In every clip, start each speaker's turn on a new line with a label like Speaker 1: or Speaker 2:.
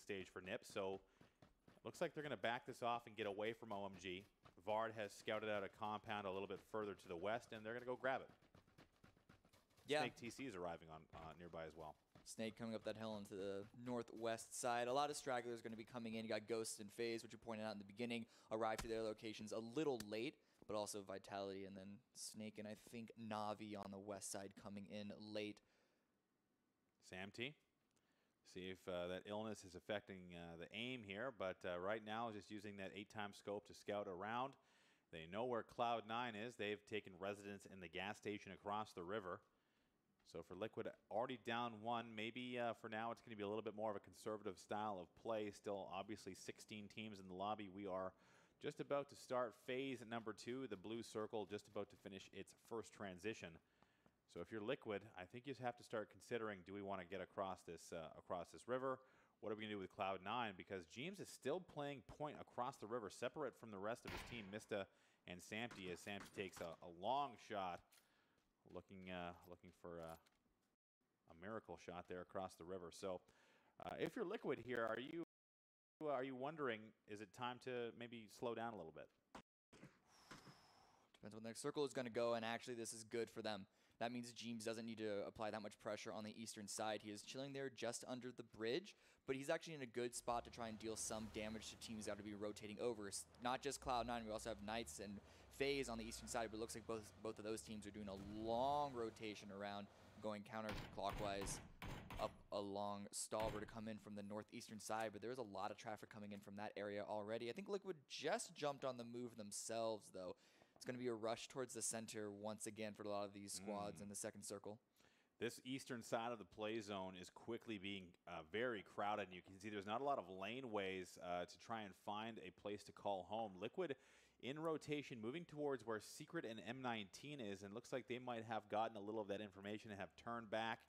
Speaker 1: stage for Nip. So looks like they're going to back this off and get away from OMG. Vard has scouted out a compound a little bit further to the west, and they're going to go grab it.
Speaker 2: Yeah.
Speaker 1: Snake TC is arriving on nearby as well.
Speaker 2: Snake coming up that hill into the northwest side. A lot of stragglers going to be coming in. You got Ghost and FaZe, which you pointed out in the beginning, arrived to their locations a little late, but also Vitality, and then Snake and I think Na'Vi on the west side coming in late.
Speaker 1: Sam T. See if that illness is affecting the aim here, but right now just using that 8-time scope to scout around. They know where Cloud9 is. They've taken residence in the gas station across the river. So for Liquid, already down 1. Maybe for now it's going to be a little bit more of a conservative style of play. Still, obviously, 16 teams in the lobby. We are just about to start phase number 2. The blue circle just about to finish its first transition. So if you're Liquid, I think you just have to start considering, do we want to get across this river? What are we going to do with Cloud9? Because James is still playing point across the river, separate from the rest of his team, Mista and Samty, as Samty takes a long shot. Looking for a miracle shot there across the river. So if you're Liquid here, are you wondering, is it time to maybe slow down a little bit?
Speaker 2: Depends on the next circle is going to go, and actually this is good for them. That means James doesn't need to apply that much pressure on the eastern side. He is chilling there just under the bridge, but he's actually in a good spot to try and deal some damage to teams that are to be rotating over. Not just Cloud9, we also have Knights and FaZe on the eastern side, but it looks like both of those teams are doing a long rotation around, going counterclockwise up along Stalber to come in from the northeastern side, but there's a lot of traffic coming in from that area already. I think Liquid just jumped on the move themselves, though. It's going to be a rush towards the center once again for a lot of these squads in the second circle.
Speaker 1: This eastern side of the play zone is quickly being very crowded, and you can see there's not a lot of laneways to try and find a place to call home. Liquid in rotation, moving towards where Secret and M19 is, and looks like they might have gotten a little of that information and have turned back.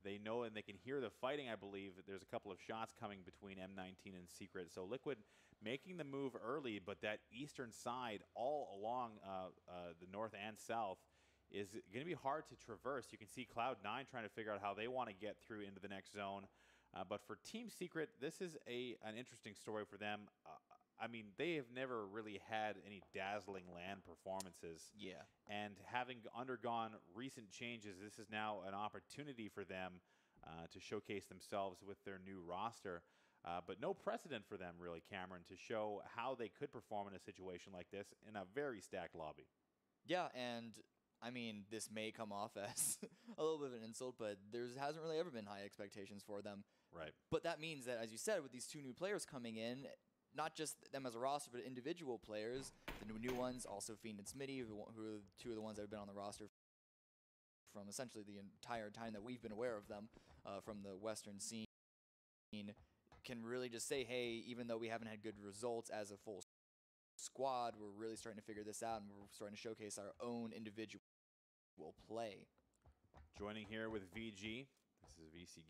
Speaker 1: They know and they can hear the fighting, I believe. There's a couple of shots coming between M19 and Secret. So Liquid making the move early, but that eastern side all along the north and south is going to be hard to traverse. You can see Cloud9 trying to figure out how they want to get through into the next zone. But for Team Secret, this is an interesting story for them. I mean, they have never really had any dazzling LAN performances.
Speaker 2: Yeah.
Speaker 1: And having undergone recent changes, this is now an opportunity for them to showcase themselves with their new roster. But no precedent for them, really, Cameron, to show how they could perform in a situation like this in a very stacked lobby.
Speaker 2: Yeah, and I mean, this may come off as a little bit of an insult, but there hasn't really ever been high expectations for them.
Speaker 1: Right.
Speaker 2: But that means that, as you said, with these 2 new players coming in, not just them as a roster, but individual players, the new ones, also Fiend and Smitty, who are 2 of the ones that have been on the roster from essentially the entire time that we've been aware of them from the Western scene, can really just say, hey, even though we haven't had good results as a full squad, we're really starting to figure this out, and we're starting to showcase our own individual play.
Speaker 1: Joining here with VG, this is VC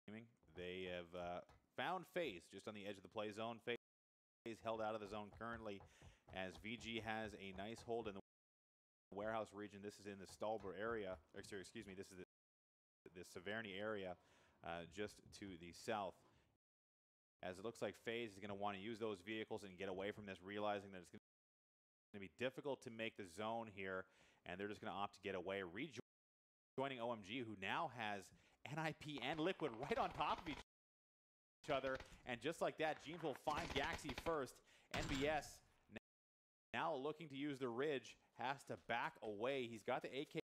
Speaker 1: Gaming. They have found FaZe just on the edge of the play zone. FaZe held out of the zone currently as VG has a nice hold in the warehouse region. This is in the Stalber area. Excuse me, this is the Severny area just to the south. As it looks like FaZe is going to want to use those vehicles and get away from this, realizing that it's going to be difficult to make the zone here, and they're just going to opt to get away. Rejoining OMG, who now has NIP and Liquid right on top of each other, and just like that, James will find Gaxi first. NBS now looking to use the Ridge, has to back away. He's got the AK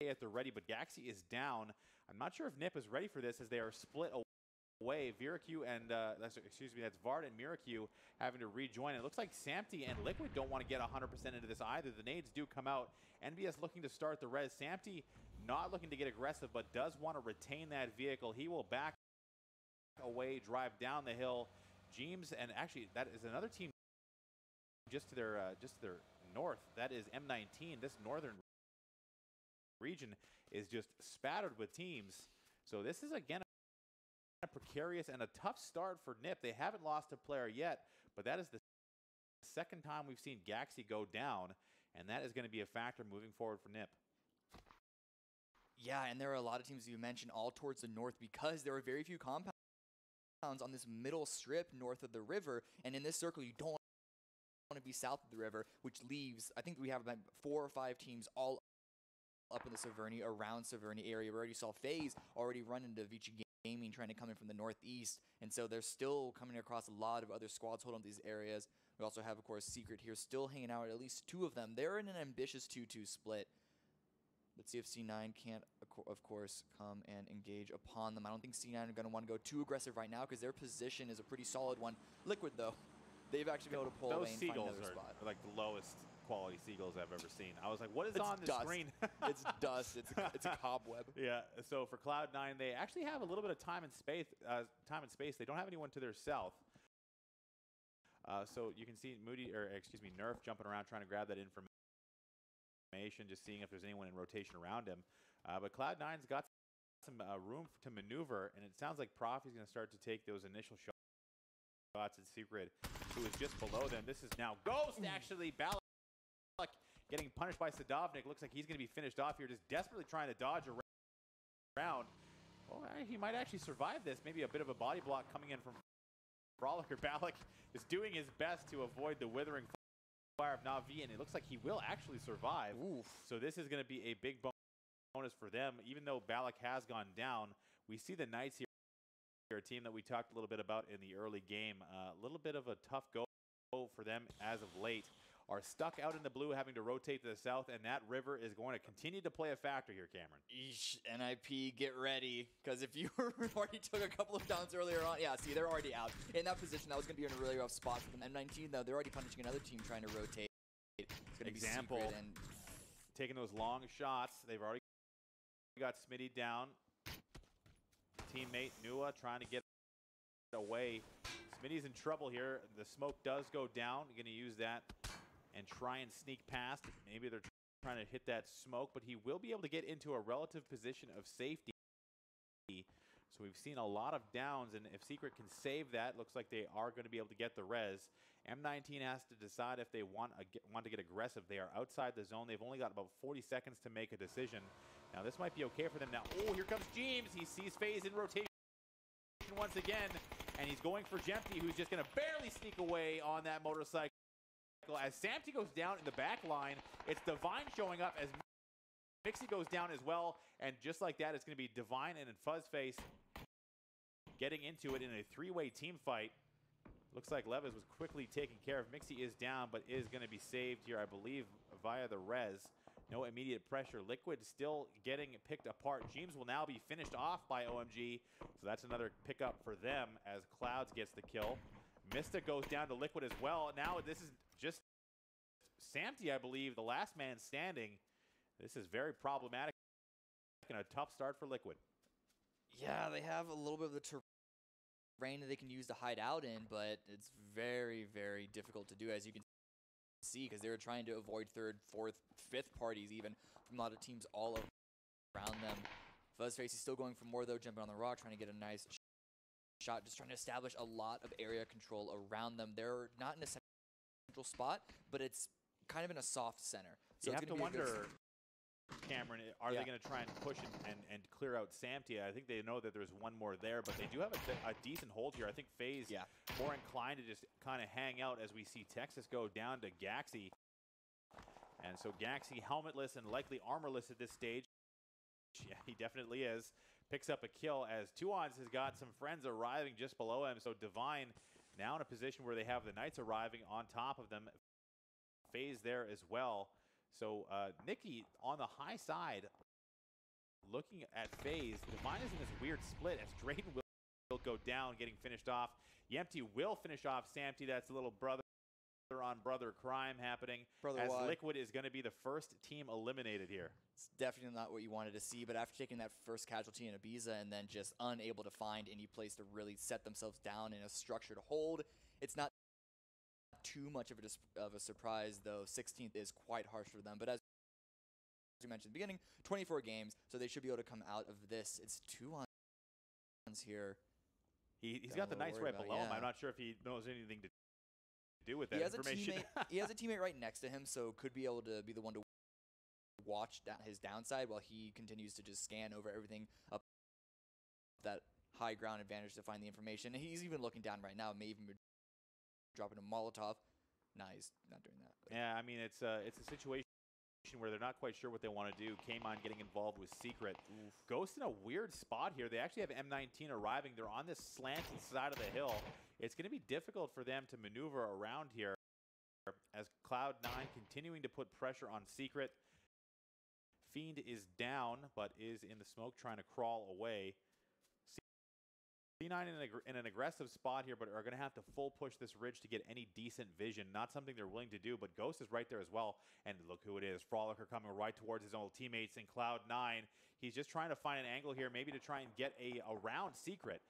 Speaker 1: at the ready, but Gaxi is down. I'm not sure if Nip is ready for this as they are split away. Viracu and, that's Vard and Miracu having to rejoin. It looks like Samty and Liquid don't want to get 100% into this either. The nades do come out. NBS looking to start the res. Samty not looking to get aggressive, but does want to retain that vehicle. He will back away, drive down the hill. James, and actually that is another team just to their north. That is M19. This northern region is just spattered with teams. So this is again a precarious and a tough start for NIP. They haven't lost a player yet, but that is the second time we've seen Gaxi go down, and that is going to be a factor moving forward for NIP.
Speaker 2: Yeah, and there are a lot of teams you mentioned all towards the north because there are very few compounds on this middle strip north of the river, and in this circle you don't want to be south of the river, which leaves, I think we have about 4 or 5 teams all up in the Severny, around Severny area. We already saw FaZe already run into Vici Gaming trying to come in from the northeast, and so they're still coming across a lot of other squads holding these areas. We also have, of course, Secret here still hanging out, at least 2 of them. They're in an ambitious 2-2 split. Let's see if C9 can't, of course, come and engage upon them. I don't think C9 are going to want to go too aggressive right now because their position is a pretty solid one. Liquid, though, they've actually been able to pull away and find another spot.
Speaker 1: Are like the lowest quality seagulls I've ever seen. I was like, what is on the screen?
Speaker 2: It's dust. It's a cobweb.
Speaker 1: Yeah. So for Cloud9, they actually have a little bit of time and space. They don't have anyone to their south. So you can see Nerf jumping around trying to grab that information, just seeing if there's anyone in rotation around him. But Cloud9's got some room to maneuver, and it sounds like Prof is going to start to take those initial shots at Secret, who is just below them. This is now Ghost, actually. Balak getting punished by Sadovnik. Looks like he's going to be finished off here, just desperately trying to dodge around. Well, he might actually survive this. Maybe a bit of a body block coming in from Frolic, or Balak is doing his best to avoid the withering fire of Na'Vi, and it looks like he will actually survive.
Speaker 2: Oof.
Speaker 1: So this is going to be a big bonus for them. Even though Balak has gone down, we see the Knights here, a team that we talked a little bit about in the early game. A little bit of a tough go for them as of late. Are stuck out in the blue, having to rotate to the south, and that river is going to continue to play a factor here, Cameron.
Speaker 2: Eesh, NIP, get ready, because if you already took a couple of downs earlier on, yeah, see, they're already out. In that position, that was going to be in a really rough spot for them. M19, though, they're already punishing another team trying to rotate. It's going to be Secret and
Speaker 1: taking those long shots. They've already got Smitty down. Teammate Nua trying to get away. Smitty's in trouble here. The smoke does go down. Going to use that and try and sneak past. Maybe they're trying to hit that smoke, but he will be able to get into a relative position of safety. So we've seen a lot of downs, and if Secret can save that, looks like they are going to be able to get the res. M19 has to decide if they want to get aggressive. They are outside the zone. They've only got about 40 seconds to make a decision. Now this might be okay for them now. Oh, here comes James. He sees FaZe in rotation once again, and he's going for Jempty, who's just going to barely sneak away on that motorcycle. As Samty goes down in the back line, it's Divine showing up as Mixie goes down as well. And just like that, it's going to be Divine and Fuzzface getting into it in a 3-way team fight. Looks like Levis was quickly taken care of. Mixie is down, but is going to be saved here, I believe, via the res. No immediate pressure. Liquid still getting picked apart. James will now be finished off by OMG. So that's another pickup for them as Clouds gets the kill. Mystic goes down to Liquid as well. Now this is just Samty, I believe, the last man standing. This is very problematic and a tough start for Liquid.
Speaker 2: Yeah, they have a little bit of the terrain that they can use to hide out in, but it's very, very difficult to do, as you can see, because they were trying to avoid 3rd, 4th, 5th parties even from a lot of teams all around them. Fuzzface is still going for more, though, jumping on the rock, trying to get a nice shot, just trying to establish a lot of area control around them. They're not in a central spot, but it's kind of in a soft center. So
Speaker 1: you have to wonder, Cameron, are they going to try and push and clear out Samty? I think they know that there's one more there, but they do have a decent hold here. I think FaZe more inclined to just kind of hang out as we see Texas go down to Gaxi. And so Gaxi helmetless and likely armorless at this stage. Yeah, he definitely is. Picks up a kill as Tuons has got some friends arriving just below him. So Divine now in a position where they have the Knights arriving on top of them. FaZe there as well. So Nikki on the high side looking at FaZe. Divine is in this weird split as Drayden will go down, getting finished off. Yempty will finish off Samty. That's a little brother on brother crime happening as Liquid is going to be the first team eliminated here.
Speaker 2: It's definitely not what you wanted to see, but after taking that first casualty in Ibiza and then just unable to find any place to really set themselves down in a structured hold, it's not too much of a surprise, though. 16th is quite harsh for them, but as we mentioned at the beginning, 24 games, so they should be able to come out of this. It's 2-on here.
Speaker 1: He's got the Knights right below him. I'm not sure if he knows anything to do with that information.
Speaker 2: He has a teammate right next to him, so could be able to be the one to watch his downside while he continues to just scan over everything up that high ground advantage to find the information. And he's even looking down right now, may even be dropping a Molotov. Nah, he's not doing that.
Speaker 1: Yeah, I mean, it's a situation where they're not quite sure what they want to do. K-Mine getting involved with Secret.
Speaker 2: Oof.
Speaker 1: Ghost in a weird spot here. They actually have M19 arriving. They're on this slanted side of the hill. It's going to be difficult for them to maneuver around here as Cloud9 continuing to put pressure on Secret. Fiend is down, but is in the smoke trying to crawl away. C9 in an aggressive spot here, but are going to have to full push this ridge to get any decent vision. Not something they're willing to do, but Ghost is right there as well. And look who it is. Frolicker coming right towards his own teammates in Cloud9. He's just trying to find an angle here, maybe to try and get around Secret.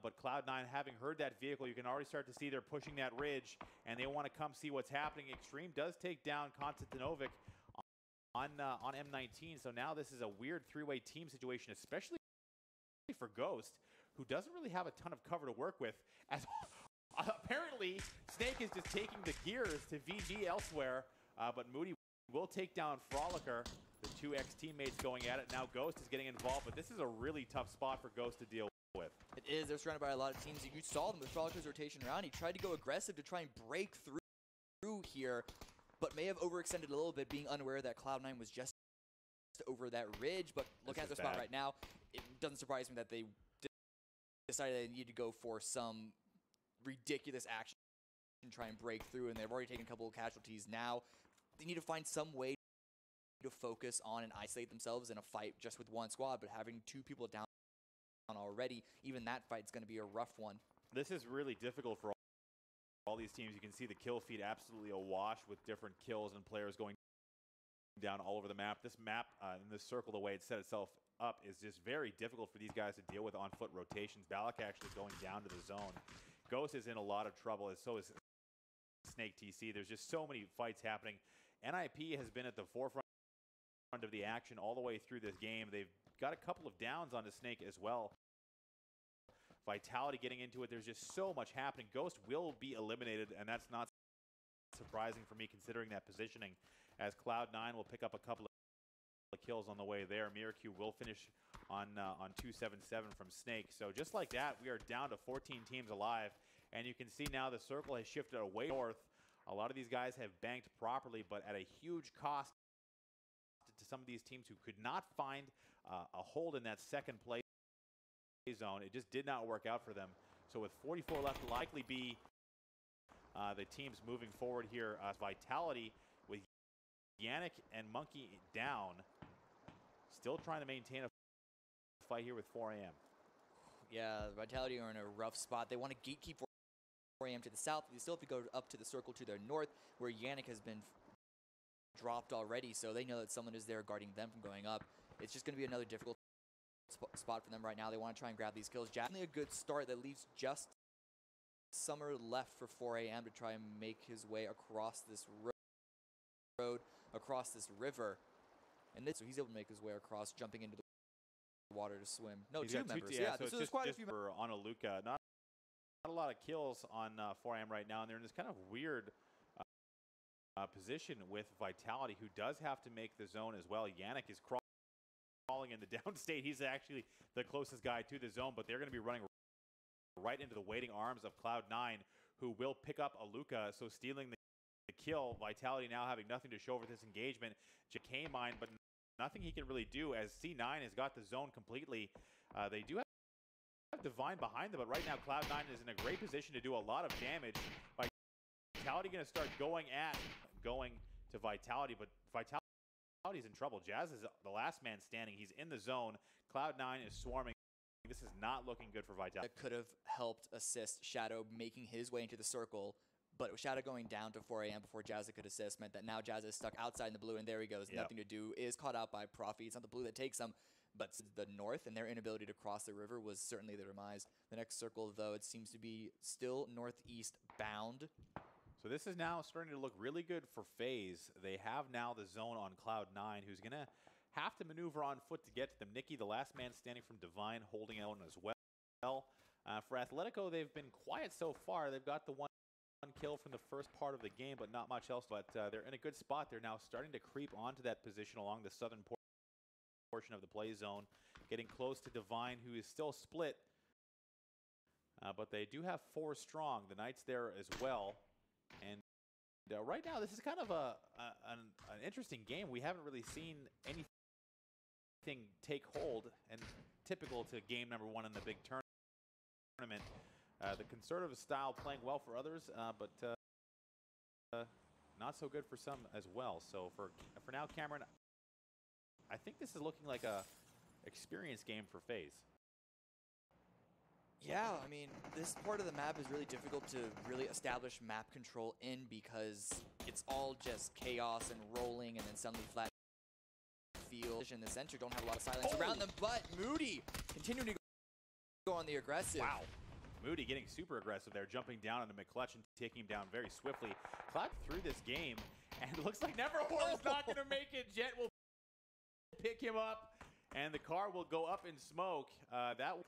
Speaker 1: But Cloud9, having heard that vehicle, you can already start to see they're pushing that ridge, and they want to come see what's happening. Extreme does take down Konstantinovic on M19, so now this is a weird three-way team situation, especially for Ghost, who doesn't really have a ton of cover to work with, as apparently Snake is just taking the gears to VG elsewhere, but Moody will take down Frolicker. The two ex-teammates going at it. Now Ghost is getting involved, but this is a really tough spot for Ghost to deal with.
Speaker 2: It is. They're surrounded by a lot of teams. You saw them with Frolicker's rotation around. He tried to go aggressive to try and break through here, but may have overextended a little bit, being unaware that Cloud9 was just over that ridge. But looking at their spot right now, it doesn't surprise me that they decided they needed to go for some ridiculous action and try and break through, and they've already taken a couple of casualties. Now they need to find some way to focus on and isolate themselves in a fight just with one squad, but having two people down already, even that fight's going to be a rough one.
Speaker 1: This is really difficult for all these teams. You can see the kill feed absolutely awash with different kills and players going down all over the map. This map in this circle, the way it set itself up, is just very difficult for these guys to deal with on foot rotations. Balak actually going down to the zone. Ghost is in a lot of trouble, as so is Snake TC. There's just so many fights happening. NIP has been at the forefront of the action all the way through this game. They've got a couple of downs onto Snake as well. Vitality getting into it. There's just so much happening. Ghost will be eliminated, and that's not surprising for me considering that positioning, as Cloud9 will pick up a couple of kills on the way there. Miracle will finish on 277 from Snake. So just like that, we are down to 14 teams alive, and you can see now the circle has shifted away north. A lot of these guys have banked properly, but at a huge cost to some of these teams who could not find a hold in that second play zone. It just did not work out for them. So with 44 left, will likely be the teams moving forward here. Vitality with Yannick and Monkey down, still trying to maintain a fight here with 4 AM.
Speaker 2: Yeah, Vitality are in a rough spot. They want to gatekeep 4 AM to the south. They still have to go up to the circle to their north, where Yannick has been dropped already, so they know that someone is there guarding them from going up. It's just going to be another difficult spot for them right now. They want to try and grab these kills. Definitely a good start that leaves just Summer left for 4 AM to try and make his way across this road, across this river. And so he's able to make his way across, jumping into the water to swim. No,
Speaker 1: He's
Speaker 2: two
Speaker 1: got
Speaker 2: members.
Speaker 1: So
Speaker 2: Yeah,
Speaker 1: it's
Speaker 2: so
Speaker 1: just,
Speaker 2: quite a few
Speaker 1: for Analuka. Not a lot of kills on 4 AM right now, and they're in this kind of weird position with Vitality, who does have to make the zone as well. Yannick is crawling in the downstate. He's actually the closest guy to the zone, but they're going to be running right into the waiting arms of Cloud9, who will pick up Aluka, so stealing the kill. Vitality now having nothing to show for this engagement. K-Mine, but nothing he can really do, as C9 has got the zone completely. They do have Divine behind them, but right now Cloud9 is in a great position to do a lot of damage. Vitality going to start going to Vitality, but Vitality's in trouble. Jazz is the last man standing. He's in the zone. Cloud9 is swarming. This is not looking good for Vitality.
Speaker 2: That could have helped assist Shadow making his way into the circle, but with Shadow going down to 4 AM before Jazza could assist meant that now Jazza is stuck outside in the blue, and there he goes. Nothing to do. Is caught out by Profi. It's not the blue that takes him, but the north, and their inability to cross the river was certainly their demise. The next circle, though, it seems to be still northeast bound.
Speaker 1: So this is now starting to look really good for FaZe. They have now the zone on Cloud9, who's going to have to maneuver on foot to get to them. Nikki, the last man standing from Divine, holding out as well. For Atletico, they've been quiet so far. They've got the one kill from the first part of the game, but not much else. But they're in a good spot. They're now starting to creep onto that position along the southern portion of the play zone, getting close to Divine, who is still split but they do have 4 strong. The Knights there as well. And right now, this is kind of an interesting game. We haven't really seen anything take hold, and typical to game number 1 in the big tournament. The conservative style playing well for others, but not so good for some as well. So for now, Cameron, I think this is looking like a experience game for FaZe.
Speaker 2: Yeah, I mean, this part of the map is really difficult to really establish map control in because it's all just chaos and rolling and then suddenly flat field. In the center don't have a lot of silence around them, but Moody continuing to go on the aggressive.
Speaker 1: Wow. Moody getting super aggressive there, jumping down into McClutch and taking him down very swiftly. Cloud through this game, and it looks like Neverwhar is not going to make it. Jet will pick him up, and the car will go up in smoke. That will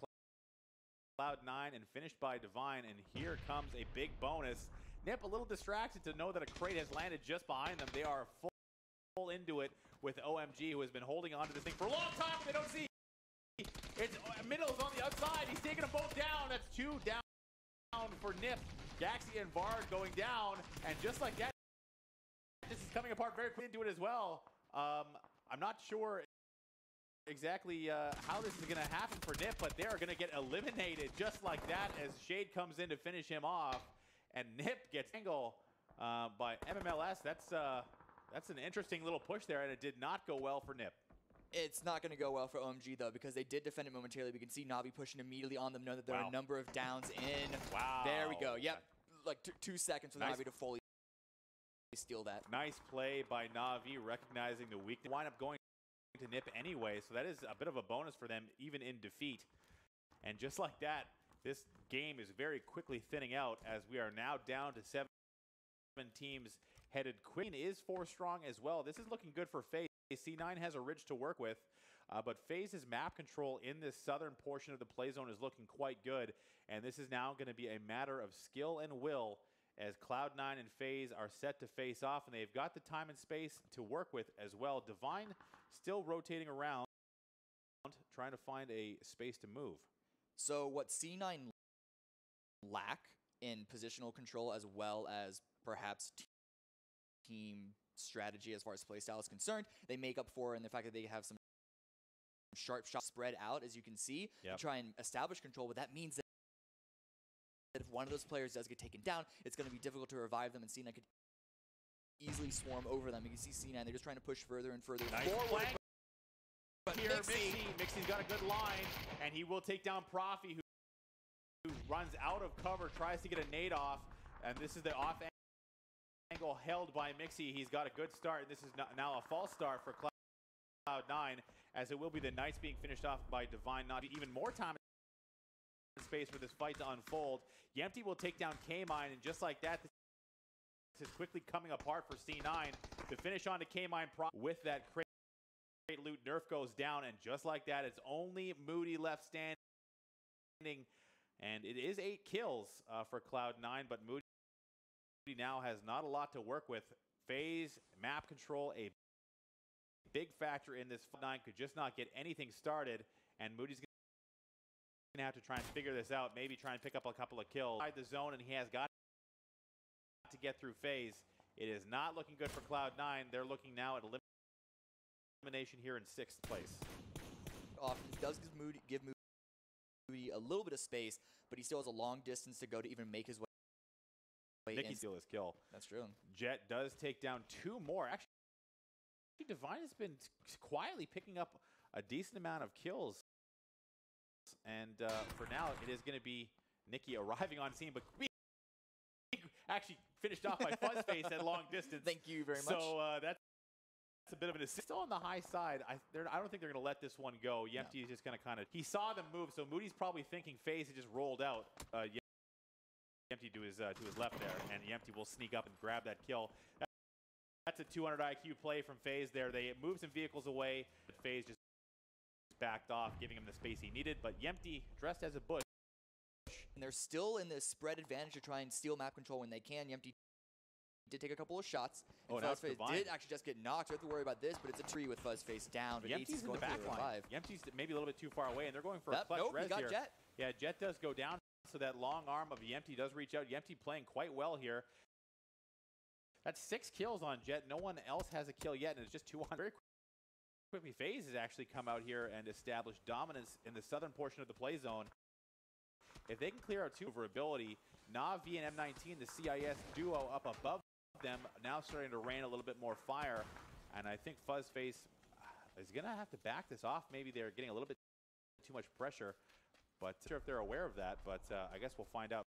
Speaker 1: Cloud9 and finished by Divine, and here comes a big bonus. Nip a little distracted to know that a crate has landed just behind them. They are full into it with OMG, who has been holding on to this thing for a long time. They don't see. It's Middle's on the outside. He's taking them both down. That's 2 down for Nip. Gaxi and Vard going down, and just like that, this is coming apart very quickly into it as well. I'm not sure exactly how this is going to happen for Nip, but they are going to get eliminated just like that as Shade comes in to finish him off, and Nip gets angle by MMLS. That's an interesting little push there, and it did not go well for Nip.
Speaker 2: It's not going to go well for OMG, though, because they did defend it momentarily. We can see Navi pushing immediately on them, know that there are a number of downs in.
Speaker 1: Wow.
Speaker 2: There we go. Yep. Like 2 seconds for Navi to fully steal that.
Speaker 1: Nice play by Navi, recognizing the weakness. Wind up going to Nip anyway, so that is a bit of a bonus for them, even in defeat. And just like that, this game is very quickly thinning out as we are now down to 7 teams headed. Queen is 4 strong as well. This is looking good for FaZe. C9 has a ridge to work with, but FaZe's map control in this southern portion of the play zone is looking quite good, and this is now going to be a matter of skill and will as Cloud9 and FaZe are set to face off, and they've got the time and space to work with as well. Divine still rotating around, trying to find a space to move.
Speaker 2: So what C9 lack in positional control as well as perhaps team strategy as far as playstyle is concerned, they make up for in the fact that they have some sharp shots spread out, as you can see, to try and establish control. But that means that if one of those players does get taken down, it's going to be difficult to revive them, and C9 could easily swarm over them. You can see C9, they're just trying to push further and further forward.
Speaker 1: But here, Mixie's got a good line, and he will take down Profi, who runs out of cover, tries to get a nade off, and this is the off angle held by Mixie. He's got a good start, and this is now a false start for Cloud9, as it will be the Knights being finished off by Divine. Not even more time and space for this fight to unfold. Yempty will take down K-Mine, and just like that, this is quickly coming apart for C9 to finish on to K-Mine with that crate loot. Nerf goes down, and just like that, it's only Moody left standing, and it is 8 kills for Cloud9, but Moody now has not a lot to work with. FaZe map control, a big factor in this. 9 could just not get anything started, and Moody's going to have to try and figure this out, maybe try and pick up a couple of kills inside the zone, and he has got to get through FaZe. It is not looking good for Cloud9. They're looking now at elimination here in 6th place.
Speaker 2: Often does give Moody a little bit of space, but he still has a long distance to go to even make his way.
Speaker 1: Nicky steal his kill.
Speaker 2: That's true.
Speaker 1: Jet does take down 2 more. Actually, Divine has been quietly picking up a decent amount of kills. And for now, it is going to be Nicky arriving on scene, but actually finished off by Fuzzface at long distance.
Speaker 2: Thank you very much.
Speaker 1: So that's a bit of an assist. Still on the high side. I don't think they're going to let this one go. Yempty is just going to kind of... He saw them move, so Moody's probably thinking FaZe had just rolled out. Yempty to his left there, and Yempty will sneak up and grab that kill. That's a 200 IQ play from FaZe there. They moved some vehicles away, but FaZe just backed off, giving him the space he needed. But Yempty, dressed as a bush.
Speaker 2: And they're still in this spread advantage to try and steal map control when they can. Yempty did take a couple of shots.
Speaker 1: Oh, now it's Divine.
Speaker 2: Did actually just get knocked. You have to worry about this, but it's a tree with Fuzzface down. But
Speaker 1: Yempty's in the back line. Yempty's maybe a little bit too far away, and they're going for a clutch res
Speaker 2: he got
Speaker 1: here.
Speaker 2: Jet.
Speaker 1: Yeah, Jet does go down. So that long arm of Yempty does reach out. Yempty playing quite well here. That's 6 kills on Jet. No one else has a kill yet, and it's just 200. Very quickly, FaZe has actually come out here and established dominance in the southern portion of the play zone. If they can clear out 2 over ability, Na'Vi and M19, the CIS duo up above them, now starting to rain a little bit more fire. And I think Fuzzface is going to have to back this off. Maybe they're getting a little bit too much pressure, but not sure if they're aware of that. But I guess we'll find out.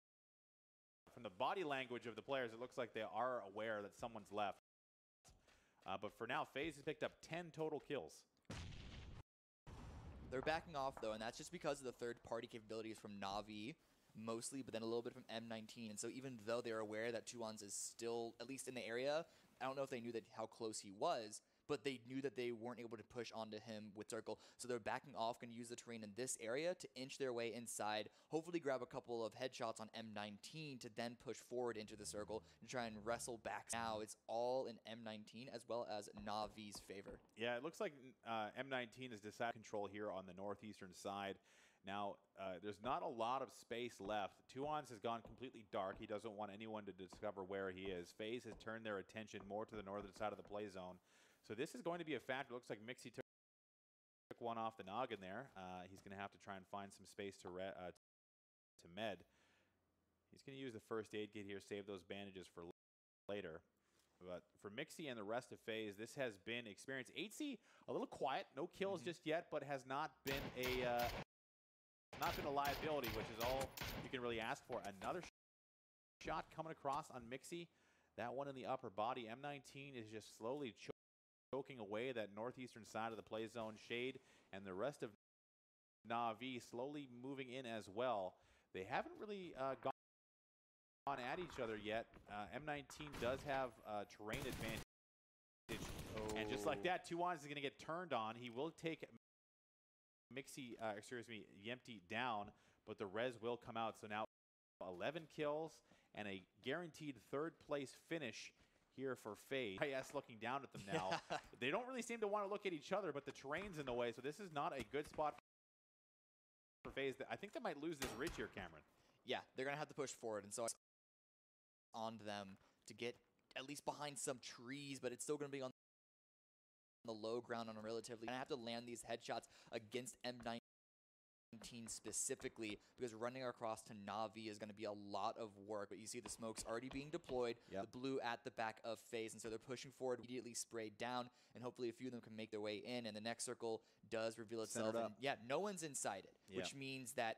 Speaker 1: From the body language of the players, it looks like they are aware that someone's left. But for now, FaZe has picked up 10 total kills.
Speaker 2: They're backing off, though, and that's just because of the third-party capabilities from Na'Vi, mostly, but then a little bit from M19. And so even though they're aware that Tuans is still, at least in the area, I don't know if they knew that how close he was, but they knew that they weren't able to push onto him with Circle. So they're backing off, going to use the terrain in this area to inch their way inside, hopefully grab a couple of headshots on M19 to then push forward into the Circle and try and wrestle back. Now it's all in M19 as well as Na'Vi's favor.
Speaker 1: Yeah, it looks like M19 has decided control here on the northeastern side. Now, there's not a lot of space left. Tuans has gone completely dark. He doesn't want anyone to discover where he is. FaZe has turned their attention more to the northern side of the play zone. So this is going to be a factor. Looks like Mixie took one off the noggin there. He's going to have to try and find some space to med. He's going to use the first aid kit here, save those bandages for later. But for Mixie and the rest of FaZe, this has been experience. 8C, a little quiet, no kills just yet, but has not been a liability, which is all you can really ask for. Another shot coming across on Mixie. That one in the upper body. M19 is just slowly choking away that northeastern side of the play zone. Shade and the rest of Na'Vi slowly moving in as well. They haven't really gone at each other yet. M19 does have terrain advantage. Oh. And just like that, Tuans is going to get turned on. He will take Yempty down, but the res will come out. So now 11 kills and a guaranteed third place finish here for FaZe. IS looking down at them now. They don't really seem to want to look at each other, but the terrain's in the way, so this is not a good spot for FaZe. I think they might lose this ridge here, Cameron.
Speaker 2: Yeah, they're going to have to push forward, and so on them to get at least behind some trees, but it's still going to be on the low ground on a relatively. And I have to land these headshots against M19 specifically, because running across to Na'Vi is going to be a lot of work. But you see the smokes already being deployed, the blue at the back of FaZe, and so they're pushing forward, immediately sprayed down, and hopefully a few of them can make their way in, and the next circle does reveal itself. And yeah, no one's inside it, which means that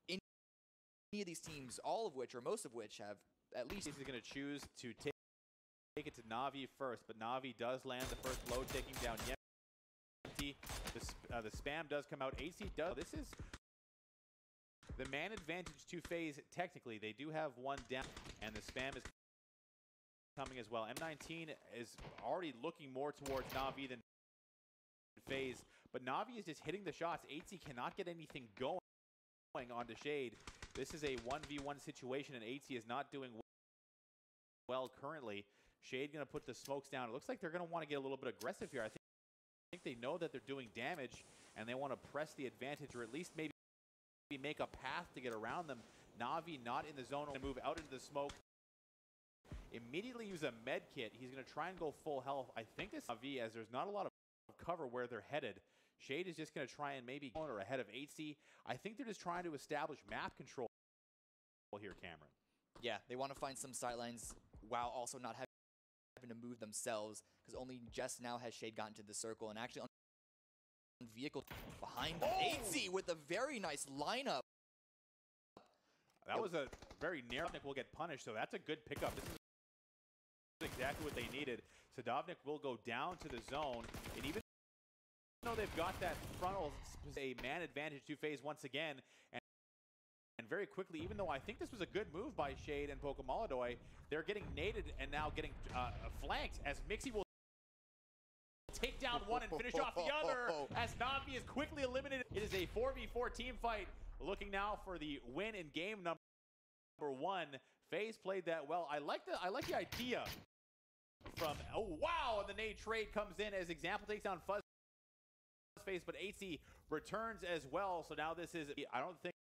Speaker 2: any of these teams, all of which, or most of which, have at least...
Speaker 1: He's going to choose to take it to Na'Vi first, but Na'Vi does land the first blow, taking down Yempty. The spam does come out. AC does. This is the man advantage to FaZe. Technically, they do have one down, and the spam is coming as well. M19 is already looking more towards Na'Vi than FaZe, but Na'Vi is just hitting the shots. 8C cannot get anything going onto Shade. This is a 1v1 situation, and 8C is not doing well currently. Shade going to put the smokes down. It looks like they're going to want to get a little bit aggressive here. I think they know that they're doing damage, and they want to press the advantage, or at least maybe make a path to get around them. Na'Vi not in the zone, to move out into the smoke. Immediately use a med kit. He's going to try and go full health. I think this Na'Vi, as there's not a lot of cover where they're headed. Shade is just going to try and maybe go ahead of 8C. I think they're just trying to establish map control here, Cameron.
Speaker 2: Yeah, they want to find some sightlines while also not having to move themselves, because only just now has Shade gotten to the circle, and actually on vehicle behind them. 8C with a very nice lineup.
Speaker 1: That was a very narrow. Sadovnik will get punished, so that's a good pickup. This is exactly what they needed. Sadovnik will go down to the zone, and even though they've got that frontal, a man advantage to FaZe once again, and very quickly, even though I think this was a good move by Shade and Pokemaladoy, they're getting naded and now getting flanked, as Mixie will take down one and finish off the other, as Na'Vi is quickly eliminated. It is a 4v4 team fight, looking now for the win in game number 1. FaZe played that well. I like the idea from, oh wow, and the nade trade comes in as Example takes down Fuzzface, but 8C returns as well. So now this is, I don't think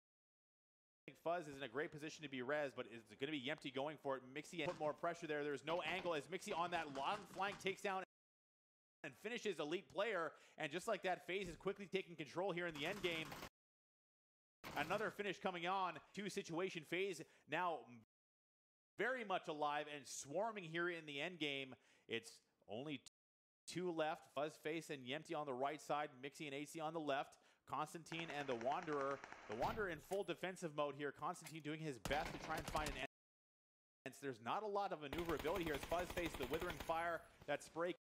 Speaker 1: Fuzz is in a great position to be res, but it's going to be Yempty going for it. Mixie put more pressure there. There's no angle as Mixie on that long flank takes down and finishes Elite Player. And just like that, FaZe is quickly taking control here in the end game. Another finish coming on to situation. FaZe now very much alive and swarming here in the end game. It's only two left. Fuzzface and Yempty on the right side. Mixie and AC on the left. Constantine and the Wanderer. The Wanderer in full defensive mode here. Constantine doing his best to try and find an end. There's not a lot of maneuverability here as Fuzzface, the Withering Fire, that spray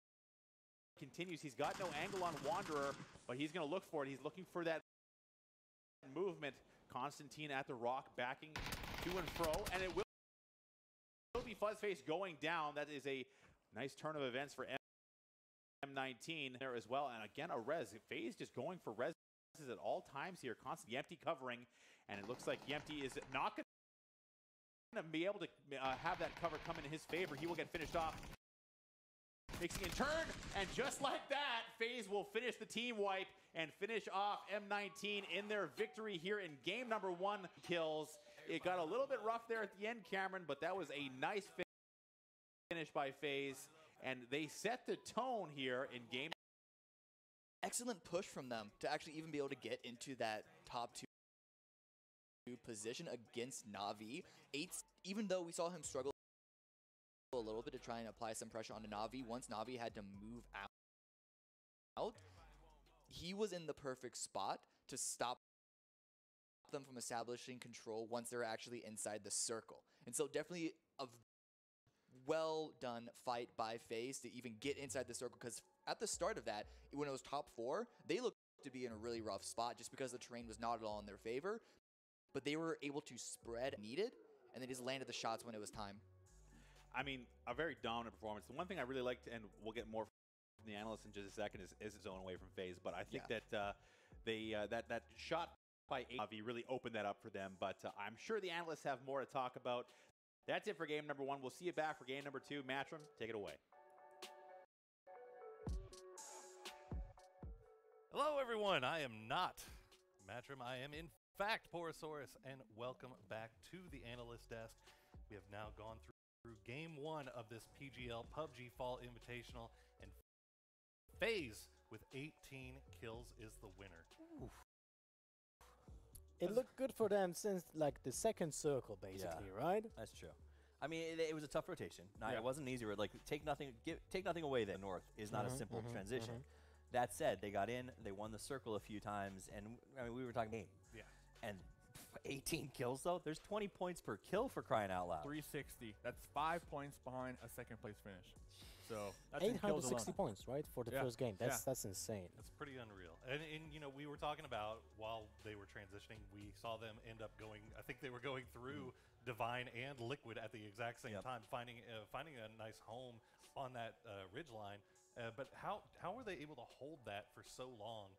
Speaker 1: continues. He's got no angle on Wanderer, but he's going to look for it. He's looking for that movement. Constantine at the rock, backing to and fro, and it will be Fuzzface going down. That is a nice turn of events for M19 there as well. And again, a res. FaZe just going for res at all times here. Constant Yempty covering, and it looks like Yempty is not going to be able to have that cover come in his favor. He will get finished off. Mixing in turn, and just like that, FaZe will finish the team wipe and finish off M19 in their victory here in game number 1 kills. It got a little bit rough there at the end, Cameron, but that was a nice finish by FaZe, and they set the tone here in game.
Speaker 2: Excellent push from them to actually even be able to get into that top 2 position against Na'Vi. Even though we saw him struggle a little bit to try and apply some pressure onto Na'Vi, once Na'Vi had to move out, he was in the perfect spot to stop them from establishing control once they're actually inside the circle. And so definitely a well done fight by FaZe to even get inside the circle, because at the start of that, when it was top 4, they looked to be in a really rough spot just because the terrain was not at all in their favor, but they were able to spread needed, and they just landed the shots when it was time.
Speaker 1: I mean, a very dominant performance. The one thing I really liked, and we'll get more from the analysts in just a second, is his own away from FaZe. But I think that that shot by Avi really opened that up for them. But I'm sure the analysts have more to talk about. That's it for game number 1. We'll see you back for game number 2. Matrim, take it away.
Speaker 3: Hello, everyone. I am not Matrim. I am, in fact, Porosaurus, and welcome back to the analyst desk. We have now gone through game 1 of this PGL PUBG Fall Invitational, and FaZe with 18 kills is the winner.
Speaker 4: Oof. It looked good for them since like the second circle, basically, right?
Speaker 5: That's true. I mean, it was a tough rotation. It wasn't easy. Like take nothing away. That North is not a simple transition. That said, they got in, they won the circle a few times, and I mean, we were talking game.
Speaker 6: Yeah.
Speaker 5: And 18 kills though. There's 20 points per kill for crying out loud.
Speaker 6: 360. That's 5 points behind a second place finish. So that's
Speaker 4: 860 points, right, for the first game. That's insane.
Speaker 3: That's pretty unreal. And you know, we were talking about while they were transitioning, we saw them end up going. I think they were going through Divine and Liquid at the exact same time, finding a nice home on that ridge line. But how were they able to hold that for so long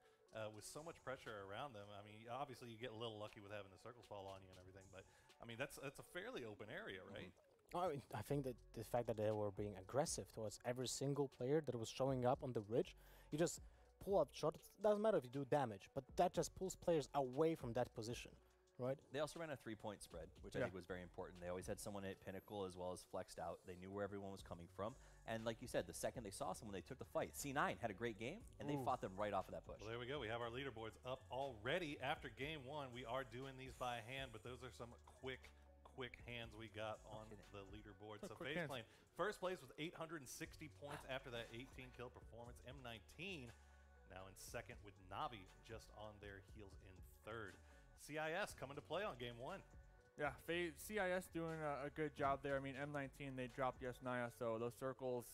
Speaker 3: with so much pressure around them? I mean, obviously you get a little lucky with having the circles fall on you and everything, but I mean that's a fairly open area, right?
Speaker 4: I mean, I think that the fact that they were being aggressive towards every single player that was showing up on the ridge, you just pull up shot. It doesn't matter if you do damage, but that just pulls players away from that position, right?
Speaker 5: They also ran a 3-point spread, which I think was very important. They always had someone at Pinnacle as well as flexed out. They knew where everyone was coming from. And like you said, the second they saw someone, they took the fight. C9 had a great game, and they fought them right off of that push.
Speaker 3: Well, there we go. We have our leaderboards up already after game 1. We are doing these by hand, but those are some quick hands we got on the leaderboard. So FaZe playing first place with 860 points after that 18 kill performance. M19 now in second with Na'Vi just on their heels in third. CIS coming to play on game 1.
Speaker 6: Yeah, CIS doing a good job there. I mean, M19, they dropped Naya, so those circles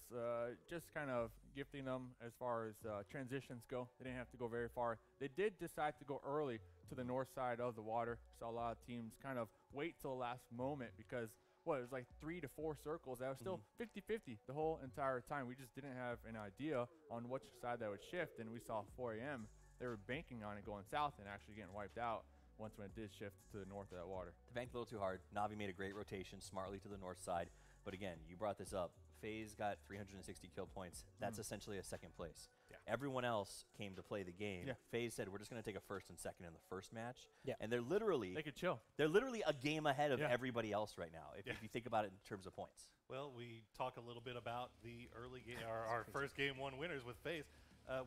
Speaker 6: just kind of gifting them as far as transitions go. They didn't have to go very far. They did decide to go early to the north side of the water. Saw a lot of teams kind of wait till the last moment because, it was like 3 to 4 circles. That was still 50-50 the whole entire time. We just didn't have an idea on which side that would shift, and we saw 4 a.m. They were banking on it going south and actually getting wiped out once when it did shift to the north of that water.
Speaker 5: They banked a little too hard. Na'Vi made a great rotation smartly to the north side. But again, you brought this up. FaZe got 360 kill points. That's essentially a second place. Everyone else came to play the game.
Speaker 6: Yeah.
Speaker 5: FaZe said, we're just going to take a first and second in the first match.
Speaker 4: Yeah.
Speaker 5: And they're literally
Speaker 6: They could chill.
Speaker 5: they're literally a game ahead of
Speaker 6: Yeah.
Speaker 5: everybody else right now, if you think about it in terms of points.
Speaker 3: Well, we talk a little bit about the early game, our first game one winners with FaZe.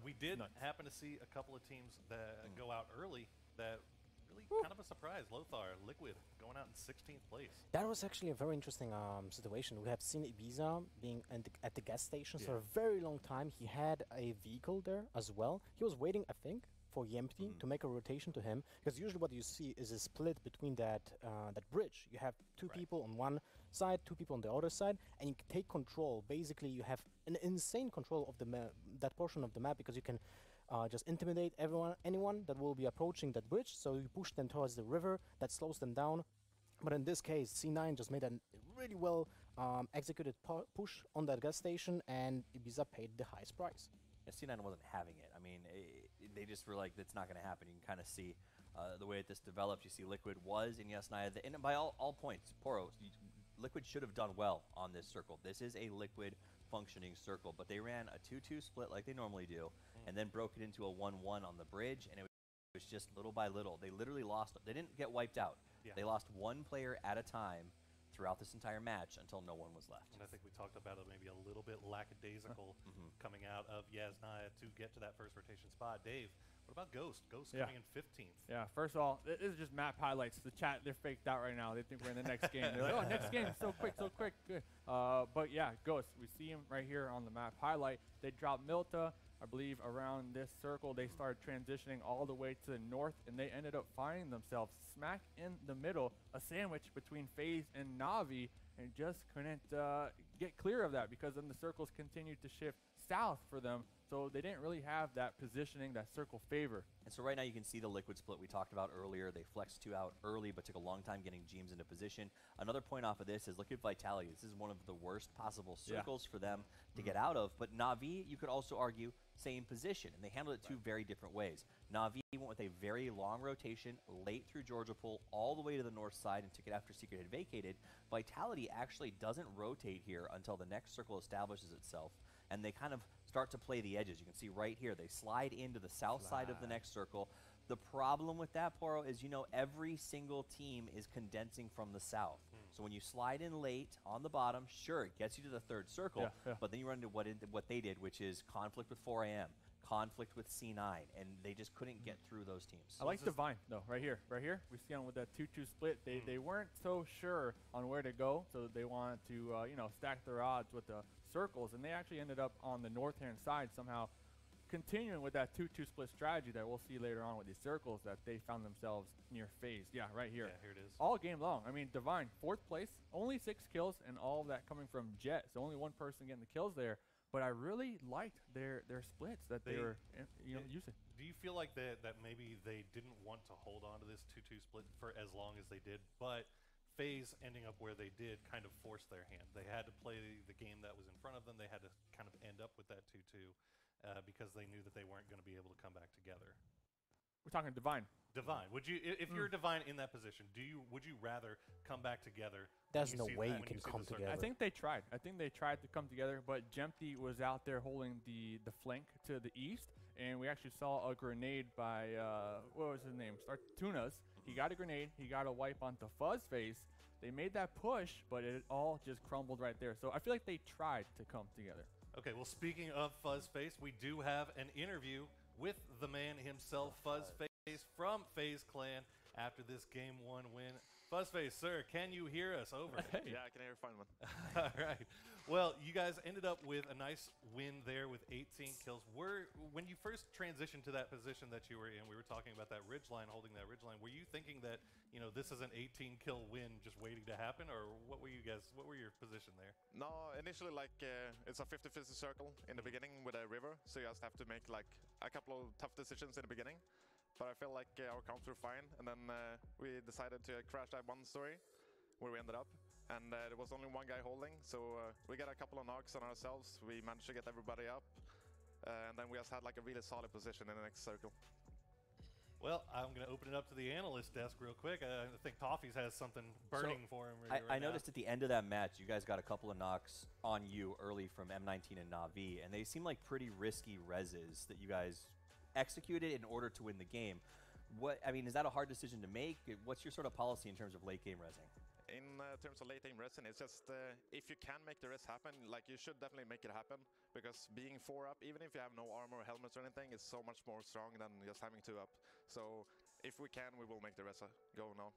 Speaker 3: We did happen to see a couple of teams that go out early that really kind of a surprise. Lothar, Liquid, going out in 16th place.
Speaker 4: That was actually a very interesting situation. We have seen Ibiza being at the gas station for a very long time. He had a vehicle there as well. He was waiting, I think, for Yempty to make a rotation to him, because usually what you see is a split between that bridge. You have two people on one side, two people on the other side, and you can take control. Basically, you have an insane control of the that portion of the map, because you can just intimidate anyone that will be approaching that bridge. So you push them towards the river, that slows them down. But in this case, C9 just made a really well executed push on that gas station, and Ibiza paid the highest price.
Speaker 5: Yeah, C9 wasn't having it. I mean, they just were like, that's not going to happen. You can kind of see the way that this developed. You see Liquid was in Yasnaya, and by all points, Poro, Liquid should have done well on this circle. This is a Liquid functioning circle, but they ran a 2-2 split like they normally do, and then broke it into a 1-1 on the bridge, and it was just little by little. They literally lost. They didn't get wiped out.
Speaker 3: Yeah.
Speaker 5: They lost one player at a time throughout this entire match until no one was left.
Speaker 3: And I think we talked about it maybe a little bit lackadaisical coming out of Yasnaya to get to that first rotation spot. Dave, what about Ghost? Ghost coming in 15th.
Speaker 6: Yeah, first of all, this is just map highlights. The chat, they're faked out right now. They think we're in the next game. They're like, oh, next game, so quick, good. But yeah, Ghost, we see him right here on the map highlight. They dropped Milta, I believe, around this circle. They started transitioning all the way to the north, and they ended up finding themselves smack in the middle, a sandwich between FaZe and Na'Vi, and just couldn't get clear of that, because then the circles continued to shift south for them. So they didn't really have that positioning, that circle favor.
Speaker 5: And so right now you can see the Liquid split we talked about earlier. They flexed 2 out early, but took a long time getting Jeems into position. Another point off of this is Liquid Vitality. This is one of the worst possible circles for them to get out of. But Na'Vi, you could also argue, same position, and they handled it two very different ways. Na'Vi went with a very long rotation late through Georgia Pool all the way to the north side and took it after Secret had vacated. Vitality actually doesn't rotate here until the next circle establishes itself, and they kind of start to play the edges. You can see right here, they slide into the south side of the next circle. The problem with that, Poro, is every single team is condensing from the south. So when you slide in late on the bottom, sure, it gets you to the third circle, but then you run into what they did, which is conflict with 4AM, conflict with C9, and they just couldn't get through those teams.
Speaker 6: I like Divine, though, right here. We see them with that 2-2 split. They weren't so sure on where to go, so they wanted to, stack their odds with the circles, and they actually ended up on the north-hand side somehow, continuing with that 2-2 split strategy that we'll see later on with these circles, that they found themselves near FaZe. Yeah, right here.
Speaker 3: Yeah, here it is.
Speaker 6: All game long. I mean, Divine, 4th place, only 6 kills, and all of that coming from Jet. So only one person getting the kills there. But I really liked their splits that they were using.
Speaker 3: Do you feel like that maybe they didn't want to hold on to this 2-2 split for as long as they did, but FaZe ending up where they did kind of forced their hand? They had to play the game that was in front of them. They had to kind of end up with that 2-2 because they knew that they weren't going to be able to come back together.
Speaker 6: We're talking Divine.
Speaker 3: Divine, would you, if you're Divine in that position, would you rather come back together?
Speaker 4: There's no way you can come together.
Speaker 6: I think they tried. To come together, but Jempty was out there holding the flank to the east, and we actually saw a grenade by what was his name? Tunas. He got a grenade. He got a wipe onto Fuzzface. They made that push, but it all just crumbled right there. So I feel like they tried to come together.
Speaker 3: Okay, well, speaking of Fuzzface, we do have an interview with the man himself, Fuzzface, from FaZe Clan after this Game 1 win. Fuzzface, sir, can you hear us? Over.
Speaker 7: Hey. Yeah, I can hear you fine, man.
Speaker 3: All right. Well, you guys ended up with a nice win there with 18 kills. When you first transitioned to that position that you were in, we were talking about that ridge line, holding that ridge line. Were you thinking that, this is an 18-kill win just waiting to happen, or what were your position there?
Speaker 7: No, initially, it's a 50-50 circle in the beginning with a river, so you just have to make, a couple of tough decisions in the beginning. But I feel like our counts were fine, and then we decided to crash that one story where we ended up. And there was only one guy holding, so we got a couple of knocks on ourselves. We managed to get everybody up, and then we just had a really solid position in the next circle.
Speaker 3: Well, I'm going to open it up to the analyst desk real quick. I think Toffees has something burning for him right
Speaker 5: I
Speaker 3: now.
Speaker 5: noticed at the end of that match, you guys got a couple of knocks on you early from M19 and Na'Vi, and they seem like pretty risky reses that you guys executed in order to win the game. I mean, is that a hard decision to make? What's your sort of policy in terms of late game resing?
Speaker 7: In terms of late game resing, it's just if you can make the res happen, like you should definitely make it happen, because being 4 up, even if you have no armor or helmets or anything, is so much more strong than just having 2 up. So if we can, we will make the res go now.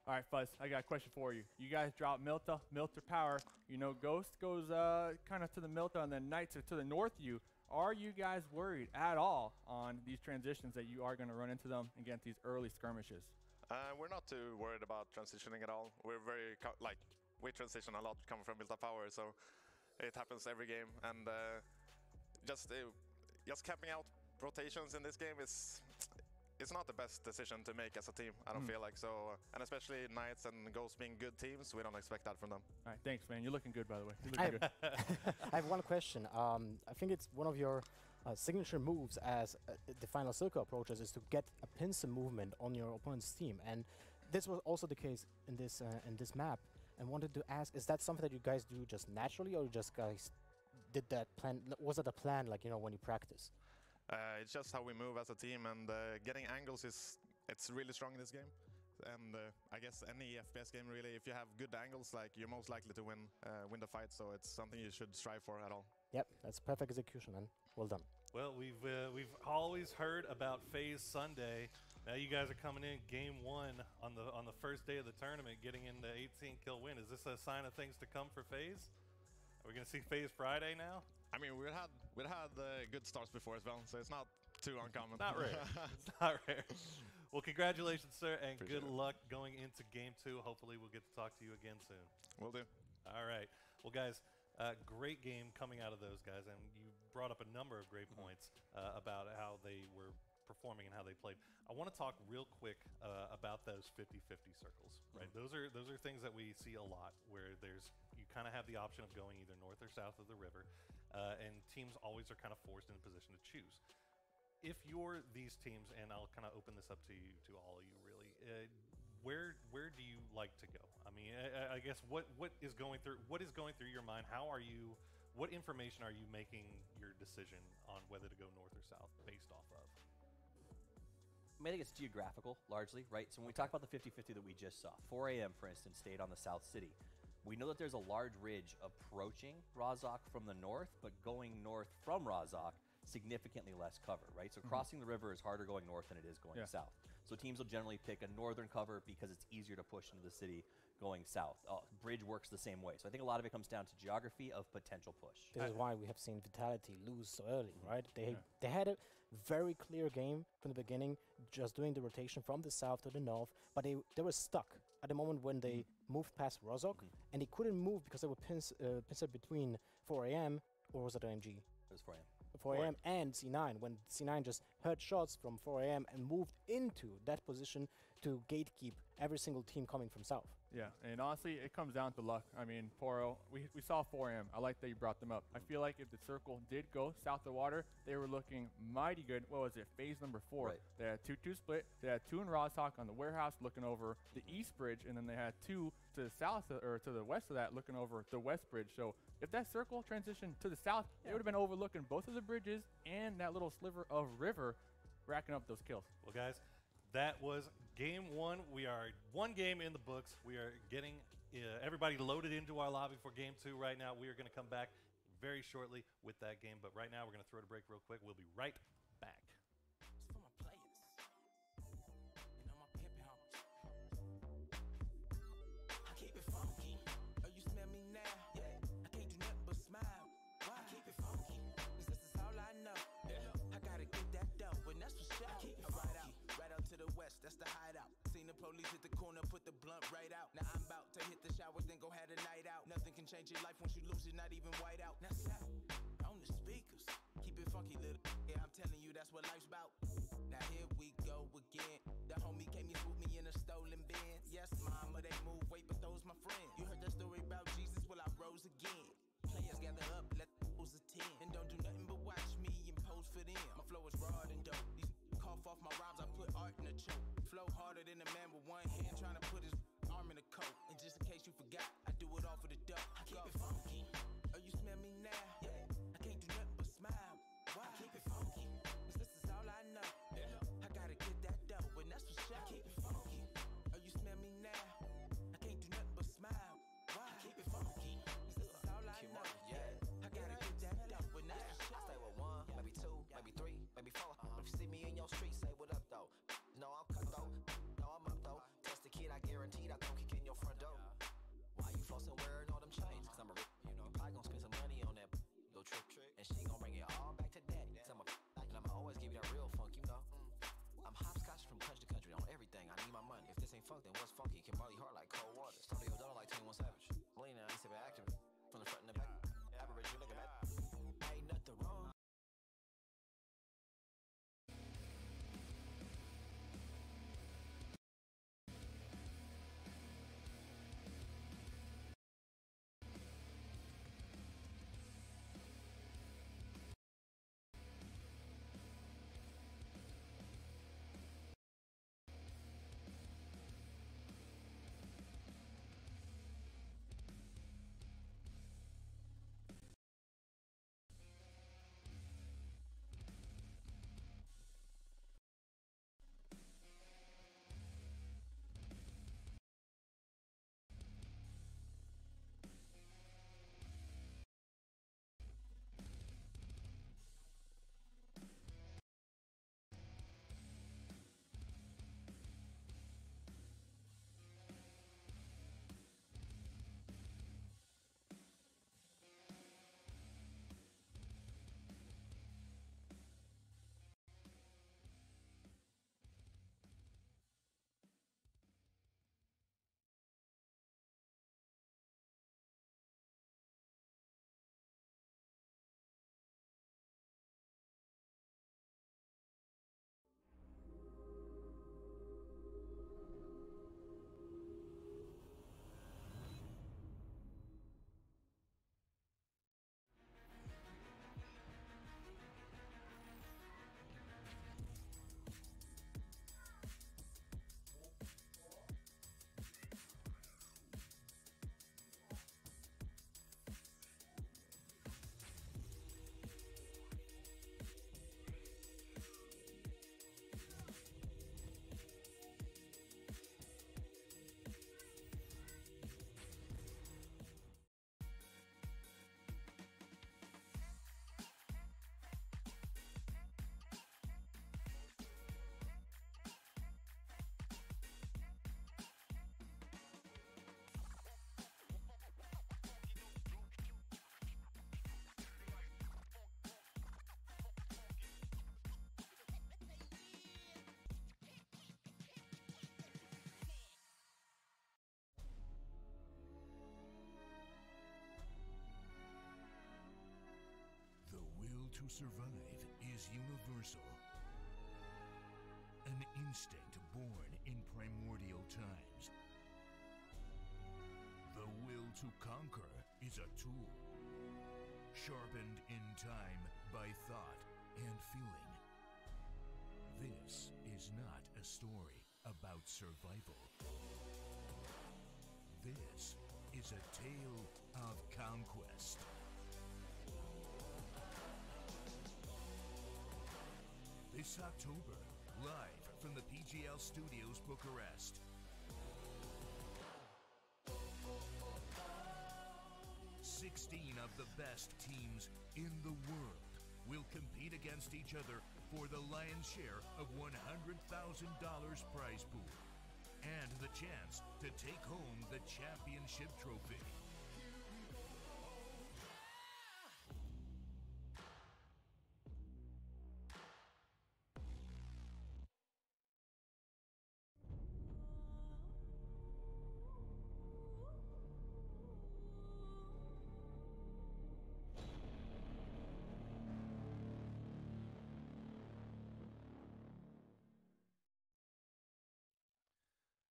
Speaker 6: All right, Fuzz, I got a question for you. You guys drop Milta power. You know, Ghost goes kind of to the Milta, and then Knights are to the north of you. Are you guys worried at all on these transitions that you are going to run into them against these early skirmishes?
Speaker 7: We're not too worried about transitioning at all. We're very, we transition a lot coming from Milta power, so it happens every game. And just capping out rotations in this game it's not the best decision to make as a team, I don't feel like. So, and especially Knights and Ghosts being good teams, we don't expect that from them.
Speaker 6: All right, thanks, man. You're looking good, by the way. You're looking good.
Speaker 4: I have one question. I think it's one of your signature moves as the final circle approaches is to get a pincer movement on your opponent's team, and this was also the case in this map. And wanted to ask, is that something that you guys do just naturally, or you just guys did that plan? Was it a plan, like, you know, when you practice?
Speaker 7: It's just how we move as a team, and getting angles it's really strong in this game. And I guess any FPS game really, if you have good angles, like, you're most likely to win the fight. So it's something you should strive for at all. Yep,
Speaker 4: that's perfect execution, man. Well done.
Speaker 3: Well, we've always heard about FaZe Sunday. Now you guys are coming in game 1 on the first day of the tournament, getting into 18 kill win. Is this a sign of things to come for FaZe? Are we gonna see FaZe Friday now?
Speaker 7: I mean, we've had good starts before as well, so it's not too uncommon.
Speaker 3: Not rare. It's not rare. Well, congratulations, sir, and
Speaker 7: Appreciate
Speaker 3: good
Speaker 7: it.
Speaker 3: luck going into game 2. Hopefully, we'll get to talk to you again soon.
Speaker 7: Will do.
Speaker 3: All right. Well, guys, great game coming out of those guys, and you brought up a number of great points about how they were performing and how they played. I want to talk real quick about those 50-50 circles, right? Those are things that we see a lot, where you kind of have the option of going either north or south of the river, and teams always are kind of forced in a position to choose. If you're these teams, and I'll kind of open this up to you, to all of you, really, where do you like to go? I mean, I guess what is going through your mind? What information are you making your decision on whether to go north or south based off of?
Speaker 5: I mean, I think it's geographical, largely, right? So when we talk about the 50-50 that we just saw, 4 a.m., for instance, stayed on the South City. We know that there's a large ridge approaching Razak from the north, but going north from Razak, significantly less cover, right? So crossing the river is harder going north than it is going south. So teams will generally pick a northern cover because it's easier to push into the city going south. Bridge works the same way. So I think a lot of it comes down to geography of potential push.
Speaker 4: This is why we have seen Vitality lose so early, right? They had a very clear game from the beginning, just doing the rotation from the south to the north, but they were stuck at the moment when they moved past Rozok, and they couldn't move because they were pincered between 4 a.m. or was it OMG?
Speaker 5: It was 4 a.m.
Speaker 4: 4 a.m. and C9, when C9 just heard shots from 4 a.m. and moved into that position to gatekeep every single team coming from south.
Speaker 6: Yeah, and honestly, it comes down to luck. I mean, Poro, we saw 4 a.m. I like that you brought them up. I feel like if the circle did go south of water, they were looking mighty good. What was it? Phase number 4.
Speaker 5: Right.
Speaker 6: They had 2-2 split. They had 2 in Rozhawk on the warehouse looking over the east bridge, and then they had 2 to the south or to the west of that looking over the west bridge. So if that circle transitioned to the south, it would have been overlooking both of the bridges and that little sliver of river, racking up those kills.
Speaker 3: Well, guys, that was game 1. We are 1 game in the books. We are getting everybody loaded into our lobby for game 2 right now. We are going to come back very shortly with that game, but right now we're going to throw to break real quick. We'll be right back.
Speaker 8: It's for my players. And all my pimpin' homies. I keep it funky. Oh, you smell me now? Yeah. I can't do nothing but smile. Why? I keep it funky. 'Cause this is all I know. Yeah. I gotta get that dough, and that's for sure. I keep it right out. Right out to the west, that's the hideout. Seen the police at the corner, put the blunt right out. Now I'm about to hit the showers, then go have a night out. Nothing can change your life once you lose it, not even white out. Now slap on the speakers. Keep it funky, little. Yeah, I'm telling you, that's what life's about. Now here we go again. The homie came and swooped me in a stolen Benz. Yes, mama, they move weight, but those my friends. You heard that story about Jesus? Well, I rose again. Players gather up, let the fools attend. And don't do nothing but watch me and pose for them. My flow is raw and dope. These cough off my rhymes, I put art guaranteed I don't kick in your front door. Why you flossing wearing all them chains? Cause I'm a rich, you know. Probably gonna spend some money on that go trick. And she gon' bring it all back to daddy. Cause I'm a and I'ma always give you that real funk, you know. I'm hopscotch from country to country on everything. I need my money. If this ain't funk, then what's funky? Can barley hard like cold water. Stop your dollar like 21 Savage. Lean out, I said active. From the front and the back. Average, you look at that. Ain't nothing wrong.
Speaker 9: The will to survive is universal. An instinct born in primordial times. The will to conquer is a tool, sharpened in time by thought and feeling. This is not a story about survival. This is a tale of conquest. This October, live from the Pgl Studios Bucharest. 16 of the best teams in the world will compete against each other for the lion's share of $100,000 prize pool and the chance to take home the championship trophy.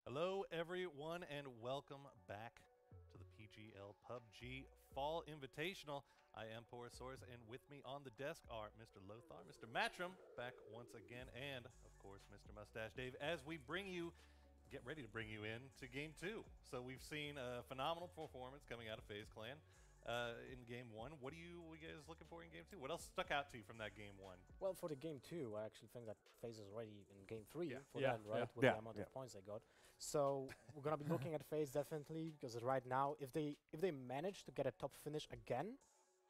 Speaker 3: Hello, everyone, and welcome back to the PGL PUBG Fall Invitational. I am Porosaurus, and with me on the desk are Mr. Lothar, Mr. Matcham, back once again, and, of course, Mr. Mustache Dave, as we get ready to bring you in to Game 2. So we've seen a phenomenal performance coming out of FaZe Clan in Game 1. What are you guys looking for in Game 2? What else stuck out to you from that Game 1?
Speaker 4: Well, for the Game 2, I actually think that FaZe is already in Game 3 for
Speaker 6: Yeah.
Speaker 4: them, right? With the amount of points they got. So we're gonna be looking at FaZe definitely, because right now, if they manage to get a top finish again,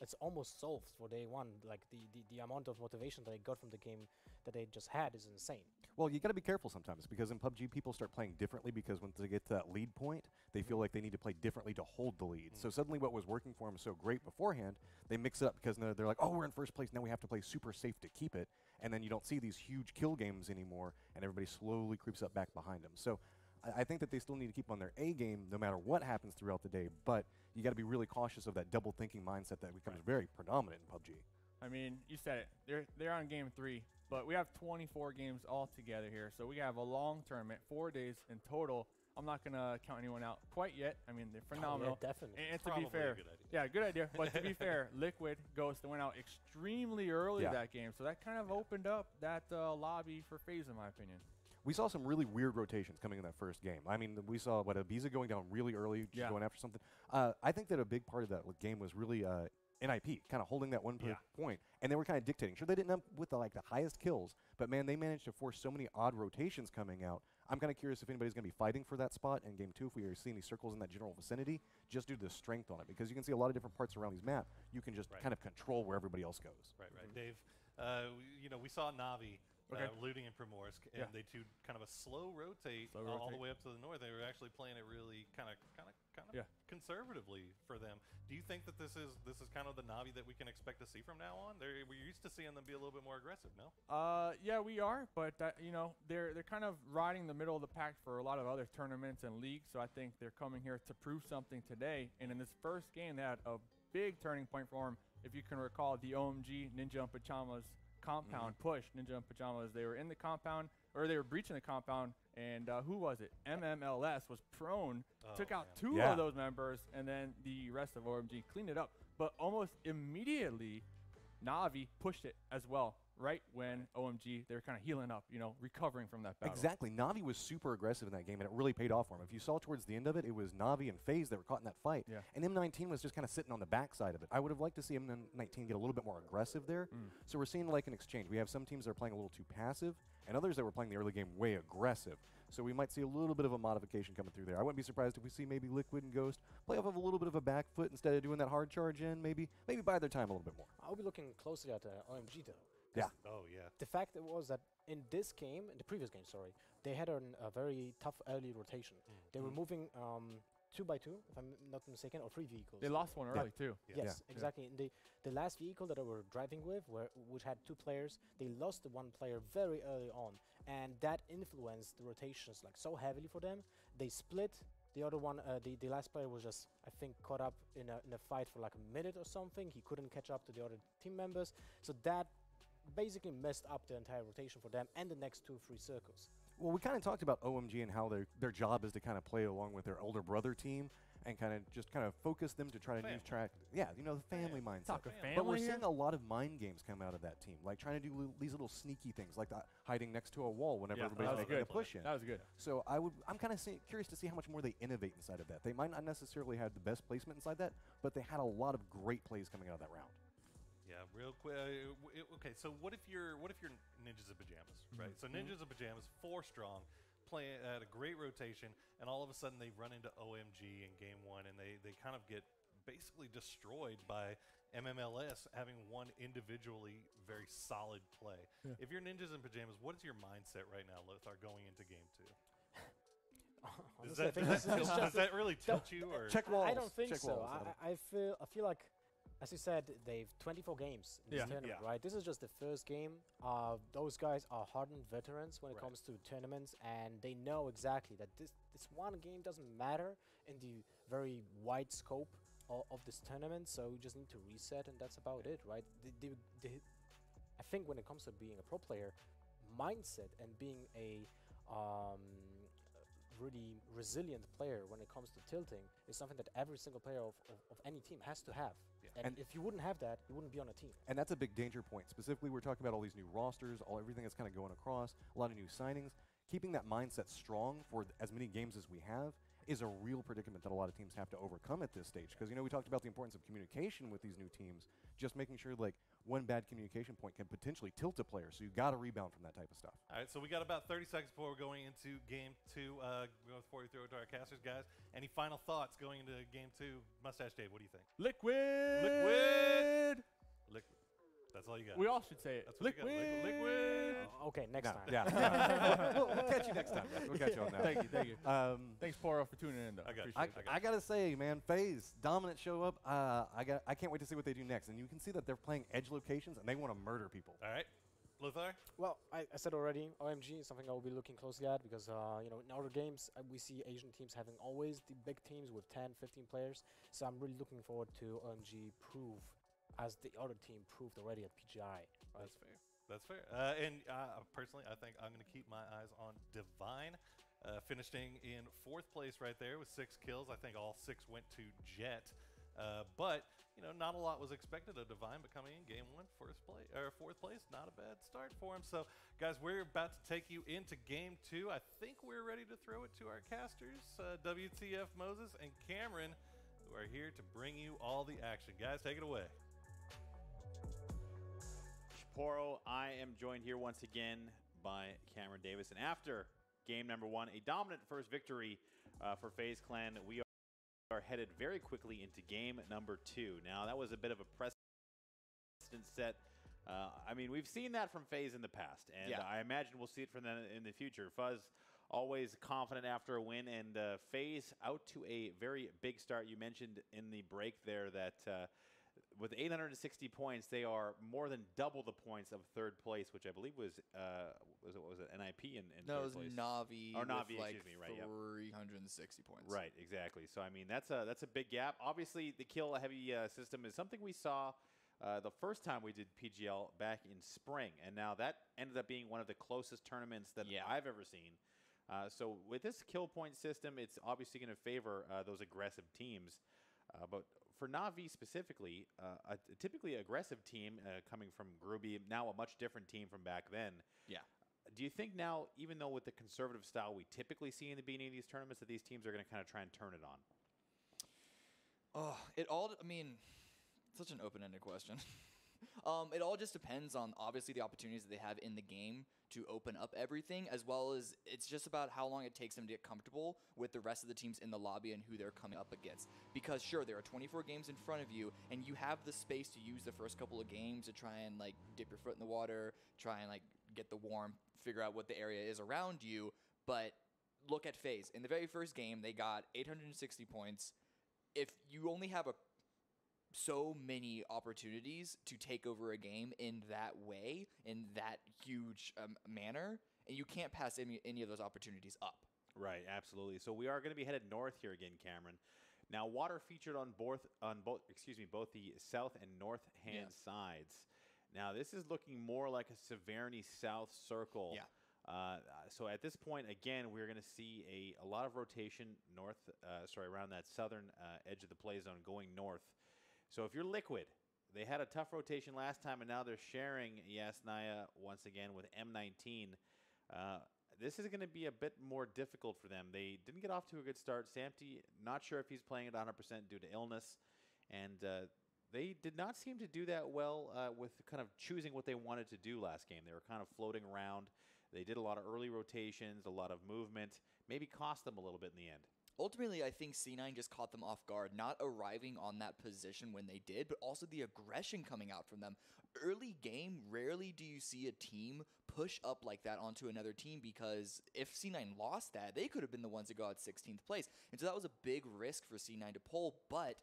Speaker 4: it's almost solved for day one. Like the amount of motivation that I got from the game that they just had is insane.
Speaker 10: Well, you got to be careful sometimes because in PUBG people start playing differently because once they get to that lead point, they feel like they need to play differently to hold the lead. So suddenly what was working for them so great beforehand, they mix it up because they're like, oh, we're in first place, now we have to play super safe to keep it. And then you don't see these huge kill games anymore, and everybody slowly creeps up back behind them. So I think that they still need to keep on their A game no matter what happens throughout the day, but you got to be really cautious of that double thinking mindset that becomes very predominant in PUBG.
Speaker 6: I mean, you said it. They're on game 3, but we have 24 games all together here. So we have a long tournament, 4 days in total. I'm not going to count anyone out quite yet. I mean, they're phenomenal.
Speaker 4: Oh, yeah, definitely.
Speaker 6: And to
Speaker 3: Probably
Speaker 6: be fair,
Speaker 3: a good idea.
Speaker 6: yeah, good idea. But to be fair, Liquid Ghost went out extremely early that game. So that kind of opened up that lobby for FaZe, in my opinion.
Speaker 10: We saw some really weird rotations coming in that first game. I mean, we saw, Ibiza going down really early, just going after something. I think that a big part of that game was really NIP, kind of holding that one point. And they were kind of dictating. Sure, they didn't end up with the highest kills, but man, they managed to force so many odd rotations coming out. I'm kind of curious if anybody's going to be fighting for that spot in game 2, if we are seeing these circles in that general vicinity, just due to the strength on it. Because you can see a lot of different parts around these map. You can just kind of control where everybody else goes.
Speaker 3: Right. Dave, we saw Navi looting in Primorsk, and they do kind of a slow rotate all the way up to the north. They were actually playing it really kind of conservatively for them. Do you think that this is kind of the Navi that we can expect to see from now on? We're used to seeing them be a little bit more aggressive, no?
Speaker 6: Yeah, we are, but they're kind of riding the middle of the pack for a lot of other tournaments and leagues. So I think they're coming here to prove something today. And in this first game, they had a big turning point for them. If you can recall, the OMG Ninja and Pajamas compound push. Ninja and Pajamas, they were in the compound, or they were breaching the compound, and who was it? MMLS was prone, took out 2 of those members, and then the rest of OMG cleaned it up. But almost immediately, Navi pushed it as well. Right when OMG, they were kind of healing up, recovering from that battle.
Speaker 10: Exactly. Navi was super aggressive in that game, and it really paid off for him. If you saw towards the end of it, it was Navi and FaZe that were caught in that fight.
Speaker 6: Yeah.
Speaker 10: And M19 was just kind of sitting on the backside of it. I would have liked to see M19 get a little bit more aggressive there. So we're seeing like an exchange. We have some teams that are playing a little too passive, and others that were playing the early game way aggressive. So we might see a little bit of a modification coming through there. I wouldn't be surprised if we see maybe Liquid and Ghost play off of a little bit of a back foot instead of doing that hard charge in. Maybe buy their time a little bit more.
Speaker 4: I'll be looking closely at OMG though.
Speaker 10: Yeah.
Speaker 3: Oh, yeah.
Speaker 4: The fact was that in this game, in the previous game, sorry, they had a very tough early rotation. They were moving 2 by 2, if I'm not mistaken, or 3 vehicles.
Speaker 6: They lost one early too.
Speaker 4: Yes, exactly. And the last vehicle that they were driving with, which had 2 players, they lost the 1 player very early on, and that influenced the rotations so heavily for them. They split. The other one, the last player was just, I think, caught up in a fight for a minute or something. He couldn't catch up to the other team members, so that basically messed up the entire rotation for them and the next 2 or 3 circles.
Speaker 10: Well, we kind of talked about OMG and how their job is to kind of play along with their older brother team and kind of focus them to try to use track. Yeah, the family mindset. But we're seeing a lot of mind games come out of that team, like trying to do these little sneaky things, like hiding next to a wall whenever everybody's making a push in.
Speaker 6: That was good.
Speaker 10: So I'm kind of curious to see how much more they innovate inside of that. They might not necessarily have the best placement inside that, but they had a lot of great plays coming out of that round.
Speaker 3: Yeah, real quick. Okay, so what if you're Ninjas in Pajamas, right? So Ninjas in Pajamas, 4 strong, playing at a great rotation, and all of a sudden they run into OMG in game 1, and they kind of get basically destroyed by MMLS having one individually very solid play. Yeah. If you're Ninjas in Pajamas, what is your mindset right now, Lothar, going into game 2? Does that really tilt you? Or?
Speaker 10: Check walls.
Speaker 4: I don't think
Speaker 10: Check
Speaker 4: so.
Speaker 10: Walls,
Speaker 4: I feel like, as you said, they've 24 games in this tournament, right? This is just the first game. Those guys are hardened veterans when it comes to tournaments, and they know exactly that this one game doesn't matter in the very wide scope of this tournament, so we just need to reset, and that's about it, right? I think when it comes to being a pro player, mindset and being a really resilient player when it comes to tilting is something that every single player of any team has to have. And if you wouldn't have that, you wouldn't be on a team.
Speaker 10: And that's a big danger point. Specifically, we're talking about all these new rosters, everything that's kind of going across, a lot of new signings. Keeping that mindset strong for as many games as we have is a real predicament that a lot of teams have to overcome at this stage. Because, we talked about the importance of communication with these new teams, just making sure, like, one bad communication point can potentially tilt a player. So you got to rebound from that type of stuff.
Speaker 3: All right, so we got about 30 seconds before we're going into game 2. Before we throw it to our casters, guys, any final thoughts going into game 2? Mustache Dave, what do you think?
Speaker 6: Liquid.
Speaker 3: Liquid. That's all you got.
Speaker 6: We all should say it.
Speaker 3: That's what you got. Liquid.
Speaker 4: Okay, next time.
Speaker 10: Yeah. we'll catch you next time, guys. We'll catch you on that.
Speaker 6: Thank you. Thanks, Poro, for tuning in, though.
Speaker 3: I got you.
Speaker 6: Appreciate it.
Speaker 10: I gotta say, man, FaZe dominant show up. I can't wait to see what they do next. And you can see that they're playing edge locations and they want to murder people.
Speaker 3: All right. Lothar?
Speaker 4: Well, I said already, OMG is something I will be looking closely at because, in other games, we see Asian teams having always the big teams with 10, 15 players. So I'm really looking forward to OMG prove, as the other team proved already at PGI. Right?
Speaker 3: That's fair. That's fair. And personally, I think I'm going to keep my eyes on Divine, finishing in 4th place right there with 6 kills. I think all 6 went to Jet. But not a lot was expected of Divine, but coming in game 1, 4th place, not a bad start for him. So, guys, we're about to take you into game 2. I think we're ready to throw it to our casters, WTF Moses and Cameron, who are here to bring you all the action. Guys, take it away.
Speaker 1: Poro, I am joined here once again by Cameron Davis. And after game number 1, a dominant first victory for FaZe Clan, we are headed very quickly into game number 2. Now, that was a bit of a precedent set. I mean, we've seen that from FaZe in the past, and I imagine we'll see it from them in the future. Fuzz, always confident after a win, and FaZe out to a very big start. You mentioned in the break there that with 860 points, they are more than double the points of 3rd place, which I believe was NIP in
Speaker 2: no,
Speaker 1: 3rd
Speaker 2: it was
Speaker 1: place.
Speaker 2: Navi.
Speaker 1: Or Navi,
Speaker 2: with like
Speaker 1: excuse me, right?
Speaker 2: 360 points.
Speaker 1: Right, exactly. So I mean, that's a big gap. Obviously, the kill heavy system is something we saw the first time we did PGL back in spring, and now that ended up being one of the closest tournaments that I've ever seen. So with this kill point system, it's obviously going to favor those aggressive teams, but for Navi specifically, a typically aggressive team coming from Groovy, now a much different team from back then.
Speaker 2: Yeah.
Speaker 1: Do you think now, even though with the conservative style we typically see in the beginning of these tournaments, that these teams are going to kind of try and turn it on?
Speaker 2: I mean, such an open-ended question. It all just depends on, obviously, the opportunities that they have in the game to open up everything, as well as it's just about how long it takes them to get comfortable with the rest of the teams in the lobby and who they're coming up against. Because, sure, there are 24 games in front of you, and you have the space to use the first couple of games to try and, like, dip your foot in the water, try and, like, get the warm, figure out what the area is around you. But look at FaZe. In the very first game, they got 860 points. If you only have so many opportunities to take over a game in that way, in that huge manner, and you can't pass any of those opportunities up.
Speaker 1: Right, absolutely. So we are going to be headed north here again, Cameron. Now, water featured on both the south and north hand sides. Now, this is looking more like a Severny South circle.
Speaker 2: Yeah.
Speaker 1: So at this point, again, we're going to see a lot of rotation around that southern edge of the play zone going north. So if you're Liquid, they had a tough rotation last time, and now they're sharing Yasnaya once again with M19. This is going to be a bit more difficult for them. They didn't get off to a good start. Samty, not sure if he's playing at 100% due to illness, and they did not seem to do that well with kind of choosing what they wanted to do last game. They were kind of floating around. They did a lot of early rotations, a lot of movement, maybe cost them a little bit in the end.
Speaker 2: Ultimately, I think C9 just caught them off guard, not arriving on that position when they did, but also the aggression coming out from them. Early game, rarely do you see a team push up like that onto another team, because if C9 lost that, they could have been the ones that got 16th place. And so that was a big risk for C9 to pull, but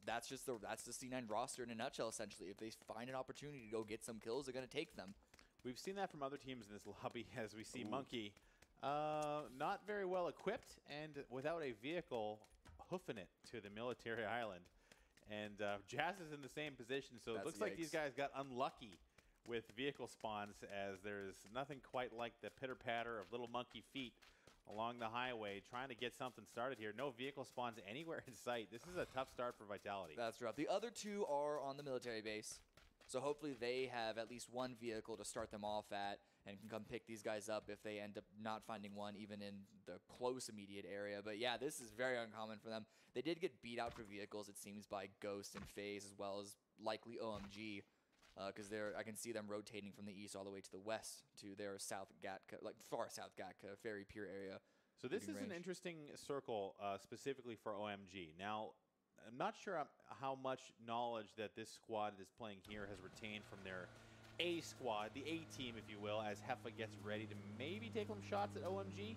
Speaker 2: that's the C9 roster in a nutshell, essentially. If they find an opportunity to go get some kills, they're going to take them.
Speaker 1: We've seen that from other teams in this lobby, as we see Monkey not very well equipped and without a vehicle hoofing it to the military island. And Jazz is in the same position, so it looks like these guys got unlucky with vehicle spawns, as there's nothing quite like the pitter-patter of little monkey feet along the highway trying to get something started here. No vehicle spawns anywhere in sight. This is a tough start for Vitality.
Speaker 2: That's rough. The other two are on the military base. So hopefully they have at least one vehicle to start them off at and can come pick these guys up if they end up not finding one even in the close immediate area. But yeah, this is very uncommon for them. They did get beat out for vehicles, it seems, by Ghost and FaZe, as well as likely OMG, because I can see them rotating from the east all the way to the west to their South Gatka, like far South Gatka, very pure area.
Speaker 1: So this is an interesting circle specifically for OMG. Now, I'm not sure how much knowledge that this squad is playing here has retained from their A squad, the A team, if you will, as Heffa gets ready to maybe take some shots at OMG.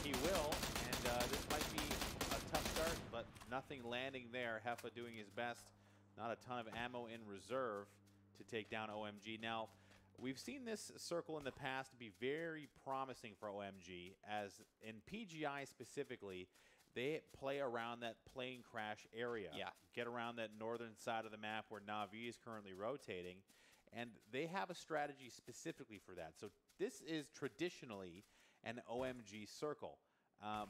Speaker 1: He will, and this might be a tough start, but nothing landing there. Heffa doing his best. Not a ton of ammo in reserve to take down OMG. Now, we've seen this circle in the past be very promising for OMG, as in PGI specifically, they play around that plane crash area.
Speaker 2: Yeah.
Speaker 1: Get around that northern side of the map where Na'Vi is currently rotating, and they have a strategy specifically for that. So this is traditionally an OMG circle,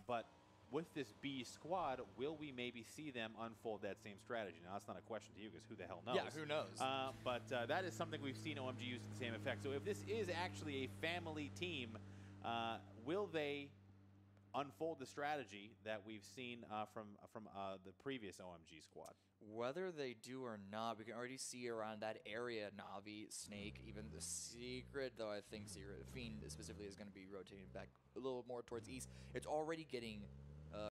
Speaker 1: but with this B squad, will we maybe see them unfold that same strategy? Now, that's not a question to you, because who the hell knows?
Speaker 2: Yeah, who knows?
Speaker 1: But that is something we've seen OMG use the same effect. So if this is actually a family team, will they unfold the strategy that we've seen from the previous OMG squad?
Speaker 2: Whether they do or not, we can already see around that area, Na'Vi, Snake, even the Secret, though I think Secret, Fiend specifically is going to be rotating back a little more towards east. It's already getting a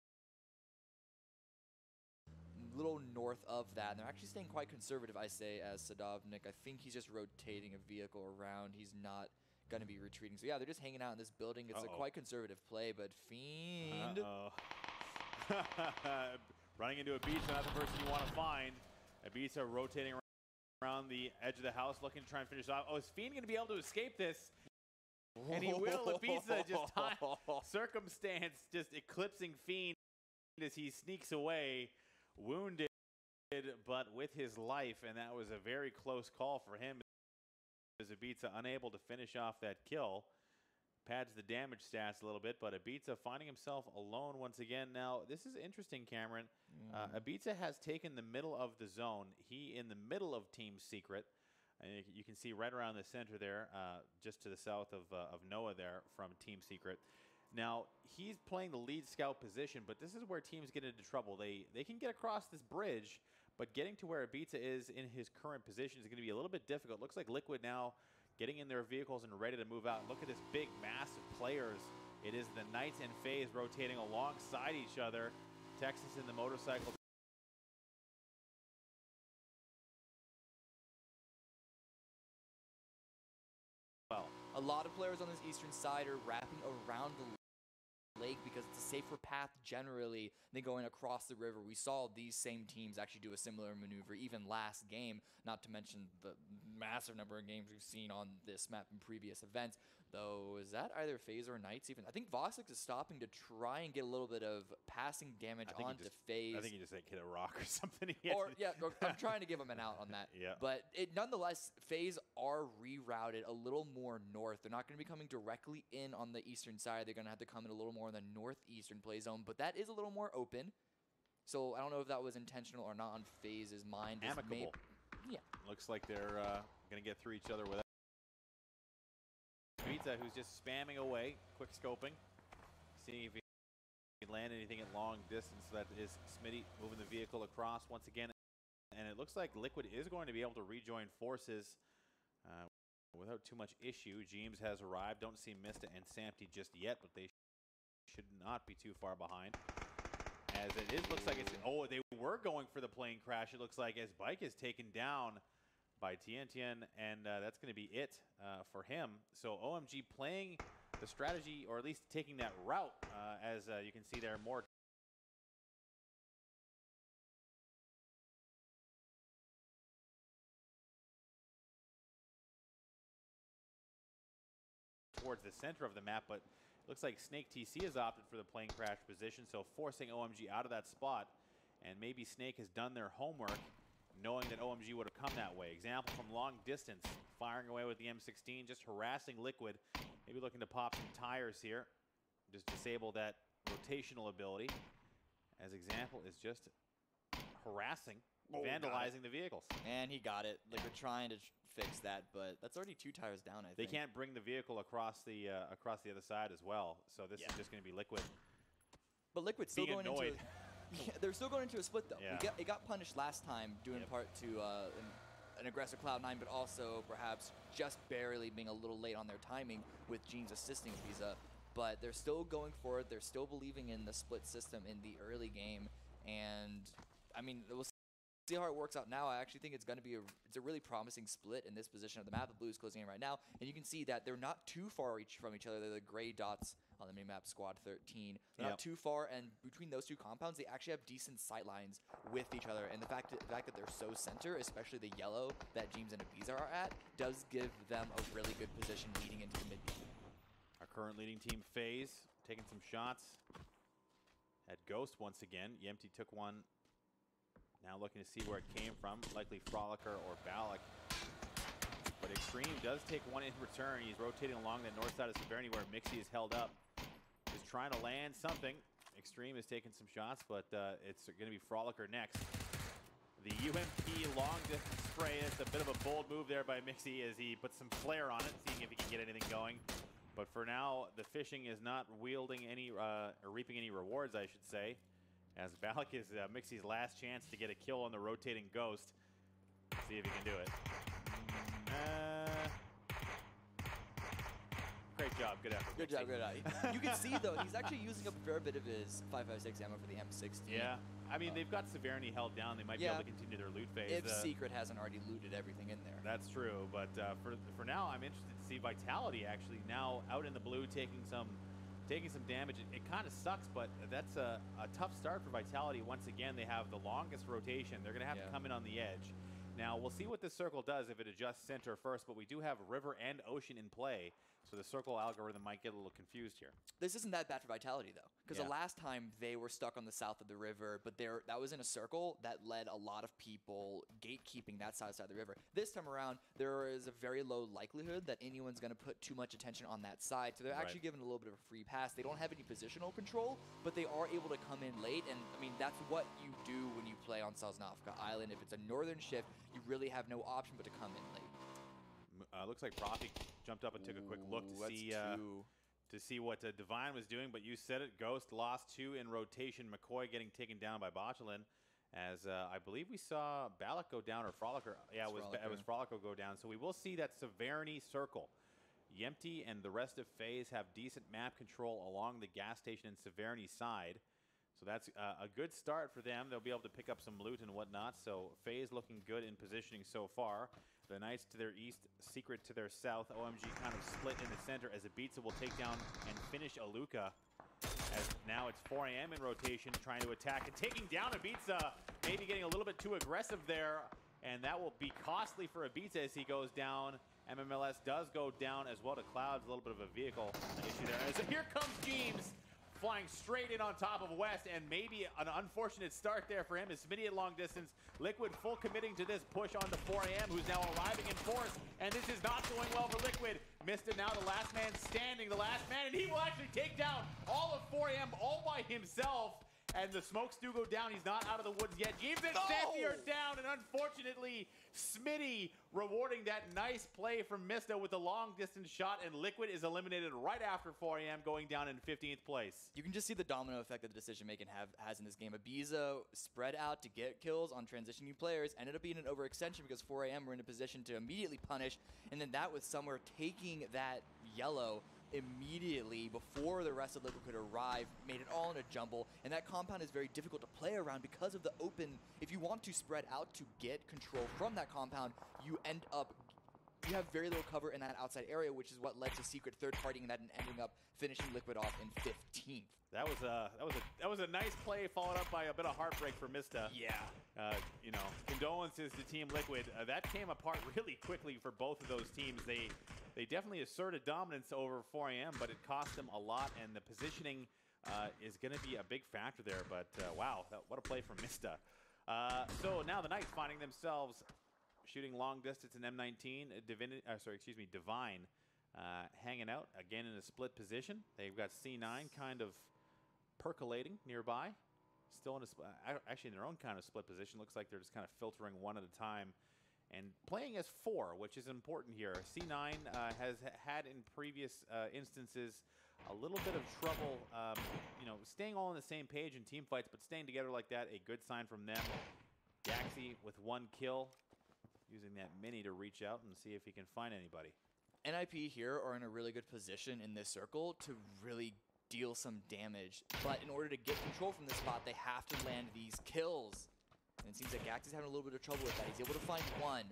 Speaker 2: little north of that, and they're actually staying quite conservative, I say, as Sadovnik. I think he's just rotating a vehicle around. He's not going to be retreating. So yeah, they're just hanging out in this building. It's a quite conservative play, but Fiend...
Speaker 1: Running into Ibiza, not the person you want to find. Ibiza rotating around the edge of the house, looking to try and finish off. Oh, is Fiend going to be able to escape this? And he will. Ibiza just circumstance just eclipsing Fiend as he sneaks away, wounded, but with his life, and that was a very close call for him. As Ibiza unable to finish off that kill. Pads the damage stats a little bit, but Ibiza finding himself alone once again. Now, this is interesting, Cameron. Ibiza has taken the middle of the zone. He in the middle of Team Secret. And you can see right around the center there, just to the south of Noah there from Team Secret. Now, he's playing the lead scout position, but this is where teams get into trouble. They can get across this bridge, but getting to where Ibiza is in his current position is going to be a little bit difficult. Looks like Liquid now getting in their vehicles and ready to move out. Look at this big mass of players. It is the Knights and FaZe rotating alongside each other. Texas in the motorcycle. Well,
Speaker 2: a lot of players on this eastern side are wrapping around the lake because it's a safer path generally than going across the river. We saw these same teams actually do a similar maneuver even last game, not to mention the massive number of games we've seen on this map in previous events. Though, is that either FaZe or Knights even? I think Vossix is stopping to try and get a little bit of passing damage onto FaZe.
Speaker 1: I think he just hit a rock or something.
Speaker 2: I'm trying to give him an out on that.
Speaker 1: Yeah.
Speaker 2: But nonetheless, FaZe are rerouted a little more north. They're not going to be coming directly in on the eastern side. They're going to have to come in a little more in the northeastern play zone, but that is a little more open. So I don't know if that was intentional or not on FaZe's mind.
Speaker 1: Amicable.
Speaker 2: Yeah.
Speaker 1: Looks like they're going to get through each other without. Pizza, who's just spamming away, quick scoping, seeing if he can land anything at long distance. That is Smitty moving the vehicle across once again. And it looks like Liquid is going to be able to rejoin forces without too much issue. James has arrived. Don't see Mista and Samty just yet, but they should not be too far behind. As it is, looks like it's... Oh, they were going for the plane crash, it looks like, as Bike is taken down by Tian, and that's going to be it for him. So OMG playing the strategy, or at least taking that route, as you can see there, more towards the center of the map, but looks like Snake TC has opted for the plane crash position, so forcing OMG out of that spot, and maybe Snake has done their homework, knowing that OMG would have come that way. Example from long distance, firing away with the M16, just harassing Liquid, maybe looking to pop some tires here, just disable that rotational ability. As example is just harassing. vandalizing the vehicles.
Speaker 2: And he got it. Like, we're trying to fix that, but that's already 2 tires down, I
Speaker 1: They
Speaker 2: think.
Speaker 1: can't bring the vehicle across the other side as well, so this is just going to be Liquid.
Speaker 2: But Liquid's still
Speaker 1: being
Speaker 2: going
Speaker 1: annoyed.
Speaker 2: into they're still going into a split, though.
Speaker 1: Yeah.
Speaker 2: It got punished last time, due in part to an aggressive Cloud9, but also perhaps just barely being a little late on their timing with Jeans assisting Visa. But they're still going for it. They're still believing in the split system in the early game. And, I mean, we'll see how it works out now. I actually think it's going to be a really promising split in this position of the map. The blue is closing in right now. And you can see that they're not too far from each other. They're the gray dots on the minimap, Squad 13. They're not too far, and between those two compounds, they actually have decent sight lines with each other. And the fact that they're so center, especially the yellow that James and Ibiza are at, does give them a really good position leading into the mid game.
Speaker 1: Our current leading team, FaZe, taking some shots at Ghost once again. Yempty took one. Now looking to see where it came from, likely Frolicker or Balak. But Extreme does take one in return. He's rotating along the north side of Severny where Mixie is held up. Just trying to land something. Extreme is taking some shots, but it's going to be Frolicker next. The UMP long distance spray is a bit of a bold move there by Mixie as he puts some flare on it, seeing if he can get anything going. But for now, the fishing is not wielding any, or reaping any rewards, I should say. As Balak is Mixie's last chance to get a kill on the rotating Ghost. See if he can do it. Great job, good effort.
Speaker 2: Good job, good job. You can see, though, he's actually using up a fair bit of his 5.56 ammo for the M16.
Speaker 1: Yeah, I mean, they've got Severny held down. They might be able to continue their loot phase.
Speaker 2: If Secret hasn't already looted everything in there.
Speaker 1: That's true, but for now, I'm interested to see Vitality actually now out in the blue taking some damage. It kind of sucks, but that's a tough start for Vitality. Once again, they have the longest rotation. They're going to have to come in on the edge. Now, we'll see what this circle does if it adjusts center first, but we do have River and Ocean in play, so the circle algorithm might get a little confused here.
Speaker 2: This isn't that bad for Vitality, though, because the last time they were stuck on the south of the river, but that was in a circle that led a lot of people gatekeeping that side of the river. This time around, there is a very low likelihood that anyone's going to put too much attention on that side, so they're actually given a little bit of a free pass. They don't have any positional control, but they are able to come in late, and, I mean, that's what you do when you play on Sosnovka Island. If it's a northern shift, you really have no option but to come in late.
Speaker 1: Looks like Profi jumped up and took a quick look to see what Divine was doing, but you said it. Ghost lost 2 in rotation. McCoy getting taken down by Botulin, as I believe we saw Balak go down, or Frolicker. Yeah, it was Frolicker go down. So we will see that Severny circle. Yempty and the rest of FaZe have decent map control along the gas station and Severny side. So that's a good start for them. They'll be able to pick up some loot and whatnot. So FaZe looking good in positioning so far. The Knights to their east, Secret to their south. OMG kind of split in the center as Ibiza will take down and finish Aluka. As now it's 4 AM in rotation, trying to attack and taking down Ibiza. Maybe getting a little bit too aggressive there. And that will be costly for Ibiza as he goes down. MMLS does go down as well to Clouds. A little bit of a vehicle issue there. As here comes Jeems, flying straight in on top of West, and maybe an unfortunate start there for him. Is Smitty at long distance. Liquid full committing to this push onto 4 AM, who's now arriving in force, and this is not going well for Liquid. Missed it now, the last man standing, the last man, and he will actually take down all of 4 AM all by himself. And the smokes do go down. He's not out of the woods yet. James and Santi are down, and unfortunately, Smitty rewarding that nice play from Misto with a long-distance shot, and Liquid is eliminated right after 4 AM, going down in 15th place.
Speaker 2: You can just see the domino effect that the decision-making has in this game. Ibiza spread out to get kills on transitioning players, ended up being an overextension because 4 AM were in a position to immediately punish, and then that was somewhere taking that yellow immediately before the rest of Liquid could arrive, made it all in a jumble, and that compound is very difficult to play around because of the open. If you want to spread out to get control from that compound, you have very little cover in that outside area, which is what led to Secret third-partying that and ending up finishing Liquid off in 15th.
Speaker 1: That was a nice play, followed up by a bit of heartbreak for Mista.
Speaker 2: Yeah.
Speaker 1: You know, condolences to Team Liquid. That came apart really quickly for both of those teams. They definitely asserted dominance over 4 AM, but it cost them a lot, and the positioning is going to be a big factor there. But wow, what a play from Mista. So now the Knights finding themselves shooting long distance in M19. Divine hanging out again in a split position. They've got C9 kind of percolating nearby. still in a actually in their own kind of split position. Looks like they're just kind of filtering one at a time and playing as 4, which is important here. C9 has had in previous instances a little bit of trouble, you know, staying all on the same page in team fights, but staying together like that, a good sign from them. Gaxi with 1 kill, using that mini to reach out and see if he can find anybody.
Speaker 2: NIP here are in a really good position in this circle to really deal some damage. But in order to get control from this spot, they have to land these kills. And it seems like Gaxi's having a little bit of trouble with that. He's able to find 1,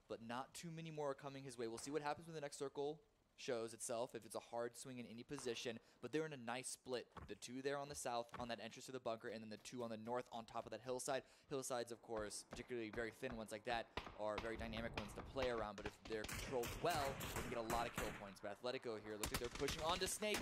Speaker 2: but not too many more are coming his way. We'll see what happens when the next circle shows itself, if it's a hard swing in any position. But they're in a nice split. The 2 there on the south on that entrance to the bunker, and then the 2 on the north on top of that hillside. Hillsides, of course, particularly very thin ones like that, are very dynamic ones to play around. But if they're controlled well, they can get a lot of kill points. But Athletico here, looks like they're pushing onto Snake.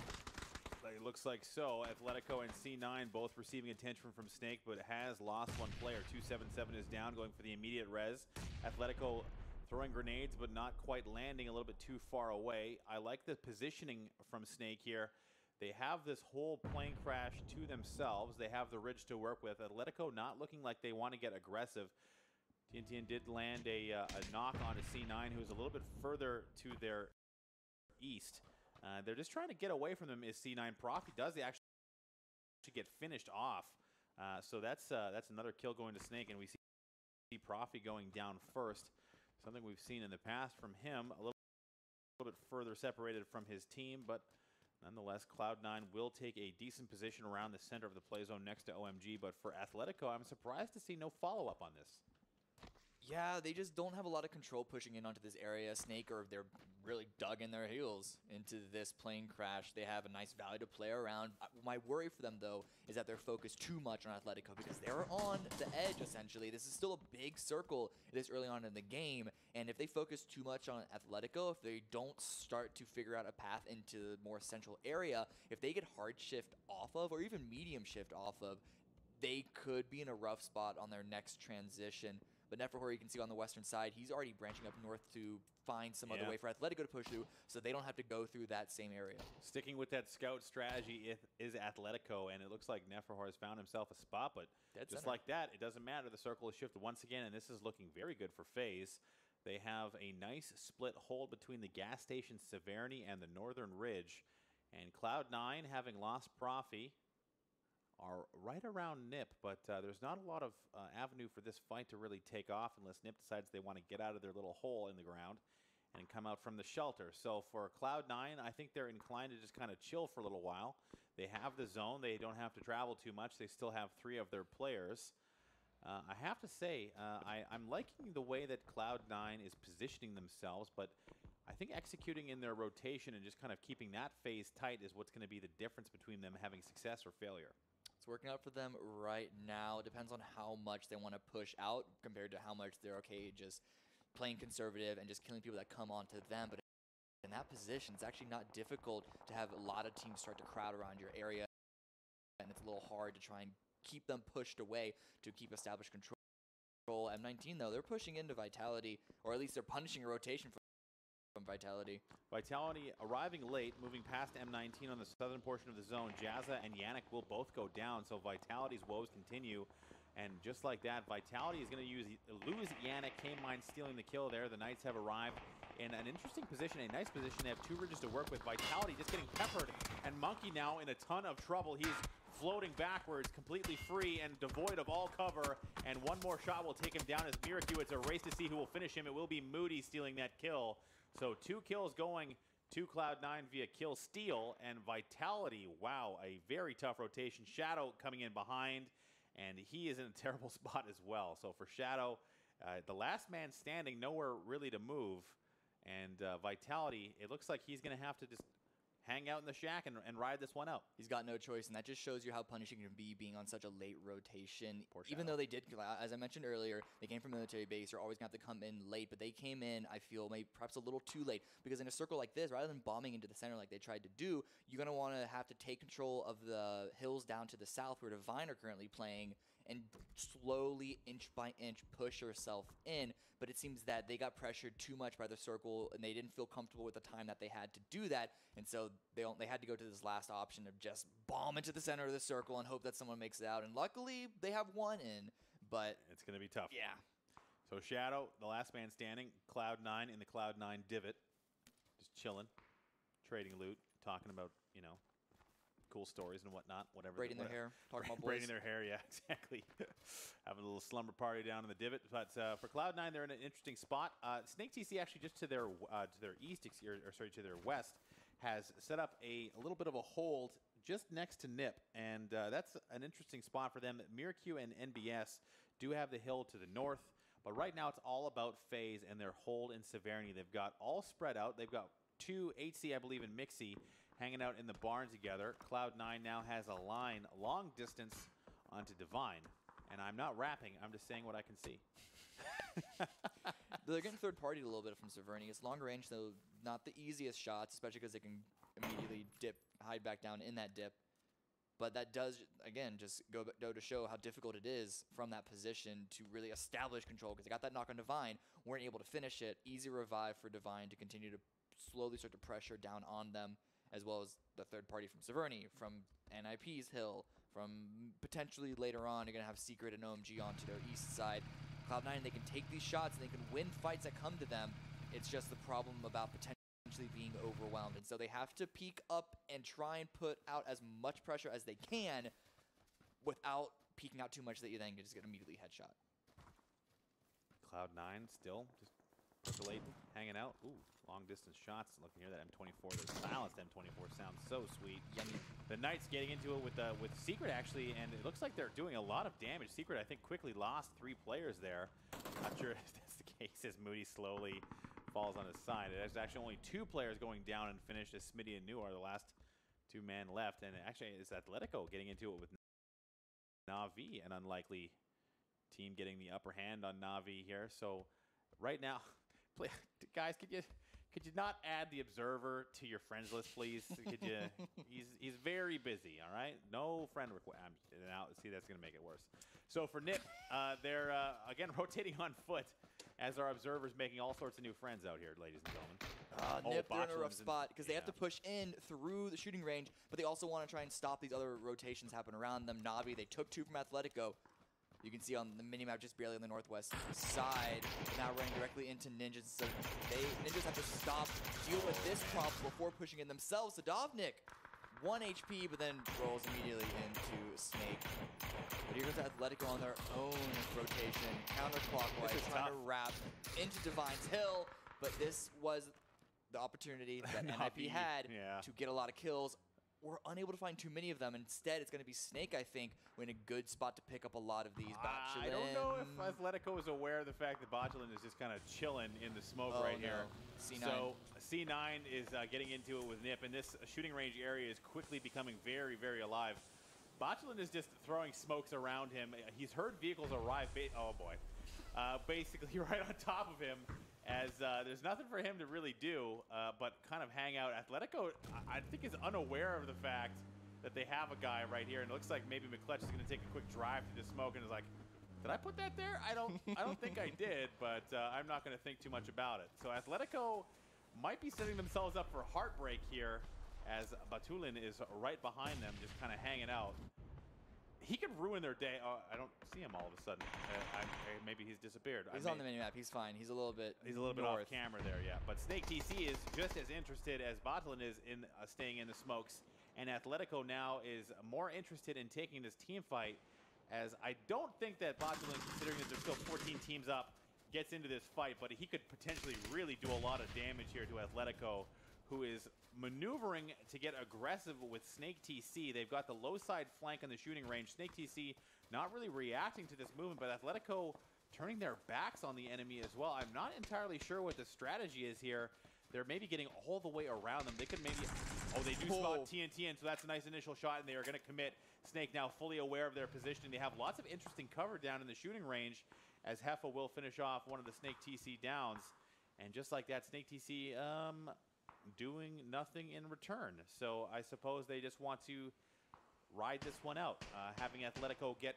Speaker 1: It looks like so. Athletico and C9 both receiving attention from Snake, but has lost 1 player. 277 is down, going for the immediate res. Athletico throwing grenades, but not quite landing, a little bit too far away. I like the positioning from Snake here. They have this whole plane crash to themselves. They have the ridge to work with. Athletico not looking like they want to get aggressive. TNTN did land a knock on to C9, who is a little bit further to their east. They're just trying to get away from them. Is C9 Prof? He does actually get finished off. So that's another kill going to Snake, and we see Profi going down first. Something we've seen in the past from him, a little bit further separated from his team, but nonetheless, Cloud9 will take a decent position around the center of the play zone next to OMG. But for Athletico, I'm surprised to see no follow-up on this.
Speaker 2: Yeah, they just don't have a lot of control pushing in onto this area. Snake, or they're really dug in their heels into this plane crash. They have a nice value to play around. My worry for them, though, is that they're focused too much on Athletico because they're on the edge, essentially. This is still a big circle this early on in the game, and if they focus too much on Athletico, if they don't start to figure out a path into the more central area, if they get hard shift off of, or even medium shift off of, they could be in a rough spot on their next transition. But Neferhor, you can see on the western side, he's already branching up north to find some other way for Athletico to push through, so they don't have to go through that same area.
Speaker 1: Sticking with that scout strategy is Athletico, and it looks like Neferhor has found himself a spot, but just like that, it doesn't matter. The circle is shifted once again, and this is looking very good for FaZe. They have a nice split hold between the gas station Severny and the northern ridge, and Cloud9, having lost Profi, are right around Nip, but there's not a lot of avenue for this fight to really take off unless Nip decides they want to get out of their little hole in the ground and come out from the shelter. So for Cloud9, I think they're inclined to just kind of chill for a little while. They have the zone. They don't have to travel too much. They still have 3 of their players. I have to say, I'm liking the way that Cloud9 is positioning themselves, but I think executing in their rotation and just kind of keeping that phase tight is what's going to be the difference between them having success or failure.
Speaker 2: It's working out for them right now. It depends on how much they want to push out compared to how much they're okay just playing conservative and just killing people that come onto them. But in that position, it's actually not difficult to have a lot of teams start to crowd around your area, and it's a little hard to try and keep them pushed away to keep established control. M19, though, they're pushing into Vitality, or at least they're punishing a rotation from Vitality.
Speaker 1: Vitality arriving late, moving past M19 on the southern portion of the zone. Jazza and Yannick will both go down, so Vitality's woes continue. And just like that, Vitality is going to lose Yannick. K-Mine stealing the kill there. The Knights have arrived in an interesting position, a nice position. They have 2 ridges to work with. Vitality just getting peppered, and Monkey now in a ton of trouble. He's floating backwards, completely free and devoid of all cover, and one more shot will take him down as Miracu. It's a race to see who will finish him. It will be Moody stealing that kill. So 2 kills going to Cloud9 via kill steal, and Vitality, wow, a very tough rotation. Shadow coming in behind, and he is in a terrible spot as well. So for Shadow, the last man standing, nowhere really to move, and Vitality, it looks like he's going to have to just hang out in the shack and ride this one out.
Speaker 2: He's got no choice, and that just shows you how punishing it can be being on such a late rotation. Even though they did, as I mentioned earlier, they came from military base. You're always going to have to come in late, but they came in, I feel, maybe perhaps a little too late, because in a circle like this, rather than bombing into the center like they tried to do, you're going to want to have to take control of the hills down to the south where Divine are currently playing and slowly, inch by inch, push yourself in. But it seems that they got pressured too much by the circle, and they didn't feel comfortable with the time that they had to do that. And so they had to go to this last option of just bomb into the center of the circle and hope that someone makes it out. And luckily, they have one in, but
Speaker 1: it's going to be tough.
Speaker 2: Yeah.
Speaker 1: So Shadow, the last man standing, Cloud9 in the Cloud9 divot, just chilling, trading loot, talking about, you know, cool stories and whatnot, whatever.
Speaker 2: Braiding their hair, talking about boys.
Speaker 1: Braiding their hair, yeah, exactly. Having a little slumber party down in the divot. But for Cloud9, they're in an interesting spot. Snake TC actually just to their east, or sorry, to their west, has set up a little bit of a hold just next to Nip, and that's an interesting spot for them. MirQ and NBS do have the hill to the north, but right now it's all about FaZe and their hold in Severny. They've got all spread out. They've got 2 HC, I believe, and Mixie hanging out in the barn together. Cloud9 now has a line long distance onto Divine, and I'm not rapping. I'm just saying what I can see.
Speaker 2: They're getting third-partied a little bit from Severny. It's longer range, though not the easiest shots, especially because they can immediately hide back down in that dip. But that does, again, just go to show how difficult it is from that position to really establish control, because they got that knock on Divine, weren't able to finish it. Easy revive for Divine to continue to slowly start to pressure down on them, as well as the third party from Severny, from NIP's hill, from potentially later on, you're going to have Secret and OMG onto their east side. Cloud9, they can take these shots, and they can win fights that come to them. It's just the problem about potentially being overwhelmed. And so they have to peek up and try and put out as much pressure as they can without peeking out too much that you then just get immediately headshot.
Speaker 1: Cloud9 still just percolating, hanging out. Ooh, long distance shots. Looking here, that M24, the balanced M24 sounds so sweet.
Speaker 2: Yummy.
Speaker 1: The Knights getting into it with Secret actually, and it looks like they're doing a lot of damage. Secret, I think, quickly lost 3 players there. Not sure if that's the case as Moody slowly falls on his side. There's actually only 2 players going down and finished as Smitty and New are the last 2 men left. And actually, it's Atletico getting into it with Na'Vi, an unlikely team getting the upper hand on Na'Vi here. So right now, guys, could you not add the Observer to your friends list, please? Could you? He's very busy. All right, no friend request. Now, see, that's going to make it worse. So for Nip, they're again rotating on foot as our Observer's making all sorts of new friends out here, ladies and gentlemen.
Speaker 2: Nip, they're in a rough spot because they have to push in through the shooting range, but they also want to try and stop these other rotations happen around them. Na'Vi, they took 2 from Atletico. You can see on the minimap just barely on the northwest side, now running directly into Ninjas. So Ninjas have to stop, deal with this problem before pushing in themselves. Sadovnik, 1 HP, but then rolls immediately into Snake. But here goes Atletico on their own rotation, counterclockwise, trying to wrap into Divine's Hill. But this was the opportunity that NIP had to get a lot of kills. We're unable to find too many of them. Instead, it's going to be Snake, I think. We're in a good spot to pick up a lot of these.
Speaker 1: I don't know if Atletico is aware of the fact that Botulin is just kind of chilling in the smoke here.
Speaker 2: C9.
Speaker 1: So C9 is getting into it with Nip, and this shooting range area is quickly becoming very, very alive. Botulin is just throwing smokes around him. He's heard vehicles arrive. Oh, boy. Basically right on top of him, as there's nothing for him to really do but kind of hang out. Atletico, I think, is unaware of the fact that they have a guy right here, and it looks like maybe McClutch is going to take a quick drive through the smoke and is like, did I put that there? I don't think I did, but I'm not going to think too much about it. So Atletico might be setting themselves up for heartbreak here, as Batulin is right behind them, just kind of hanging out. He could ruin their day. Oh, I don't see him all of a sudden. Maybe he's disappeared.
Speaker 2: He's on the minimap. He's fine. He's a little bit
Speaker 1: off camera there, yeah. But Snake TC is just as interested as Botlin is in staying in the smokes. And Atletico now is more interested in taking this team fight, as I don't think that Botlin, considering that there's still 14 teams up, gets into this fight. But he could potentially really do a lot of damage here to Atletico, who is maneuvering to get aggressive with Snake TC. They've got the low side flank on the shooting range. Snake TC not really reacting to this movement, but Atletico turning their backs on the enemy as well. I'm not entirely sure what the strategy is here. They're maybe getting all the way around them. They could maybe... Oh, they do spot TNT in, so that's a nice initial shot, and they are going to commit. Snake now fully aware of their position. They have lots of interesting cover down in the shooting range, as Heffa will finish off one of the Snake TC downs. And just like that, Snake TC... doing nothing in return. So I suppose they just want to ride this one out, having Atletico get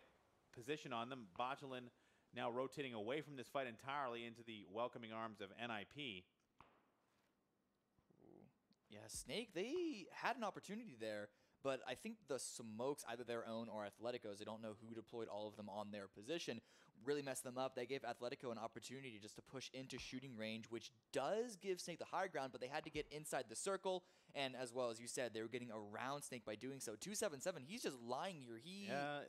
Speaker 1: position on them. Botulin now rotating away from this fight entirely into the welcoming arms of NIP.
Speaker 2: Yeah, Snake, they had an opportunity there, but I think the smokes, either their own or Atletico's, they don't know who deployed all of them on their position, really messed them up. They gave Atletico an opportunity just to push into shooting range, which does give Snake the high ground, but they had to get inside the circle, and as well as you said, they were getting around Snake by doing so. 277, he's just lying here.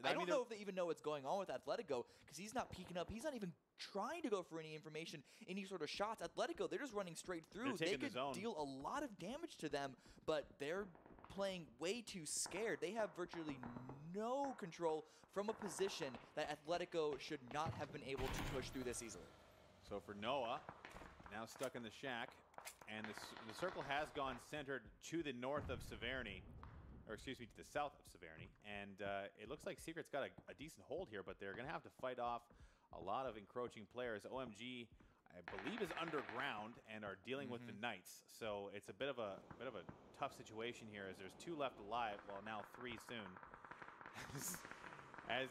Speaker 2: I don't know if they even know what's going on with Atletico, because he's not peeking up. He's not even trying to go for any information, any sort of shots. Atletico, they're just running straight through. They could deal a lot of damage to them, but they're playing way too scared. They have virtually no control from a position that Atletico should not have been able to push through this easily.
Speaker 1: So for Noah, now stuck in the shack, and the circle has gone centered to the north of Severny, or excuse me, to the south of Severny, and it looks like Secret's got a decent hold here, but they're going to have to fight off a lot of encroaching players. OMG, I believe, is underground and are dealing with the Knights, so it's a bit of a tough situation here, as there's 2 left alive. Well, now 3 soon. as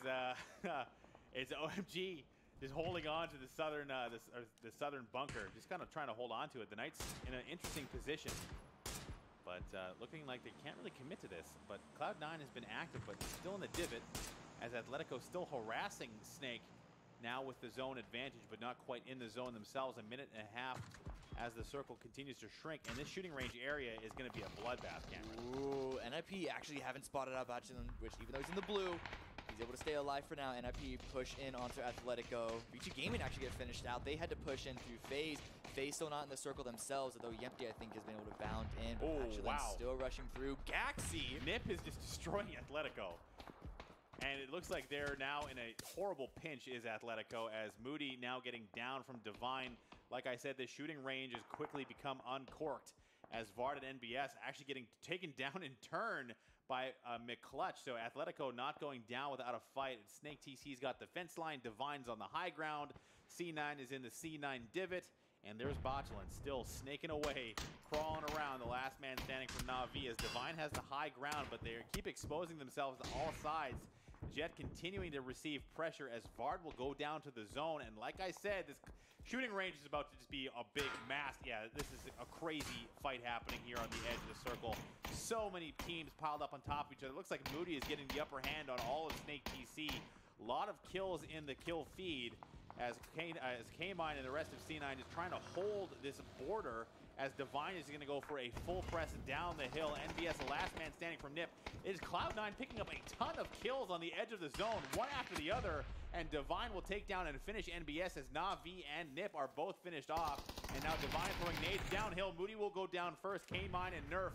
Speaker 1: it's OMG just holding on to the southern the southern bunker, just kind of trying to hold on to it. The Knights in an interesting position, but looking like they can't really commit to this. But Cloud9 has been active, but still in the divot, as Atletico still harassing Snake. Now with the zone advantage, but not quite in the zone themselves. A minute and a half as the circle continues to shrink, and this shooting range area is going to be a bloodbath, Cameron.
Speaker 2: Ooh, NIP actually haven't spotted out Botulin, which even though he's in the blue, he's able to stay alive for now. NIP push in onto Atletico. VG Gaming actually get finished out. They had to push in through FaZe. FaZe still not in the circle themselves, although Yempty, I think, has been able to bound in. But Botulin still rushing through. Gaxi!
Speaker 1: Nip is just destroying Atletico. And it looks like they're now in a horrible pinch, is Atletico, as Moody now getting down from Divine. Like I said, the shooting range has quickly become uncorked, as Vard and NBS actually getting taken down in turn by McClutch. So Atletico not going down without a fight. Snake TC's got the fence line. Divine's on the high ground. C9 is in the C9 divot. And there's Botulin still snaking away, crawling around, the last man standing from Na'Vi, as Divine has the high ground, but they keep exposing themselves to all sides. Jet continuing to receive pressure as Vard will go down to the zone. And like I said, this shooting range is about to just be a big mass. Yeah, this is a crazy fight happening here on the edge of the circle. So many teams piled up on top of each other. It looks like Moody is getting the upper hand on all of Snake TC. A lot of kills in the kill feed, as K-Mine and the rest of C9 is trying to hold this border, as Divine is going to go for a full press down the hill. NBS, the last man standing from Nip. It is Cloud9 picking up a ton of kills on the edge of the zone, one after the other, and Divine will take down and finish NBS, as Na'Vi and Nip are both finished off. And now Divine throwing nades downhill. Moody will go down first. K-Mine and Nerf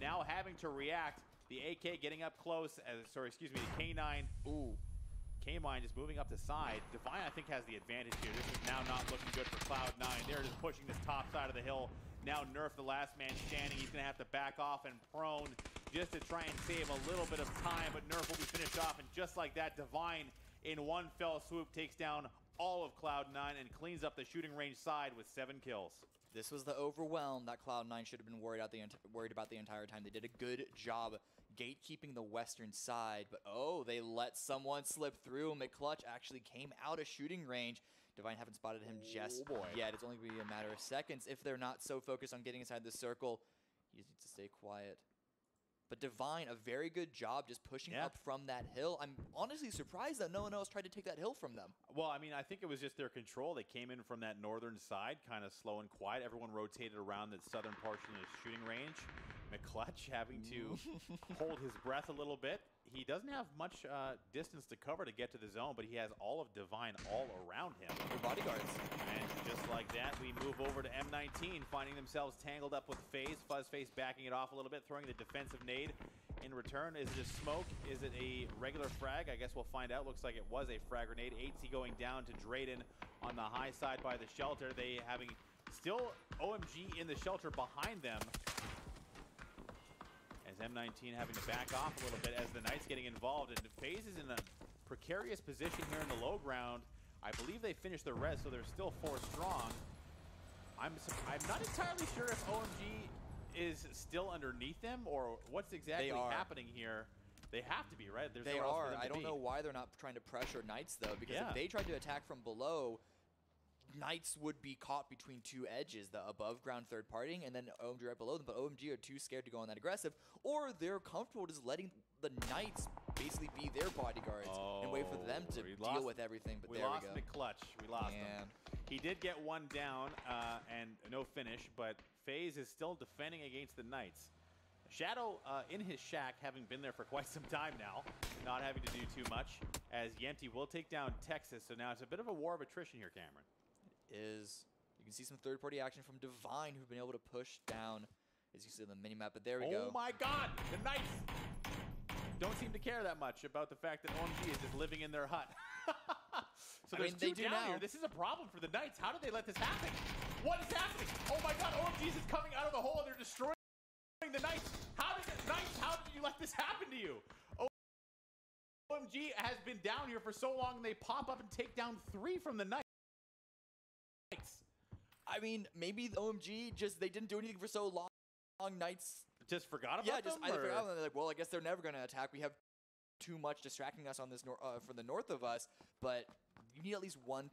Speaker 1: now having to react. The AK getting up close, the K9. Ooh. K-Mine just moving up the side. Divine, I think, has the advantage here. This is now not looking good for Cloud9. They're just pushing this top side of the hill. Now Nerf, the last man standing. He's going to have to back off and prone just to try and save a little bit of time, but Nerf will be finished off. And just like that, Divine, in one fell swoop, takes down all of Cloud9 and cleans up the shooting range side with 7 kills.
Speaker 2: This was the overwhelm that Cloud9 should have been worried about the entire time. They did a good job gatekeeping the western side, but they let someone slip through. McClutch actually came out of shooting range. Divine haven't spotted him just yet. It's only going to be a matter of seconds if they're not so focused on getting inside the circle. He just needs to stay quiet. But Divine, a very good job just pushing up from that hill. I'm honestly surprised that no one else tried to take that hill from them.
Speaker 1: Well, I mean, I think it was just their control. They came in from that northern side, kind of slow and quiet. Everyone rotated around the southern portion of the shooting range. McClutch having to hold his breath a little bit. He doesn't have much distance to cover to get to the zone, but he has all of Divine all around him.
Speaker 2: They're bodyguards.
Speaker 1: And just like that, we move over to M19, finding themselves tangled up with FaZe. Fuzzface backing it off a little bit, throwing the defensive nade. In return, is it a smoke? Is it a regular frag? I guess we'll find out. Looks like it was a frag grenade. 8C going down to Drayden on the high side by the shelter. They having still OMG in the shelter behind them. M19 having to back off a little bit as the Knights getting involved, and FaZe is in a precarious position here in the low ground. I believe they finished the res, so they're still 4 strong. I'm not entirely sure if OMG is still underneath them or what's exactly happening here. They have to be, right? There's
Speaker 2: They
Speaker 1: nowhere else for
Speaker 2: are.
Speaker 1: them to
Speaker 2: I don't
Speaker 1: be.
Speaker 2: know why they're not trying to pressure Knights, though, because
Speaker 1: Yeah.
Speaker 2: if they tried to attack from below, Knights would be caught between two edges, the above ground third partying and then OMG right below them, but OMG are too scared to go on that aggressive, or they're comfortable just letting the Knights basically be their bodyguards and wait for them to
Speaker 1: we
Speaker 2: deal
Speaker 1: lost-
Speaker 2: with everything, but
Speaker 1: We
Speaker 2: there
Speaker 1: lost
Speaker 2: we go.
Speaker 1: McClutch. We lost
Speaker 2: Yeah.
Speaker 1: him. He did get one down and no finish, but FaZe is still defending against the Knights. Shadow in his shack, having been there for quite some time now, not having to do too much, as Yempty will take down Texas. So now it's a bit of a war of attrition here, Cameron.
Speaker 2: You can see some third-party action from Divine, who've been able to push down, as you see on the mini-map, but there we go.
Speaker 1: Oh my God, the Knights don't seem to care that much about the fact that OMG is just living in their hut. So there's
Speaker 2: they
Speaker 1: two
Speaker 2: do
Speaker 1: down
Speaker 2: now.
Speaker 1: here. This is a problem for the Knights. How did they let this happen? What is happening? Oh my God, OMG is coming out of the hole and they're destroying the Knights. How did you let this happen to you? OMG has been down here for so long and they pop up and take down 3 from the Knights.
Speaker 2: I mean, maybe the OMG they didn't do anything for so long. Knights
Speaker 1: just forgot about
Speaker 2: yeah,
Speaker 1: them?
Speaker 2: just either forgot about them. They're like, well, I guess they're never going to attack. We have too much distracting us on this for the north of us. But you need at least one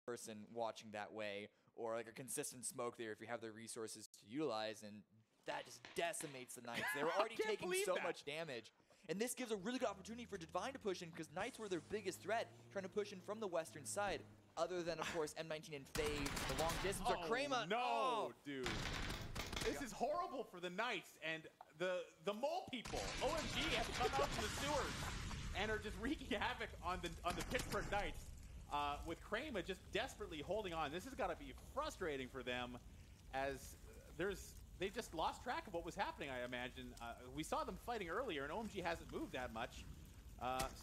Speaker 2: person watching that way, or like a consistent smoke there if you have the resources to utilize, and that just decimates the Knights. They were already
Speaker 1: can't
Speaker 2: taking
Speaker 1: believe
Speaker 2: so
Speaker 1: that.
Speaker 2: much damage. And this gives a really good opportunity for Divine to push in, because Knights were their biggest threat, trying to push in from the western side. Other than, of course, M19 and FaZe, the long distance, or Krema.
Speaker 1: No,
Speaker 2: Oh.
Speaker 1: dude. This is horrible for the Knights and the mole people. OMG have come out to the sewers and are just wreaking havoc on the Pittsburgh Knights with Krema just desperately holding on. This has got to be frustrating for them, as they just lost track of what was happening, I imagine. We saw them fighting earlier, and OMG hasn't moved that much.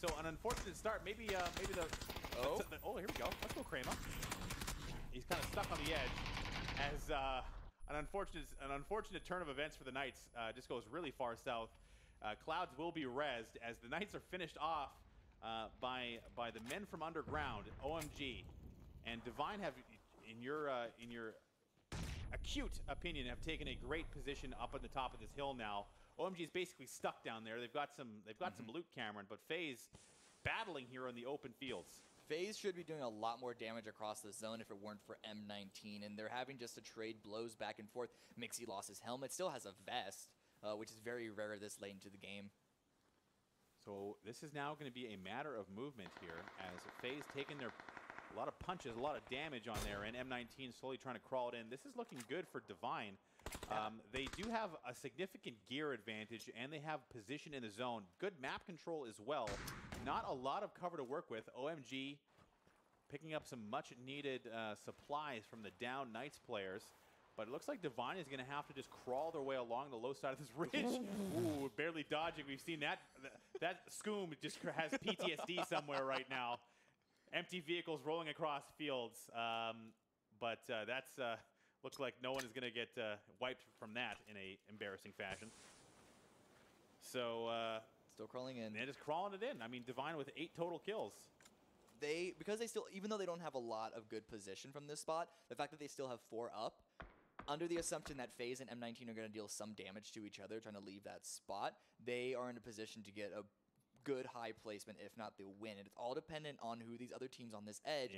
Speaker 1: So an unfortunate start. Maybe the oh, here we go. Let's go, Krema. He's kind of stuck on the edge as an unfortunate turn of events for the Knights just goes really far south. Clouds will be rezzed as the Knights are finished off by the men from underground, OMG, and Divine have, in your acute opinion, have taken a great position up at the top of this hill now. OMG is basically stuck down there. They've got some loot, Cameron, but FaZe battling here on the open fields.
Speaker 2: FaZe should be doing a lot more damage across the zone if it weren't for M19, and they're having just to trade blows back and forth. Mixie lost his helmet, still has a vest, which is very rare this late into the game.
Speaker 1: So this is now going to be a matter of movement here, as FaZe taking a lot of punches, a lot of damage on there, and M19 slowly trying to crawl it in. This is looking good for Divine. They do have a significant gear advantage, and they have position in the zone. Good map control as well. Not a lot of cover to work with. OMG picking up some much-needed supplies from the down Knights players. But it looks like Divine is going to have to just crawl their way along the low side of this ridge. Ooh, barely dodging. We've seen that. That Scoom just has PTSD somewhere right now. Empty vehicles rolling across fields. But that's looks like no one is going to get wiped from that in a embarrassing fashion. So
Speaker 2: still crawling in.
Speaker 1: They're just crawling it in. I mean, Divine with 8 total kills.
Speaker 2: Because they still, even though they don't have a lot of good position from this spot, the fact that they still have 4 up, under the assumption that FaZe and M19 are going to deal some damage to each other, trying to leave that spot, they are in a position to get a good high placement, if not the win. And it's all dependent on who these other teams on this edge,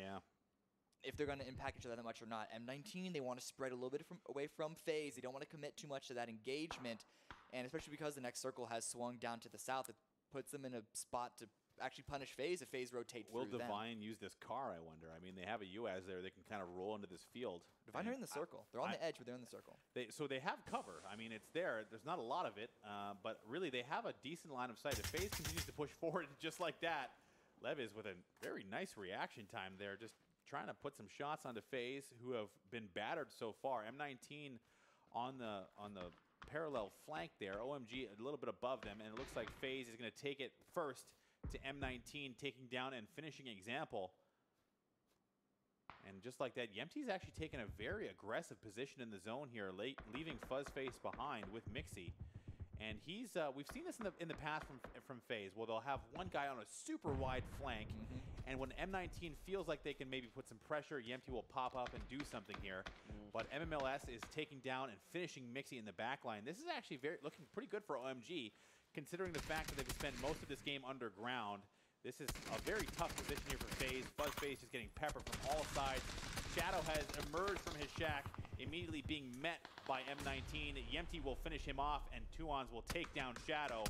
Speaker 2: if they're going to impact each other that much or not. M19, they want to spread a little bit away from FaZe. They don't want to commit too much to that engagement, and especially because the next circle has swung down to the south, it puts them in a spot to actually punish FaZe if FaZe rotate
Speaker 1: Will
Speaker 2: through
Speaker 1: Divine use this car, I wonder? I mean, they have a UAZ there. They can kind of roll into this field.
Speaker 2: Divine are in the circle. They're on the edge, but they're in the circle.
Speaker 1: So they have cover. I mean, it's there. There's not a lot of it, but really they have a decent line of sight. If FaZe continues to push forward just like that, Levis with a very nice reaction time there, just trying to put some shots onto FaZe, who have been battered so far. M19 on the parallel flank there. OMG a little bit above them, and it looks like FaZe is going to take it first to M19, taking down and finishing example. And just like that, Yempty's actually taken a very aggressive position in the zone here, leaving Fuzzface behind with Mixie. And he's we've seen this in the past from FaZe. Well, they'll have one guy on a super wide flank, and when M19 feels like they can maybe put some pressure, Yempty will pop up and do something here. But MMLS is taking down and finishing Mixie in the back line. This is actually looking pretty good for OMG, considering the fact that they've spent most of this game underground. This is a very tough position here for FaZe. FuzzFace is getting peppered from all sides. Shadow has emerged from his shack, immediately being met by M19. Yempty will finish him off, and Tuons will take down Shadow.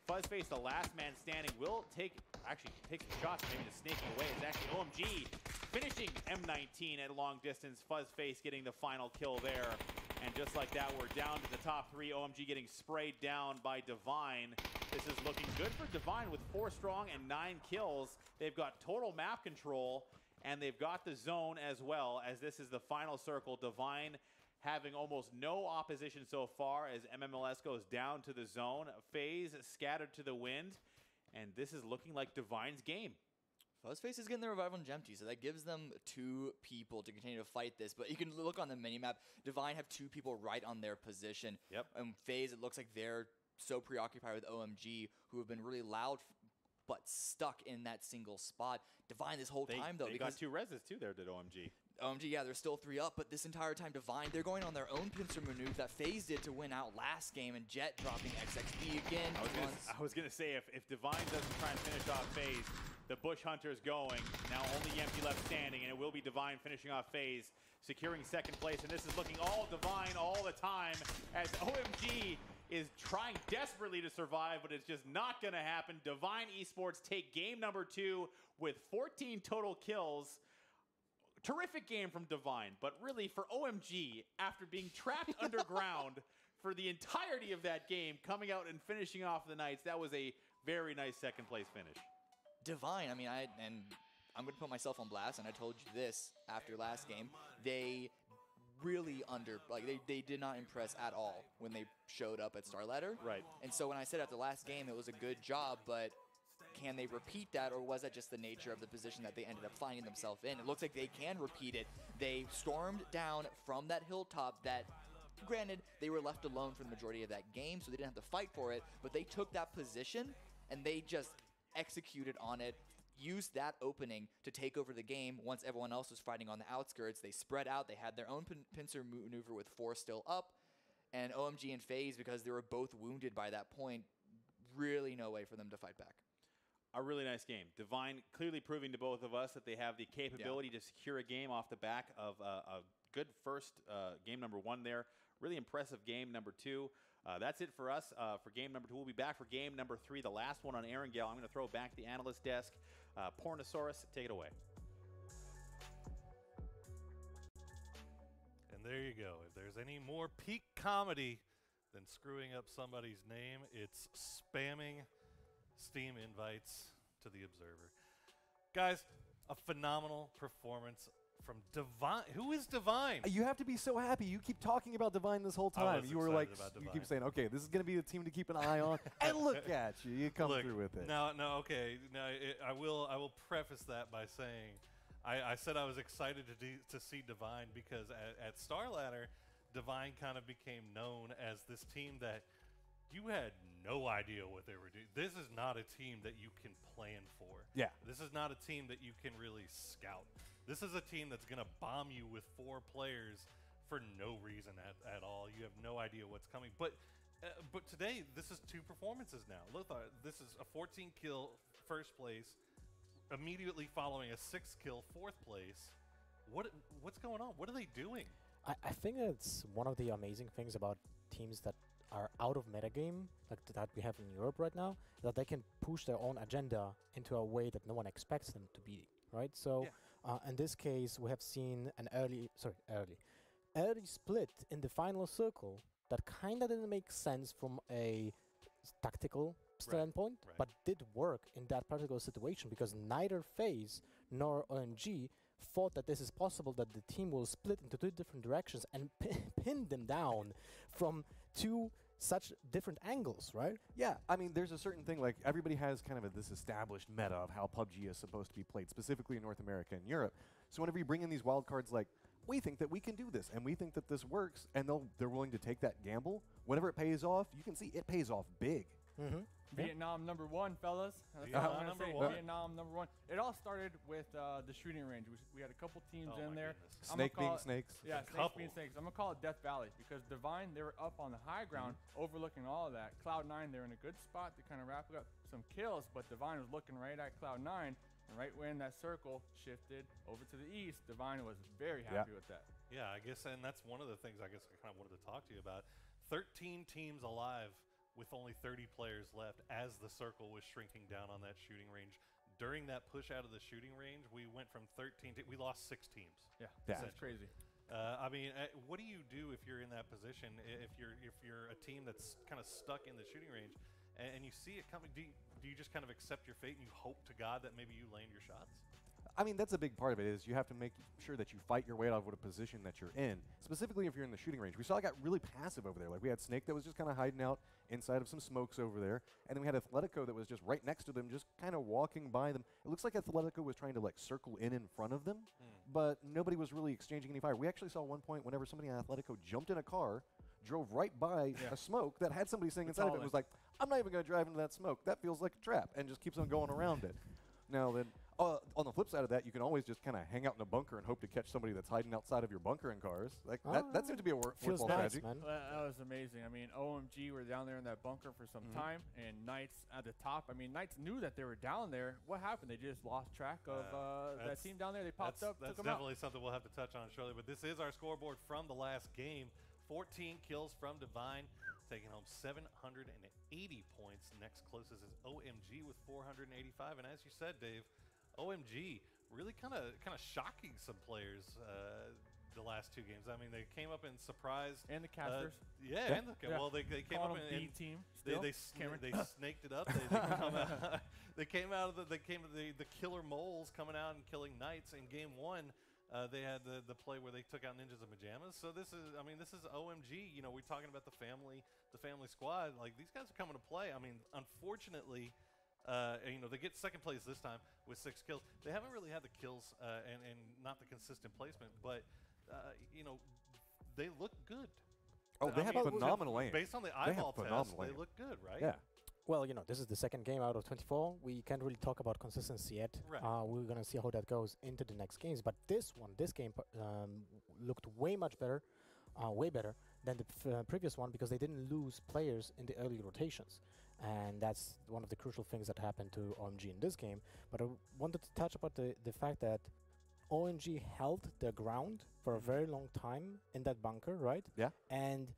Speaker 1: FuzzFace, the last man standing, will take some shots, maybe to sneaking away. It's actually OMG finishing M19 at long distance. FuzzFace getting the final kill there. And just like that, we're down to the top 3. OMG getting sprayed down by Divine. This is looking good for Divine with 4 strong and 9 kills. They've got total map control, and they've got the zone as well, as this is the final circle. Divine having almost no opposition so far as MMLS goes down to the zone. FaZe scattered to the wind, and this is looking like Divine's game.
Speaker 2: FuzzFace is getting the revival on Gempty, so that gives them 2 people to continue to fight this. But you can look on the minimap. Divine have 2 people right on their position.
Speaker 1: Yep.
Speaker 2: And FaZe, it looks like they're so preoccupied with OMG, who have been really loud but stuck in that single spot. Divine this whole time, though.
Speaker 1: They got 2 reses, too, there, did OMG.
Speaker 2: OMG, yeah, they're still 3 up, but this entire time, Divine, they're going on their own pincer maneuver that FaZe did to win out last game, and Jet dropping XXB again.
Speaker 1: I was gonna say, if Divine doesn't try and finish off FaZe, the Bush Hunter's going. Now only Yempty left standing, and it will be Divine finishing off FaZe, securing second place, and this is looking all Divine all the time, as OMG is trying desperately to survive, but it's just not gonna happen. Divine Esports take game number 2 with 14 total kills. Terrific game from Divine, but really for OMG, after being trapped underground for the entirety of that game, coming out and finishing off the Knights, that was a very nice second place finish.
Speaker 2: Divine, I mean, I'm going to put myself on blast, and I told you this after last game. They really they did not impress at all when they showed up at Starladder.
Speaker 1: Right.
Speaker 2: And so when I said after last game it was a good job, but can they repeat that, or was that just the nature of the position that they ended up finding themselves in? It looks like they can repeat it. They stormed down from that hilltop that, granted, they were left alone for the majority of that game, so they didn't have to fight for it, but they took that position, and they just executed on it, used that opening to take over the game once everyone else was fighting on the outskirts. They spread out. They had their own pincer maneuver with 4 still up, and OMG and FaZe, because they were both wounded by that point, really no way for them to fight back.
Speaker 1: A really nice game. Divine clearly proving to both of us that they have the capability to secure a game off the back of a good first game number 1 there. Really impressive game number 2. That's it for us for game number 2. We'll be back for game number 3, the last one on Erangel. I'm going to throw it back to the analyst desk. Pornosaurus, take it away.
Speaker 3: And there you go. If there's any more peak comedy than screwing up somebody's name, it's spamming Steam invites to the Observer. Guys, a phenomenal performance from Divine. Who is Divine?
Speaker 10: You have to be so happy. You keep talking about Divine this whole time. You were like, you keep saying, okay, this is going to be the team to keep an eye on. And look at you. You come through with it.
Speaker 3: No, okay. No, I will preface that by saying I said I was excited to see Divine because at Starladder, Divine kind of became known as this team that you had no idea what they were doing. This is not a team that you can plan for.
Speaker 10: Yeah.
Speaker 3: This is not a team that you can really scout. This is a team that's going to bomb you with 4 players for no reason at all. You have no idea what's coming. But today, this is 2 performances now. Look, this is a 14-kill first place, immediately following a 6-kill fourth place. What's going on? What are they doing?
Speaker 4: I think it's one of the amazing things about teams that are out of metagame, like that we have in Europe right now, that they can push their own agenda into a way that no one expects them to be, right? So in this case, we have seen an early split in the final circle that kind of didn't make sense from a tactical standpoint, but did work in that particular situation because neither FaZe nor OMG thought that this is possible, that the team will split into 2 different directions and pin them down from 2 such different angles, right?
Speaker 10: Yeah, I mean, there's a certain thing, like, everybody has kind of this established meta of how PUBG is supposed to be played, specifically in North America and Europe. So whenever you bring in these wild cards like, we think that we can do this, and we think that this works, and they're willing to take that gamble, whenever it pays off, you can see it pays off big.
Speaker 6: Vietnam #1, fellas. That's what I'm gonna say. Vietnam #1. It all started with the shooting range. We had a couple teams in there.
Speaker 10: Snake being snakes.
Speaker 6: Yeah, snakes being snakes. I'm gonna call it Death Valley because Divine, they were up on the high ground, overlooking all of that. Cloud9, they're in a good spot to kind of wrap up some kills, but Divine was looking right at Cloud9, and right when that circle shifted over to the east, Divine was very happy with that.
Speaker 3: Yeah, I guess, and that's one of the things I guess I kind of wanted to talk to you about. 13 teams alive with only 30 players left as the circle was shrinking down on that shooting range. During that push out of the shooting range, we went from 13 we lost 6 teams.
Speaker 6: Yeah, that's crazy.
Speaker 3: I mean, what do you do if you're in that position? If you're a team that's kind of stuck in the shooting range, and you see it coming, do you just kind of accept your fate and you hope to God that maybe you land your shots?
Speaker 10: I mean, that's a big part of it is you have to make sure that you fight your way out of what a position that you're in, specifically if you're in the shooting range. We saw it got really passive over there. Like we had Snake that was just kind of hiding out inside of some smokes over there, and then we had Athletico that was just right next to them, just kind of walking by them. It looks like Athletico was trying to like circle in front of them, but nobody was really exchanging any fire. We actually saw one point whenever somebody on Athletico jumped in a car, drove right by a smoke that had somebody sitting inside of it, and was like, I'm not even going to drive into that smoke. That feels like a trap, and just keeps on going around it. Now then, on the flip side of that, you can always just kind of hang out in a bunker and hope to catch somebody that's hiding outside of your bunker in cars. Like that seems to be a worthwhile strategy.
Speaker 6: Man. That was amazing. I mean, OMG were down there in that bunker for some time, and Knights at the top. I mean, Knights knew that they were down there. What happened? They just lost track of that team down there. They popped up.
Speaker 3: That's definitely something we'll have to touch on shortly. But this is our scoreboard from the last game. 14 kills from Divine, taking home 780 points. Next closest is OMG with 485. And as you said, Dave, OMG really kind of shocking some players the last 2 games. I mean, they came up and surprised.
Speaker 6: And the casters.
Speaker 3: Well, they came up and
Speaker 6: team.
Speaker 3: They snaked it up. They came out of the killer moles coming out and killing Knights in game 1. They had the play where they took out Ninjas and Pajamas. So this is OMG. You know, we're talking about the family squad. Like these guys are coming to play. I mean, unfortunately. They get second place this time with 6 kills. They haven't really had the kills and not the consistent placement, but they look good.
Speaker 10: Oh, they have phenomenal aim.
Speaker 3: Based on the eyeball test, they look good, right?
Speaker 4: Yeah. Well, this is the second game out of 24. We can't really talk about consistency yet.
Speaker 3: Right.
Speaker 4: We're going to see how that goes into the next games. But this game looked way much better, way better than the previous one because they didn't lose players in the early rotations. And that's one of the crucial things that happened to OMG in this game. But I wanted to touch about the fact that OMG held their ground for a very long time in that bunker, right?
Speaker 10: Yeah.
Speaker 4: And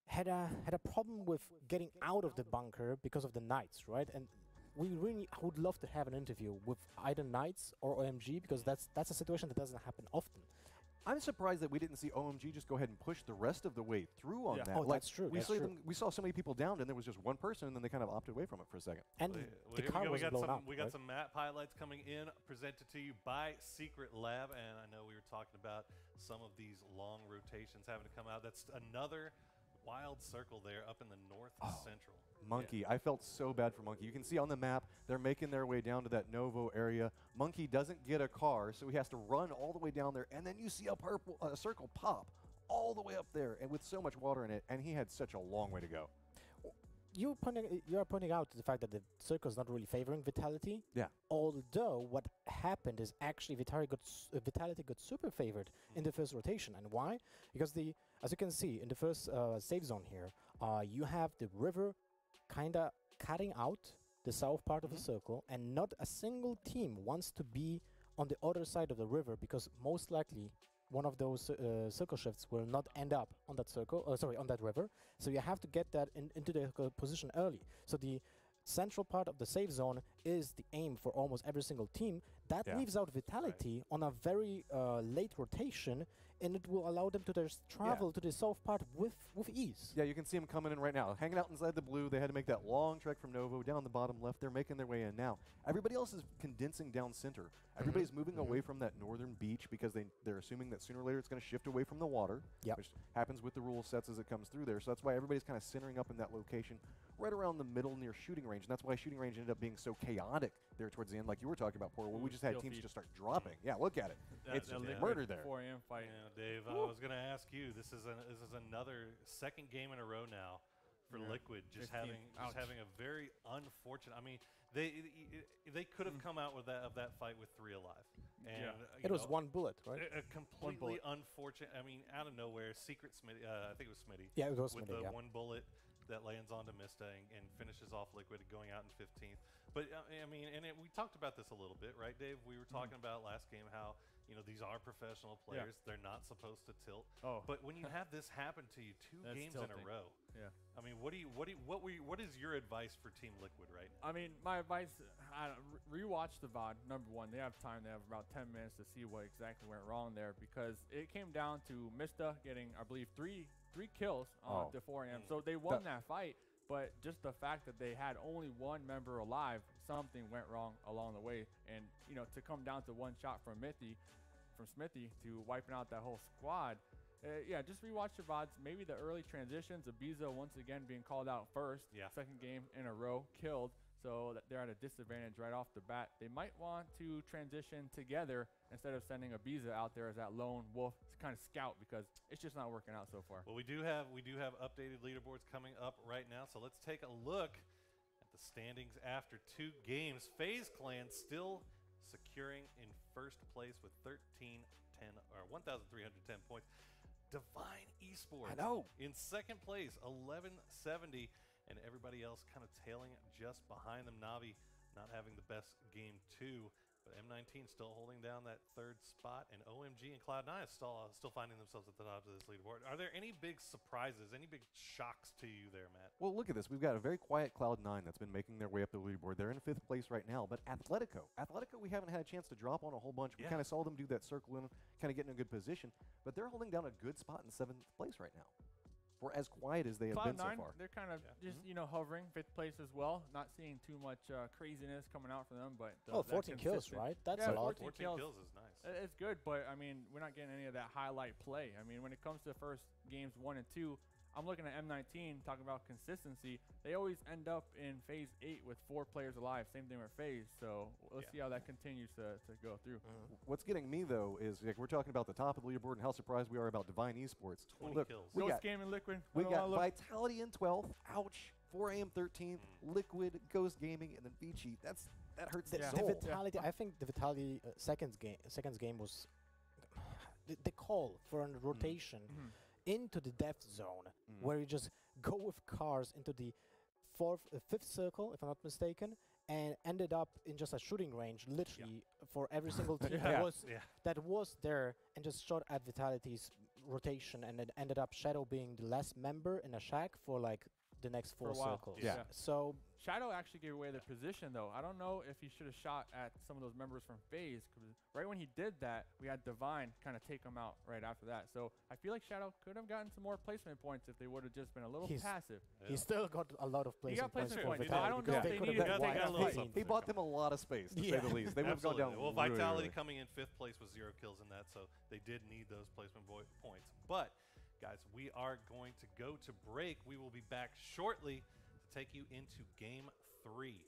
Speaker 4: had a problem with getting out of the bunker because of the Knights, right? And I would love to have an interview with either Knights or OMG because that's a situation that doesn't happen often.
Speaker 10: I'm surprised that we didn't see OMG just go ahead and push the rest of the way through on that.
Speaker 4: Oh, that's true.
Speaker 10: We saw so many people down, and there was just one person, and then they kind of opted away from it for a second.
Speaker 4: And the car was blown up.
Speaker 3: We got some map highlights coming in, presented to you by Secret Lab, and I know we were talking about some of these long rotations having to come out. That's another wild circle there up in the north central.
Speaker 10: Monkey. Yeah. I felt so bad for Monkey. You can see on the map, they're making their way down to that Novo area. Monkey doesn't get a car, so he has to run all the way down there, and then you see a circle pop all the way up there, and with so much water in it, and he had such a long way to go.
Speaker 4: You are pointing out the fact that the circle is not really favoring Vitality.
Speaker 10: Yeah.
Speaker 4: Although what happened is actually Vitality got super favored in the first rotation, and why? Because as you can see in the first save zone here, you have the river kind of cutting out the south part of the circle, and not a single team wants to be on the other side of the river because most likely one of those circle shifts will not end up on that on that river. So you have to get that into the position early. So the central part of the save zone is the aim for almost every single team. That leaves out Vitality on a very late rotation, and it will allow them to just travel to the south part with ease.
Speaker 10: Yeah, you can see them coming in right now, hanging out inside the blue. They had to make that long trek from Novo down the bottom left. They're making their way in now. Everybody else is condensing down center. Everybody's moving away from that northern beach because they're assuming that sooner or later it's going to shift away from the water, which happens with the rule sets as it comes through there. So that's why everybody's kind of centering up in that location right around the middle near shooting range. And that's why shooting range ended up being so chaotic there towards the end, like you were talking about, Poor, where we just had teams just start dropping. Yeah, look at it. It's just murder there.
Speaker 6: 4 a.m. fight.
Speaker 3: Yeah, Dave, I was going to ask you, this is another second game in a row now for
Speaker 6: Yeah.
Speaker 3: Liquid, just
Speaker 6: 15.
Speaker 3: having
Speaker 6: Ouch.
Speaker 3: a very unfortunate. I mean, they could have come out with that fight with 3 alive. And,
Speaker 6: Yeah.
Speaker 3: you
Speaker 4: It was
Speaker 3: know,
Speaker 4: one bullet, right?
Speaker 3: a completely unfortunate. I mean, out of nowhere, Secret Smitty. I think it was Smitty.
Speaker 4: Yeah, it was
Speaker 3: with
Speaker 4: Smitty,
Speaker 3: the
Speaker 4: yeah.
Speaker 3: one bullet that lands onto Mista and finishes off Liquid, going out in 15th. But I mean, and we talked about this a little bit, right, Dave? We were talking about last game how these are professional players. They're not supposed to tilt.
Speaker 6: Oh.
Speaker 3: But when you have this happen to you 2
Speaker 6: That's
Speaker 3: games in a
Speaker 6: tilting.
Speaker 3: row,
Speaker 6: Yeah.
Speaker 3: I mean, what is your advice for Team Liquid right now?
Speaker 6: I mean, my advice, rewatch the VOD, number one. They have time. They have about 10 minutes to see what exactly went wrong there because it came down to Mista getting, I believe, three kills on the 4 AM. So they won that fight, but just the fact that they had only one member alive, something went wrong along the way. And, to come down to one shot from Smithy to wiping out that whole squad, just rewatch the VODs. Maybe the early transitions, Ibiza once again being called out first, second game in a row, killed, so that they're at a disadvantage right off the bat. They might want to transition together instead of sending Ibiza out there as that lone wolf to kind of scout because it's just not working out so far.
Speaker 3: Well, we do have updated leaderboards coming up right now, so let's take a look at the standings after 2 games. FaZe Clan still securing in first place with 1,310 points. Divine Esports in second place, 1170, and everybody else kind of tailing just behind them. Navi not having the best game 2, but M19 still holding down that 3rd spot, and OMG and Cloud9 is still finding themselves at the top of this leaderboard. Are there any big surprises, any big shocks to you there, Matt?
Speaker 10: Well, look at this. We've got a very quiet Cloud9 that's been making their way up the leaderboard. They're in 5th place right now, but Atletico, we haven't had a chance to drop on a whole bunch. We kind of saw them do that circle and kind of get in a good position, but they're holding down a good spot in 7th place right now. For as quiet as they have been so
Speaker 6: Cloud9,
Speaker 10: far.
Speaker 6: they're kind of just, hovering 5th place as well. Not seeing too much craziness coming out from them, but
Speaker 4: 14 kills, right? That's a lot.
Speaker 3: 14 kills is nice.
Speaker 6: It's good, but I mean, we're not getting any of that highlight play. I mean, when it comes to the first games 1 and 2, I'm looking at M19 talking about consistency. They always end up in phase 8 with 4 players alive. Same thing with phase. So let's see how that continues to go through.
Speaker 10: What's getting me though is we're talking about the top of the leaderboard and how surprised we are about Divine Esports.
Speaker 3: 20
Speaker 10: Look,
Speaker 3: kills.
Speaker 6: Ghost Game and Liquid.
Speaker 10: We got Vitality in 12th. Ouch. 4 AM 13th. Liquid, Ghost Gaming, and then Vici. That hurts the
Speaker 4: The
Speaker 10: soul.
Speaker 4: Vitality, I think the Vitality seconds game was the call for a rotation into the death zone, where you just go with cars into the 5th circle, if I'm not mistaken, and ended up in just a shooting range, literally for every single team that was there, and just shot at Vitality's rotation, and it ended up Shadow being the last member in a shack for like the next 4 circles.
Speaker 10: Yeah.
Speaker 4: So
Speaker 6: Shadow actually gave away the position, though. I don't know if he should have shot at some of those members from FaZe, because right when he did that, we had Divine kind of take him out right after that. So I feel like Shadow could have gotten some more placement points if they would have just been a little passive.
Speaker 4: he still got a lot of placement points.
Speaker 6: placement
Speaker 4: for
Speaker 6: points.
Speaker 4: Vitality
Speaker 6: I don't know
Speaker 4: because
Speaker 6: if they
Speaker 4: could have
Speaker 6: needed
Speaker 4: got
Speaker 6: to take
Speaker 4: wide
Speaker 6: a little
Speaker 4: 15.
Speaker 10: He bought them a lot of space, to say the least. They would have gone down
Speaker 3: Well,
Speaker 10: really,
Speaker 3: Vitality
Speaker 10: really.
Speaker 3: coming in 5th place with 0 kills in that, so they did need those placement points. But, guys, we are going to go to break. We will be back shortly to take you into Game 3.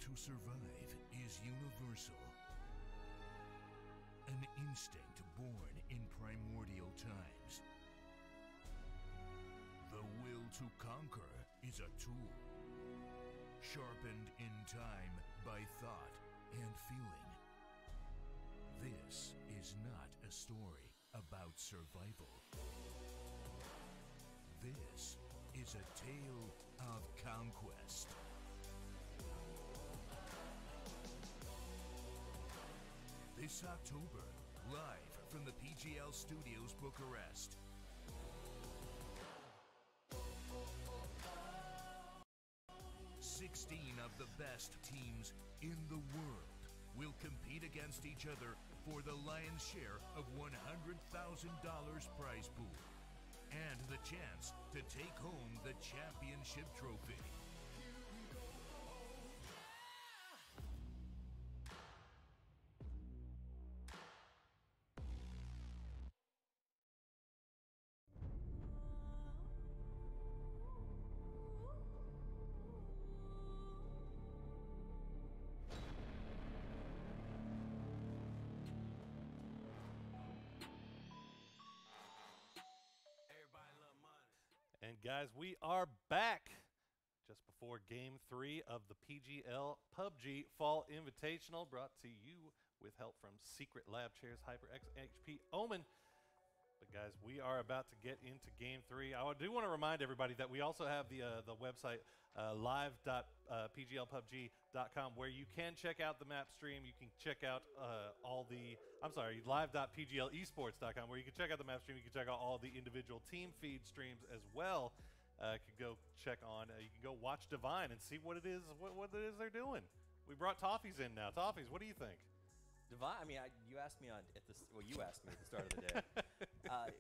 Speaker 9: to survive is universal. An instinct born in primordial times. The will to conquer is a tool, sharpened in time by thought and feeling. This is not a story about survival. This is a tale of conquest. This October, live from the PGL Studios Bucharest. Sixteen of the best teams in the world will compete against each other for the lion's share of $100,000 prize pool and the chance to take home the championship trophy.
Speaker 3: And guys, we are back just before Game 3 of the PGL PUBG Fall Invitational, brought to you with help from Secret Lab Chairs, HyperX, HP, Omen. But guys, we are about to get into Game 3. I do want to remind everybody that we also have the website live.pglpubg.com where you can check out the map stream. You can check out live.pglesports.com where you can check out the map stream. You can check out all the individual team feed streams as well. You can go check on, you can go watch Divine and see what it is they're doing. We brought Toffees in now. Toffees, what do you think?
Speaker 5: Divine, I mean, you asked me you asked me at the start of the day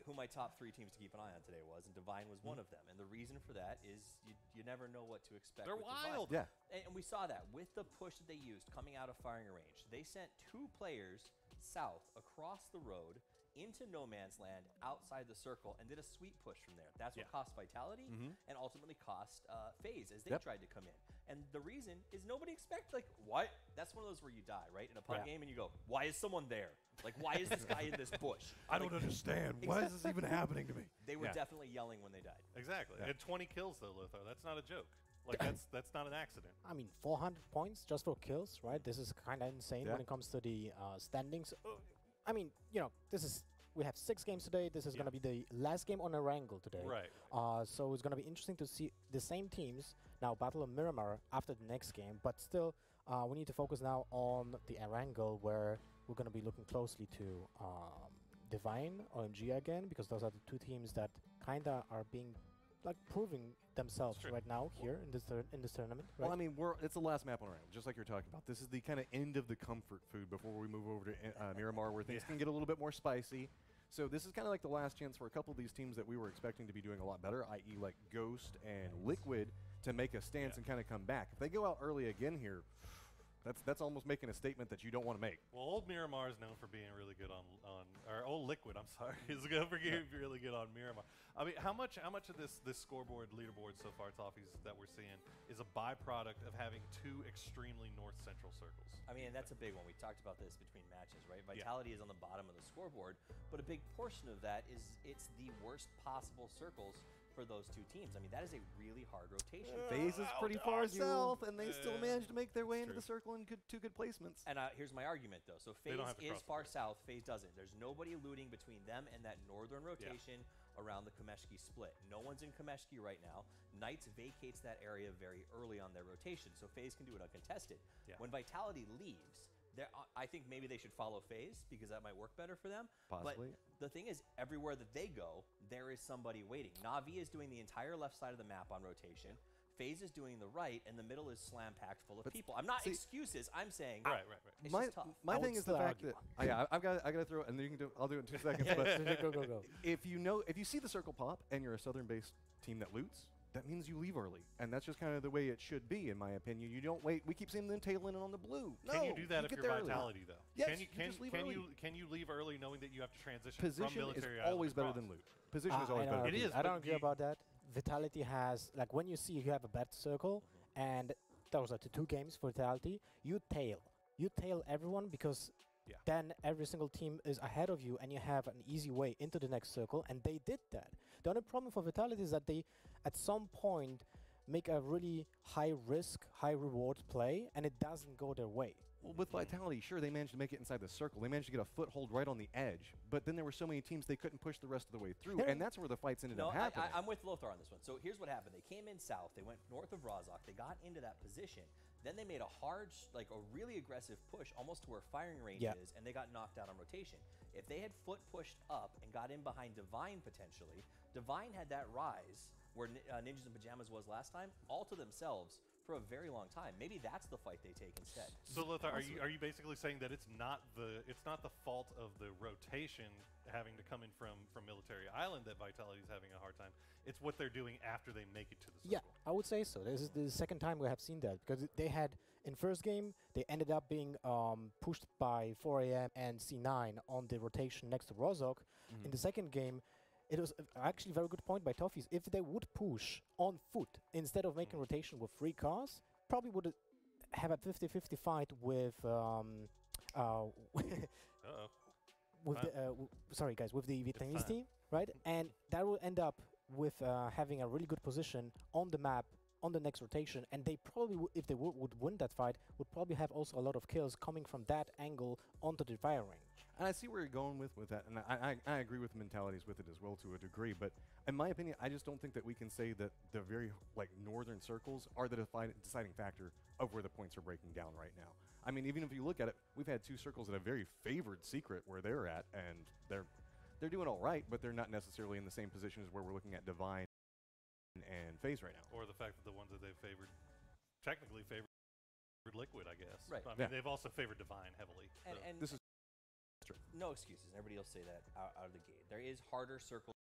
Speaker 5: who my top 3 teams to keep an eye on today was, and Divine was one of them. And the reason for that is you never know what to expect.
Speaker 3: They're
Speaker 5: with
Speaker 3: wild.
Speaker 5: Divine.
Speaker 10: Yeah.
Speaker 5: And we saw that with the push that they used coming out of firing range. They sent 2 players south across the road into no man's land outside the circle and did a sweep push from there. That's what cost Vitality and ultimately cost FaZe as they tried to come in. And the reason is nobody expects, like, what? That's one of those where you die, right? In a PUBG game and you go, why is someone there? Like, why is this guy in this bush?
Speaker 10: I don't understand. Why is this even happening to me?
Speaker 5: They were definitely yelling when they died.
Speaker 3: Exactly.
Speaker 10: Yeah.
Speaker 3: And 20 kills though, Lothar. That's not a joke. Like that's not an accident.
Speaker 4: I mean, 400 points just for kills, right? This is kind of insane when it comes to the standings. I mean, we have 6 games today. This is going to be the last game on Erangel today.
Speaker 3: Right.
Speaker 4: So it's going to be interesting to see the same teams now battle on Miramar after the next game. But still, we need to focus now on the Erangel, where we're going to be looking closely to Divine, OMG again, because those are the 2 teams that kind of are being proving themselves right now here in this tournament. Right?
Speaker 10: Well, I mean, it's the last map on our end, just like you're talking about. This is the kind of end of the comfort food before we move over to Miramar, where things can get a little bit more spicy. So this is kind of like the last chance for a couple of these teams that we were expecting to be doing a lot better, i.e. like Ghost and Liquid, to make a stance and kind of come back. If they go out early again here, that's almost making a statement that you don't want to make.
Speaker 3: Well, old Miramar is known for being really good on or old Liquid, I'm sorry, is known for being really good on Miramar. I mean, how much of this scoreboard leaderboard so far, Toffees, that we're seeing is a byproduct of having 2 extremely north-central circles?
Speaker 5: I mean, and that's a big one. We talked about this between matches, right? Vitality is on the bottom of the scoreboard, but a big portion of that is it's the worst possible circles for those 2 teams. I mean, that is a really hard rotation.
Speaker 10: FaZe is pretty far south, and they still managed to make their way into the circle in 2 good placements.
Speaker 5: And here's my argument, though. So FaZe is far south. FaZe doesn't. There's nobody looting between them and that northern rotation around the Kameshki split. No one's in Kameshki right now. Knights vacates that area very early on their rotation, so FaZe can do it uncontested. When Vitality leaves, I think maybe they should follow FaZe because that might work better for them.
Speaker 10: Possibly.
Speaker 5: But the thing is, everywhere that they go, there is somebody waiting. Na'Vi is doing the entire left side of the map on rotation. FaZe is doing the right, and the middle is slam-packed full of people. I'm not excuses. I'm saying
Speaker 3: right.
Speaker 5: It's just tough.
Speaker 10: My thing is the fact that I got to throw, and then you can I'll do it in 2 seconds. But
Speaker 4: go.
Speaker 10: If you see the circle pop and you're a southern-based team that loots, that means you leave early, and that's just kind of the way it should be, in my opinion. You don't wait. We keep seeing them tailing on the blue.
Speaker 3: Can you do that if you're Vitality, though?
Speaker 10: Yes,
Speaker 3: can you leave early knowing that you have to transition
Speaker 10: Position
Speaker 3: from military
Speaker 10: is always better than loot. Position is always better.
Speaker 3: It is.
Speaker 4: I don't agree about that. Vitality has, when you see you have a bad circle, and that was the 2 games for Vitality, you tail everyone because then every single team is ahead of you and you have an easy way into the next circle, and they did that. The only problem for Vitality is that they, at some point, make a really high risk, high reward play, and it doesn't go their way.
Speaker 10: Well, with Vitality, sure, they managed to make it inside the circle. They managed to get a foothold right on the edge, but then there were so many teams they couldn't push the rest of the way through, and that's where the fights ended up happening.
Speaker 5: I'm with Lothar on this one. So here's what happened. They came in south. They went north of Rozhok. They got into that position. Then they made a hard, like a really aggressive push almost to where firing range is, and they got knocked out on rotation. If they had foot pushed up and got in behind Divine potentially, Divine had that rise where Ninjas in Pajamas was last time, all to themselves for a very long time. Maybe that's the fight they take instead.
Speaker 3: So Lothar, are you basically saying that it's not the fault of the rotation having to come in from Military Island that Vitality is having a hard time? It's what they're doing after they make it to the circle.
Speaker 4: Yeah, I would say so. This is the second time we have seen that, because they had, in first game, they ended up being pushed by 4AM and C9 on the rotation next to Rozhok. In the second game, it was actually a very good point by Toffees. If they would push on foot instead of making rotation with 3 cars, probably would have a 50-50 fight with with the sorry guys, with the Vietnamese team, right? And that will end up with having a really good position on the map on the next rotation, and they probably, if they would win that fight, would probably have also a lot of kills coming from that angle onto the fire range.
Speaker 10: And I see where you're going with that, and I agree with the mentalities with it as well to a degree, but in my opinion, I just don't think that we can say that the very, northern circles are the deciding factor of where the points are breaking down right now. I mean, even if you look at it, we've had 2 circles that are very favored secret where they're at, and they're doing all right, but they're not necessarily in the same position as where we're looking at Divine and FaZe right now.
Speaker 3: Or the fact that the ones that they've favored, technically favored Liquid, I guess.
Speaker 5: Right.
Speaker 3: I mean, they've also favored Divine heavily.
Speaker 5: And
Speaker 10: this is true.
Speaker 5: No excuses. Everybody will say that out of the gate. There is harder circles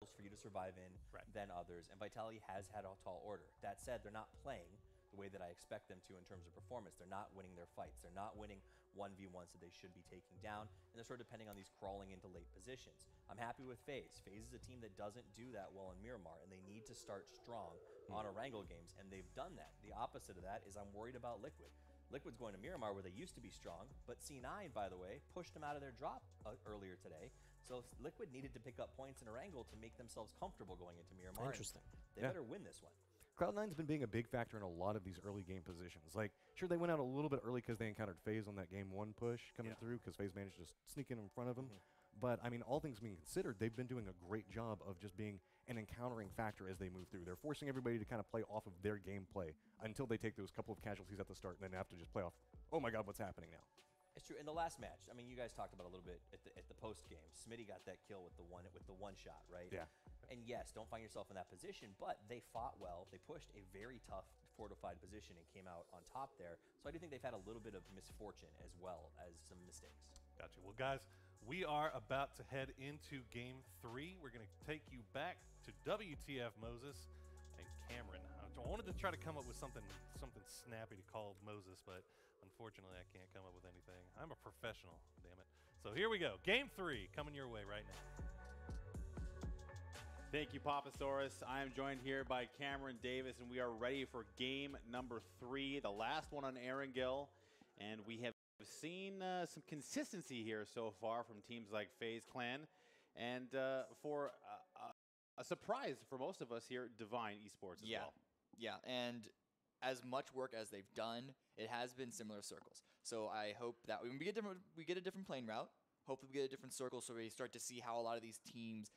Speaker 5: for you to survive in than others, and Vitality has had a tall order. That said, they're not playing the way that I expect them to in terms of performance. They're not winning their fights. They're not winning 1v1s that they should be taking down, and they're sort of depending on these crawling into late positions. I'm happy with FaZe. FaZe is a team that doesn't do that well in Miramar, and they need to start strong on Erangel games, and they've done that. The opposite of that is I'm worried about Liquid. Liquid's going to Miramar where they used to be strong, but C9, by the way, pushed them out of their drop earlier today. So Liquid needed to pick up points in Erangel to make themselves comfortable going into Miramar.
Speaker 4: Interesting.
Speaker 5: They better win this one.
Speaker 10: Cloud9's been being a big factor in a lot of these early game positions. Sure, they went out a little bit early because they encountered FaZe on that game 1 push coming through, because FaZe managed to sneak in front of them. But, I mean, all things being considered, they've been doing a great job of just being an encountering factor as they move through. They're forcing everybody to kind of play off of their gameplay until they take those couple of casualties at the start and then have to just play off, oh my god, what's happening now?
Speaker 5: It's true. In the last match, I mean, you guys talked about it a little bit at the post game. Smitty got that kill with the one shot, right?
Speaker 10: Yeah.
Speaker 5: And yes, don't find yourself in that position, but they fought well. They pushed a very tough fortified position and came out on top there. So I do think they've had a little bit of misfortune as well as some mistakes.
Speaker 3: Gotcha. Well, guys, we are about to head into Game 3. We're going to take you back to WTF Moses and Cameron. I wanted to try to come up with something snappy to call Moses, but unfortunately, I can't come up with anything. I'm a professional, damn it. So here we go. Game 3 coming your way right now.
Speaker 1: Thank you, Papasaurus. I am joined here by Cameron Davis, and we are ready for game number 3, the last one on Erangel. And we have seen some consistency here so far from teams like FaZe Clan. And for a surprise for most of us here, Divine Esports as well.
Speaker 2: Yeah, and as much work as they've done, it has been similar circles. So I hope that when we get a different playing route, hopefully we get a different circle so we start to see how a lot of these teams,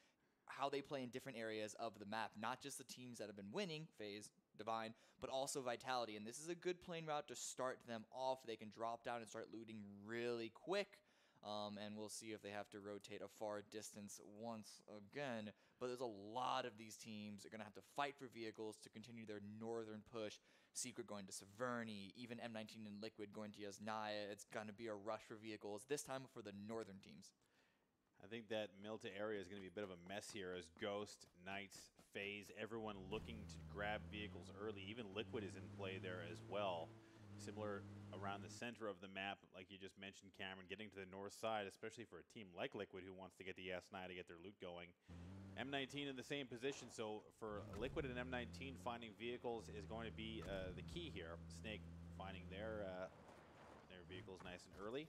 Speaker 2: how they play in different areas of the map, not just the teams that have been winning, FaZe, Divine, but also Vitality. And this is a good playing route to start them off. They can drop down and start looting really quick. And we'll see if they have to rotate a far distance once again. But there's a lot of these teams that are going to have to fight for vehicles to continue their northern push. Secret going to Severny, even M19 and Liquid going to Yasnaya. It's going to be a rush for vehicles, this time for the northern teams.
Speaker 1: I think that Milta area is going to be a bit of a mess here as Ghost, Knights, FaZe, everyone looking to grab vehicles early. Even Liquid is in play there as well. Similar around the center of the map, like you just mentioned, Cameron, getting to the north side, especially for a team like Liquid who wants to get the S9 to get their loot going. M19 in the same position, so for Liquid and M19, finding vehicles is going to be the key here. Snake finding their vehicles nice and early.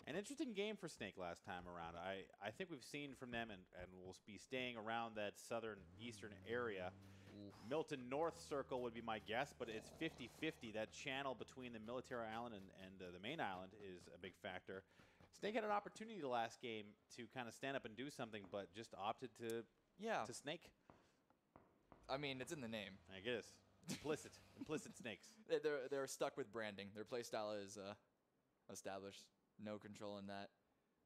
Speaker 1: An interesting game for Snake last time around. I think we've seen from them, and we'll be staying around that southern eastern area. Milton North Circle would be my guess, but it's 50-50. That channel between the military island and the main island is a big factor. Snake had an opportunity the last game to kind of stand up and do something, but just opted to snake.
Speaker 2: I mean, it's in the name.
Speaker 1: I guess. Implicit. Implicit snakes.
Speaker 2: They're stuck with branding. Their playstyle is established. No control in that.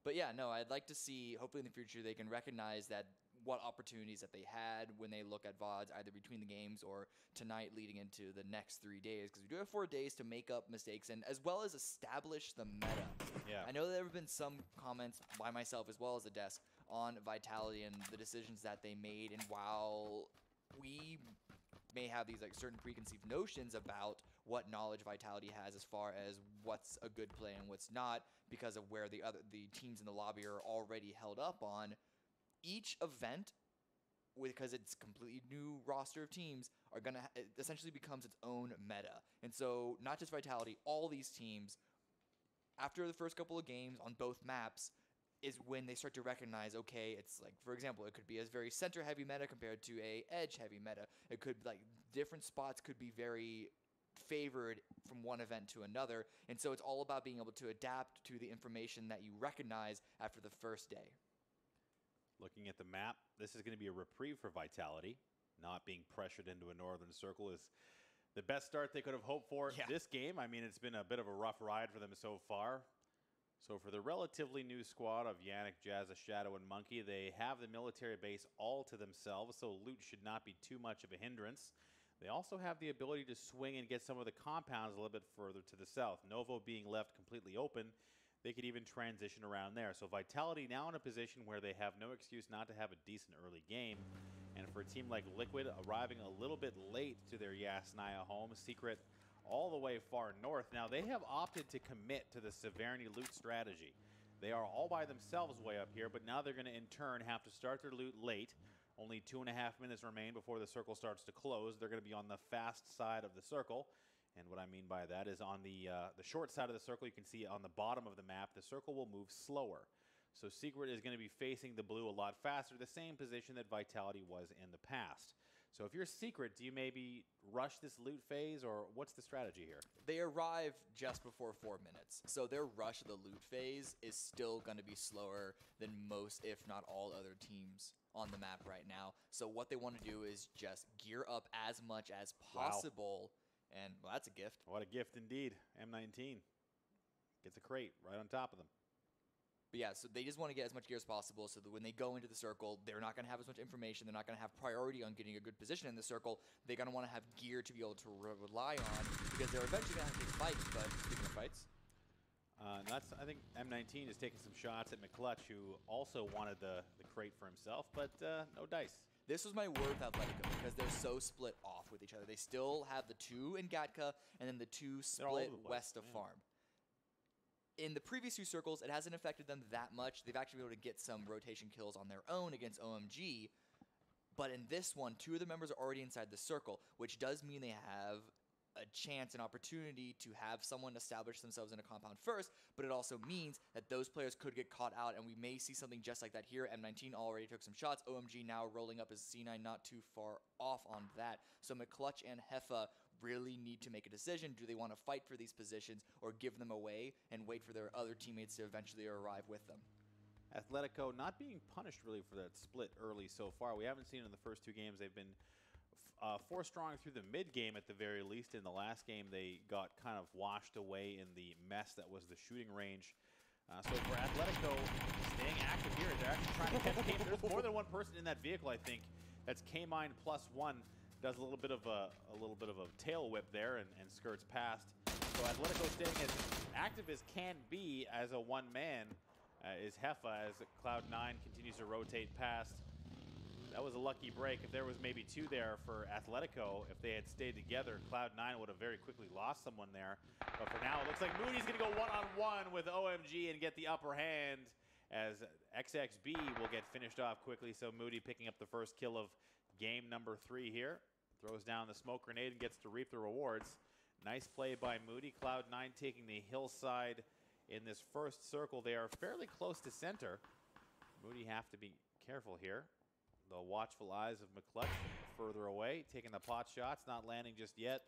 Speaker 2: But yeah, no, I'd like to see, hopefully in the future, they can recognize that what opportunities that they had when they look at VODs, either between the games or tonight leading into the next 3 days. Because we do have 4 days to make up mistakes and as well as establish the meta.
Speaker 1: Yeah.
Speaker 2: I know there have been some comments by myself as well as the desk on Vitality and the decisions that they made. And while we may have these like certain preconceived notions about what knowledge Vitality has as far as what's a good play and what's not, because of where the teams in the lobby are already held up on, each event, because it's completely new roster of teams, are gonna it essentially becomes its own meta. And so not just Vitality, all these teams, after the first couple of games on both maps, is when they start to recognize, okay, it's like, for example, it could be a very center-heavy meta compared to a edge-heavy meta. It could, like, different spots could be very favored from one event to another. And so it's all about being able to adapt to the information that you recognize after the first day.
Speaker 1: Looking at the map, this is going to be a reprieve for Vitality. Not being pressured into a northern circle is the best start they could have hoped for this game. I mean, it's been a bit of a rough ride for them so far. So for the relatively new squad of Yannick, Jazza, Shadow, and Monkey, they have the military base all to themselves, so loot should not be too much of a hindrance. They also have the ability to swing and get some of the compounds a little bit further to the south. Novo being left completely open, they could even transition around there. So Vitality now in a position where they have no excuse not to have a decent early game. And for a team like Liquid, arriving a little bit late to their Yasnaya home, Secret all the way far north. Now, they have opted to commit to the Severity loot strategy. They are all by themselves way up here, but now they're going to, in turn, have to start their loot late. Only 2.5 minutes remain before the circle starts to close. They're going to be on the fast side of the circle. And what I mean by that is on the short side of the circle, you can see on the bottom of the map, the circle will move slower. So Secret is going to be facing the blue a lot faster, the same position that Vitality was in the past. So if you're Secret, do you maybe rush this loot phase, or what's the strategy here?
Speaker 2: They arrive just before 4 minutes, so their rush of the loot phase is still going to be slower than most, if not all, other teams on the map right now. So what they want to do is just gear up as much as possible, and well, that's a gift.
Speaker 1: What a gift indeed. M19 gets a crate right on top of them.
Speaker 2: But yeah, so they just want to get as much gear as possible so that when they go into the circle, they're not going to have as much information. They're not going to have priority on getting a good position in the circle. They're going to want to have gear to be able to rely on because they're eventually going to have to take fights. But speaking of fights.
Speaker 1: I think M19 is taking some shots at McClutch, who also wanted the crate for himself, but no dice.
Speaker 2: This was my word with Atletico because they're so split off with each other. They still have the 2 in Gatka and then the 2 split west of Farm. In the previous 2 circles, it hasn't affected them that much. They've actually been able to get some rotation kills on their own against OMG. But in this one, 2 of the members are already inside the circle, which does mean they have a chance, an opportunity to have someone establish themselves in a compound first, but it also means that those players could get caught out, and we may see something just like that here. M19 already took some shots. OMG now rolling up as C9 not too far off on that. So McClutch and Heffa really need to make a decision. Do they want to fight for these positions or give them away and wait for their other teammates to eventually arrive with them?
Speaker 1: Atletico not being punished really for that split early so far. We haven't seen in the first 2 games. They've been 4 strong through the mid game at the very least. In the last game, they got kind of washed away in the mess that was the shooting range. So for Atletico, staying active here, they're actually trying to catch game. There's more than one person in that vehicle, I think. That's K-Mine +1. Does a little bit of a tail whip there and skirts past. So Atletico staying as active as can be as a one-man is Heffa as Cloud9 continues to rotate past. That was a lucky break. If there was maybe 2 there for Atletico, if they had stayed together, Cloud9 would have very quickly lost someone there. But for now, it looks like Moody's going to go one-on-one with OMG and get the upper hand as XXB will get finished off quickly. So Moody picking up the first kill of game number 3 here. Throws down the smoke grenade and gets to reap the rewards. Nice play by Moody. Cloud9 taking the hillside in this first circle. They are fairly close to center. Moody have to be careful here. The watchful eyes of McClutch further away, taking the pot shots, not landing just yet.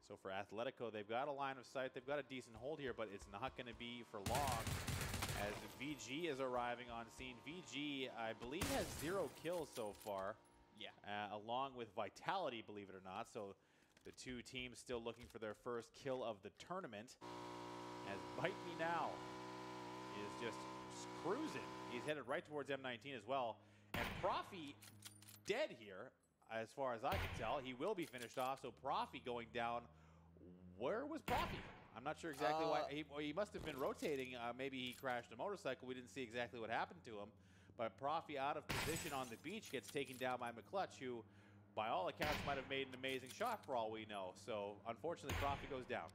Speaker 1: So for Atletico, they've got a line of sight. They've got a decent hold here, but it's not going to be for long as VG is arriving on scene. VG, I believe, has 0 kills so far.
Speaker 2: Yeah.
Speaker 1: Along with Vitality, believe it or not. So the two teams still looking for their first kill of the tournament. As Bite Me Now is just cruising. He's headed right towards M19 as well. And Profi dead here, as far as I can tell. He will be finished off, so Profi going down. Where was Profi? I'm not sure exactly why. He must have been rotating. Maybe he crashed a motorcycle. We didn't see exactly what happened to him. But Profi out of position on the beach gets taken down by McClutch, who, by all accounts, might have made an amazing shot for all we know. So, unfortunately, Profi goes down.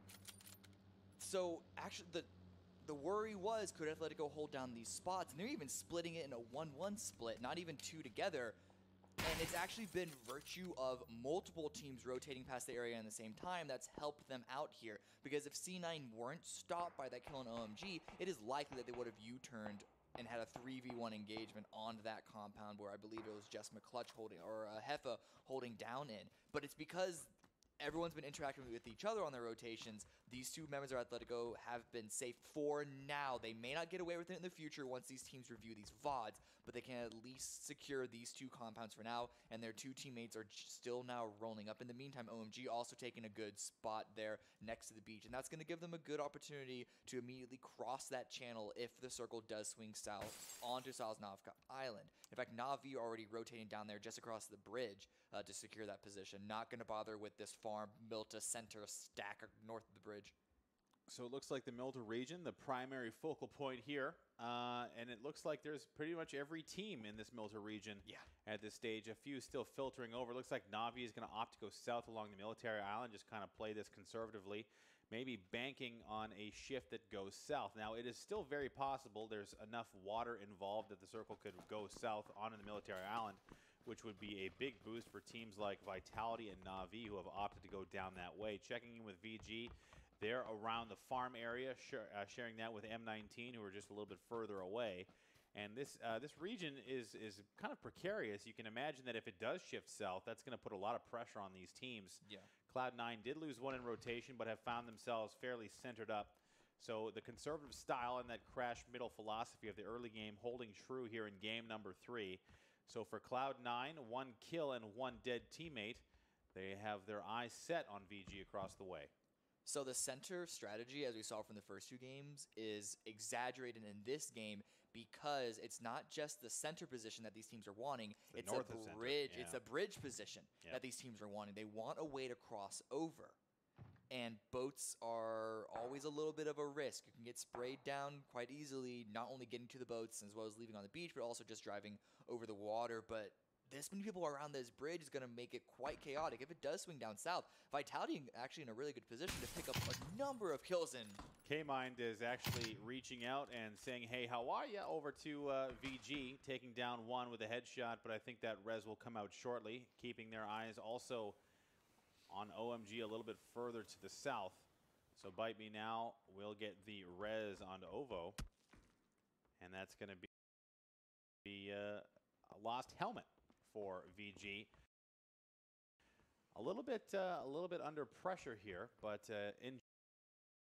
Speaker 2: So, actually, the worry was, could Atletico hold down these spots? And they're even splitting it in a 1-1 split, not even 2 together. And it's actually been virtue of multiple teams rotating past the area in the same time that's helped them out here. Because if C9 weren't stopped by that kill in OMG, it is likely that they would have U-turned and had a 3v1 engagement on that compound where I believe it was just McClutch holding, or Heffa holding down in. But it's because everyone's been interacting with each other on their rotations. These two members of Atletico have been safe for now. They may not get away with it in the future once these teams review these VODs, but they can at least secure these 2 compounds for now, and their 2 teammates are still now rolling up. In the meantime, OMG also taking a good spot there next to the beach, and that's going to give them a good opportunity to immediately cross that channel if the circle does swing south onto Sosnovka Island. In fact, Na'Vi already rotating down there just across the bridge to secure that position. Not going to bother with this farm Milta center stack north of the bridge.
Speaker 1: So it looks like the Milta region, the primary focal point here. And it looks like there's pretty much every team in this Milta region at this stage. A few still filtering over. Looks like Na'Vi is going to opt to go south along the military island, just kind of play this conservatively, maybe banking on a shift that goes south. Now, it is still very possible there's enough water involved that the circle could go south onto the military island, which would be a big boost for teams like Vitality and Na'Vi, who have opted to go down that way. Checking in with VG. They're around the farm area, sharing that with M19, who are just a little bit further away. And this region is kind of precarious. You can imagine that if it does shift south, that's going to put a lot of pressure on these teams.
Speaker 2: Yeah.
Speaker 1: Cloud9 did lose 1 in rotation, but have found themselves fairly centered up. So the conservative style and that crash middle philosophy of the early game holding true here in game number 3. So for Cloud9, 1 kill and 1 dead teammate. They have their eyes set on VG across the way.
Speaker 2: So the center strategy, as we saw from the first 2 games, is exaggerated in this game because it's not just the center position that these teams are wanting. It's a bridge. It's a bridge position that these teams are wanting. They want a way to cross over. And boats are always a little bit of a risk. You can get sprayed down quite easily, not only getting to the boats as well as leaving on the beach, but also just driving over the water. But this many people around this bridge is going to make it quite chaotic. If it does swing down south, Vitality actually in a really good position to pick up a number of kills in.
Speaker 1: K-Mind is actually reaching out and saying, hey, how are you? Over to VG, taking down 1 with a headshot, but I think that res will come out shortly, keeping their eyes also on OMG a little bit further to the south. So Bite Me Now will get the res onto Ovo, and that's going to be a lost helmet for VG. A little bit under pressure here, but in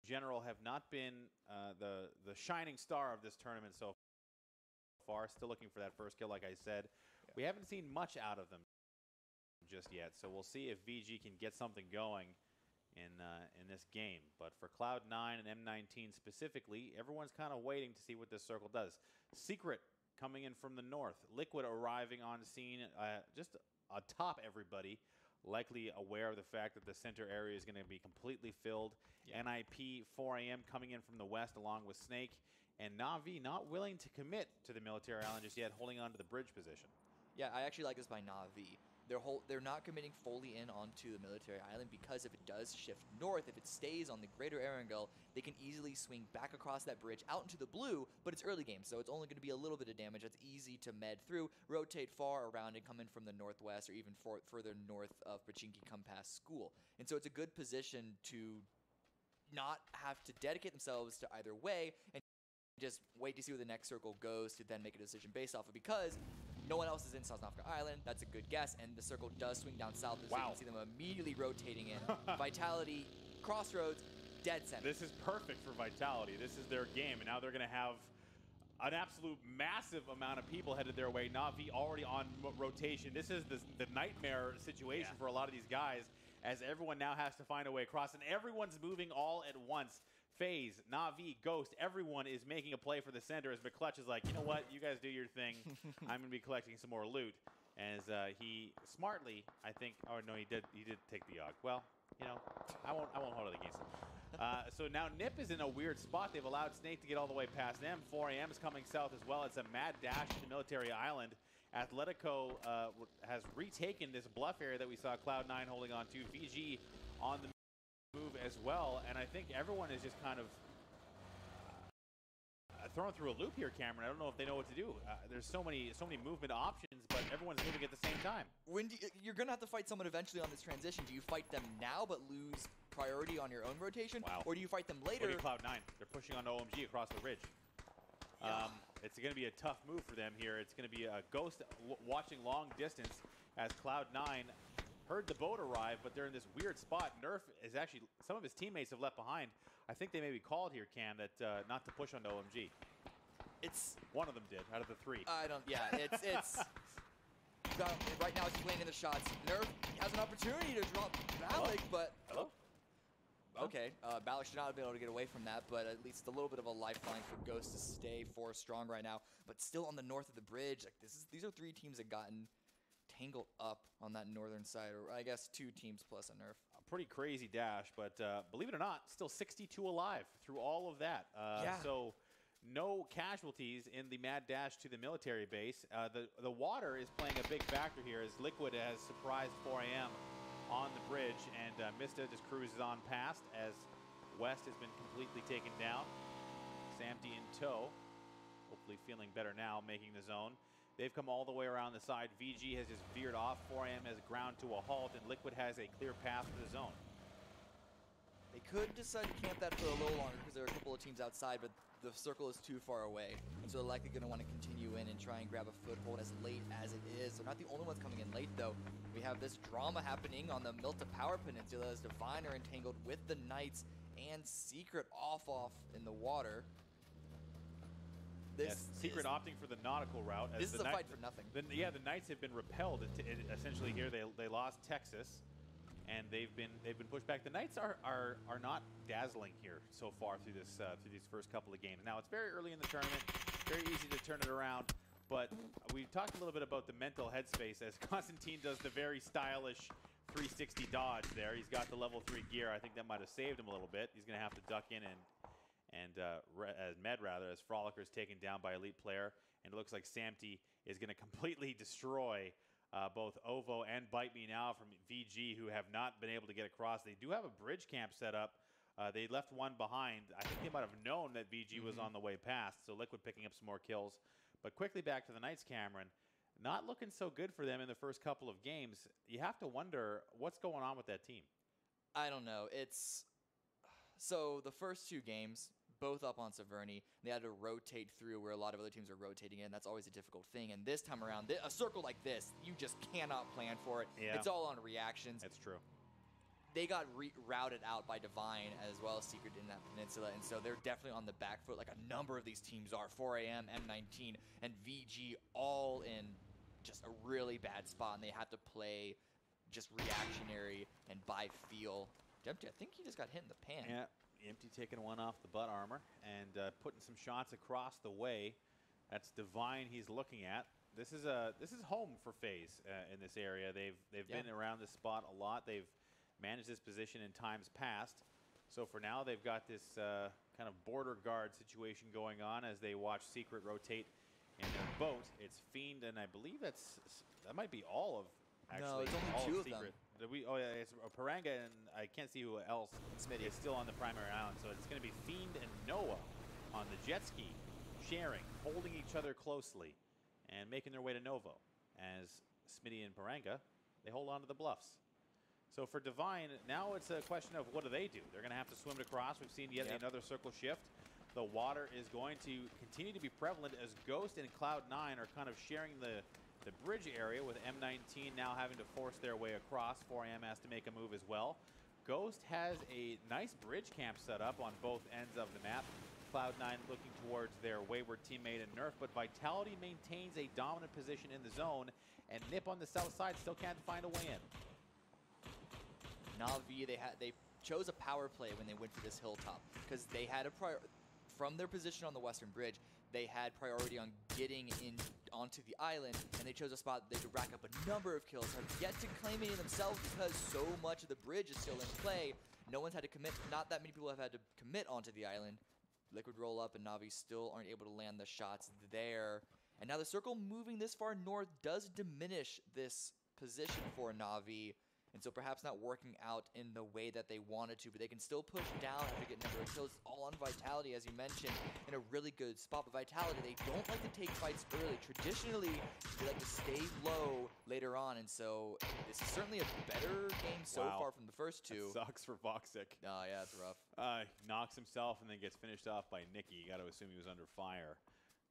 Speaker 1: general have not been the shining star of this tournament so far. Still looking for that first kill, like I said. Yeah. We haven't seen much out of them just yet, so we'll see if VG can get something going in this game. But for Cloud9 and M19 specifically, everyone's kind of waiting to see what this circle does. Secret coming in from the north. Liquid arriving on scene, just atop everybody, likely aware of the fact that the center area is going to be completely filled. Yeah. NIP 4 a.m. coming in from the west along with Snake. And Na'Vi not willing to commit to the military island just yet, holding on to the bridge position.
Speaker 2: Yeah, I actually like this by Na'Vi they're not committing fully in onto the military island, because if it does shift north, if it stays on the greater Erangel, they can easily swing back across that bridge out into the blue, but it's early game, so it's only going to be a little bit of damage. That's easy to med through, rotate far around and come in from the northwest or even further north of Pachinki, come past school. And so it's a good position to not have to dedicate themselves to either way and just wait to see where the next circle goes to then make a decision based off of, because no one else is in Sosnovka Island. That's a good guess, and the circle does swing down south. So you can see them immediately rotating in. Vitality, Crossroads, dead center.
Speaker 1: This is perfect for Vitality. This is their game, and now they're going to have an absolute massive amount of people headed their way. Na'Vi already on rotation. This is the nightmare situation for a lot of these guys, as everyone now has to find a way across, and everyone's moving all at once. FaZe, Na'Vi, Ghost, everyone is making a play for the center, as McClutch is like, you know what, you guys do your thing. I'm going to be collecting some more loot. As he smartly, I think, oh no, he did take the Yogg. Well, you know, I won't hold it against him. So now Nip is in a weird spot. They've allowed Snake to get all the way past them. 4AM is coming south as well. It's a mad dash to Military Island. Atletico has retaken this bluff area that we saw Cloud9 holding on to. VG on the move as well, and I think everyone is just kind of thrown through a loop here, Cameron. I don't know if they know what to do. There's so many movement options, but everyone's moving at the same time.
Speaker 2: You're gonna have to fight someone eventually on this transition. Do you fight them now but lose priority on your own rotation, or do you fight them later?
Speaker 1: Look at Cloud9. They're pushing on OMG across the ridge. It's going to be a tough move for them here. It's going to be a Ghost watching long distance as Cloud9 heard the boat arrive, but they're in this weird spot. Nerf is actually, some of his teammates have left behind. I think they may be called here, Cam, that not to push onto OMG.
Speaker 2: It's
Speaker 1: one of them did out of the three.
Speaker 2: It's right now it's playing in the shots. Nerf has an opportunity to drop Balak, but okay, Balak should not have been able to get away from that, but at least a little bit of a lifeline for Ghost to stay 4 strong right now. But still on the north of the bridge, like these are 3 teams that gotten tangled up on that northern side, or I guess 2 teams plus a Nerf.
Speaker 1: A pretty crazy dash, but believe it or not, still 62 alive through all of that. So no casualties in the mad dash to the military base. The water is playing a big factor here, as Liquid has surprised 4AM on the bridge, and Mista just cruises on past as West has been completely taken down. Samty in tow, hopefully feeling better now, making the zone. They've come all the way around the side. VG has just veered off. 4AM has ground to a halt, and Liquid has a clear path to the zone.
Speaker 2: They could decide to camp that for a little longer because there are a couple of teams outside, but the circle is too far away. And so they're likely going to want to continue in and try and grab a foothold as late as it is. They're not the only ones coming in late, though. We have this drama happening on the Milta Power Peninsula as Divine are entangled with the Knights and Secret off in the water.
Speaker 1: Secret opting for the nautical route.
Speaker 2: This is a fight for nothing.
Speaker 1: The Knights have been repelled. Essentially, here they lost Texas, and they've been pushed back. The Knights are not dazzling here so far through these first couple of games. Now it's very early in the tournament, very easy to turn it around. But we talked a little bit about the mental headspace as Constantine does the very stylish 360 dodge there. He's got the level 3 gear. I think that might have saved him a little bit. He's going to have to duck in and as Frolicker is taken down by elite player, and it looks like Samty is going to completely destroy both Ovo and Bite Me Now from VG, who have not been able to get across. They do have a bridge camp set up. They left one behind. I think they might have known that VG was on the way past, so Liquid picking up some more kills. But quickly back to the Knights, Cameron. Not looking so good for them in the first couple of games. You have to wonder what's going on with that team.
Speaker 2: I don't know. So the first 2 games, both up on Severny, they had to rotate through where a lot of other teams are rotating in. That's always a difficult thing. And this time around, a circle like this, you just cannot plan for it.
Speaker 1: Yeah.
Speaker 2: It's all on reactions.
Speaker 1: That's true.
Speaker 2: They got routed out by Divine as well as Secret in that peninsula, and so they're definitely on the back foot like a number of these teams are. 4AM, M19, and VG all in just a really bad spot, and they have to play just reactionary and by feel. Empty, I think he just got hit in the pan.
Speaker 1: Yeah, Empty taking one off the butt armor and putting some shots across the way. That's Divine he's looking at. This is home for FaZe in this area. They've been around this spot a lot. They've managed this position in times past. So for now, they've got this kind of border guard situation going on as they watch Secret rotate in their boat. It's Fiend, and I believe that might be all of actually.
Speaker 2: it's only
Speaker 1: all
Speaker 2: two of them.
Speaker 1: secret. Oh yeah, it's Paranga and I can't see who else
Speaker 2: Smitty.
Speaker 1: is still on the primary island. So it's going to be Fiend and Noah on the jet ski, sharing, holding each other closely, and making their way to Novo. As Smitty and Paranga, they hold on to the bluffs. So for Divine, now it's a question of what do they do? They're going to have to swim across. We've seen yet another circle shift. The water is going to continue to be prevalent as Ghost and Cloud9 are kind of sharing the bridge area, with M19 now having to force their way across. 4AM has to make a move as well. Ghost has a nice bridge camp set up on both ends of the map. Cloud9 looking towards their wayward teammate in Nerf, but Vitality maintains a dominant position in the zone, and Nip on the south side still can't find a way in.
Speaker 2: Na'Vi, they chose a power play when they went for this hilltop because they had a from their position on the western bridge, they had priority on getting in onto the island, and they chose a spot they could rack up a number of kills. Have yet to claim any themselves because so much of the bridge is still in play. No one's had to commit. Not that many people have had to commit onto the island. Liquid roll up, and Na'Vi still aren't able to land the shots there. And now the circle moving this far north does diminish this position for Na'Vi. And so perhaps not working out in the way that they wanted to, but they can still push down after getting a number of kills. It's all on Vitality, as you mentioned, in a really good spot. But Vitality, they don't like to take fights early. Traditionally, they like to stay low later on, and so this is certainly a better game so far from the first two.
Speaker 1: That sucks for Voxic.
Speaker 2: Oh, yeah, it's rough.
Speaker 1: Knocks himself and then gets finished off by Nicky. You got to assume he was under fire.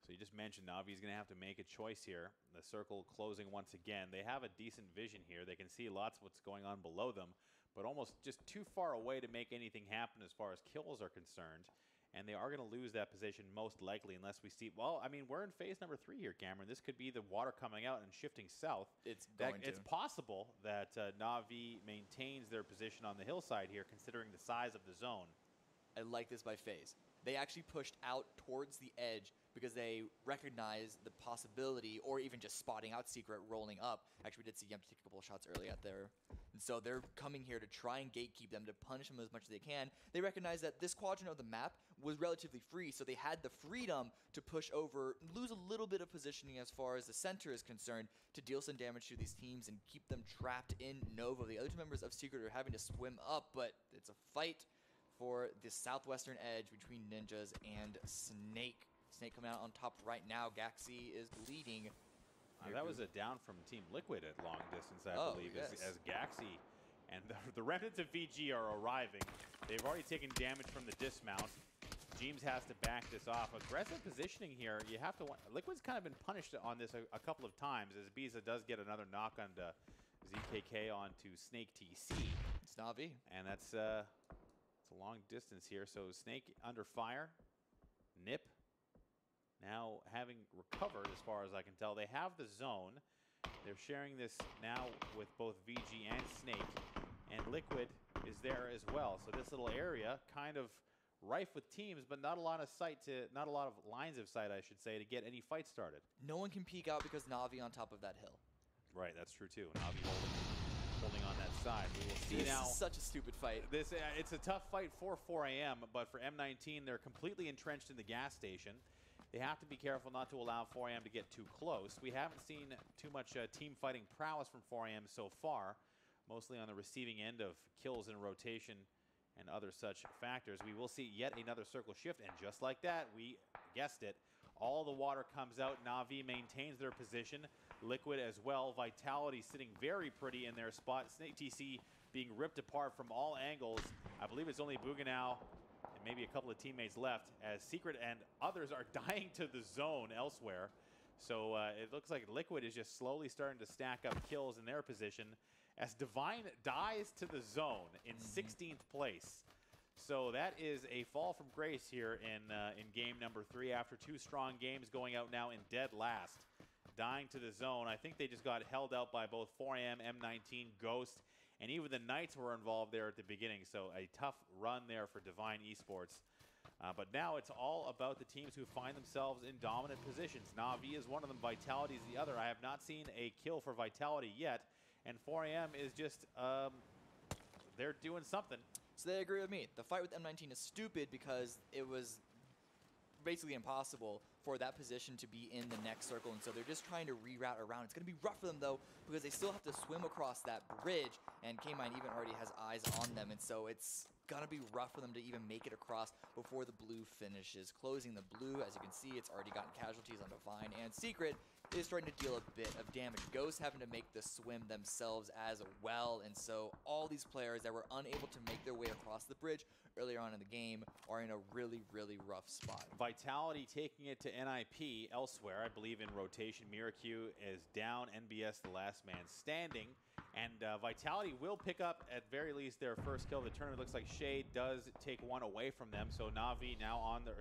Speaker 1: So you just mentioned Na'Vi's going to have to make a choice here. The circle closing once again. They have a decent vision here. They can see lots of what's going on below them, but almost just too far away to make anything happen as far as kills are concerned. And they are going to lose that position most likely unless we see... Well, I mean, we're in phase number 3 here, Cameron. This could be the water coming out and shifting south.
Speaker 2: It's
Speaker 1: possible that Na'Vi maintains their position on the hillside here, considering the size of the zone.
Speaker 2: I like this by phase. They actually pushed out towards the edge because they recognized the possibility, or even just spotting out Secret rolling up. Actually, we did see Yem take a couple of shots early out there. And so they're coming here to try and gatekeep them, to punish them as much as they can. They recognize that this quadrant of the map was relatively free, so they had the freedom to push over, lose a little bit of positioning as far as the center is concerned, to deal some damage to these teams and keep them trapped in Nova. The other two members of Secret are having to swim up, but it's a fight for the southwestern edge between Ninjas and Snake. Snake coming out on top right now. Gaxi is leading.
Speaker 1: That was a down from Team Liquid at long distance, I believe,
Speaker 2: yes.
Speaker 1: as Gaxi and the remnants of VG are arriving. They've already taken damage from the dismount. James has to back this off. Aggressive positioning here. You have to. Liquid's kind of been punished on this a couple of times, as Biza does get another knock onto ZKK onto Snake TC.
Speaker 2: It's Na'Vi.
Speaker 1: And that's it's a long distance here. So Snake under fire. Nip now having recovered, as far as I can tell. They have the zone. They're sharing this now with both VG and Snake, and Liquid is there as well. So this little area kind of rife with teams, but not a lot of lines of sight, I should say, to get any fight started.
Speaker 2: No one can peek out because Na'Vi on top of that hill.
Speaker 1: Right, that's true too. Na'Vi holding on that side. We will see now.
Speaker 2: This is such a stupid fight.
Speaker 1: It's a tough fight for 4AM, but for M19, they're completely entrenched in the gas station. They have to be careful not to allow 4AM to get too close. We haven't seen too much team fighting prowess from 4AM so far, mostly on the receiving end of kills in rotation and other such factors. We will see yet another circle shift, and just like that, we guessed it, all the water comes out. Na'Vi maintains their position. Liquid as well. Vitality sitting very pretty in their spot. Snake TC being ripped apart from all angles. I believe it's only Buganow and maybe a couple of teammates left, as Secret and others are dying to the zone elsewhere. So it looks like Liquid is just slowly starting to stack up kills in their position, as Divine dies to the zone in 16th place. So that is a fall from grace here in game number 3 after 2 strong games, going out now in dead last. Dying to the zone. I think they just got held out by both 4AM, M19, Ghost, and even the Knights were involved there at the beginning. So a tough run there for Divine Esports. But now it's all about the teams who find themselves in dominant positions. Na'Vi is one of them. Vitality is the other. I have not seen a kill for Vitality yet. And 4AM is just, they're doing something.
Speaker 2: So they agree with me. The fight with M19 is stupid because it was basically impossible for that position to be in the next circle, and so they're just trying to reroute around. It's going to be rough for them, though, because they still have to swim across that bridge, and K-Mine even already has eyes on them, and so it's going to be rough for them to even make it across before the blue finishes. Closing the blue, as you can see, it's already gotten casualties on Divine, and Secret is starting to deal a bit of damage. Ghost having to make the swim themselves as well, and so all these players that were unable to make their way across the bridge earlier on in the game are in a really, really rough spot.
Speaker 1: Vitality taking it to NIP elsewhere, I believe in rotation. Miracle is down, NBS the last man standing, and Vitality will pick up at very least their first kill of the tournament. Looks like Shade does take one away from them, so Na'Vi now on the,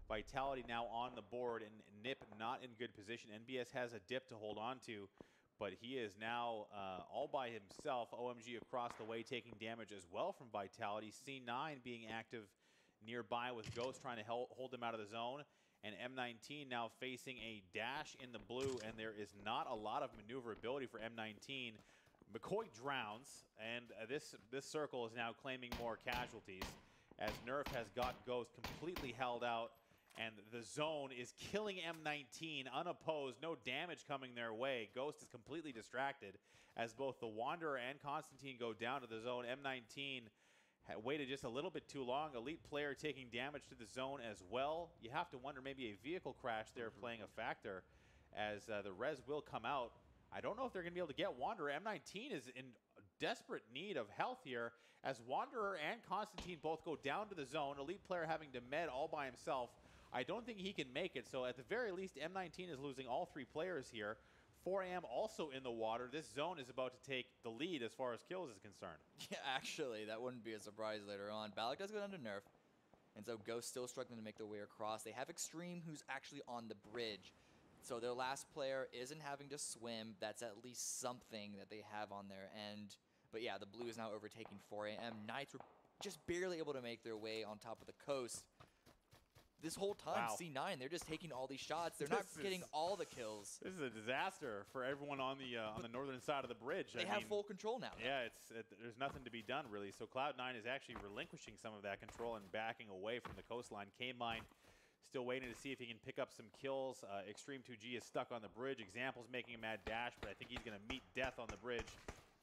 Speaker 1: Vitality now on the board, and Nip not in good position. NBS has a dip to hold on to, but he is now all by himself. OMG across the way taking damage as well from Vitality. C9 being active nearby with Ghost trying to hold him out of the zone. And M19 now facing a dash in the blue, and there is not a lot of maneuverability for M19. McCoy drowns, and this circle is now claiming more casualties as Nerf has got Ghost completely held out. And the zone is killing M19 unopposed, no damage coming their way. Ghost is completely distracted as both the Wanderer and Constantine go down to the zone. M19 had waited just a little bit too long. Elite player taking damage to the zone as well. You have to wonder, maybe a vehicle crash there playing a factor as the res will come out. I don't know if they're going to be able to get Wanderer. M19 is in desperate need of health here as Wanderer and Constantine both go down to the zone. Elite player having to med all by himself. I don't think he can make it, so at the very least, M19 is losing all 3 players here. 4AM also in the water. This zone is about to take the lead as far as kills is concerned.
Speaker 2: Yeah, actually, that wouldn't be a surprise later on. Balak does go down to Nerf, and so Ghost still struggling to make their way across. They have Extreme, who's actually on the bridge. So their last player isn't having to swim. That's at least something that they have on their end. But yeah, the blue is now overtaking 4AM. Knights were just barely able to make their way on top of the coast. This whole time,
Speaker 1: Wow.
Speaker 2: C9, they're just taking all these shots. They're not getting all the kills.
Speaker 1: This is a disaster for everyone on the northern side of the bridge.
Speaker 2: They have full control now.
Speaker 1: Yeah, there's nothing to be done, really. So Cloud9 is actually relinquishing some of that control and backing away from the coastline. K-Mine still waiting to see if he can pick up some kills. Extreme 2G is stuck on the bridge. Example's making a mad dash, but I think he's going to meet death on the bridge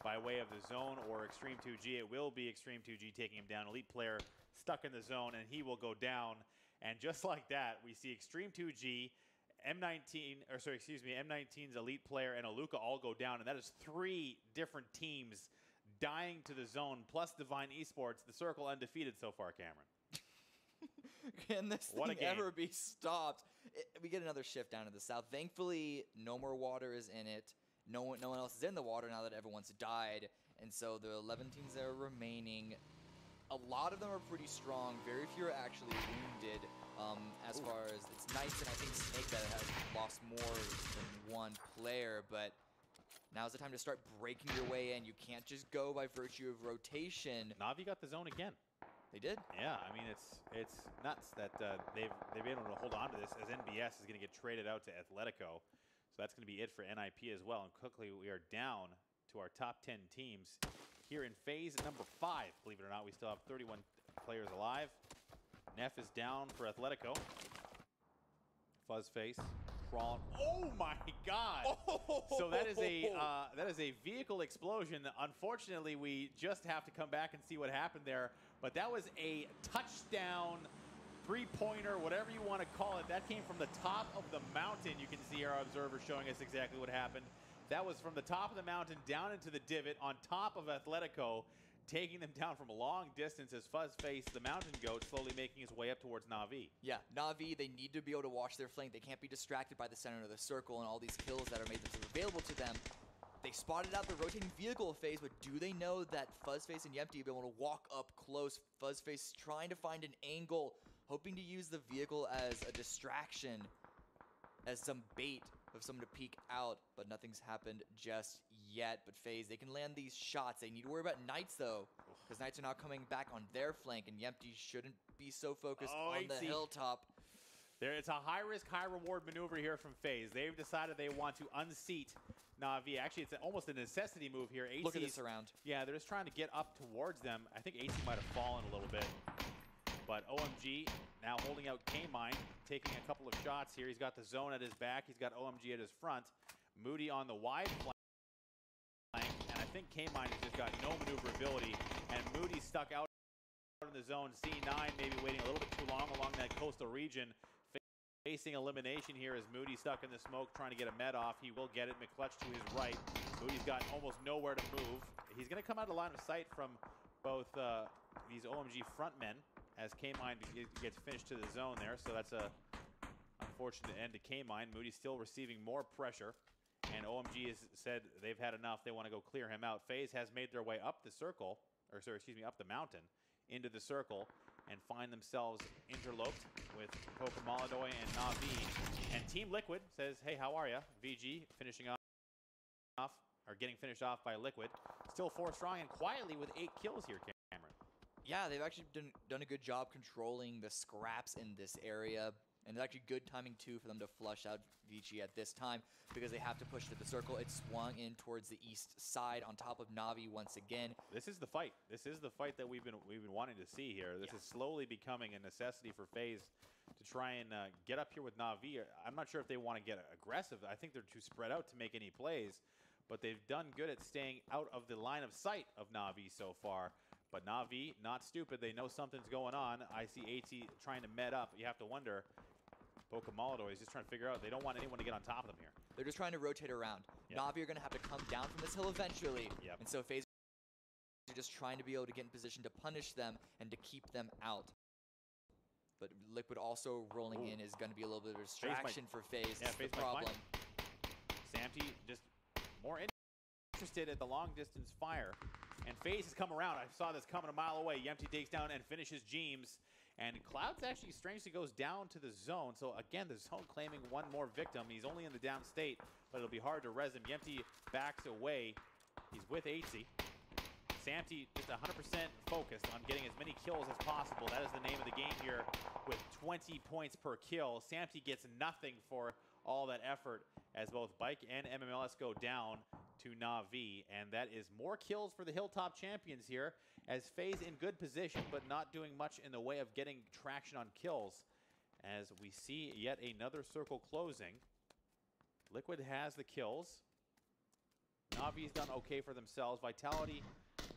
Speaker 1: by way of the zone or Extreme 2G. It will be Extreme 2G taking him down. Elite player stuck in the zone, and he will go down. And just like that, we see Extreme 2G, M19's Elite player, and Aluka all go down. And that is 3 different teams dying to the zone, plus Divine Esports, the circle undefeated so far, Cameron.
Speaker 2: Can this thing ever be stopped? We get another shift down to the south. Thankfully, no more water is in it. No one else is in the water now that everyone's died. And so the 11 teams that are remaining, a lot of them are pretty strong. Very few are actually wounded. As far as it's Knights and I think Snake that has lost more than 1 player, but now's the time to start breaking your way in. You can't just go by virtue of rotation.
Speaker 1: Na'Vi got the zone again.
Speaker 2: They did?
Speaker 1: Yeah, I mean it's nuts that they've been able to hold on to this as NBS is going to get traded out to Atletico. So that's going to be it for NIP as well. And quickly we are down to our top 10 teams here in phase number 5. Believe it or not, we still have 31 players alive. Neff is down for Atletico. Fuzzface crawling. Oh my God! So that is a vehicle explosion. Unfortunately, we just have to come back and see what happened there. But that was a touchdown, 3-pointer, whatever you want to call it. That came from the top of the mountain. You can see our observer showing us exactly what happened. That was from the top of the mountain down into the divot on top of Atletico, taking them down from a long distance as Fuzzface, the mountain goat, slowly making his way up towards Na'Vi.
Speaker 2: Yeah, Na'Vi, they need to be able to watch their flank. They can't be distracted by the center of the circle and all these kills that are made available to them. They spotted out the rotating vehicle phase, but do they know that Fuzzface and Yempty will be able to walk up close? Fuzzface trying to find an angle, hoping to use the vehicle as a distraction, as some bait of someone to peek out, but nothing's happened just yet. But FaZe, they can land these shots. They need to worry about Knights, though, because Knights are now coming back on their flank, and Yempty shouldn't be so focused on the hilltop.
Speaker 1: It's a high-risk, high-reward maneuver here from FaZe. They've decided they want to unseat Na'Vi. Actually, it's almost a necessity move here.
Speaker 2: Look at this around.
Speaker 1: Yeah, they're just trying to get up towards them. I think AC might have fallen a little bit. But OMG now holding out K-Mine, taking a couple of shots here. He's got the zone at his back. He's got OMG at his front. Moody on the wide flank. And I think K-Mine has just got no maneuverability. And Moody's stuck out in the zone. C9 maybe waiting a little bit too long along that coastal region. Facing elimination here as Moody stuck in the smoke trying to get a med off. He will get it. McClutch to his right. Moody's got almost nowhere to move. He's going to come out of line of sight from both these OMG frontmen as K-Mine gets finished to the zone there. So that's a unfortunate end to K-Mine. Moody's still receiving more pressure. And OMG has said they've had enough. They want to go clear him out. FaZe has made their way up the circle, or sorry, excuse me, up the mountain into the circle and find themselves interloped with Pokemaladoy and Na'Vi. And Team Liquid says, hey, how are ya? VG finishing off, or getting finished off by Liquid. Still 4 strong and quietly with 8 kills here, Cameron.
Speaker 2: Yeah, they've actually done a good job controlling the scraps in this area. And it's actually good timing, too, for them to flush out Vici at this time because they have to push to the circle. It swung in towards the east side on top of Na'Vi once again.
Speaker 1: This is the fight. This is the fight that we've been wanting to see here. This is slowly becoming a necessity for FaZe to try and get up here with Na'Vi. I'm not sure if they want to get aggressive. I think they're too spread out to make any plays, but they've done good at staying out of the line of sight of Na'Vi so far. But Na'Vi, not stupid. They know something's going on. I see AT trying to med up. You have to wonder. Pokemaladoy is just trying to figure out. They don't want anyone to get on top of them here.
Speaker 2: They're just trying to rotate around.
Speaker 1: Yep.
Speaker 2: Na'Vi are going to have to come down from this hill eventually.
Speaker 1: Yep.
Speaker 2: And so FaZe are just trying to be able to get in position to punish them and to keep them out. But Liquid also rolling in is going to be a little bit of a distraction for FaZe.
Speaker 1: Yeah,
Speaker 2: That's the problem.
Speaker 1: Samty just more interested at the long distance fire. And FaZe has come around. I saw this coming a mile away. Yempty takes down and finishes Jeems. And Clouds actually strangely goes down to the zone. So again, the zone claiming one more victim. He's only in the down state, but it'll be hard to res him. Yempty backs away. He's with 8C. Samty just 100% focused on getting as many kills as possible. That is the name of the game here with 20 points per kill. Samty gets nothing for all that effort as both Bike and MMLS go down to Na'Vi. And that is more kills for the Hilltop champions here as FaZe in good position, but not doing much in the way of getting traction on kills. As we see yet another circle closing. Liquid has the kills. Na'Vi's done okay for themselves. Vitality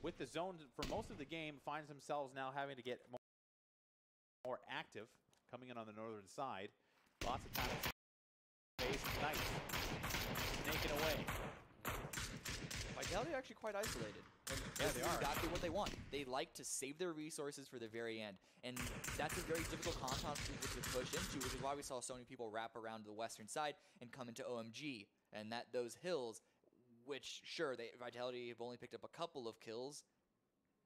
Speaker 1: with the zone for most of the game finds themselves now having to get more active coming in on the northern side. Lots of time to face. Nice. Snaking away.
Speaker 2: Vitality are actually quite isolated.
Speaker 1: Yeah, they are.
Speaker 2: Exactly what they want. They like to save their resources for the very end. And that's a very difficult compound for people to push into, which is why we saw so many people wrap around the western side and come into OMG. And that those hills, which, sure, Vitality have only picked up a couple of kills,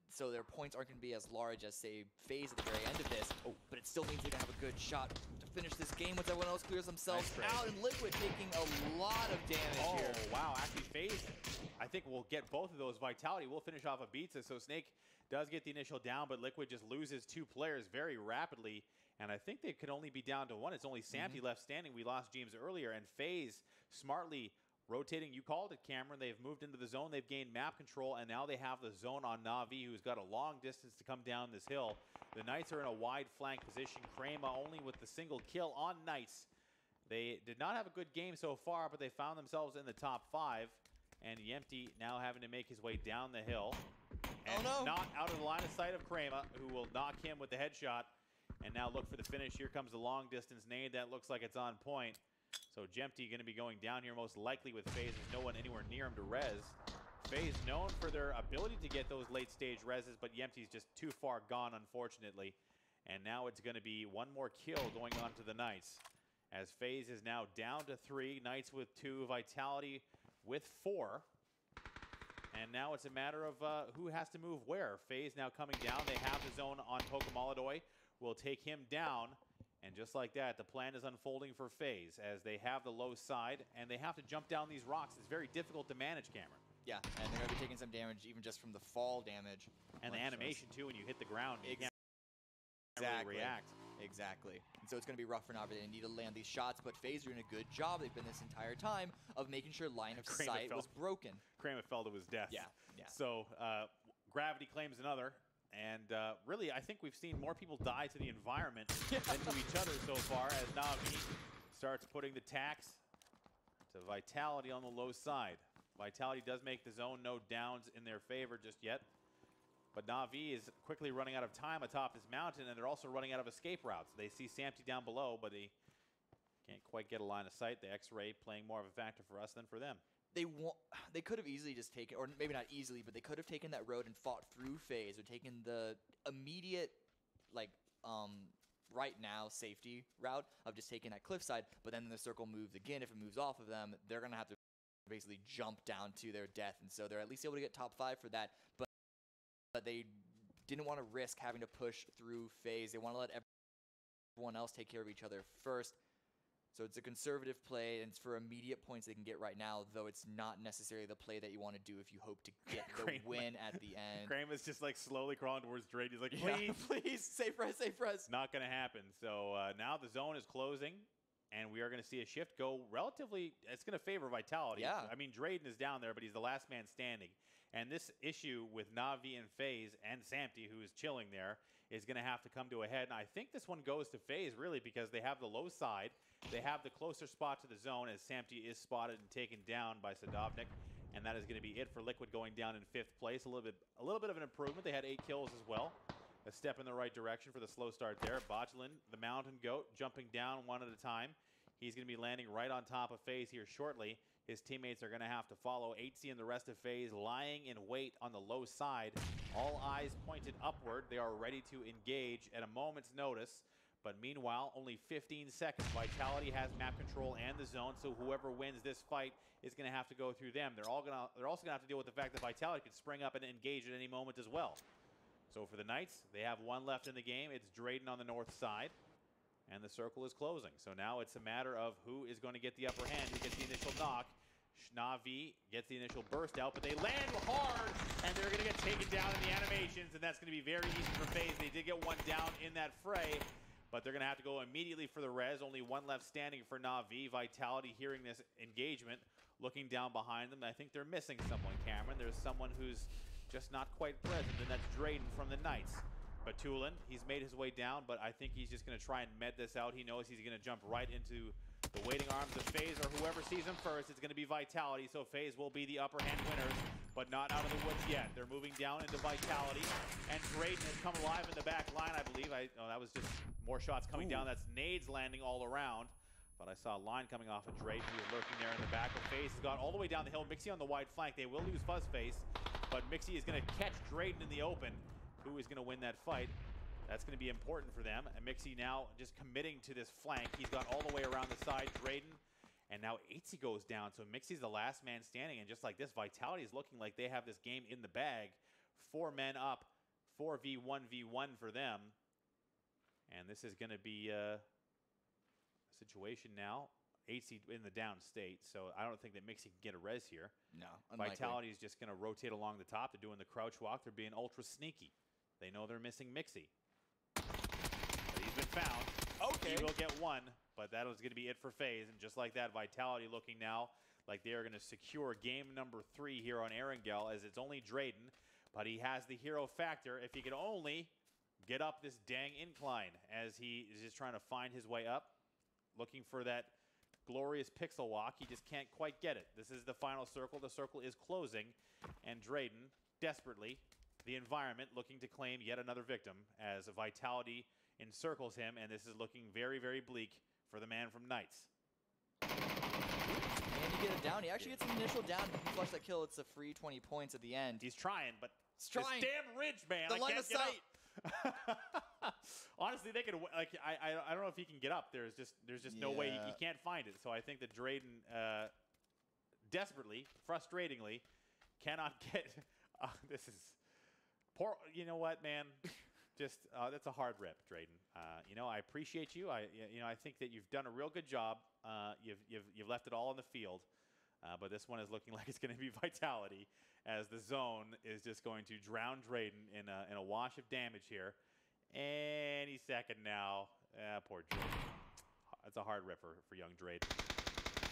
Speaker 2: so their points aren't going to be as large as, say, FaZe at the very end of this. But it still means they're going to have a good shot to finish this game once everyone else clears themselves out. And Liquid taking a lot of damage here.
Speaker 1: Oh, wow. Actually, FaZe, I think we'll get both of those. Vitality will finish off a Pizza. So Snake does get the initial down, but Liquid just loses 2 players very rapidly. And I think they could only be down to 1. It's only Samty left standing. We lost James earlier. And FaZe smartly rotating. You called it, Cameron. They've moved into the zone. They've gained map control. And now they have the zone on Na'Vi, who's got a long distance to come down this hill. The Knights are in a wide flank position. Crema only with the single kill on Knights. They did not have a good game so far, but they found themselves in the top 5. And Yempty now having to make his way down the hill. And not out of the line of sight of Crema, who will knock him with the headshot. And now look for the finish. Here comes the long distance nade. That looks like it's on point. So Jempty going to be going down here most likely with FaZe. There's no one anywhere near him to res. FaZe known for their ability to get those late stage reses, but Yempty's just too far gone, unfortunately. And now it's going to be one more kill going on to the Knights. As FaZe is now down to 3. Knights with 2. Vitality with 4. And now it's a matter of who has to move where. FaZe now coming down. They have the zone on Pokemaladoy. Will take him down. And just like that, the plan is unfolding for FaZe as they have the low side and they have to jump down these rocks. It's very difficult to manage, Cameron.
Speaker 2: Yeah, and they're going to be taking some damage even just from the fall damage.
Speaker 1: And the animation, too, when you hit the ground, you can't really react.
Speaker 2: Exactly. And so it's going to be rough for Na'Vi. They need to land these shots, but FaZe are doing a good job. They've been this entire time of making sure line of sight was broken.
Speaker 1: Crema fell to his death.
Speaker 2: Yeah.
Speaker 1: So Gravity claims another. And really, I think we've seen more people die to the environment than to each other so far as Na'Vi starts putting the tax to Vitality on the low side. Vitality does make the zone, no downs in their favor just yet. But Na'Vi is quickly running out of time atop this mountain, and they're also running out of escape routes. They see Samty down below, but they can't quite get a line of sight. The X-ray playing more of a factor for us than for them.
Speaker 2: They could have easily just taken, or maybe not easily, but they could have taken that road and fought through phase, or taken the immediate, like, right now safety route of just taking that cliffside. But then the circle moves again. If it moves off of them, they're gonna have to basically jump down to their death, and so they're at least able to get top 5 for that. But they didn't want to risk having to push through phase. They want to let everyone else take care of each other first. So it's a conservative play, and it's for immediate points they can get right now, though it's not necessarily the play that you want to do if you hope to get the win at the end.
Speaker 1: Graham is just like slowly crawling towards Drake. He's like, please,
Speaker 2: please, safe press, safe press.
Speaker 1: Not going to happen. So now the zone is closing, and we are going to see a shift go relatively, it's going to favor Vitality.
Speaker 2: Yeah.
Speaker 1: I mean, Drayden is down there, but he's the last man standing. And this issue with Na'Vi and FaZe and Samty, who is chilling there, is going to have to come to a head. And I think this one goes to FaZe, really, because they have the low side. They have the closer spot to the zone as Samty is spotted and taken down by Sadovnik. And that is going to be it for Liquid going down in 5th place. A little bit of an improvement. They had 8 kills as well. A step in the right direction for the slow start there. Botchlin, the Mountain Goat, jumping down one at a time. He's going to be landing right on top of FaZe here shortly. His teammates are going to have to follow. 8C and the rest of FaZe lying in wait on the low side. All eyes pointed upward. They are ready to engage at a moment's notice. But meanwhile, only 15 seconds. Vitality has map control and the zone, so whoever wins this fight is going to have to go through them. They're also going to have to deal with the fact that Vitality could spring up and engage at any moment as well. So for the Knights, they have one left in the game. It's Drayden on the north side. And the circle is closing. So now it's a matter of who is going to get the upper hand, who gets the initial knock. Na'Vi gets the initial burst out, but they land hard, and they're going to get taken down in the animations, and that's going to be very easy for FaZe. They did get one down in that fray, but they're going to have to go immediately for the res. Only one left standing for Na'Vi. Vitality hearing this engagement, looking down behind them. I think they're missing someone, Cameron. There's someone who's just not quite present, and that's Drayden from the Knights. Batulin, he's made his way down, but I think he's just going to try and med this out. He knows he's going to jump right into the waiting arms of FaZe, or whoever sees him first. It's going to be Vitality, so FaZe will be the upper hand winners, but not out of the woods yet. They're moving down into Vitality, and Drayden has come alive in the back line, I believe. Oh, that was just more shots coming down. That's nades landing all around. But I saw a line coming off of Drayden, who was lurking there in the back. But FaZe has gone all the way down the hill. Mixie on the wide flank. They will lose Fuzzface, but Mixie is going to catch Drayden in the open. Who is going to win that fight? That's going to be important for them. And Mixie now just committing to this flank. He's gone all the way around the side. Drayden, and now 8C goes down. So Mixie's the last man standing. And just like this, Vitality is looking like they have this game in the bag. 4 men up, 4v1v1 for them. And this is going to be a situation now. 8C in the down state, so I don't think that Mixie can get a res here.
Speaker 2: No, unlikely.
Speaker 1: Vitality is just going to rotate along the top. They're doing the crouch walk. They're being ultra sneaky. They know they're missing Mixie. But he's been found.
Speaker 2: Okay.
Speaker 1: He will get one, but that was going to be it for FaZe. And just like that, Vitality looking now like they are going to secure game number 3 here on Erangel, as it's only Drayden, but he has the hero factor. If he could only get up this dang incline, as he is just trying to find his way up, looking for that glorious pixel walk. He just can't quite get it. This is the final circle. The circle is closing, and Drayden desperately, the environment, looking to claim yet another victim as a Vitality encircles him, and this is looking very, very bleak for the man from Knights.
Speaker 2: And you get it down. He actually gets an initial down. He can flush that kill. It's a free 20 points at the end.
Speaker 1: He's trying, but
Speaker 2: he's trying.
Speaker 1: This damn ridge, man.
Speaker 2: The line of sight.
Speaker 1: Honestly, they could like. I don't know if he can get up. There's just no way he can't find it. So I think that Drayden desperately, frustratingly, cannot get. This is poor. You know what, man? Just that's a hard rip, Drayden. You know, I appreciate you. I think that you've done a real good job. You've left it all on the field. But this one is looking like it's going to be Vitality, as the zone is just going to drown Drayden in a wash of damage here. Any second now. Poor Drayden. That's a hard rip for young Drayden.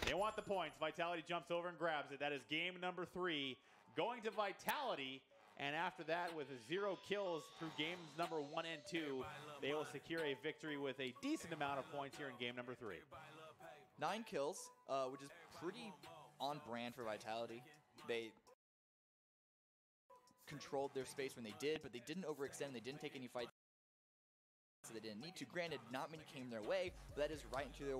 Speaker 1: They want the points. Vitality jumps over and grabs it. That is game number 3 going to Vitality. And after that, with 0 kills through games number 1 and 2, they will secure a victory with a decent amount of points here in game number 3.
Speaker 2: 9 kills, which is pretty on brand for Vitality. They controlled their space when they did, but they didn't overextend. They didn't take any fights, so they didn't need to. Granted, not many came their way, but that is right into their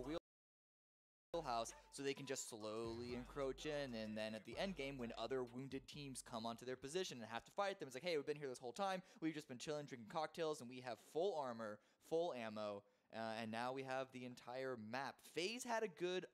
Speaker 2: wheelhouse, so they can just slowly encroach in, and then at the end game, when other wounded teams come onto their position and have to fight them, it's like, hey, we've been here this whole time. We've just been chilling, drinking cocktails, and we have full armor, full ammo, and now we have the entire map. FaZe had a good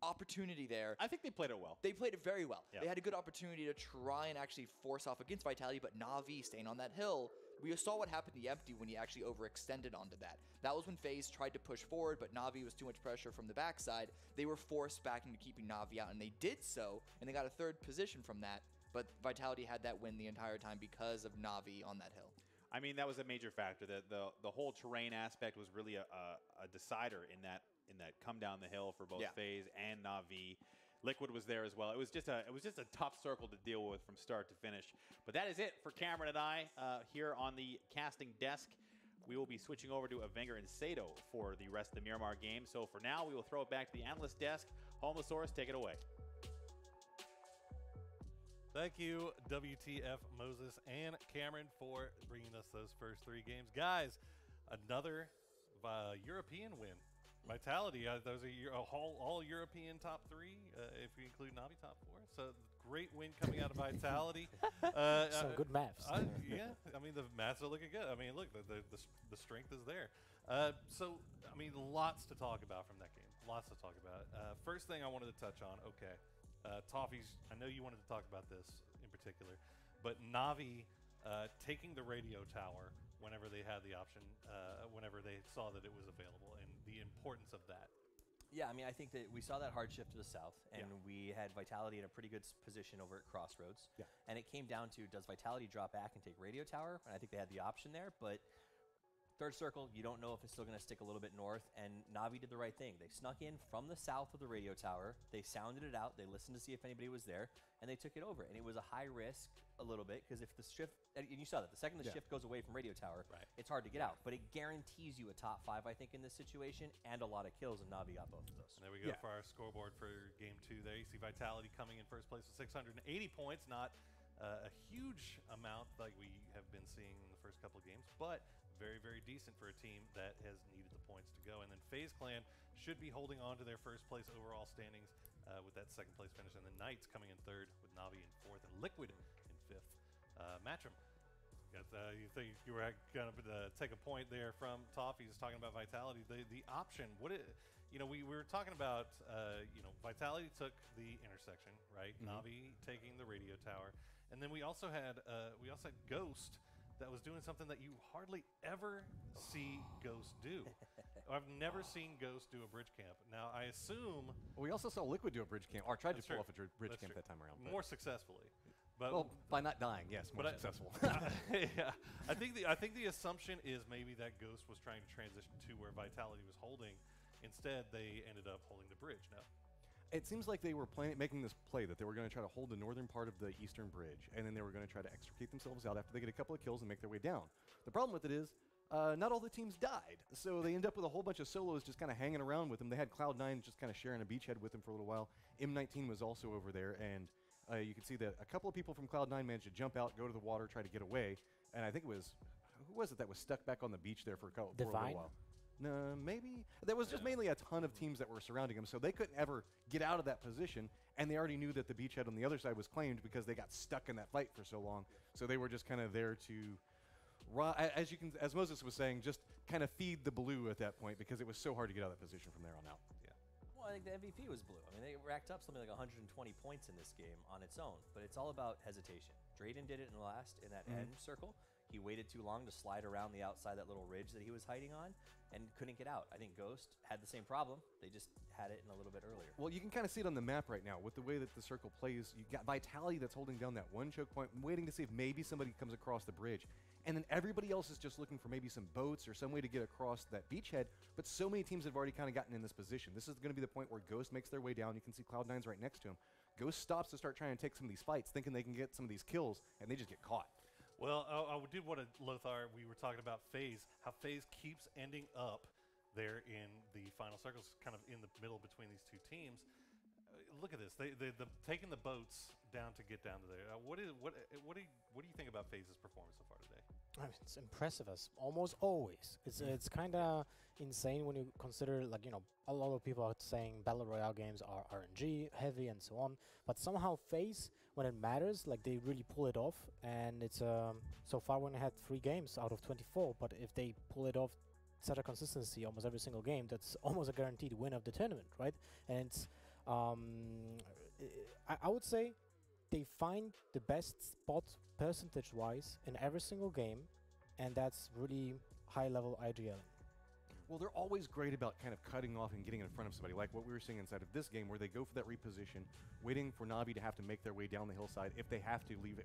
Speaker 2: opportunity there.
Speaker 1: I think they played it well.
Speaker 2: They played it very well.
Speaker 1: Yeah.
Speaker 2: They had a good opportunity to try and actually force off against Vitality, but Na'Vi staying on that hill, we saw what happened to the Empty when he actually overextended onto that. That was when FaZe tried to push forward, but Na'Vi was too much pressure from the backside. They were forced back into keeping Na'Vi out, and they did so, and they got a 3rd position from that, but Vitality had that win the entire time because of Na'Vi on that hill.
Speaker 1: I mean, that was a major factor. The whole terrain aspect was really a decider in that come down the hill for both FaZe and Na'Vi. Liquid was there as well. It was just a tough circle to deal with from start to finish. But that is it for Cameron and I here on the casting desk. We will be switching over to Avenger and Sato for the rest of the Miramar game. So for now, we will throw it back to the analyst desk. Homelessaurus, take it away.
Speaker 3: Thank you, WTF Moses and Cameron, for bringing us those first 3 games. Guys, another European win. Vitality, those are all European top 3, if we include Na'Vi top 4. So great win coming out of Vitality.
Speaker 4: Some good maths.
Speaker 3: Yeah, I mean, the maths are looking good. I mean, look, the strength is there. So, I mean, lots to talk about from that game. Lots to talk about. First thing I wanted to touch on, okay. Toffees, I know you wanted to talk about this in particular, but Na'Vi taking the radio tower whenever they had the option, whenever they saw that it was available, and the importance of that.
Speaker 5: Yeah, I mean, I think that we saw that hard shift to the south, and we had Vitality in a pretty good position over at Crossroads.
Speaker 10: Yeah.
Speaker 5: And it came down to, does Vitality drop back and take radio tower? And I think they had the option there, but third circle, you don't know if it's still going to stick a little bit north, and Na'Vi did the right thing. They snuck in from the south of the radio tower. They sounded it out. They listened to see if anybody was there, and they took it over. And it was a high risk a little bit, because if the shift, and you saw that, the second the shift goes away from radio tower, it's hard to get out. But it guarantees you a top 5, I think, in this situation, and a lot of kills, and Na'Vi got both of those.
Speaker 3: And there we go for our scoreboard for Game 2 there. You see Vitality coming in first place with 680 points, not a huge amount like we have been seeing in the first couple of games, but very, very decent for a team that has needed the points to go. And then FaZe Clan should be holding on to their first place overall standings with that second place finish. And the Knights coming in 3rd with Na'Vi in 4th and Liquid in 5th. Match'em, you think you were going to take a point there from Toffees talking about Vitality. The option, we were talking about, Vitality took the intersection, right? Na'Vi taking the radio tower. And then we also had Ghost, that was doing something that you hardly ever see Ghost do. I've never seen Ghost do a bridge camp. Now, I assume...
Speaker 10: We also saw Liquid do a bridge camp, or tried to pull off a bridge camp
Speaker 3: true.
Speaker 10: that time around.
Speaker 3: More successfully. But
Speaker 10: well, by not dying, yes, more successful.
Speaker 3: Yeah, I think the assumption is maybe that Ghost was trying to transition to where Vitality was holding. Instead, they ended up holding the bridge. No.
Speaker 10: It seems like they were making this play that they were going to try to hold the northern part of the eastern bridge, and then they were going to try to extricate themselves out after they get a couple of kills and make their way down. The problem with it is, not all the teams died, so they end up with a whole bunch of solos just kind of hanging around with them. They had Cloud9 just kind of sharing a beachhead with them for a little while. M19 was also over there, and you can see that a couple of people from Cloud9 managed to jump out, go to the water, try to get away, and I think it was, who was it that was stuck back on the beach there for a little while? No, maybe. There was just mainly a ton of teams that were surrounding them, so they couldn't ever get out of that position, and they already knew that the beachhead on the other side was claimed because they got stuck in that fight for so long. So they were just kind of there to, as Moses was saying, just kind of feed the blue at that point because it was so hard to get out of that position from there on out.
Speaker 5: Yeah. Well, I think the MVP was blue. I mean, they racked up something like 120 points in this game on its own, but it's all about hesitation. Drayden did it in that end circle. He waited too long to slide around the outside that little ridge that he was hiding on and couldn't get out. I think Ghost had the same problem. They just had it in a little bit earlier.
Speaker 10: Well, you can kind of see it on the map right now with the way that the circle plays. You got Vitality that's holding down that one choke point, waiting to see if maybe somebody comes across the bridge. And then everybody else is just looking for maybe some boats or some way to get across that beachhead. But so many teams have already kind of gotten in this position. This is going to be the point where Ghost makes their way down. You can see Cloud9's right next to him. Ghost stops to start trying to take some of these fights, thinking they can get some of these kills, and they just get caught.
Speaker 3: Well, I did want to, Lothar, we were talking about FaZe, how FaZe keeps ending up there in the final circles, kind of in the middle between these two teams. Look at this. They taking the boats down to get down to there. What do you think about FaZe's performance so far today?
Speaker 4: I mean, it's impressive as almost always. It's kind of insane when you consider, like, you know, a lot of people are saying battle royale games are RNG heavy and so on, but somehow FaZe, when it matters, like, they really pull it off. And it's so far when they had 3 games out of 24, but if they pull it off such a consistency almost every single game, that's almost a guaranteed win of the tournament, right? And it's I would say they find the best spot percentage-wise in every single game, and that's really high-level IGL.
Speaker 10: Well, they're always great about kind of cutting off and getting in front of somebody, like what we were seeing inside of this game, where they go for that reposition, waiting for Navi to have to make their way down the hillside. If they have to leave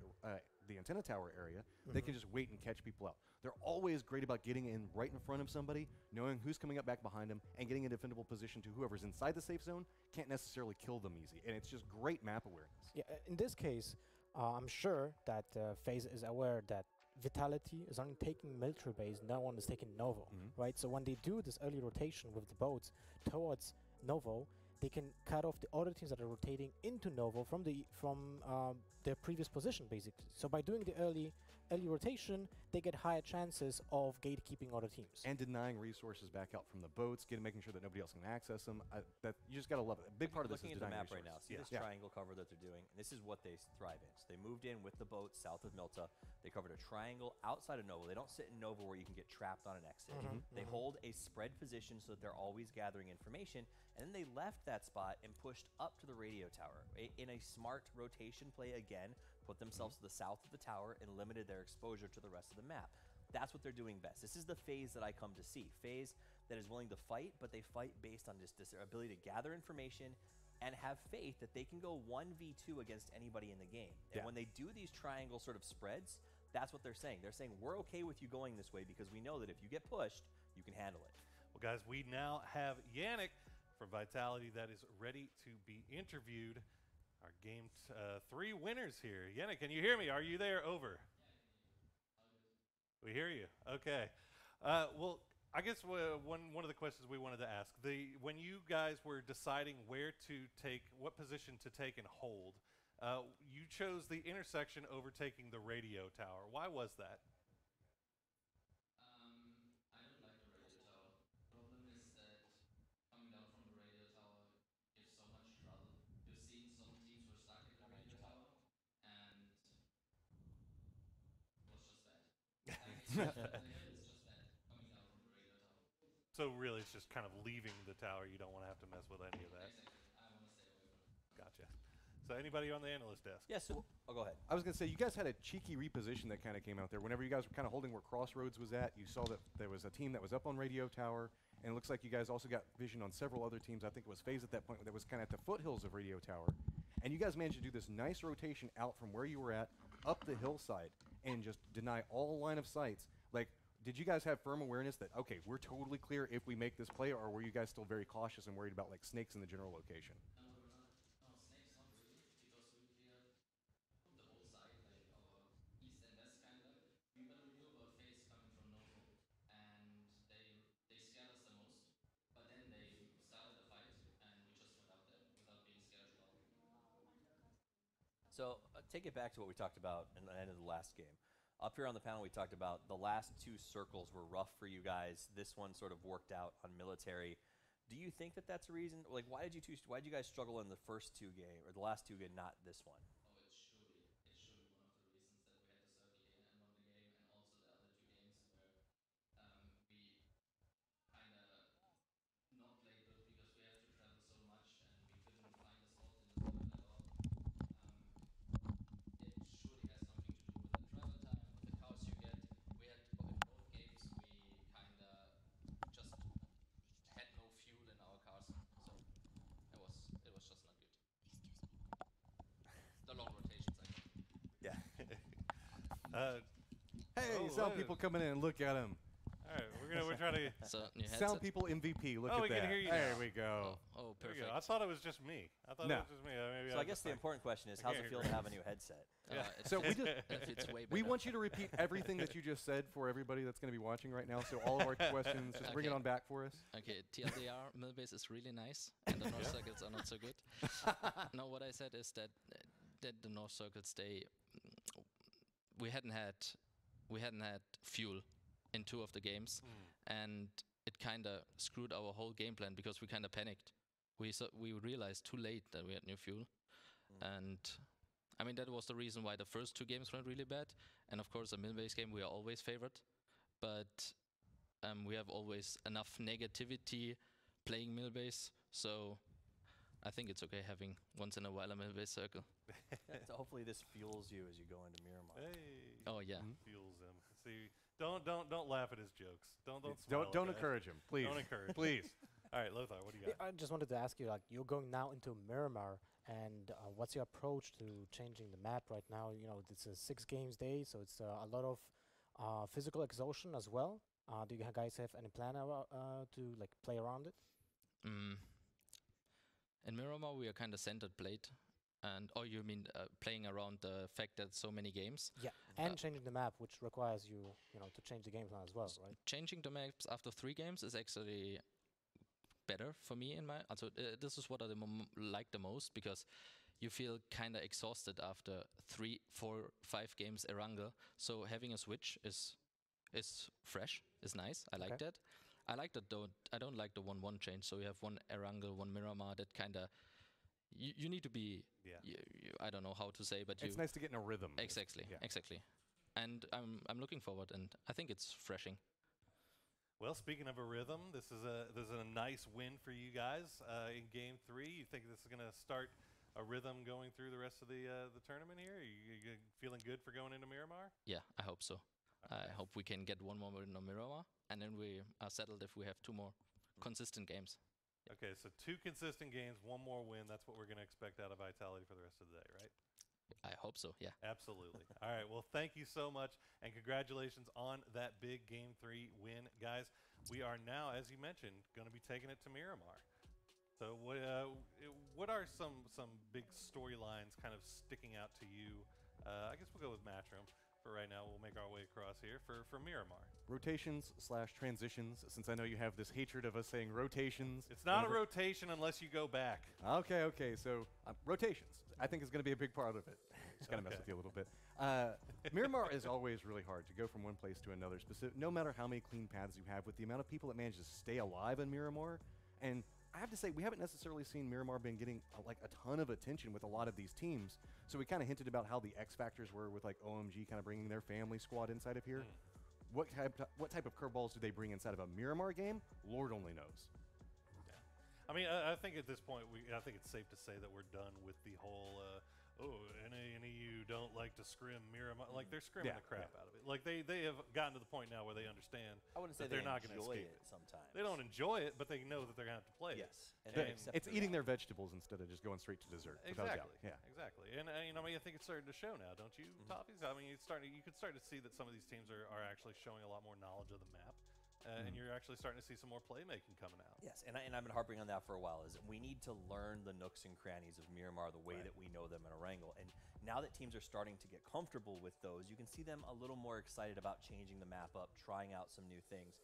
Speaker 10: the antenna tower area, they can just wait and catch people out. They're always great about getting in right in front of somebody, knowing who's coming up back behind them, and getting a defendable position to whoever's inside the safe zone can't necessarily kill them easy. And it's just great map awareness.
Speaker 4: Yeah, in this case, I'm sure that FaZe is aware that Vitality is only taking military base, no one is taking Novo, right? So when they do this early rotation with the boats towards Novo, they can cut off the other teams that are rotating into Novo from their previous position, basically. So by doing the early rotation, they get higher chances of gatekeeping other teams.
Speaker 10: And denying resources back out from the boats, making sure that nobody else can access them. That you just gotta love it. A big part of this is
Speaker 5: looking at the
Speaker 10: denying
Speaker 5: map right now. See this triangle cover that they're doing, and this is what they thrive in. So they moved in with the boats south of Milta. They covered a triangle outside of Novo. They don't sit in Novo where you can get trapped on an exit. They hold a spread position so that they're always gathering information, and then they left that spot and pushed up to the radio tower. In a smart rotation play again, put themselves to the south of the tower and limited their exposure to the rest of the map. That's what they're doing best. This is the FaZe that I come to see. FaZe that is willing to fight, but they fight based on just this ability to gather information and have faith that they can go 1v2 against anybody in the game. And when they do these triangle sort of spreads, that's what they're saying. They're saying, we're okay with you going this way because we know that if you get pushed, you can handle it.
Speaker 3: Well, guys, we now have Yannick from Vitality that is ready to be interviewed. Our game 3 winners here. Yannick, can you hear me? Are you there? Over. We hear you. Okay. Well, I guess one of the questions we wanted to ask, when you guys were deciding where to take, what position to take and hold, you chose the intersection overtaking the radio tower. Why was that?
Speaker 11: I don't like the radio tower. Problem is that coming down from the radio tower gives so much trouble. You've seen some teams were stuck at the radio tower, and it was just bad. It's just bad coming down from the radio tower.
Speaker 3: So really, it's just kind of leaving the tower. You don't want to have to mess with any of that.
Speaker 11: Exactly. I want to stay away from it.
Speaker 3: Gotcha. So anybody on the analyst desk?
Speaker 5: Yes. Yeah, oh, go ahead.
Speaker 10: I was going to say, you guys had a cheeky reposition that kind of came out there. Whenever you guys were kind of holding where Crossroads was at, you saw that there was a team that was up on Radio Tower, and it looks like you guys also got vision on several other teams. I think it was FaZe at that point that was kind of at the foothills of Radio Tower. And you guys managed to do this nice rotation out from where you were at, up the hillside, and just deny all line of sights. Like, did you guys have firm awareness that, okay, we're totally clear if we make this play, or were you guys still very cautious and worried about, like, snakes in the general location?
Speaker 11: No, snakes not really, because we cleared the whole side, like our east and west kind of. But we knew about FaZe coming from Novo, and they scared us the most. But then they started a fight, and we just went up there without being scared at all.
Speaker 5: So take it back to what we talked about in the end of the last game. Up here on the panel, we talked about the last 2 circles were rough for you guys. This one sort of worked out on military. Do you think that that's a reason? Like, why did you guys struggle in the first 2 games, or the last 2 games, not this one?
Speaker 11: Oh, it's surely one of the reasons that we had the 30K and won the game, and also the other 2 games where we kind of not played good because we had to travel so much and we couldn't find a spot in the tournament at all. It surely has something to do with the travel time, with the cars you get. We had in both games we kind of just had no fuel in our cars, so it was just not good. The long rotations, I think.
Speaker 5: Yeah.
Speaker 10: Hey, some people coming in and look at him.
Speaker 3: All right, we're trying to.
Speaker 11: So new headset.
Speaker 10: Sound people MVP. Look
Speaker 3: Oh,
Speaker 10: at
Speaker 3: we
Speaker 10: that.
Speaker 3: can hear you
Speaker 10: There
Speaker 3: now.
Speaker 10: we go.
Speaker 11: Oh,
Speaker 3: There we
Speaker 11: perfect.
Speaker 3: go. I thought it was just me. I thought
Speaker 10: No.
Speaker 3: it was just me. Maybe
Speaker 5: So I
Speaker 3: was
Speaker 5: guess
Speaker 3: just
Speaker 5: the
Speaker 3: like-
Speaker 5: important question is,
Speaker 3: I
Speaker 5: how's
Speaker 3: can't
Speaker 5: it
Speaker 3: hear
Speaker 5: feel to
Speaker 3: you.
Speaker 5: have a new headset?
Speaker 11: It
Speaker 10: So we
Speaker 11: fits-
Speaker 10: just
Speaker 11: it fits way
Speaker 10: we
Speaker 11: better.
Speaker 10: want you to repeat everything that you just said for everybody that's going to be watching right now. So all of our questions, just bring it
Speaker 11: Okay.
Speaker 10: on back for us.
Speaker 11: Okay, TLDR millbase is really nice, and the North Circles are not so good. No, what I said is that the North Circles we hadn't had fuel in 2 of the games, and it kind of screwed our whole game plan because we kind of panicked. We realized too late that we had no fuel, and I mean that was the reason why the first 2 games went really bad. And of course, a millbase game we are always favored, but we have always enough negativity playing millbase, so I think it's okay having once in a while a millbase circle.
Speaker 5: So hopefully this fuels you as you go into Miramar.
Speaker 3: Hey.
Speaker 11: Oh yeah.
Speaker 3: Fuels him. See, don't laugh at his jokes. Don't smile at
Speaker 10: Don't
Speaker 3: that.
Speaker 10: encourage him, please.
Speaker 3: Don't encourage.
Speaker 10: Please.
Speaker 3: All right, Lothar, what do you got?
Speaker 4: I just wanted to ask you, like, you're going now into Miramar, and what's your approach to changing the map right now? You know, it's a 6 games day, so it's a lot of physical exhaustion as well. Do you guys have any plan to like play around it?
Speaker 11: In Miramar, we are kind of centered plate, and you mean playing around the fact that so many games?
Speaker 4: Yeah, and changing the map, which requires you know, to change the game plan as well, right?
Speaker 11: Changing the maps after 3 games is actually better for me in my. Also, this is what I like the most, because you feel kind of exhausted after 3, 4, 5 games Erangel. So having a switch is fresh, is nice. I like that. I like that. I don't like the 1-1 change. So you have 1 Erangel, 1 Miramar. That kind of you need to be.
Speaker 3: Yeah.
Speaker 11: I don't know how to say, but
Speaker 10: It's nice to get in a rhythm.
Speaker 11: Exactly.
Speaker 10: Yeah.
Speaker 11: Exactly. And I'm looking forward, and I think it's freshing.
Speaker 3: Well, speaking of a rhythm, this is a nice win for you guys in Game 3. You think this is going to start a rhythm going through the rest of the tournament here? Are you feeling good for going into Miramar?
Speaker 11: Yeah, I hope so. I hope we can get 1 more win on Miramar, and then we are settled if we have 2 more consistent games.
Speaker 3: Okay, so 2 consistent games, 1 more win. That's what we're going to expect out of Vitality for the rest of the day, right?
Speaker 11: I hope so, yeah.
Speaker 3: Absolutely. All right, well, thank you so much, and congratulations on that big Game 3 win, guys. We are now, as you mentioned, going to be taking it to Miramar. So what are some big storylines kind of sticking out to you? I guess we'll go with Matchroom. For right now, we'll make our way across here for Miramar.
Speaker 10: Rotations/transitions, since I know you have this hatred of us saying rotations.
Speaker 3: It's not a rotation unless you go back.
Speaker 10: Okay, so rotations, I think, is going to be a big part of it. Just kind of mess with you a little bit. Miramar is always really hard to go from one place to another, no matter how many clean paths you have, with the amount of people that manage to stay alive in Miramar. And I have to say, we haven't necessarily seen Miramar been getting like a ton of attention with a lot of these teams. So we kind of hinted about how the X factors were with like OMG kind of bringing their family squad inside of here. What type of curveballs do they bring inside of a Miramar game? Lord only knows.
Speaker 3: I mean, I think at this point, I think it's safe to say that we're done with the whole, any of you don't like to scrim Miramar. Like, they're scrimming the crap out of it. Like, they have gotten to the point now where they understand
Speaker 5: I wouldn't say
Speaker 3: that they're not going to
Speaker 5: enjoy
Speaker 3: escape
Speaker 5: it sometimes.
Speaker 3: They don't enjoy it, but they know that they're going to have to play it.
Speaker 5: Yes. And they accept
Speaker 10: It's eating their vegetables instead of just going straight to dessert. without a doubt.
Speaker 3: Exactly.
Speaker 10: Yeah.
Speaker 3: Exactly. And I mean, I think it's starting to show now, don't you, Toffees? I mean, you can start to see that some of these teams are actually showing a lot more knowledge of the map. And you're actually starting to see some more playmaking coming out.
Speaker 5: Yes, and I've been harping on that for a while, is we need to learn the nooks and crannies of Miramar the way that we know them in Erangel. And now that teams are starting to get comfortable with those, you can see them a little more excited about changing the map up, trying out some new things.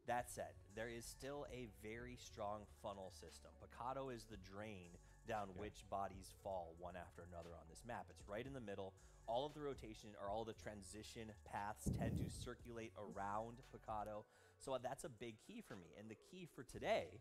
Speaker 5: That said, there is still a very strong funnel system. Picado is the drain down which bodies fall one after another on this map. It's right in the middle. All of the rotation or all the transition paths tend to circulate around Picado. So that's a big key for me. And the key for today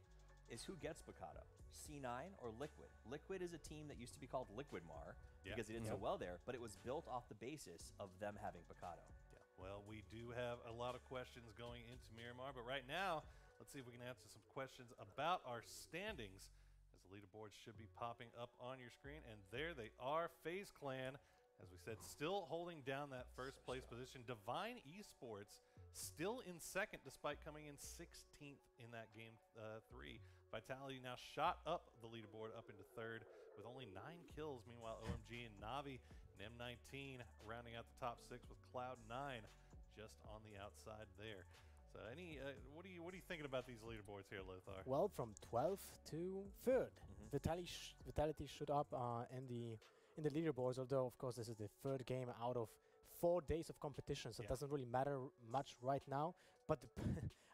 Speaker 5: is who gets Picado, C9 or Liquid. Liquid is a team that used to be called Liquidmar because they did so well there, but it was built off the basis of them having Picado.
Speaker 3: Yeah. Well, we do have a lot of questions going into Miramar, but right now, let's see if we can answer some questions about our standings, as the leaderboards should be popping up on your screen. And there they are. FaZe Clan, as we said, still holding down that first place position. Divine Esports still in second despite coming in 16th in that game 3. Vitality now shot up the leaderboard up into third with only 9 kills. Meanwhile, OMG and Navi and M19 rounding out the top 6 with Cloud9 just on the outside there. So what are you thinking about these leaderboards here, Lothar?
Speaker 4: Well, from 12th to 3rd, Vitality stood up in the leaderboards. Although, of course, this is the 3rd game out of 4 days of competition, so it doesn't really matter much right now. But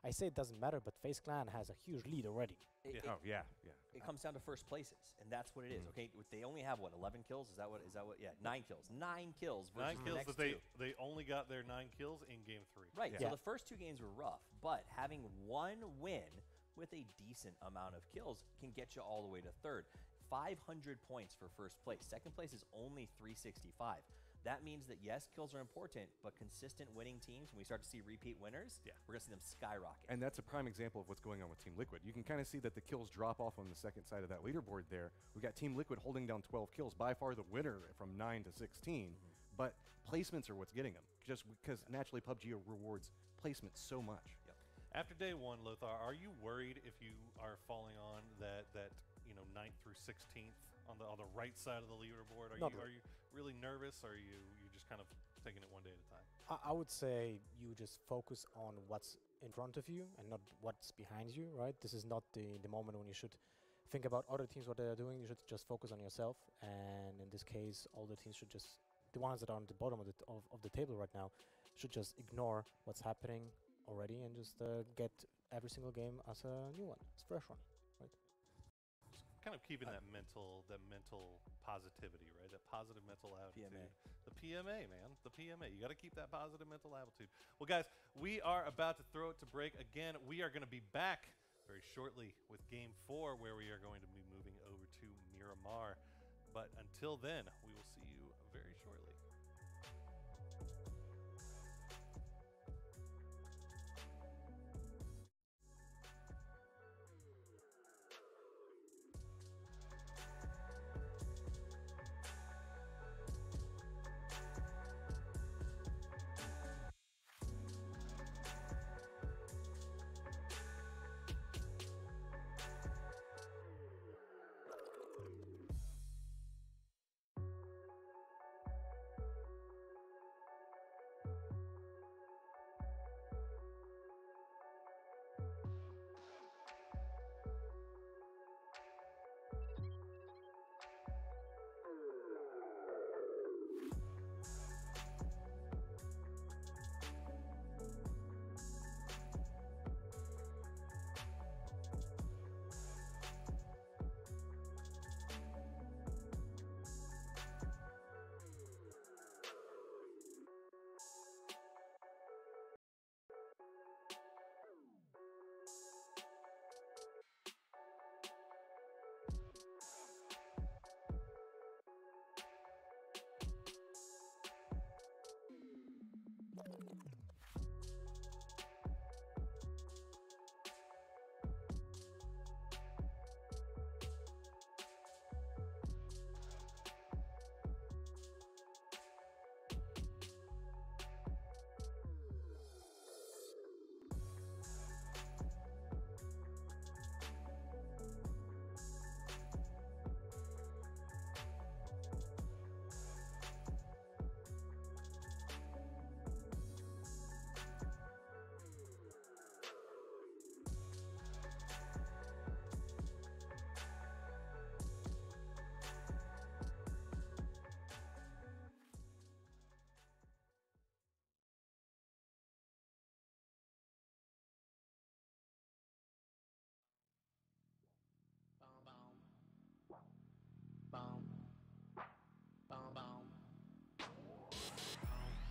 Speaker 4: I say it doesn't matter, but FaZe Clan has a huge lead already.
Speaker 5: It comes down to first places, and that's what it is. Okay, they only have what, 11 kills? Is that what? Yeah, 9 kills. 9 kills. Versus
Speaker 3: 9 kills,
Speaker 5: the next
Speaker 3: but
Speaker 5: two.
Speaker 3: they only got their 9 kills in game 3.
Speaker 5: Right. So the first 2 games were rough, but having 1 win with a decent amount of kills can get you all the way to 3rd. 500 points for first place. Second place is only 365. That means that, yes, kills are important, but consistent winning teams, when we start to see repeat winners, we're going to see them skyrocket.
Speaker 10: And that's a prime example of what's going on with Team Liquid. You can kind of see that the kills drop off on the second side of that leaderboard there. We've got Team Liquid holding down 12 kills, by far the winner from 9 to 16. But placements are what's getting them, just because naturally PUBG rewards placements so much.
Speaker 3: After day 1, Lothar, are you worried if you are falling on that 9th through 16th on the right side of the leaderboard? Are you really nervous, or are you just kind of taking it one day at a time?
Speaker 4: I would say you just focus on what's in front of you and not what's behind you, right? This is not the moment when you should think about other teams, what they're doing. You should just focus on yourself. And in this case, all the teams should just, the ones that are on the bottom of the table right now, should just ignore what's happening already and just get every single game as a new one, as a fresh one, right?
Speaker 3: Kind of keeping that mental positivity, right? That positive mental attitude. The PMA, man. The PMA. You got to keep that positive mental attitude. Well, guys, we are about to throw it to break. Again, we are going to be back very shortly with Game 4, where we are going to be moving over to Miramar. But until then, we will see you very shortly.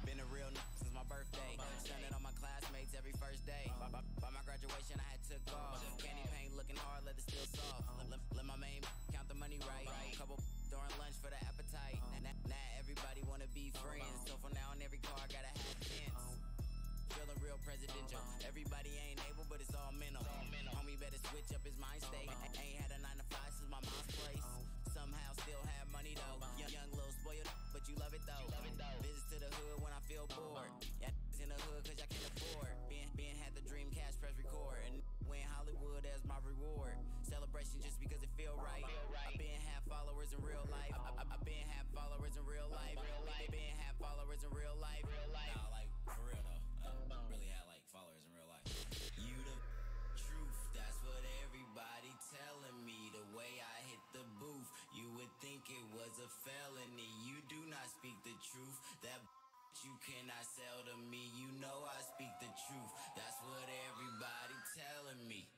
Speaker 8: Been a real since my birthday. Stunning on my classmates every first day. By my graduation, I had took off. Candy paint looking hard, leather still soft. Let my main count the money right. Couple during lunch for the appetite. Now everybody wanna be friends. So for now on every car, I gotta have tents. Feeling real presidential. Everybody ain't able, but it's all mental. Homie better switch up his mind state. Ain't had a 9 to 5 since my mom's place. Somehow still have money though. Young little spoiled, but you love it though. Visits to the hood when I feel bored. Yeah, in the hood cause y'all can't afford. Being had the dream cash press record. And win Hollywood as my reward. Celebration just because it feel right. I been half followers in real life. I been half followers in real life. Been half followers in real life. Nah, like for real though. Really had like followers in real life. a felony. You do not speak the truth. That you cannot sell to me. You know I speak the truth. That's what everybody telling me.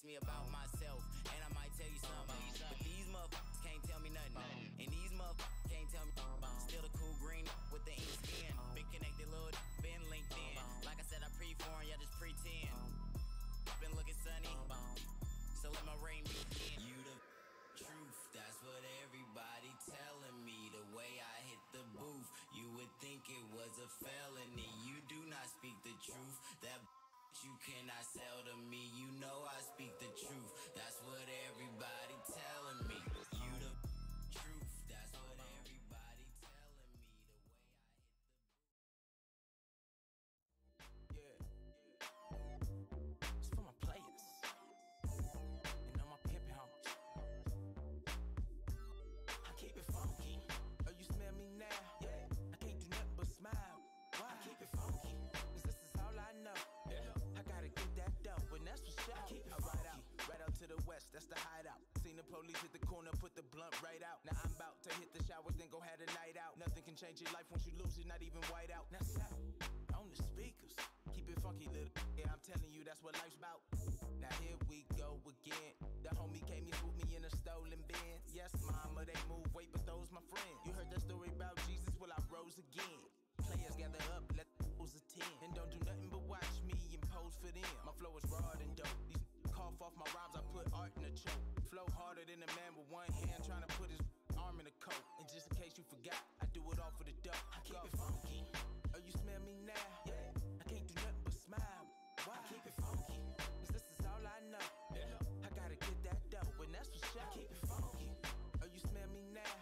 Speaker 8: Me about myself, and I might tell you something, but these motherfuckers can't tell me nothing, and these motherfuckers can't tell me. Still the cool green with the ink skin, been connected, little been linked in. Like I said, I pre-foreign, y'all just pretend. Been looking sunny, so let my rain begin. You the truth, that's what everybody telling me. The way I hit the booth, you would think it was a felony. You do not speak the truth. That you cannot sell to me. You know I speak the truth. That's what everybody telling me. You the truth. That's what everybody telling me. The way I hit the
Speaker 12: Yeah. It's for my players. And all my pimpin' homies. I keep it funky. Oh, you smell me now? Yeah. I can't do nothing but smile. Why? I keep it funky. 'Cause this is all I know. Yeah. I gotta get that dough, and that's for sure. I keep it funky. Right out to the west, that's the hideout. Seen the police hit the corner, put the blunt right out. Now I'm about to hit the showers, then go have a night out. Nothing can change your life once you lose it, not even white out. Now slap on the speakers. Keep it funky, little. Yeah, I'm telling you, that's what life's about. Now here we go again. The homie came and swooped me in a stolen Benz. Yes, mama, they move weight, but those my friends. You heard that story about Jesus? Well, I rose again. Players gather up, let those attend. And don't do nothing but watch me and pose for them. My flow is raw and dope. These cough off my rhymes, I put art in a choke. Flow harder than a man with one hand trying to put his arm in a coat. And just in case you forgot, I do it all for the dough. I keep it funky. Oh, you smell me now? Yeah. I can't do nothing but smile. Why? I keep it funky. 'Cause this is all I know. Yeah. I gotta get that dough, and that's for sure. I keep it funky. Oh, you smell me now?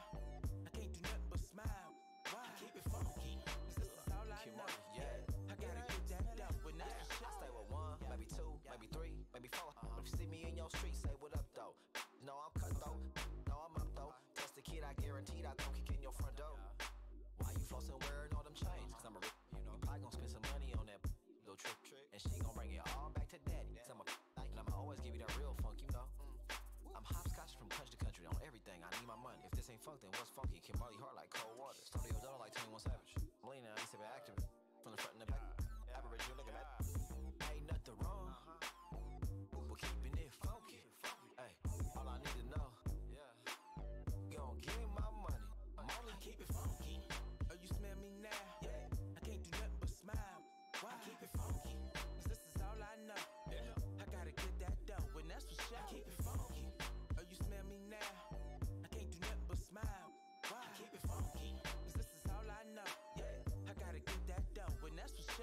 Speaker 12: I can't do nothing but smile. Why? I keep it funky. 'Cause this is all I know. Yeah. I gotta get that dough, and that's for sure.
Speaker 13: I stay with one, maybe two, maybe three, maybe four. But if you see me in your street, say what up though. You know I'm cutthroat, know I'm up though. Test the kid, I guaranteed I don't kick in your front door. Why you flossing wearing all them chains? 'Cause I'm a rich, you probably gon' spend some money on that little trick. And she gon' bring it all back to daddy. 'Cause I'm a and I'ma always give you that real funk, you know. I'm hopscotch from country to country on everything. I need my money. If this ain't funk, then what's funky? Can Marley Hart like cold water. Started your daughter like 21 Savage. I'm leaning, I used to be active. From the front and the back. Average, you look at that. Ain't nothing wrong. We're keeping it funky. Hey, all I need to know. Gon' give me my money. I'm only
Speaker 12: Keep it funky. Oh, you smell me now? Yeah. I can't do nothing but smile. Why? I keep it funky. 'Cause this is all I know. Yeah. I gotta get that dough, and that's for sure. I keep it funky. Oh, you smell me now? I can't do nothing but smile. Why? I keep it funky. 'Cause this is all I know. Yeah. I gotta get that dough, and that's for sure.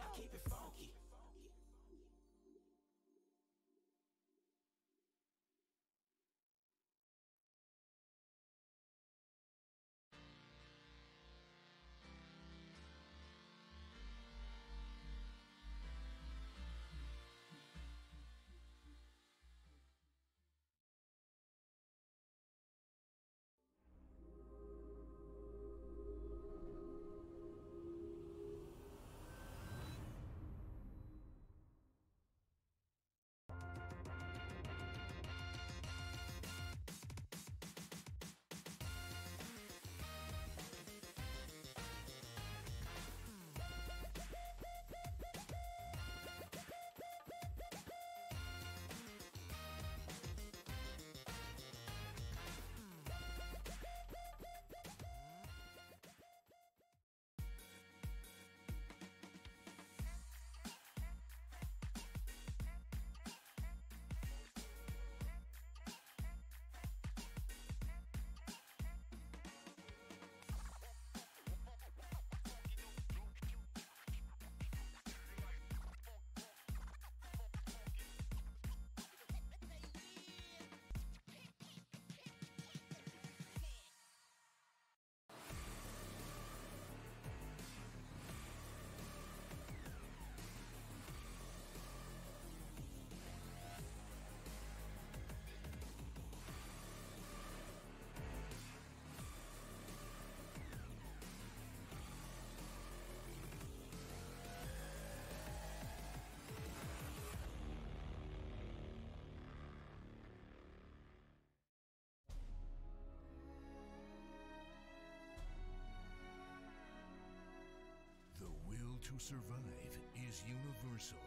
Speaker 9: survive is universal.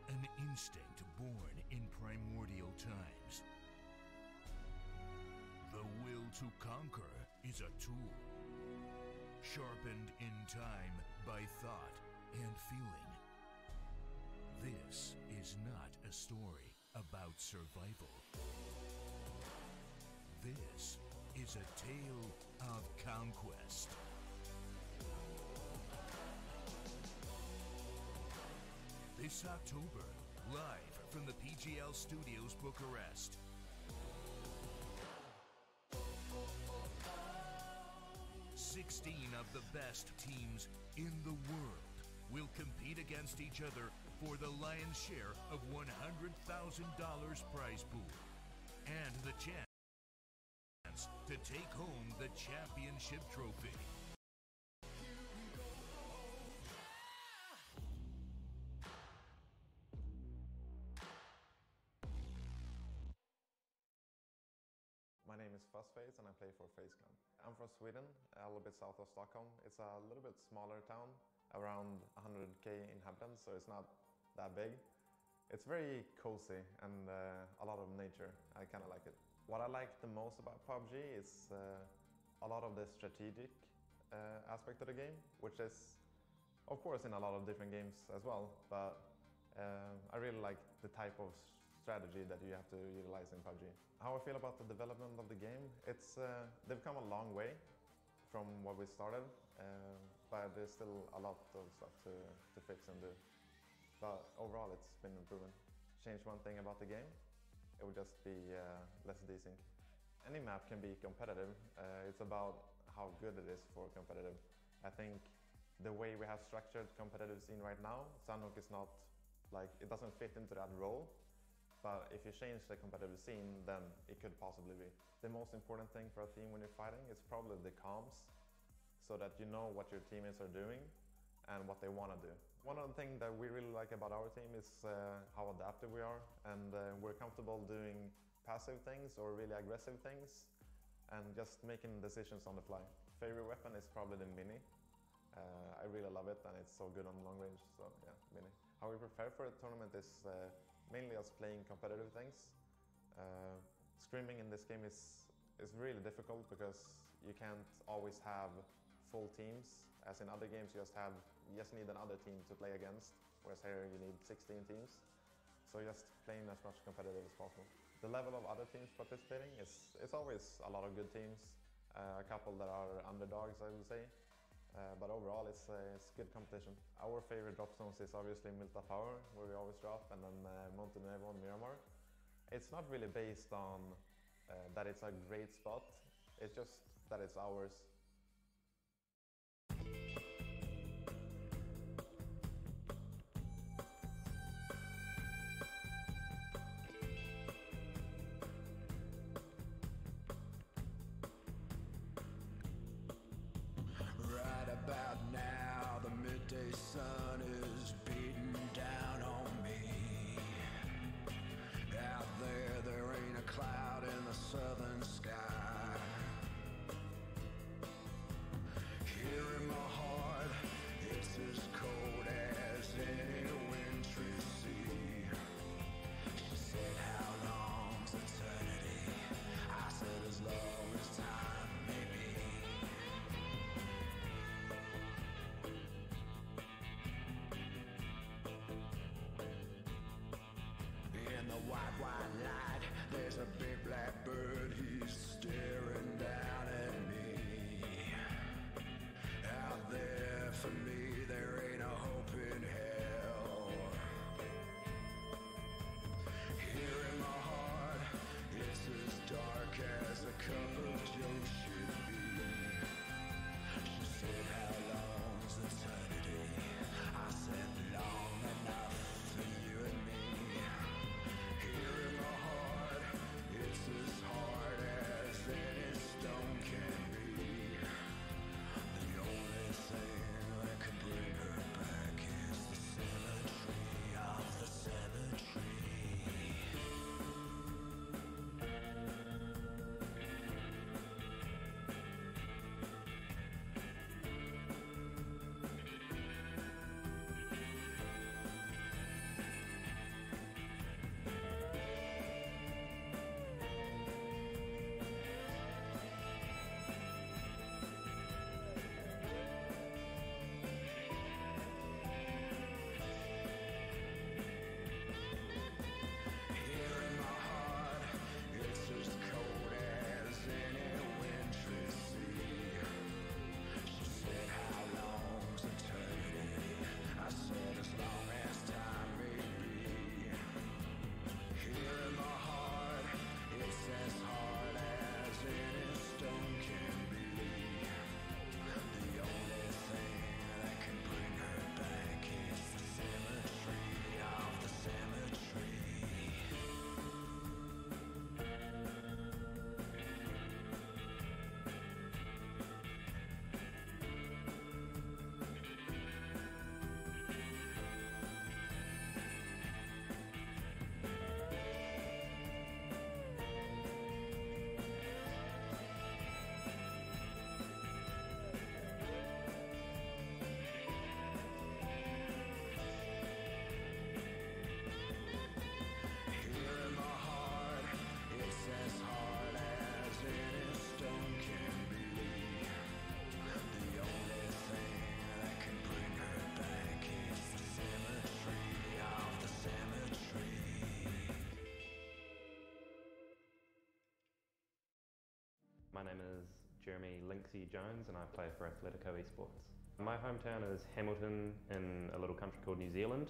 Speaker 9: An instinct born in primordial times. The will to conquer is a tool, sharpened in time by thought and feeling. This is not a story about survival. This is a tale of conquest. This October, live from the Pgl Studios Bucharest. Sixteen of the best teams in the world will compete against each other for the lion's share of $100,000 prize pool and the chance to take home the championship trophy.
Speaker 7: My name is Fuzzface and I play for Faceclan. I'm from Sweden, a little bit south of Stockholm. It's a little bit smaller town, around 100k inhabitants, so it's not that big. It's very cozy and a lot of nature. I kind of like it. What I like the most about PUBG is a lot of the strategic aspect of the game, which is of course in a lot of different games as well, but I really like the type of strategy that you have to utilize in PUBG. How I feel about the development of the game, they've come a long way from what we started, but there's still a lot of stuff to fix and do. But overall it's been improving. Change one thing about the game, it would just be less desync. Any map can be competitive, it's about how good it is for competitive. I think the way we have structured competitive scene right now, Sanhok is not like, it doesn't fit into that role. But if you change the competitive scene, then it could possibly be. The most important thing for a team when you're fighting is probably the comms, so that you know what your teammates are doing and what they want to do. One of the things that we really like about our team is how adaptive we are, and we're comfortable doing passive things or really aggressive things, and just making decisions on the fly. Favorite weapon is probably the Mini. I really love it, and it's so good on long range, so yeah, Mini. How we prepare for a tournament is mainly us playing competitive things. Scrimming in this game is really difficult because you can't always have full teams. As in other games, you just need another team to play against, whereas here you need 16 teams. So just playing as much competitive as possible. The level of other teams participating it's always a lot of good teams, a couple that are underdogs, I would say. But overall, it's good competition. Our favorite drop zones is obviously Milta Power, where we always drop, and then Monte Nuevo and Miramar. It's not really based on that it's a great spot, it's just that it's ours.
Speaker 12: About now, the midday sun is beating down on me. Out there ain't a cloud in the southern sky.
Speaker 14: My name is Jeremy Linksy Jones and I play for Athletico Esports. My hometown is Hamilton in a little country called New Zealand.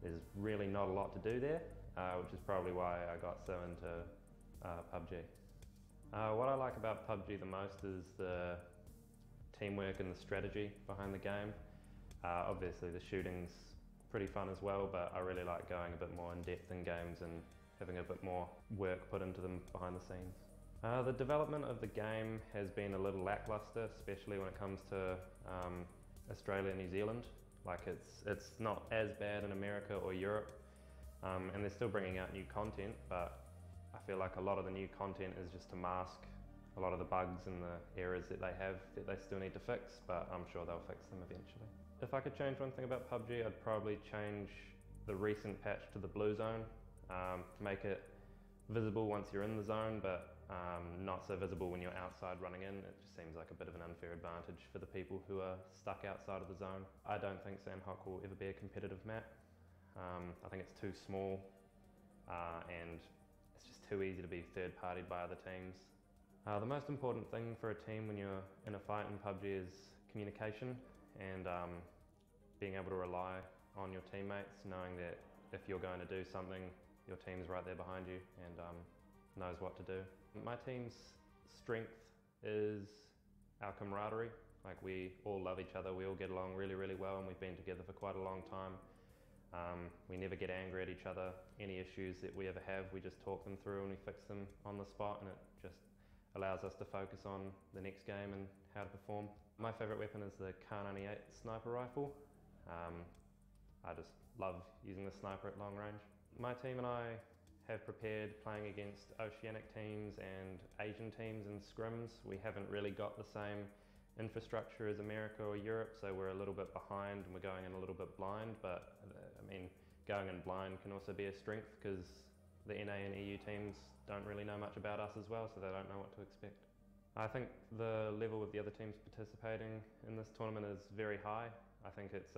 Speaker 14: There's really not a lot to do there, which is probably why I got so into PUBG. What I like about PUBG the most is the teamwork and the strategy behind the game. Obviously the shooting's pretty fun as well, but I really like going a bit more in depth in games and having a bit more work put into them behind the scenes. The development of the game has been a little lackluster, especially when it comes to Australia and New Zealand. Like it's not as bad in America or Europe, and they're still bringing out new content, but I feel like a lot of the new content is just to mask a lot of the bugs and the errors that they have that they still need to fix, but I'm sure they'll fix them eventually. If I could change one thing about PUBG, I'd probably change the recent patch to the blue zone to make it visible once you're in the zone, but not so visible when you're outside running in. It just seems like a bit of an unfair advantage for the people who are stuck outside of the zone. I don't think Sandhock will ever be a competitive map. I think it's too small and it's just too easy to be third-partied by other teams. The most important thing for a team when you're in a fight in PUBG is communication and being able to rely on your teammates, knowing that if you're going to do something, your team's right there behind you and knows what to do. My team's strength is our camaraderie. Like, we all love each other, we all get along really, really well, and we've been together for quite a long time. We never get angry at each other. Any issues that we ever have, we just talk them through and we fix them on the spot, and it just allows us to focus on the next game and how to perform. My favourite weapon is the Kar98 sniper rifle. I just love using the sniper at long range. My team and I have prepared playing against Oceanic teams and Asian teams in scrims. We haven't really got the same infrastructure as America or Europe, so we're a little bit behind and we're going in a little bit blind, but I mean, going in blind can also be a strength because the NA and EU teams don't really know much about us as well, so they don't know what to expect. I think the level of the other teams participating in this tournament is very high. I think it's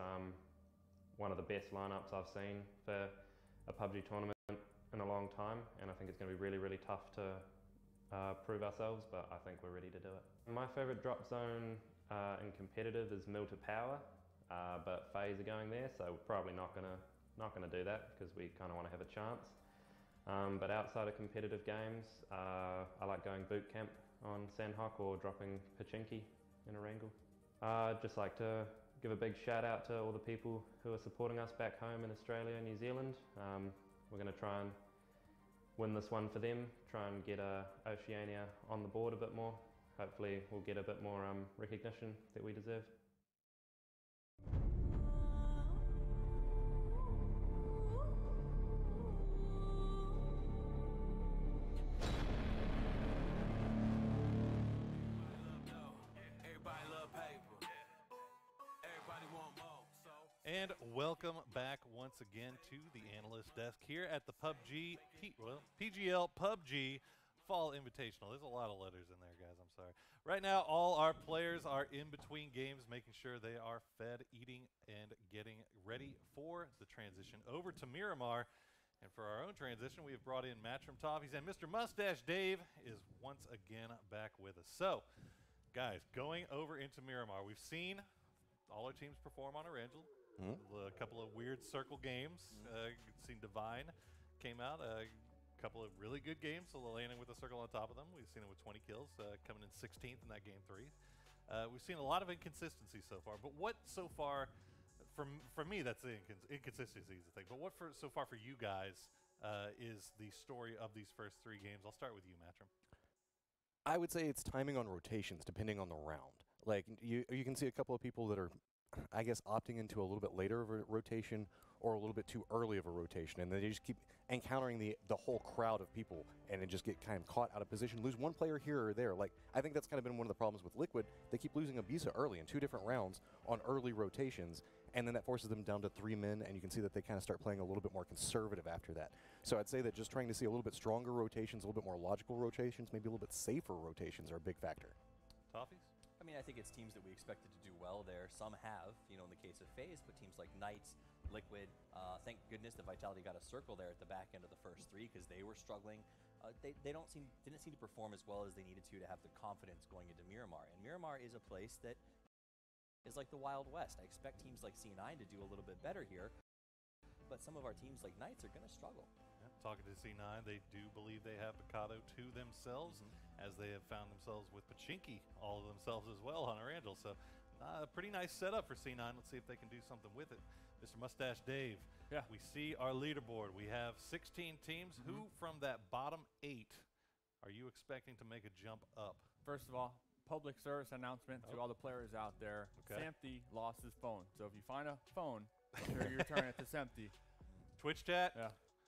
Speaker 14: one of the best lineups I've seen for a PUBG tournament in a long time, and I think it's going to be really, really tough to prove ourselves, but I think we're ready to do it. My favourite drop zone in competitive is mill to power, but FaZe are going there, so we're probably not gonna do that because we kind of want to have a chance. But outside of competitive games, I like going boot camp on Sandhock or dropping Pachinki in a wrangle. I'd just like to give a big shout out to all the people who are supporting us back home in Australia and New Zealand. We're going to try and win this one for them, try and get Oceania on the board a bit more. Hopefully we'll get a bit more recognition that we deserve.
Speaker 3: And welcome back once again to the analyst desk here at the PGL PUBG Fall Invitational. There's a lot of letters in there, guys. I'm sorry. Right now, all our players are in between games, making sure they are fed, eating, and getting ready for the transition over to Miramar. And for our own transition, we have brought in Matchroom Toffees, and Mr. Mustache Dave is once again back with us. So, guys, going over into Miramar, we've seen all our teams perform on Orangel. A couple of weird circle games. Seen Divine came out. A couple of really good games, so landing with a circle on top of them. We've seen it with 20 kills, coming in 16th in that game 3. We've seen a lot of inconsistency so far. But what so far, for me, that's the inconsistency is the thing. But what so far for you guys is the story of these first 3 games? I'll start with you, Matchroom.
Speaker 10: I would say it's timing on rotations, depending on the round. Like, you can see a couple of people that are, I guess, opting into a little bit later of a rotation or a little bit too early of a rotation, and they just keep encountering the whole crowd of people and then just get kind of caught out of position, lose one player here or there. Like, I think that's kind of been one of the problems with Liquid. They keep losing Ibiza early in 2 different rounds on early rotations, and then that forces them down to 3 men, and you can see that they kind of start playing a little bit more conservative after that. So I'd say that just trying to see a little bit stronger rotations, a little bit more logical rotations, maybe a little bit safer rotations are a big factor.
Speaker 3: Toffees?
Speaker 5: I mean, I think it's teams that we expected to do well there. Some have, you know, in the case of FaZe, but teams like Knights, Liquid, thank goodness that Vitality got a circle there at the back end of the first 3 because they were struggling they didn't seem to perform as well as they needed to have the confidence going into Miramar. And Miramar is a place that is like the Wild West. I expect teams like C9 to do a little bit better here, but some of our teams like Knights are going to struggle.
Speaker 3: Yeah, talking to C9, they do believe they have Picado to themselves, as they have found themselves with Pachinki all of themselves as well on Arangel. So a pretty nice setup for C9. Let's see if they can do something with it. Mr. Mustache Dave,
Speaker 6: yeah.
Speaker 3: We see our leaderboard. We have 16 teams. Who from that bottom 8 are you expecting to make a jump up?
Speaker 6: First of all, public service announcement to all the players out there.
Speaker 3: Okay.
Speaker 6: Samty lost his phone. So if you find a phone, make sure you return it to Samty.
Speaker 3: Twitch chat?
Speaker 6: Yeah.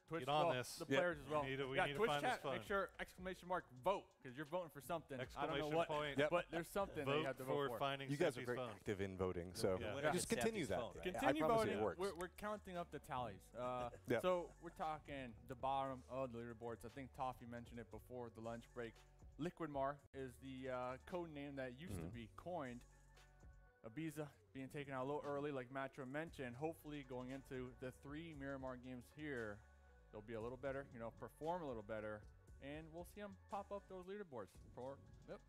Speaker 6: Twitch,
Speaker 3: Get on
Speaker 6: well,
Speaker 3: this.
Speaker 6: The players as well.
Speaker 3: We need to
Speaker 6: Twitch
Speaker 3: find
Speaker 6: chat,
Speaker 3: this phone.
Speaker 6: make sure exclamation mark vote, because you're voting for something. I don't know what,
Speaker 3: point.
Speaker 6: but there's something that you have to vote for.
Speaker 3: Finding
Speaker 10: you guys are
Speaker 3: Samty's
Speaker 10: very
Speaker 3: phone.
Speaker 10: active in voting, so
Speaker 5: Yeah.
Speaker 10: just continue that.
Speaker 5: Phone, right?
Speaker 6: Continue
Speaker 10: I promise
Speaker 6: voting.
Speaker 10: it works.
Speaker 6: We're counting up the tallies.
Speaker 10: Yep.
Speaker 6: So we're talking the bottom of the leaderboards. I think Toffee mentioned it before the lunch break. Liquid Mar is the code name that used to be coined. Ibiza being taken out a little early, like Matra mentioned. Hopefully going into the 3 Miramar games here, they'll be a little better, perform a little better, and we'll see them pop up those leaderboards. Yep.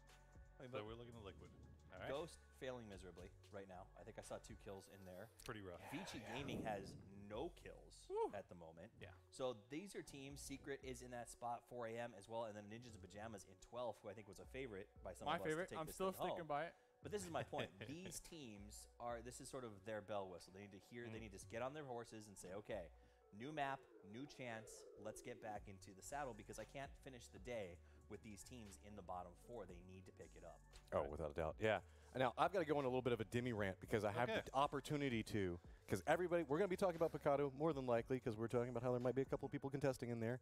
Speaker 3: So we're looking at Liquid. All right.
Speaker 5: Ghost failing miserably right now. I think I saw 2 kills in there.
Speaker 3: Pretty rough.
Speaker 5: Vici Gaming has no kills at the moment.
Speaker 3: Yeah.
Speaker 5: So these are teams. Secret is in that spot, 4 a.m. as well, and then Ninjas in Pajamas in 12, who I think was a favorite by some
Speaker 6: My
Speaker 5: of us
Speaker 6: favorite.
Speaker 5: to take
Speaker 6: I'm
Speaker 5: this
Speaker 6: still
Speaker 5: thing
Speaker 6: sticking
Speaker 5: home.
Speaker 6: by it.
Speaker 5: But this is my point. These teams this is sort of their bell whistle. They need to hear, they need to get on their horses and say, okay, new map, new chance, let's get back into the saddle, because I can't finish the day with these teams in the bottom 4. They need to pick it up.
Speaker 10: Oh, without a doubt, yeah. Now, I've got to go on a little bit of a Demi rant, because I have the opportunity to, because everybody, we're going to be talking about Picado more than likely, because we're talking about how there might be a couple of people contesting in there.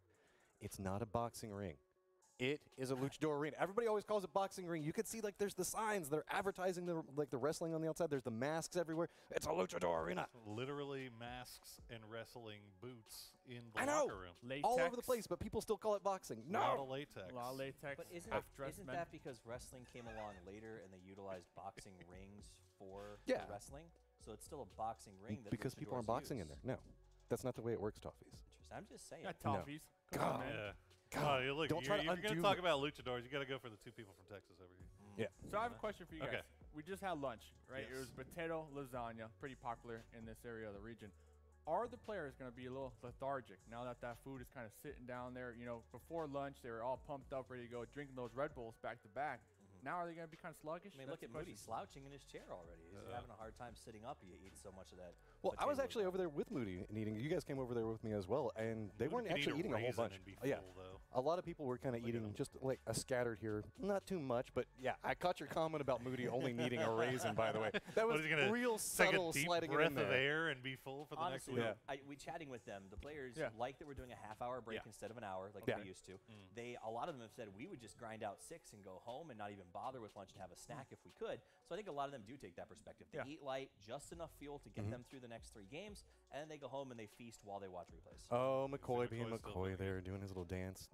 Speaker 10: It's not a boxing ring. It is a luchador arena. Everybody always calls it boxing ring. You can see, like, there's the signs. They're advertising the wrestling on the outside. There's the masks everywhere. It's a luchador arena.
Speaker 3: Literally masks and wrestling boots in the
Speaker 10: I know.
Speaker 3: locker room.
Speaker 6: Latex.
Speaker 10: All over the place, but people still call it boxing.
Speaker 3: A lot
Speaker 10: No.
Speaker 3: of latex.
Speaker 6: A lot of latex.
Speaker 5: But isn't
Speaker 6: men.
Speaker 5: that because wrestling came along later and they utilized boxing rings for
Speaker 10: Yeah.
Speaker 5: the wrestling? So it's still a boxing ring that
Speaker 10: Because people aren't boxing in there. No. That's not the way it works, Toffees.
Speaker 5: Interesting. I'm just saying.
Speaker 6: Yeah, Toffees. Come on, man.
Speaker 3: Yeah.
Speaker 10: God,
Speaker 3: Oh, look,
Speaker 10: don't try to
Speaker 3: you're going to
Speaker 10: undo
Speaker 3: talk
Speaker 10: it.
Speaker 3: about luchadors. You got to go for the 2 people from Texas over here.
Speaker 10: Yeah.
Speaker 6: So I have a question for you guys.
Speaker 3: Okay.
Speaker 6: We just had lunch, right? It
Speaker 3: Yes.
Speaker 6: was potato lasagna, pretty popular in this area of the region. Are the players going to be a little lethargic now that that food is kind of sitting down there? Before lunch, they were all pumped up, ready to go, drinking those Red Bulls back to back. Now are they going to be kind of sluggish?
Speaker 5: I mean,
Speaker 6: That's
Speaker 5: look at
Speaker 6: the
Speaker 5: Moody
Speaker 6: question.
Speaker 5: slouching in his chair already. He's having a hard time sitting up. He eats so much of that.
Speaker 10: Well, I was
Speaker 5: potato
Speaker 10: actually over there with Moody and eating. You guys came over there with me as well, and they weren't actually eating a whole bunch.
Speaker 3: And be
Speaker 10: Yeah.
Speaker 3: full, though.
Speaker 10: A lot of people were kind of eating just like a scattered here, not too much, but yeah, I caught your comment about Moody only needing a raisin, by the way. That
Speaker 3: What,
Speaker 10: was
Speaker 3: is he gonna
Speaker 10: real
Speaker 3: take
Speaker 10: subtle
Speaker 3: a deep
Speaker 10: sliding it
Speaker 3: breath
Speaker 10: in
Speaker 3: of
Speaker 10: there.
Speaker 3: air and be full for the
Speaker 5: Honestly,
Speaker 3: next week.
Speaker 5: we chatting with them. The players
Speaker 6: Yeah.
Speaker 5: like that we're doing a half-hour break
Speaker 3: Yeah.
Speaker 5: instead of an hour, like
Speaker 10: Yeah.
Speaker 5: we used to. A lot of them have said we would just grind out 6 and go home and not even bother with lunch and have a snack if we could. So I think a lot of them do take that perspective. They eat light, just enough fuel to get them through the next 3 games, and then they go home and they feast while they watch replays.
Speaker 10: Oh, McCoy
Speaker 3: So
Speaker 10: being
Speaker 3: McCoy's still
Speaker 10: McCoy
Speaker 3: doing
Speaker 10: there, doing his little dance.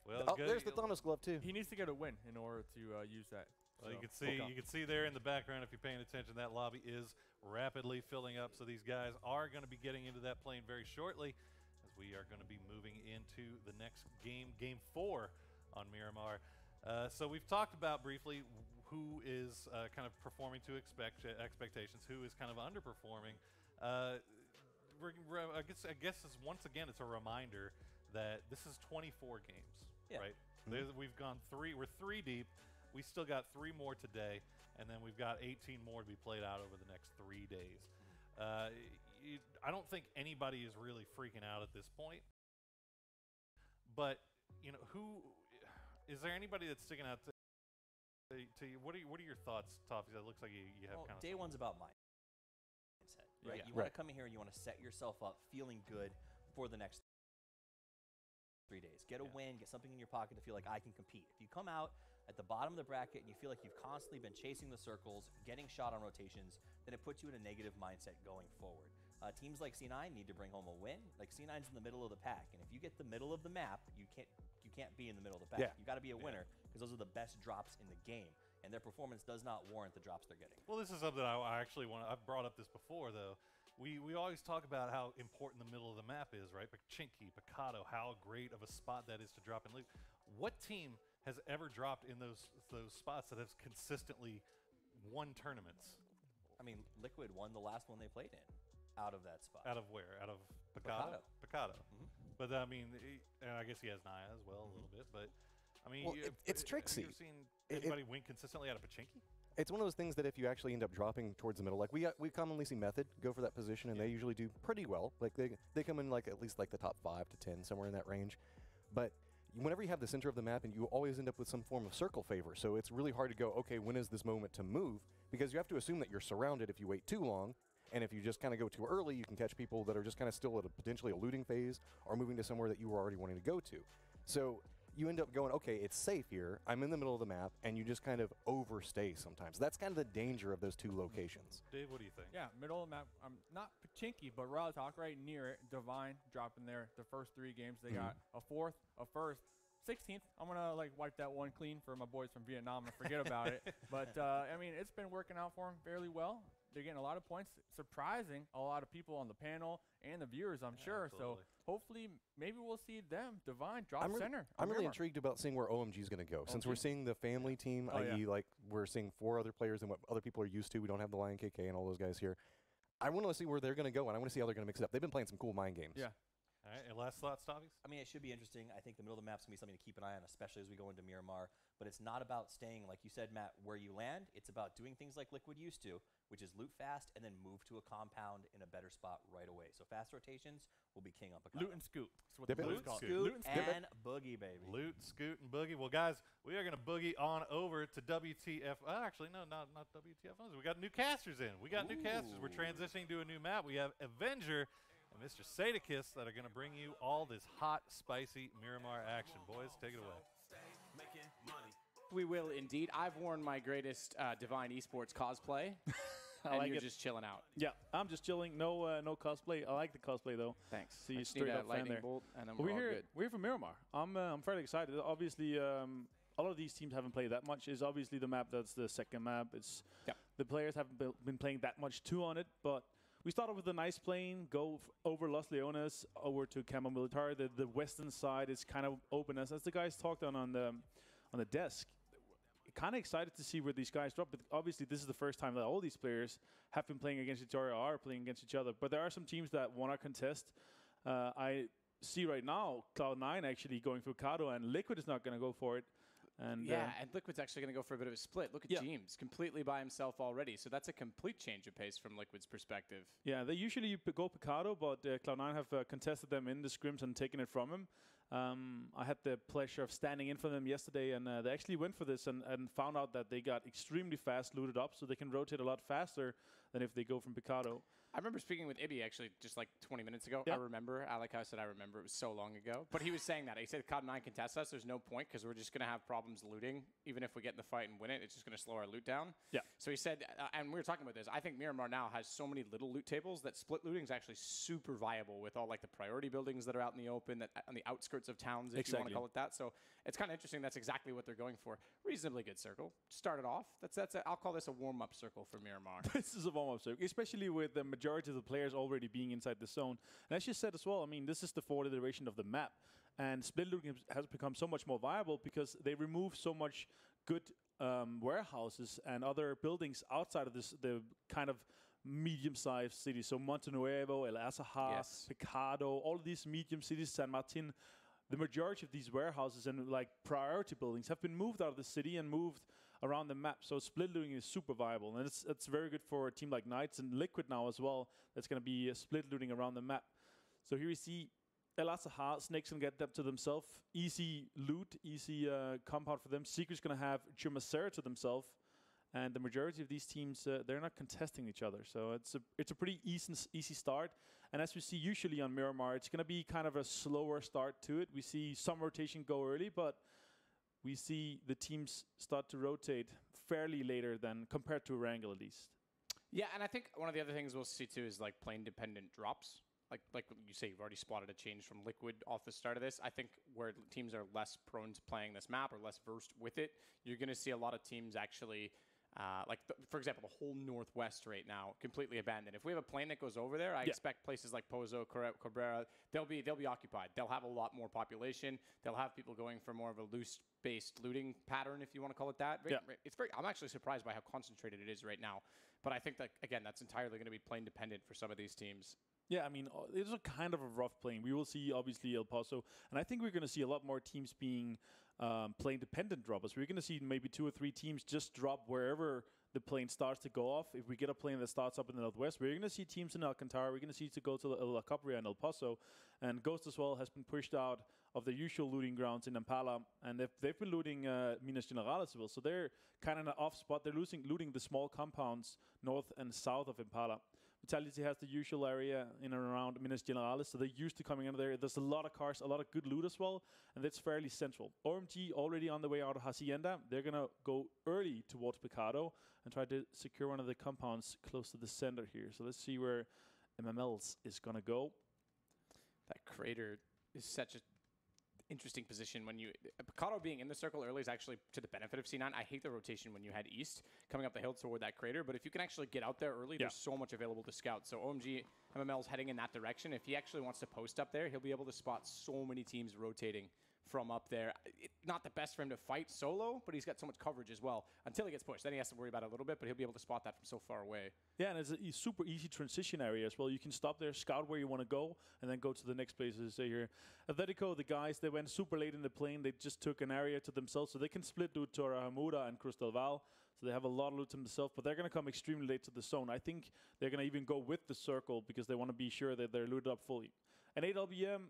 Speaker 3: Well,
Speaker 10: Oh,
Speaker 3: good.
Speaker 10: there's the Thanos glove, too.
Speaker 6: He needs to get a win in order to use that.
Speaker 3: Well, you
Speaker 6: So,
Speaker 3: can see
Speaker 6: okay.
Speaker 3: you can see there in the background, if you're paying attention, that lobby is rapidly filling up. So these guys are going to be getting into that plane very shortly, as we are going to be moving into the next game, Game 4 on Miramar. So we've talked about briefly who is kind of performing to expectations, who is kind of underperforming. I guess once again it's a reminder that this is 24 games, right? We've gone 3. We're 3 deep. We still got 3 more today, and then we've got 18 more to be played out over the next 3 days. I don't think anybody is really freaking out at this point. But who is there? Anybody that's sticking out to you? What are your thoughts, Toffee? It looks like you have kind of.
Speaker 5: Day one's about mindset, right?
Speaker 3: Yeah.
Speaker 5: You want to come in here and you want to set yourself up feeling good for the next 3 days. Get a win, get something in your pocket to feel like I can compete. If you come out at the bottom of the bracket and you feel like you've constantly been chasing the circles, getting shot on rotations, then it puts you in a negative mindset going forward. Teams like C9 need to bring home a win. Like C9's in the middle of the pack, and if you get the middle of the map, you can't be in the middle of the pack. You got to be a winner because those are the best drops in the game, and their performance does not warrant the drops they're getting.
Speaker 3: Well, this is something I actually want. I've brought up this before though. we always talk about how important the middle of the map is, right? Pachinki, Picado, how great of a spot that is to drop in loot. What team has ever dropped in those spots that has consistently won tournaments?
Speaker 5: I mean, Liquid won the last one they played in out of that spot.
Speaker 3: Out of where? Out of Picado? Picado. But I mean, and I guess he has Naya as well a little bit. But I mean,
Speaker 10: Well, it's tricksy.
Speaker 3: Have you seen anybody win consistently out of Pachinki?
Speaker 10: It's one of those things that if you actually end up dropping towards the middle, like we commonly see Method go for that position, and they usually do pretty well. Like they come in like at least like the top 5 to 10, somewhere in that range. But whenever you have the center of the map, and you always end up with some form of circle favor, so it's really hard to go, okay, when is this moment to move? Because you have to assume that you're surrounded if you wait too long, and if you just kind of go too early, you can catch people that are just kind of still at potentially a looting phase or moving to somewhere that you were already wanting to go to. So you end up going, okay, it's safe here, I'm in the middle of the map, and you just kind of overstay sometimes. That's kind of the danger of those two locations.
Speaker 3: Dave, what do you think?
Speaker 6: Yeah, middle of the map. Not Pachinki, but Raw Talk right near it. Divine dropping there the first 3 games. They got a 4th, a 1st, 16th. I'm going to like wipe that one clean for my boys from Vietnam and forget about it. But, I mean, it's been working out for them fairly well. They're getting a lot of points, surprising a lot of people on the panel and the viewers, I'm sure.
Speaker 3: Absolutely.
Speaker 6: So hopefully, maybe we'll see them, Divine, drop center.
Speaker 10: I'm really intrigued about seeing where OMG is going to go. Since we're seeing the family team, i.e. like we're seeing 4 other players than what other people are used to. We don't have the Lion KK and all those guys here. I want to see where they're going to go, and I want to see how they're going to mix it up. They've been playing some cool mind games.
Speaker 6: Yeah.
Speaker 3: All right, and last thoughts, Stavies?
Speaker 5: I mean, it should be interesting. I think the middle of the map's going to be something to keep an eye on, especially as we go into Miramar. But it's not about staying, like you said, Matt, where you land. It's about doing things like Liquid used to, which is loot fast and then move to a compound in a better spot right away. So fast rotations will be king on Picado.
Speaker 6: Loot and scoot. That's what
Speaker 10: Dip
Speaker 6: the
Speaker 10: it.
Speaker 6: boys call it.
Speaker 5: Scoot
Speaker 6: Loot and scoot.
Speaker 5: and boogie, baby.
Speaker 3: Loot, scoot, and boogie. Well, guys, we are going to boogie on over to WTF. Actually, no, not WTF. We got new casters in. We got new casters. We're transitioning to a new map. We have Avenger and Mr. Sadakis that are going to bring you all this hot, spicy Miramar action. Boys, take it away.
Speaker 15: We will indeed. I've worn my greatest Divine Esports cosplay.
Speaker 16: I like
Speaker 15: you're
Speaker 16: it.
Speaker 15: just chilling out.
Speaker 16: Yeah, I'm just chilling. No cosplay. I like the cosplay though.
Speaker 15: Thanks.
Speaker 16: So you
Speaker 15: I just
Speaker 16: straight
Speaker 15: need a
Speaker 16: up fan
Speaker 15: lightning
Speaker 16: there.
Speaker 15: bolt, and then
Speaker 16: Well,
Speaker 15: we're all
Speaker 16: here.
Speaker 15: good.
Speaker 16: We're here for Miramar. I'm fairly excited. Obviously, a lot of these teams haven't played that much. It's obviously the map that's the second map. It's the players haven't been playing that much too on it, but. We started with a nice plane, go over Los Leones, over to Campo Militar. The western side is kind of open, as the guys talked on the desk. Kind of excited to see where these guys drop, but obviously this is the first time that all these players have been playing against each other or are playing against each other. But there are some teams that want to contest. I see right now Cloud9 actually going for Kado, and Liquid is not going to go for it. And
Speaker 15: and Liquid's actually going to go for a bit of a split. Look at James, completely by himself already. So that's a complete change of pace from Liquid's perspective.
Speaker 16: Yeah, they usually go Picado, but Cloud9 have contested them in the scrims and taken it from him. I had the pleasure of standing in for them yesterday, and they actually went for this and found out that they got extremely fast looted up, so they can rotate a lot faster than if they go from Picado.
Speaker 15: I remember speaking with Ibby actually just like 20 minutes ago.
Speaker 16: Yeah.
Speaker 15: I remember. I like how I said I remember. It was so long ago. But he was saying that. He said Cloud9 contests us. There's no point because we're just going to have problems looting. Even if we get in the fight and win it, it's just going to slow our loot down.
Speaker 16: Yeah.
Speaker 15: So he said, and we were talking about this, I think Miramar now has so many little loot tables that split looting is actually super viable with all like the priority buildings that are out in the open, that on the outskirts of towns, if you want to call it that. So it's kind of interesting. That's exactly what they're going for. Reasonably good circle. Started off. I'll call this a warm-up circle for Miramar.
Speaker 16: This is a warm-up circle, especially with the majority of the players already being inside the zone. And as you said as well, I mean, this is the 4th iteration of the map, and split looting has become so much more viable because they remove so much good warehouses and other buildings outside of the kind of medium-sized cities. So Monte Nuevo, El Azaha, Picado, all of these medium cities, San Martin. The majority of these warehouses and like priority buildings have been moved out of the city and moved around the map. So split looting is super viable, and it's very good for a team like Knights and Liquid now as well. That's going to be split looting around the map. So here we see El Azaha, Snakes can get them to themselves. Easy loot, easy compound for them. Secret's going to have Chumacera to themselves. And the majority of these teams, they're not contesting each other. So it's a pretty easy start. And as we see usually on Miramar, it's going to be kind of a slower start to it. We see some rotation go early, but we see the teams start to rotate fairly later than compared to Wrangle at least.
Speaker 15: Yeah, and I think one of the other things we'll see too is like plane-dependent drops. Like you say, you've already spotted a change from Liquid off the start of this. I think where teams are less prone to playing this map or less versed with it, you're going to see a lot of teams actually For example, the whole Northwest right now, completely abandoned. If we have a plane that goes over there, I expect places like Pozo, Cabrera, they'll be occupied. They'll have a lot more population. They'll have people going for more of a loose-based looting pattern, if you want to call it that. I'm actually surprised by how concentrated it is right now. But I think that, again, that's entirely going to be plane dependent for some of these teams.
Speaker 16: Yeah, I mean, it's a kind of a rough plane. We will see, obviously, El Paso. And I think we're going to see a lot more teams being plane-dependent droppers. We're going to see maybe 2 or 3 teams just drop wherever the plane starts to go off. If we get a plane that starts up in the Northwest, we're going to see teams in Alcantara. We're going to see to go to La Capria and El Paso. And Ghost as well has been pushed out of the usual looting grounds in Impala. And they've been looting Minas Generales as well. So they're kind of in an off spot. They're looting the small compounds north and south of Impala. Vitality has the usual area in and around Minas Generales, so they're used to coming into there. There's a lot of cars, a lot of good loot as well, and that's fairly central. OMG already on the way out of Hacienda. They're going to go early towards Pecado and try to secure one of the compounds close to the center here. So let's see where MMLs is going to go.
Speaker 15: That crater is such a interesting position when Picado being in the circle early is actually to the benefit of C9. I hate the rotation when you head east, coming up the hill toward that crater, but if you can actually get out there early, there's so much available to scout. So OMG MML's heading in that direction. If he actually wants to post up there, he'll be able to spot so many teams rotating from up there. Not the best for him to fight solo, but he's got so much coverage as well until he gets pushed. Then he has to worry about it a little bit, but he'll be able to spot that from so far away.
Speaker 16: Yeah, and it's a super easy transition area as well. You can stop there, scout where you want to go, and then go to the next place. As I say here, Atletico, the guys, they went super late in the plane. They just took an area to themselves, so they can split loot Torre Hamuda and Cruz del Val. So they have a lot of loot to themselves, but they're going to come extremely late to the zone. I think they're going to even go with the circle because they want to be sure that they're looted up fully. An 8LBM,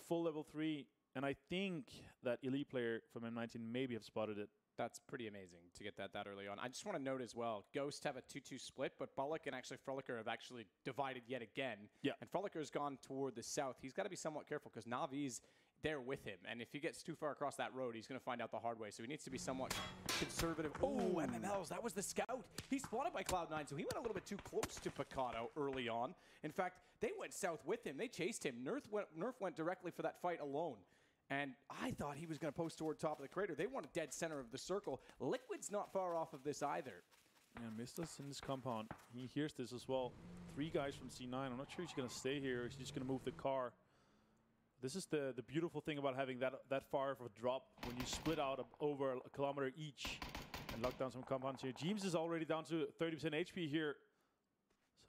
Speaker 16: full level 3, and I think that elite player from M19 maybe have spotted it.
Speaker 15: That's pretty amazing to get that early on. I just want to note as well, Ghost have a 2-2 split, but Bullock and actually Frolicker have actually divided yet again.
Speaker 16: Yeah.
Speaker 15: And Froliker's gone toward the south. He's got to be somewhat careful because Navi's there with him. And if he gets too far across that road, he's going to find out the hard way. So he needs to be somewhat conservative. Oh, MMLs, that was the scout. He's spotted by Cloud9, so he went a little bit too close to Picado early on. In fact, they went south with him. They chased him. Nerf went directly for that fight alone. And I thought he was going to post toward top of the crater. They want a dead center of the circle. Liquid's not far off of this either.
Speaker 16: Yeah, Mista's in this compound. He hears this as well. 3 guys from C9. I'm not sure he's going to stay here. He's just going to move the car. This is the beautiful thing about having that far of a drop when you split out over a kilometer each and lock down some compounds here. James is already down to 30% HP here.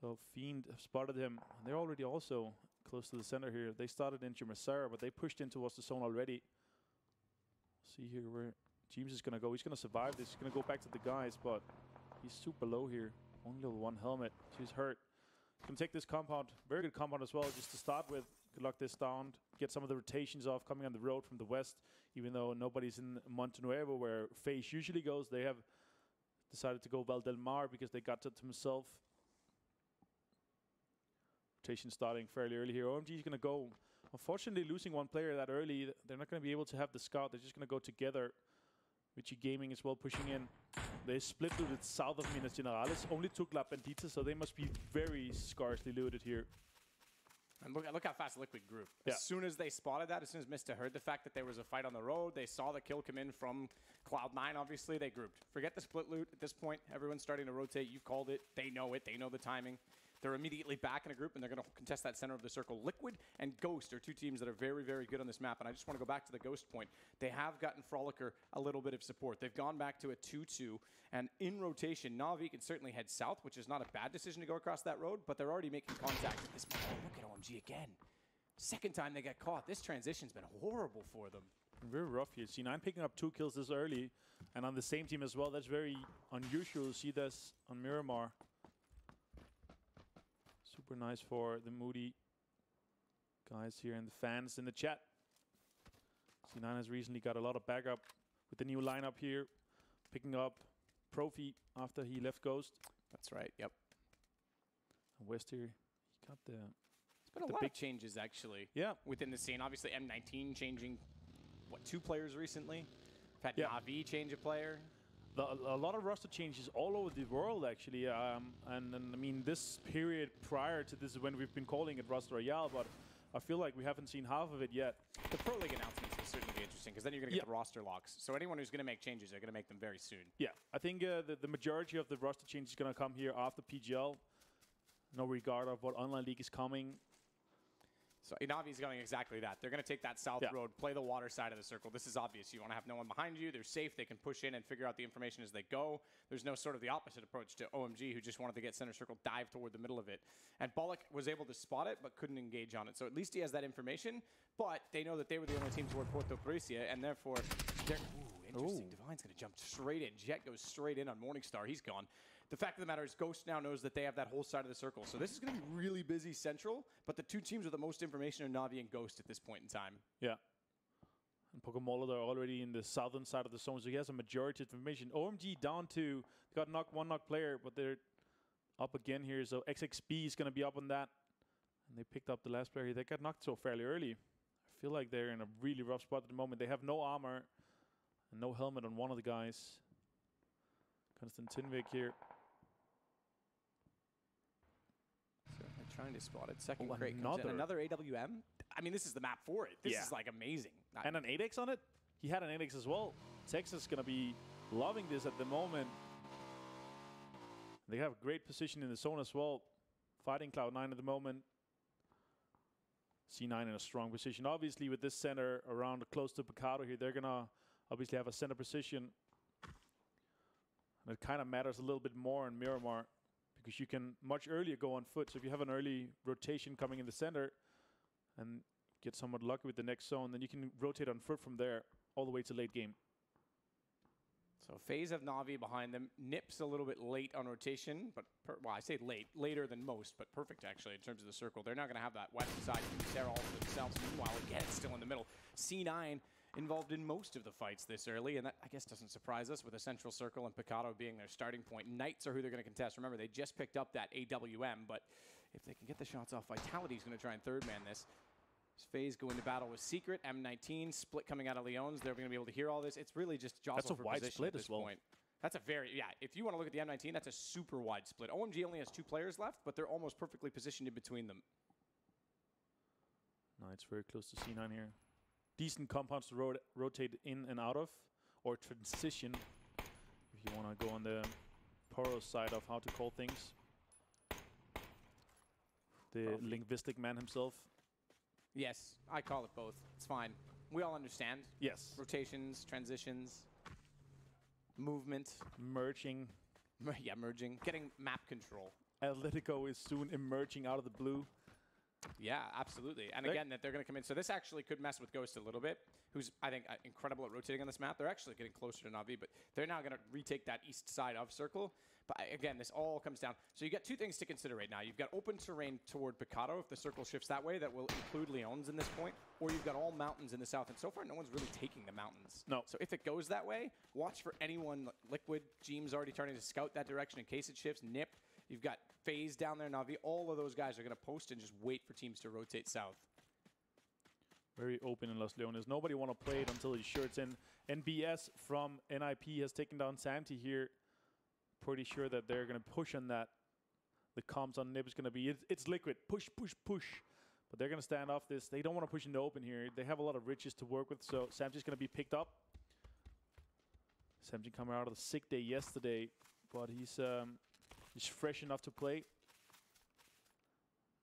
Speaker 16: So Fiend have spotted him. And they're already also close to the center here. They started into Masera, but they pushed in towards the zone already. See here where James is going to go. He's going to survive this. He's going to go back to the guys, but he's super low here. Only level 1 helmet. He's hurt. He's going to take this compound. Very good compound as well, just to start with. Could lock this down. Get some of the rotations off coming on the road from the west. Even though nobody's in Monte Nuevo, where Face usually goes, they have decided to go Val del Mar because they got to himself. Rotation starting fairly early here. OMG is going to go. Unfortunately, losing one player that early, they're not going to be able to have the scout. They're just going to go together. Richie Gaming as well pushing in. They split looted south of Minas Generales. Only took La Bendita, so they must be very scarcely looted here.
Speaker 15: And look how fast Liquid grew. As soon as they spotted that, as soon as Mista heard the fact that there was a fight on the road, they saw the kill come in from Cloud9, obviously, they grouped. Forget the split loot at this point. Everyone's starting to rotate. You've called it. They know it. They know the timing. They're immediately back in a group, and they're going to contest that center of the circle. Liquid and Ghost are 2 teams that are very, very good on this map, and I just want to go back to the Ghost point. They have gotten Frolicker a little bit of support. They've gone back to a 2-2, and in rotation, Na'Vi can certainly head south, which is not a bad decision to go across that road, but they're already making contact at this point. Oh, look at OMG again. Second time they got caught. This transition's been horrible for them.
Speaker 16: Very rough here. C9 picking up 2 kills this early, and on the same team as well. That's very unusual to see this on Miramar. Super nice for the Moody guys here and the fans in the chat. C9 has recently got a lot of backup with the new lineup here. Picking up Profi after he left Ghost.
Speaker 15: That's right, yep.
Speaker 16: And West here, he got the...
Speaker 15: There's been a lot of changes, actually, within the scene. Obviously, M19 changing, 2 players recently? We've had Na'Vi change a player.
Speaker 16: A lot of roster changes all over the world, actually. And I mean, this period prior to this is when we've been calling it Roster Royale, but I feel like we haven't seen half of it yet.
Speaker 15: The Pro League announcements will certainly be interesting interesting because then you're going to get the roster locks. So anyone who's going to make changes, they're going to make them very soon.
Speaker 16: Yeah, I think the majority of the roster change is going to come here after PGL. No regard of what online league is coming.
Speaker 15: So Navi's going exactly that. They're going to take that south road, play the water side of the circle. This is obvious. You want to have no one behind you. They're safe. They can push in and figure out the information as they go. There's no sort of the opposite approach to OMG, who just wanted to get center circle, dive toward the middle of it. And Bollock was able to spot it, but couldn't engage on it. So at least he has that information. But they know that they were the only team toward Puerto Pricia, and therefore they're... Ooh, interesting. Divine's going to jump straight in. Jet goes straight in on Morningstar. He's gone. The fact of the matter is Ghost now knows that they have that whole side of the circle. So this is going to be really busy central, but the two teams with the most information are Navi and Ghost at this point in time.
Speaker 16: Yeah. And Pokemon are already in the southern side of the zone, so he has a majority of information. OMG down to, they got one knock player, but they're up again here. So XXB is going to be up on that. And they picked up the last player here. They got knocked so fairly early. I feel like they're in a really rough spot at the moment. They have no armor and no helmet on one of the guys. Konstantinvik here.
Speaker 15: Trying to spot it. Second crate comes in. Another AWM. I mean, this is the map for it. This is like amazing.
Speaker 16: And an 8x on it. He had an 8x as well. Texas is going to be loving this at the moment. They have a great position in the zone as well. Fighting Cloud9 at the moment. C9 in a strong position. Obviously, with this center around close to Picado here, they're going to obviously have a center position. And it kind of matters a little bit more in Miramar, because you can much earlier go on foot. So if you have an early rotation coming in the center and get somewhat lucky with the next zone, then you can rotate on foot from there all the way to late game.
Speaker 15: So FaZe have Na'Vi behind them. Nips a little bit late on rotation, but well, I say late, later than most, but perfect actually in terms of the circle. They're not going to have that west side there all to themselves. Meanwhile, again, it's still in the middle. C9 involved in most of the fights this early, and that, I guess, doesn't surprise us with a central circle and Picado being their starting point. Knights are who they're going to contest. Remember, they just picked up that AWM, but if they can get the shots off, Vitality's going to try and third-man this. FaZe go into battle with Secret, M19, split coming out of Leon's. They're going to be able to hear all this. It's really just jostle for
Speaker 16: wide
Speaker 15: position
Speaker 16: split
Speaker 15: at this
Speaker 16: as well.
Speaker 15: point. That's a very, if you want to look at the M19, that's a super wide split. OMG only has 2 players left, but they're almost perfectly positioned in between them.
Speaker 16: No, it's very close to C9 here. Decent compounds to rotate in and out of, or transition, if you want to go on the Poro side of how to call things. The linguistic man himself.
Speaker 15: Yes, I call it both. It's fine. We all understand.
Speaker 16: Yes.
Speaker 15: Rotations, transitions, movement.
Speaker 16: Merging.
Speaker 15: Yeah, merging. Getting map control.
Speaker 16: Atletico is soon emerging out of the blue.
Speaker 15: Yeah, absolutely. And again, that they're going to come in. So this actually could mess with Ghost a little bit, who's, I think, incredible at rotating on this map. They're actually getting closer to Na'Vi, but they're now going to retake that east side of circle. But again, this all comes down. So you got 2 things to consider right now. You've got open terrain toward Picado. If the circle shifts that way, that will include Leon's in this point. Or you've got all mountains in the south. And so far, no one's really taking the mountains.
Speaker 16: No.
Speaker 15: So if it goes that way, watch for anyone. Liquid, Jeem's already starting to scout that direction in case it shifts. Nip. You've got FaZe down there, Na'Vi. All of those guys are going to post and just wait for teams to rotate south.
Speaker 16: Very open in Los Leones. Nobody want to play it until he's sure it's in. NBS from NIP has taken down Santi here. Pretty sure that they're going to push on that. The comms on Nip is going to be, it's Liquid. Push, push, push. But they're going to stand off this. They don't want to push into open here. They have a lot of riches to work with, so Samji's going to be picked up. Samji coming out of the sick day yesterday, but he's fresh enough to play.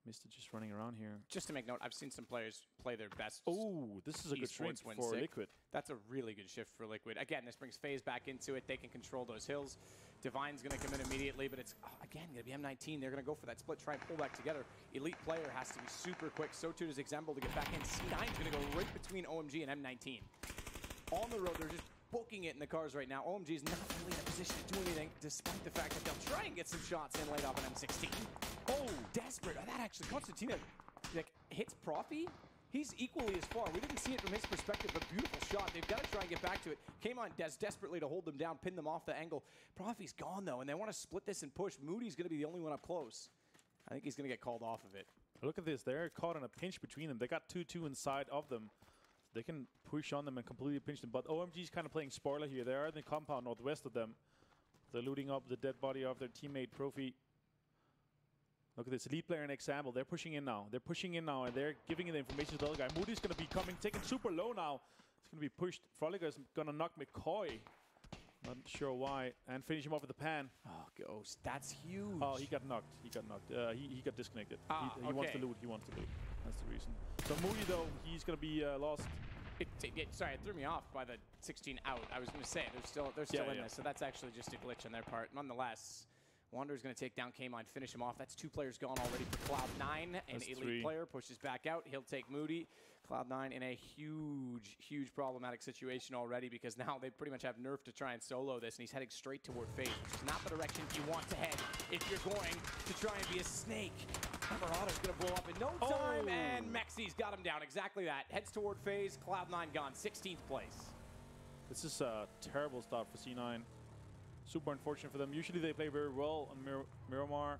Speaker 16: Mr. just running around here.
Speaker 15: Just to make note, I've seen some players play their best.
Speaker 16: Oh, this is a good shift for Liquid.
Speaker 15: That's a really good shift for Liquid. Again, this brings FaZe back into it. They can control those hills. Divine's going to come in immediately, but it's, again, going to be M19. They're going to go for that split, try and pull back together. Elite player has to be super quick. So too does Example to get back in. C9's going to go right between OMG and M19. On the road, they're just booking it in the cars right now. OMG is not really in a position to do anything, despite the fact that they'll try and get some shots in late off an M16. Oh, desperate. That actually, Constantina hits Profi. He's equally as far. We didn't see it from his perspective, but beautiful shot. They've got to try and get back to it. Came on desperately to hold them down, pin them off the angle. Profi's gone, though, and they want to split this and push. Moody's going to be the only one up close. I think he's going to get called off of it.
Speaker 16: Look at this. They're caught in a pinch between them. They got 2-2 inside of them. They can push on them and completely pinch them. But OMG's kind of playing spoiler here. They are in the compound northwest of them. They're looting up the dead body of their teammate, Profi. Look at this, elite player and Example. They're pushing in now. They're pushing in now, and they're giving the information to the other guy. Moody's going to be coming, taken super low now. It's going to be pushed. Froliger is going to knock McCoy. Not sure why. And finish him off with the pan.
Speaker 15: Oh, Ghost. That's huge.
Speaker 16: Oh, he got knocked. He got knocked. He got disconnected. He wants to loot. He wants to loot. That's the reason. So Moody, though, he's going to be lost.
Speaker 15: Sorry, it threw me off by the 16 out. I was going to say, they're still in this, so that's actually just a glitch on their part. Nonetheless, Wanderer's going to take down K-Mine, finish him off. That's 2 players gone already for Cloud9. An elite player pushes back out. He'll take Moody. Cloud9 in a huge problematic situation already because now they pretty much have Nerf to try and solo this, and he's heading straight toward FaZe, which is not the direction you want to head if you're going to try and be a snake. Marauder's going to blow up in no time, and Mexi's got him down. Exactly that. Heads toward FaZe. Cloud9 gone. 16th place.
Speaker 16: This is a terrible start for C9. Super unfortunate for them. Usually they play very well on Miramar.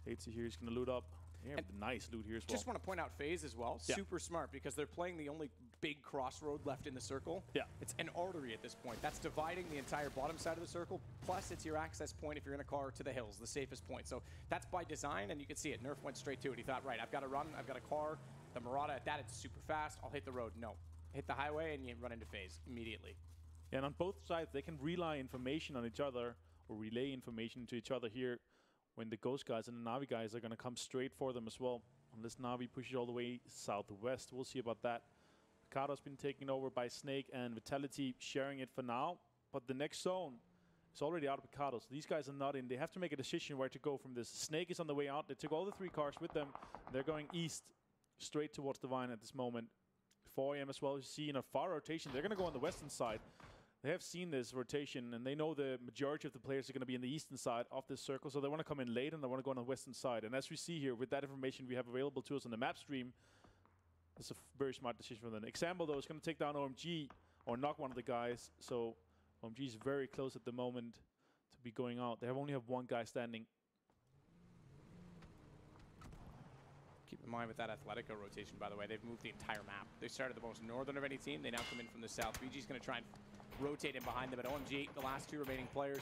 Speaker 16: Hatesy here is going to loot up. They have a nice loot here as well.
Speaker 15: Just want to point out FaZe as well.
Speaker 16: Yeah.
Speaker 15: Super smart because they're playing the only big crossroad left in the circle.
Speaker 16: Yeah.
Speaker 15: It's an artery at this point. That's dividing the entire bottom side of the circle. Plus, it's your access point if you're in a car to the hills, the safest point. So that's by design, and you can see it. Nerf went straight to it. He thought, right, I've got to run. I've got a car. The Marauder at that, it's super fast. I'll hit the road. No. Hit the highway, and you run into FaZe immediately.
Speaker 16: And on both sides, they can rely information on each other or relay information to each other here when the Ghost guys and the Navi guys are going to come straight for them as well. Unless Navi pushes all the way southwest. We'll see about that. Picado's been taken over by Snake and Vitality sharing it for now. But the next zone is already out of Picado. So these guys are not in. They have to make a decision where to go from this. Snake is on the way out. They took all the 3 cars with them. They're going east straight towards Divine at this moment. 4 AM as well. You see in a far rotation. They're going to go on the western side. They have seen this rotation, and they know the majority of the players are going to be in the eastern side of this circle, so they want to come in late, and they want to go on the western side. And as we see here, with that information we have available to us on the map stream, it's a very smart decision from them. Example, though, is going to take down OMG, or knock one of the guys, so OMG is very close at the moment to be going out. They only have 1 guy standing.
Speaker 15: Keep in mind with that Atletico rotation, by the way, they've moved the entire map. They started the most northern of any team. They now come in from the south. BG's going to try and rotate in behind them, but OMG, the last 2 remaining players,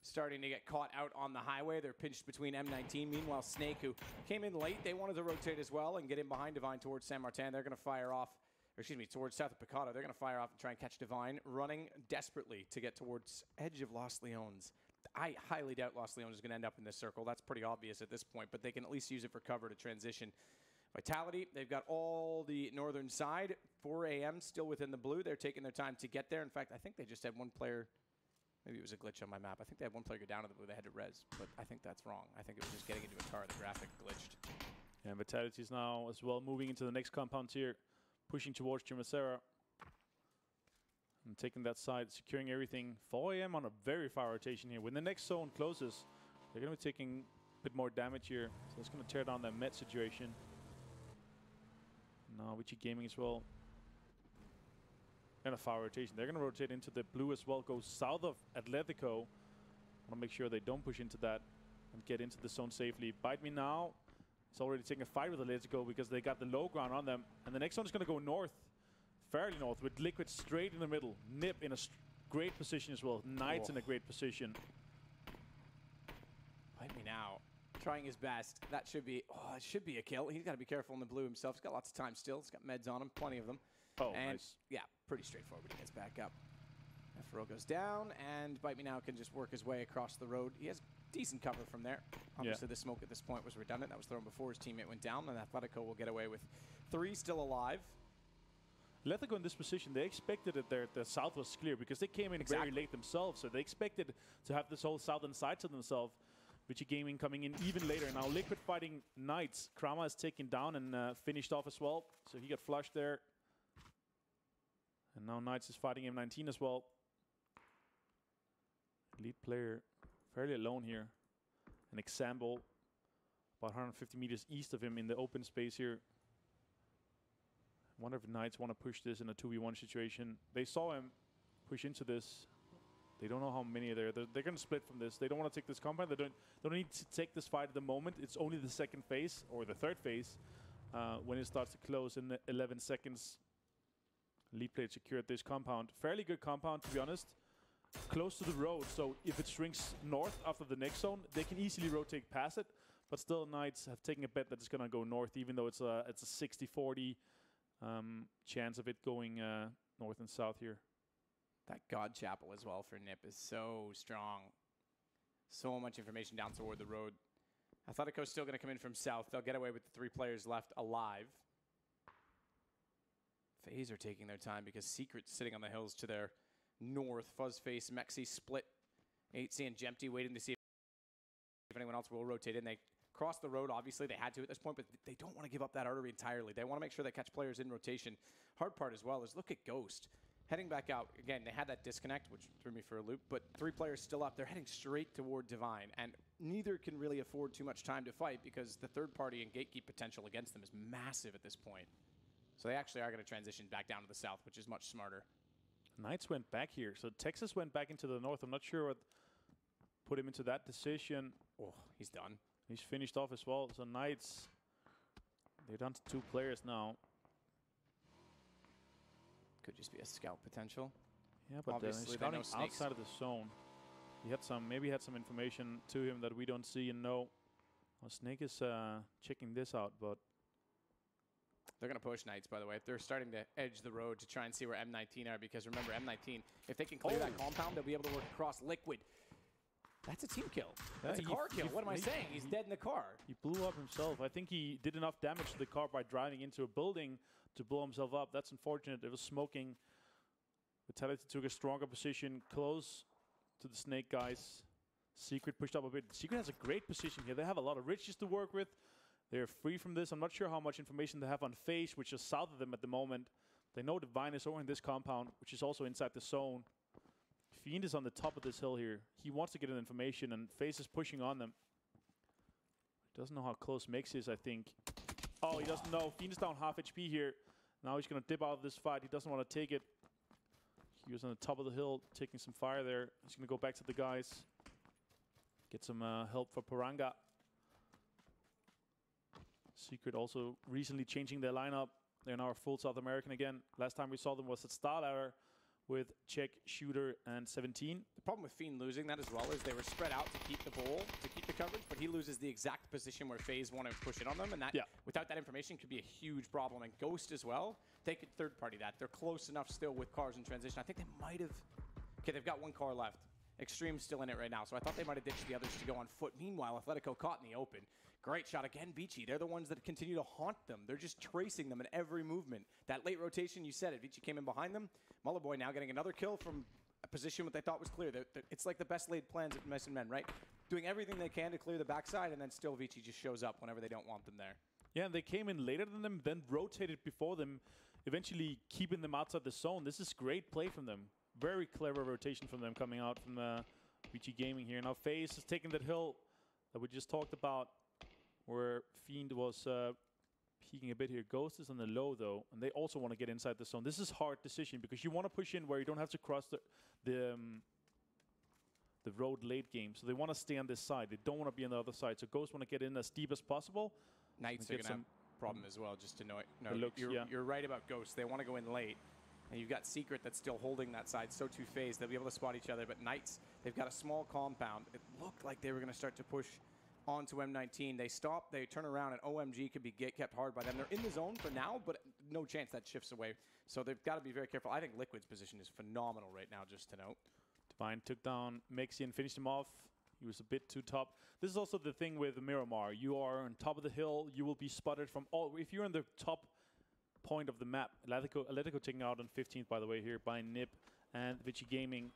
Speaker 15: starting to get caught out on the highway. They're pinched between M19. Meanwhile, Snake, who came in late, they wanted to rotate as well and get in behind Divine towards San Martin. They're going to fire off, or excuse me, towards south of Picado. They're going to fire off and try and catch Divine, running desperately to get towards edge of Los Leones. I highly doubt Los Leones is going to end up in this circle. That's pretty obvious at this point, but they can at least use it for cover to transition. Vitality, they've got all the northern side. 4 AM still within the blue. They're taking their time to get there. In fact, I think they just had 1 player. Maybe it was a glitch on my map. I think they had 1 player go down to the blue. They had to res, but I think that's wrong. I think it was just getting into a car. The graphic glitched.
Speaker 16: And Vitality is now as well moving into the next compound here, pushing towards Chimacera. And taking that side, securing everything. 4 AM on a very far rotation here. When the next zone closes, they're going to be taking a bit more damage here. So it's going to tear down that med situation. Now, Witchy Gaming as well. And a far rotation. They're going to rotate into the blue as well. Go south of Atletico. Want to make sure they don't push into that and get into the zone safely. Bite Me Now. It's already taking a fight with Atletico because they got the low ground on them. And the next one is going to go north. Fairly north with Liquid straight in the middle. Nip in a great position as well. Knights in a great position.
Speaker 15: Bite Me Now. Trying his best. That should be, it should be a kill. He's got to be careful in the blue himself. He's got lots of time still. He's got meds on him, plenty of them.
Speaker 16: Oh,
Speaker 15: and
Speaker 16: nice.
Speaker 15: Yeah, pretty straightforward. He gets back up. Fro goes down, and Bite Me Now can just work his way across the road. He has decent cover from there. Obviously, the smoke at this point was redundant. That was thrown before his teammate went down, and Atletico will get away with 3 still alive.
Speaker 16: Atletico in this position, they expected that the south was clear because they came in very late themselves, so they expected to have this whole southern side to themselves. Witchy Gaming coming in even later. Now Liquid fighting Knights. Krama is taken down and finished off as well. So he got flushed there. And now Knights is fighting M19 as well. Lead player fairly alone here. An example about 150 meters east of him in the open space here. Wonder if Knights want to push this in a 2v1 situation. They saw him push into this. They don't know how many are there. They're going to split from this. They don't want to take this compound. They don't need to take this fight at the moment. It's only the 2nd phase or the 3rd phase when it starts to close in 11 seconds. Lead player secured this compound. Fairly good compound, to be honest. Close to the road, so if it shrinks north after the next zone, they can easily rotate past it. But still, Knights have taken a bet that it's going to go north, even though it's a 60-40 chance of it going north and south here.
Speaker 15: That God Chapel as well for Nip is so strong. So much information down toward the road. Atletico's still going to come in from south. They'll get away with the 3 players left alive. FaZe are taking their time because Secret's sitting on the hills to their north. Fuzzface, Mexi split. 8C and Jempty waiting to see if anyone else will rotate in. They crossed the road. Obviously, they had to at this point, but they don't want to give up that artery entirely. They want to make sure they catch players in rotation. Hard part as well is look at Ghost. Heading back out, again, they had that disconnect, which threw me for a loop, but 3 players still up. They're heading straight toward Divine, and neither can really afford too much time to fight because the third party and gatekeep potential against them is massive at this point. So they actually are going to transition back down to the south, which is much smarter.
Speaker 16: Knights went back here. So Texas went back into the north. I'm not sure what put him into that decision.
Speaker 15: Oh, he's done.
Speaker 16: He's finished off as well. So Knights, they're down to 2 players now.
Speaker 15: Could just be a scout potential.
Speaker 16: Yeah, but
Speaker 15: obviously
Speaker 16: scouting outside of the zone. He had some, maybe had some information to him that we don't see and know. Well, Snake is checking this out, but
Speaker 15: they're going to push Knights, by the way. They're starting to edge the road to try and see where M19 are because remember, M19, if they can clear that compound, they'll be able to work across Liquid. That's a team kill. That's a car kill. What am I saying? He's dead in the car.
Speaker 16: He blew up himself. I think he did enough damage to the car by driving into a building to blow himself up. That's unfortunate. It was smoking. Vitality took a stronger position close to the Snake guys. Secret pushed up a bit. Secret has a great position here. They have a lot of riches to work with. They're free from this. I'm not sure how much information they have on FaZe, which is south of them at the moment. They know Divine is over in this compound, which is also inside the zone. Fiend is on the top of this hill here. He wants to get an information, and FaZe is pushing on them. He doesn't know how close Mix is, I think. Oh, he doesn't know. Fiend is down half HP here. Now he's going to dip out of this fight. He doesn't want to take it. He was on the top of the hill, taking some fire there. He's going to go back to the guys. Get some help for Paranga. Secret also recently changing their lineup. They're now full South American again. Last time we saw them was at Star Ladder with Check, Shooter, and 17.
Speaker 15: The problem with Fiend losing that as well is they were spread out to keep the ball, to keep the coverage, but he loses the exact position where FaZe want to push in on them, and that, without that information, could be a huge problem. And Ghost as well, they could third-party that. They're close enough still with cars in transition. I think they might have... Okay, they've got 1 car left. Extreme's still in it right now, so I thought they might have ditched the others to go on foot. Meanwhile, Atletico caught in the open. Great shot again, Vici. They're the ones that continue to haunt them. They're just tracing them in every movement. That late rotation, you said it. Vici came in behind them. Mullerboy now getting another kill from a position what they thought was clear. It's like the best laid plans of Mice and Men, right? Doing everything they can to clear the backside, and then still Vici just shows up whenever they don't want them there.
Speaker 16: Yeah, and they came in later than them, then rotated before them, eventually keeping them outside the zone. This is great play from them. Very clever rotation from them coming out from Vici Gaming here. Now FaZe is taking that hill that we just talked about, where Fiend was peeking a bit here. Ghost is on the low, though, and they also want to get inside the zone. This is a hard decision because you want to push in where you don't have to cross the road late game. So they want to stay on this side. They don't want to be on the other side. So Ghost want to get in as deep as possible.
Speaker 15: Knights are going to have a problem as well, just to know it. No,
Speaker 16: looks,
Speaker 15: you're right about Ghost. They want to go in late. And you've got Secret that's still holding that side. So too FaZe. They'll be able to spot each other. But Knights, they've got a small compound. It looked like they were going to start to push onto M19. They stop, they turn around, and OMG could be kept hard by them. They're in the zone for now, but no chance that shifts away. So they've got to be very careful. I think Liquid's position is phenomenal right now, just to note.
Speaker 16: Divine took down Mexi and finished him off. He was a bit too top. This is also the thing with Miramar. You are on top of the hill. You will be spotted from all. If you're on the top point of the map, Atletico taking out on 15th, by the way, here by Nip and Vici Gaming.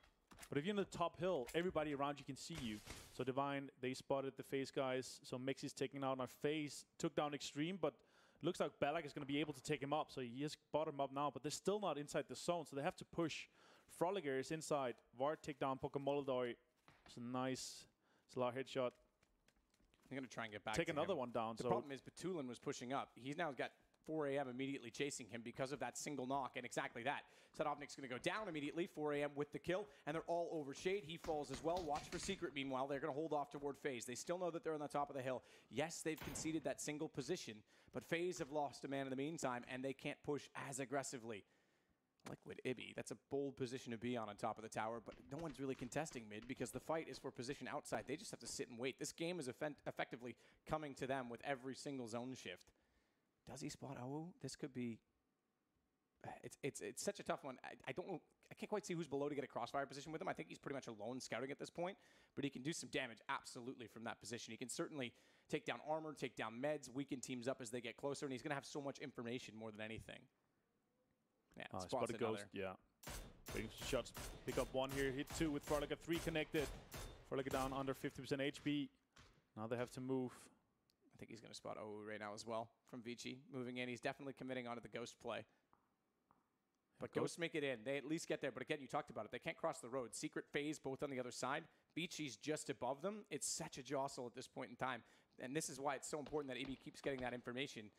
Speaker 16: But if you're on the top hill, everybody around you can see you. So Divine, they spotted the FaZe guys. So Mexi's taking out. Now FaZe took down Extreme, but looks like Balak is going to be able to take him up. So he has bottom up now, but they're still not inside the zone. So they have to push. Froliger is inside. Vard take down Pokemolodoi. It's a nice Salah headshot.
Speaker 15: I'm going to try and get back
Speaker 16: Take
Speaker 15: to
Speaker 16: another
Speaker 15: him.
Speaker 16: one down.
Speaker 15: The problem is Batulin was pushing up. He's now got 4 a.m. immediately chasing him because of that single knock, and exactly that. Sadovnik's going to go down immediately, 4 a.m. with the kill, and they're all over Shade. He falls as well. Watch for Secret, meanwhile. They're going to hold off toward FaZe. They still know that they're on the top of the hill. Yes, they've conceded that single position, but FaZe have lost a man in the meantime, and they can't push as aggressively. Liquid Ibby, that's a bold position to be on top of the tower, but no one's really contesting mid because the fight is for position outside. They just have to sit and wait. This game is effectively coming to them with every single zone shift. Does he spot Awu? This could be it's such a tough one. I can't quite see who's below to get a crossfire position with him. I think he's pretty much alone scouting at this point, but he can do some damage absolutely from that position. He can certainly take down armor, take down meds, weaken teams up as they get closer, and he's going to have so much information more than anything. Yeah, spots
Speaker 16: spotted Ghost. Yeah. Waiting for shots. Pick up 1 here. Hit 2 with Frolic 3 connected. Frolic down under 50% HP. Now they have to move.
Speaker 15: I think he's going to spot O right now as well from Vici. Moving in. He's definitely committing onto the Ghost play. But Ghosts make it in. They at least get there. But again, you talked about it. They can't cross the road. Secret phase both on the other side. Vici's just above them. It's such a jostle at this point in time. And this is why it's so important that AB keeps getting that information.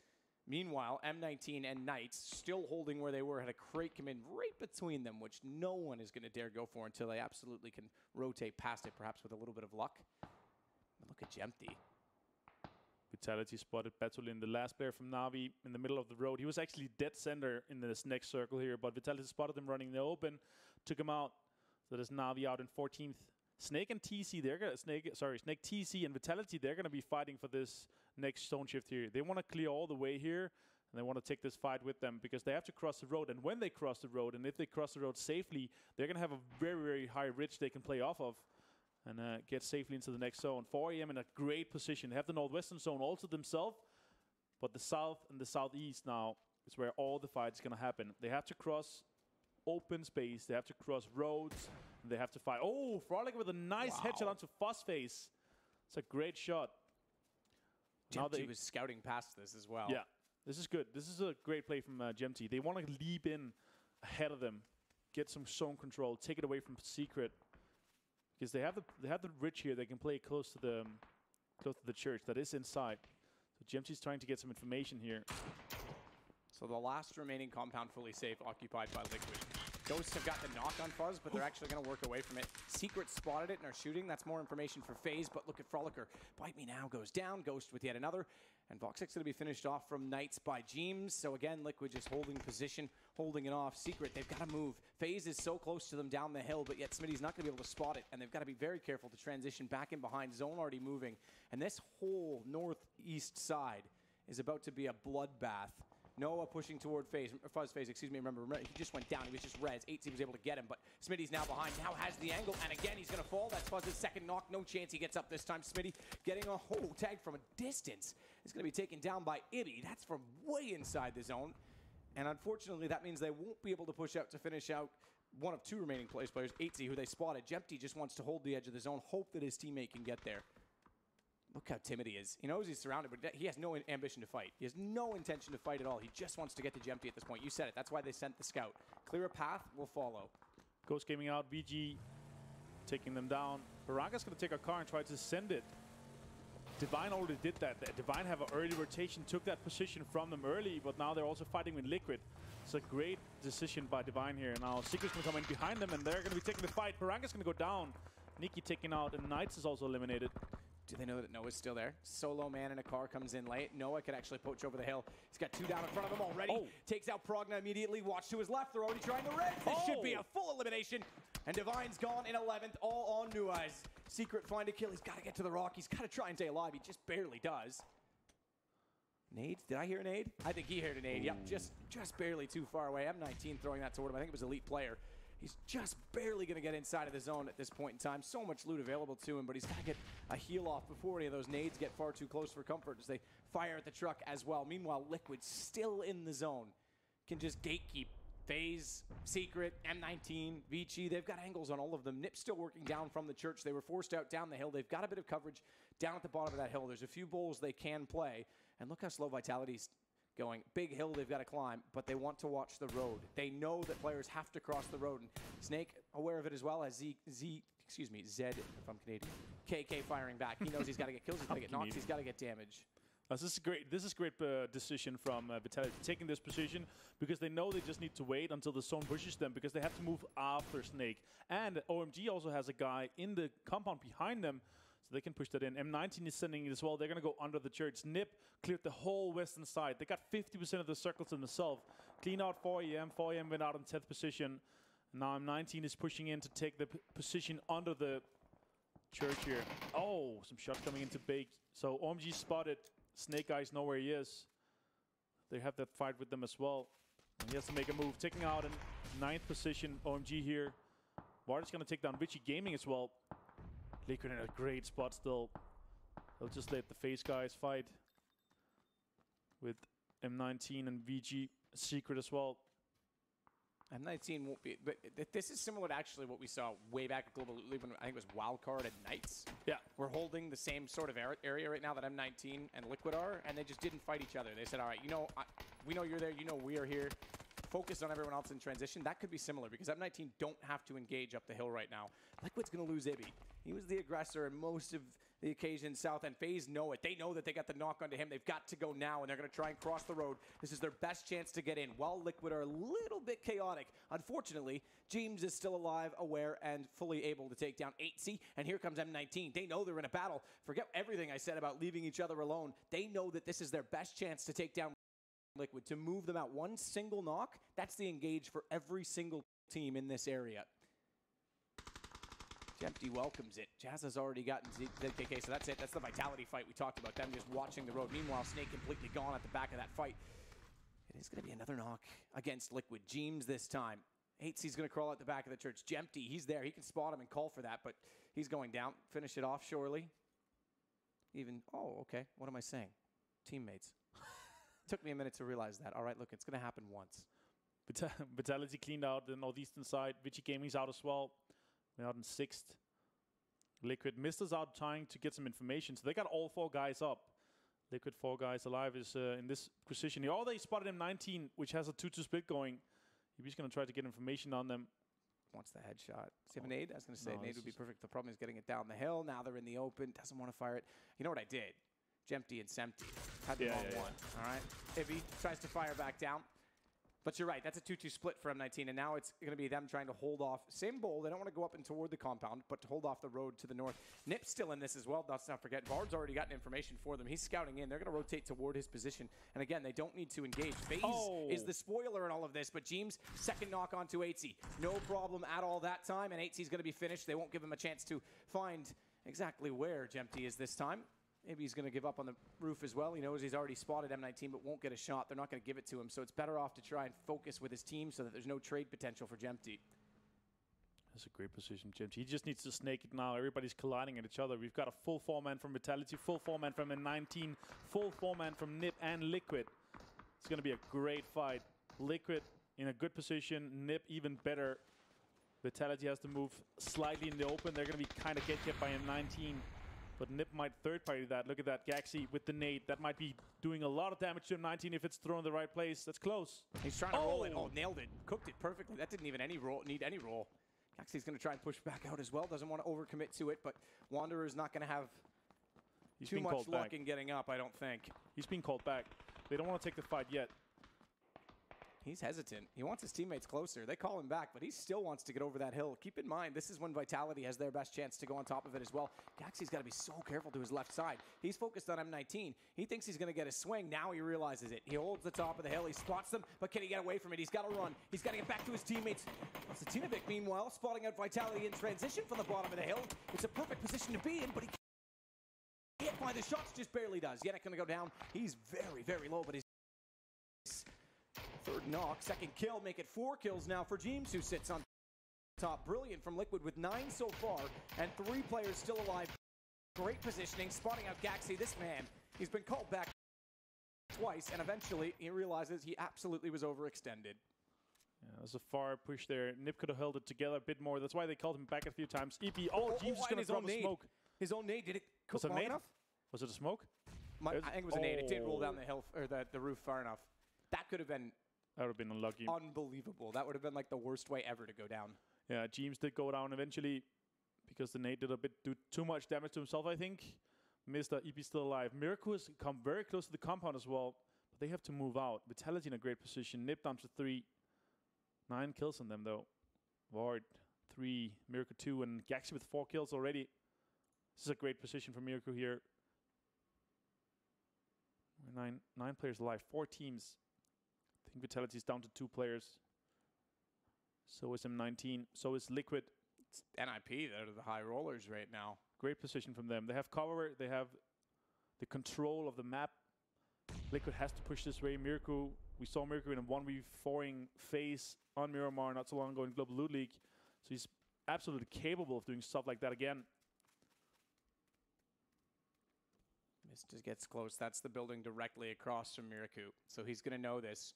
Speaker 15: Meanwhile, M19 and Knights still holding where they were, had a crate come in right between them, which no one is going to dare go for until they absolutely can rotate past it, perhaps with a little bit of luck. But look at Jempty.
Speaker 16: Vitality spotted Batulin, the last player from Na'Vi, in the middle of the road. He was actually dead center in this next circle here, but Vitality spotted him running in the open, took him out. So there's Na'Vi out in 14th. Snake and TC, Snake TC and Vitality, they're gonna be fighting for this next stone shift here. They want to clear all the way here, and they want to take this fight with them because they have to cross the road. And when they cross the road, and if they cross the road safely, they're gonna have a very, very high ridge they can play off of and get safely into the next zone. 4 AM in a great position. They have the northwestern zone all to themselves, but the south and the southeast now is where all the fight is going to happen. They have to cross open space. They have to cross roads. And they have to fight. Oh, Frolic with a nice headshot onto Fuzzface. It's a great shot.
Speaker 15: Jempty was scouting past this as well.
Speaker 16: Yeah, this is good. This is a great play from Jempty. They want to leap in ahead of them, get some zone control, take it away from Secret. Because they have the ridge here, they can play close to the church that is inside. So Jempty's trying to get some information here.
Speaker 15: So the last remaining compound fully safe, occupied by Liquid. Ghosts have got the knock on Fuzz, but they're actually going to work away from it. Secret spotted it and are shooting. That's more information for FaZe, but look at Frolicer. Bite Me Now goes down. Ghost with yet another. And Voxic's going to be finished off from Knights by Jeems. So again, Liquid just holding position, holding it off. Secret, they've got to move. FaZe is so close to them down the hill, but yet Smitty's not going to be able to spot it. And they've got to be very careful to transition back in behind. Zone already moving. And this whole northeast side is about to be a bloodbath. Noah pushing toward Fuzzface, excuse me. Remember, he just went down. He was just res. 8C was able to get him, but Smitty's now behind. Now has the angle, and again, he's going to fall. That's Fuzz's second knock. No chance he gets up this time. Smitty getting a whole tag from a distance. Is going to be taken down by Ibby. That's from way inside the zone. And unfortunately, that means they won't be able to push out to finish out one of 2 remaining players, 8C, who they spotted. Jempty just wants to hold the edge of the zone, hope that his teammate can get there. Look how timid he is. He knows he's surrounded, but he has no ambition to fight. He has no intention to fight at all. He just wants to get to Jempty at this point. You said it. That's why they sent the scout. Clear a path, we'll follow.
Speaker 16: Ghost gaming out. VG taking them down. Baranga's going to take a car and try to send it. Divine already did that. Divine have an early rotation, took that position from them early, but now they're also fighting with Liquid. It's a great decision by Divine here. Now Secret's going to come in behind them, and they're going to be taking the fight. Baranga's going to go down. Nikki taken out, and Knights is also eliminated.
Speaker 15: Do they know that Noah's still there? Solo man in a car comes in late. Noah could actually poach over the hill. He's got 2 down in front of him already. Takes out Progna immediately. Watch to his left. They're already trying to res. This should be a full elimination. And Divine's gone in 11th, all on Nuez. Secret find a kill. He's got to get to the rock. He's got to try and stay alive. He just barely does. Nade? Did I hear a nade? I think he heard a nade. Yep, just barely too far away. M19 throwing that toward him. I think it was elite player. He's just barely going to get inside of the zone at this point in time. So much loot available to him, but he's got to get a heal off before any of those nades get far too close for comfort as they fire at the truck as well. Meanwhile, Liquid still in the zone. Can just gatekeep. FaZe, Secret, M19, Vici, they've got angles on all of them. Nip's still working down from the church. They were forced out down the hill. They've got a bit of coverage down at the bottom of that hill. There's a few bowls they can play. And look how slow Vitality's going. Big hill they've got to climb, but they want to watch the road. They know that players have to cross the road. And Snake, aware of it as well as Zed, if I'm Canadian, KK firing back. He knows he's got to get kills, he's got to get knocks, he's got to get damage.
Speaker 16: This is great. This is great decision from Vitality, taking this position because they know they just need to wait until the zone pushes them because they have to move after Snake. And OMG also has a guy in the compound behind them, so they can push that in. M19 is sending it as well. They're going to go under the church. Nip cleared the whole western side. They got 50% of the circles to themselves. Clean out 4AM. 4AM went out in 10th position. Now M19 is pushing in to take the position under the church here. Oh, some shots coming into bake. So OMG spotted. Snake Eyes know where he is. They have that fight with them as well. And he has to make a move. Taking out in 9th position, OMG here. Vard is going to take down Vichy Gaming as well. Liquid in a great spot still. They'll just let the face guys fight with M19 and VG Secret as well.
Speaker 15: M19 won't be, but this is similar to actually what we saw way back at Global Loot when I think it was Wildcard and Knights.
Speaker 16: Yeah.
Speaker 15: We're holding the same sort of area right now that M19 and Liquid are, and they just didn't fight each other. They said, all right, you know, we know you're there, you know we are here. Focus on everyone else in transition. That could be similar because M19 don't have to engage up the hill right now. Liquid's going to lose Ibby. He was the aggressor in most of the occasions South, and FaZe know it. They know that they got the knock onto him. They've got to go now, and they're going to try and cross the road. This is their best chance to get in. While Liquid are a little bit chaotic, unfortunately, James is still alive, aware, and fully able to take down 8C. And here comes M19. They know they're in a battle. Forget everything I said about leaving each other alone. They know that this is their best chance to take down Liquid, to move them out. One single knock, that's the engage for every single team in this area. Empty welcomes it. Jazz has already gotten ZKK, so that's it. That's the Vitality fight we talked about, them just watching the road. Meanwhile, Snake completely gone at the back of that fight. It is going to be another knock against Liquid. James this time. 8C's going to crawl out the back of the church. Jempty, he's there. He can spot him and call for that, but he's going down. Finish it off, surely. Oh, okay. What am I saying? Teammates. Took me a minute to realize that. All right, look, it's going to happen once.
Speaker 16: Vitality cleaned out the northeastern side. Vichy Gaming's out as well. We're out in 6th. Liquid missed us out trying to get some information, so they got all 4 guys up. Liquid 4 guys alive is in this position here. Oh, they spotted him 19, which has a 2-2 split going. He's going to try to get information on them.
Speaker 15: Wants the headshot. Does he have a nade? I was going to say nade would be perfect. The problem is getting it down the hill. Now they're in the open. Doesn't want to fire it. You know what I did? Jempty and Sempty. Had the wrong one. All right. Ibby tries to fire back down. But you're right, that's a 2-2 split for M19, and now it's going to be them trying to hold off. Same bowl, they don't want to go up and toward the compound, but to hold off the road to the north. Nip's still in this as well, let's not forget. Vard's already gotten information for them. He's scouting in. They're going to rotate toward his position. And again, they don't need to engage. FaZe is the spoiler in all of this, but James, second knock onto 8C. No problem at all that time, and 8C's going to be finished. They won't give him a chance to find exactly where Jempty is this time. Maybe he's going to give up on the roof as well. He knows he's already spotted M19, but won't get a shot. They're not going to give it to him, so it's better off to try and focus with his team so that there's no trade potential for Jempty.
Speaker 16: That's a great position, Jempty. He just needs to snake it now. Everybody's colliding at each other. We've got a full 4-man from Vitality, full 4-man from M19, full 4-man from Nip and Liquid. It's going to be a great fight. Liquid in a good position, Nip even better. Vitality has to move slightly in the open. They're going to be kind of get by M19. But Nip might third-party that. Look at that. Gaxi with the nade. That might be doing a lot of damage to M19 if it's thrown in the right place. That's close.
Speaker 15: He's trying to roll it. Oh, nailed it. Cooked it perfectly. That didn't even need any roll. Gaxi's going to try and push back out as well. Doesn't want to overcommit to it, but Wanderer's not going to have too much luck in getting up, I don't think.
Speaker 16: He's being called back. They don't want to take the fight yet.
Speaker 15: He's hesitant. He wants his teammates closer. They call him back, but he still wants to get over that hill. Keep in mind, this is when Vitality has their best chance to go on top of it as well. Gaxi's got to be so careful to his left side. He's focused on M19. He thinks he's going to get a swing. Now he realizes it. He holds the top of the hill. He spots them, but can he get away from it? He's got to run. He's got to get back to his teammates. Tinovic, meanwhile, spotting out Vitality in transition from the bottom of the hill. It's a perfect position to be in, but he can't find the shots, just barely does. Yannick going to go down. He's very, very low, but he's third knock, second kill, make it 4 kills now for James, who sits on top. Brilliant from Liquid with 9 so far, and 3 players still alive. Great positioning, spotting out Gaxi. This man, he's been called back twice, and eventually he realizes he absolutely was overextended.
Speaker 16: Yeah, there's a far push there. Nip could have held it together a bit more. That's why they called him back a few times. EP, James is going to drop a smoke.
Speaker 15: His own nade, did it cook long enough?
Speaker 16: Was it a smoke?
Speaker 15: I think it was a nade. It did roll down the hill, or the roof far enough. That could have been...
Speaker 16: That would have been unlucky.
Speaker 15: Unbelievable. That would have been like the worst way ever to go down.
Speaker 16: Yeah, James did go down eventually because the nade did do too much damage to himself, I think. Mr. EP still alive. Miracle has come very close to the compound as well, but they have to move out. Vitality in a great position. Nip down to 3. 9 kills on them, though. Vard, 3. Miracle 2. And Gaxi with 4 kills already. This is a great position for Miracle here. 9 players alive. 4 teams. I think Vitality is down to 2 players. So is M19. So is Liquid.
Speaker 15: It's NIP that are the high rollers right now.
Speaker 16: Great position from them. They have cover. They have the control of the map. Liquid has to push this way. Miracle, We saw Mirku in a 1v4ing phase on Miramar not so long ago in Global Loot League. So he's absolutely capable of doing stuff like that again.
Speaker 15: Mist gets close. That's the building directly across from Miraku. So he's going to know this.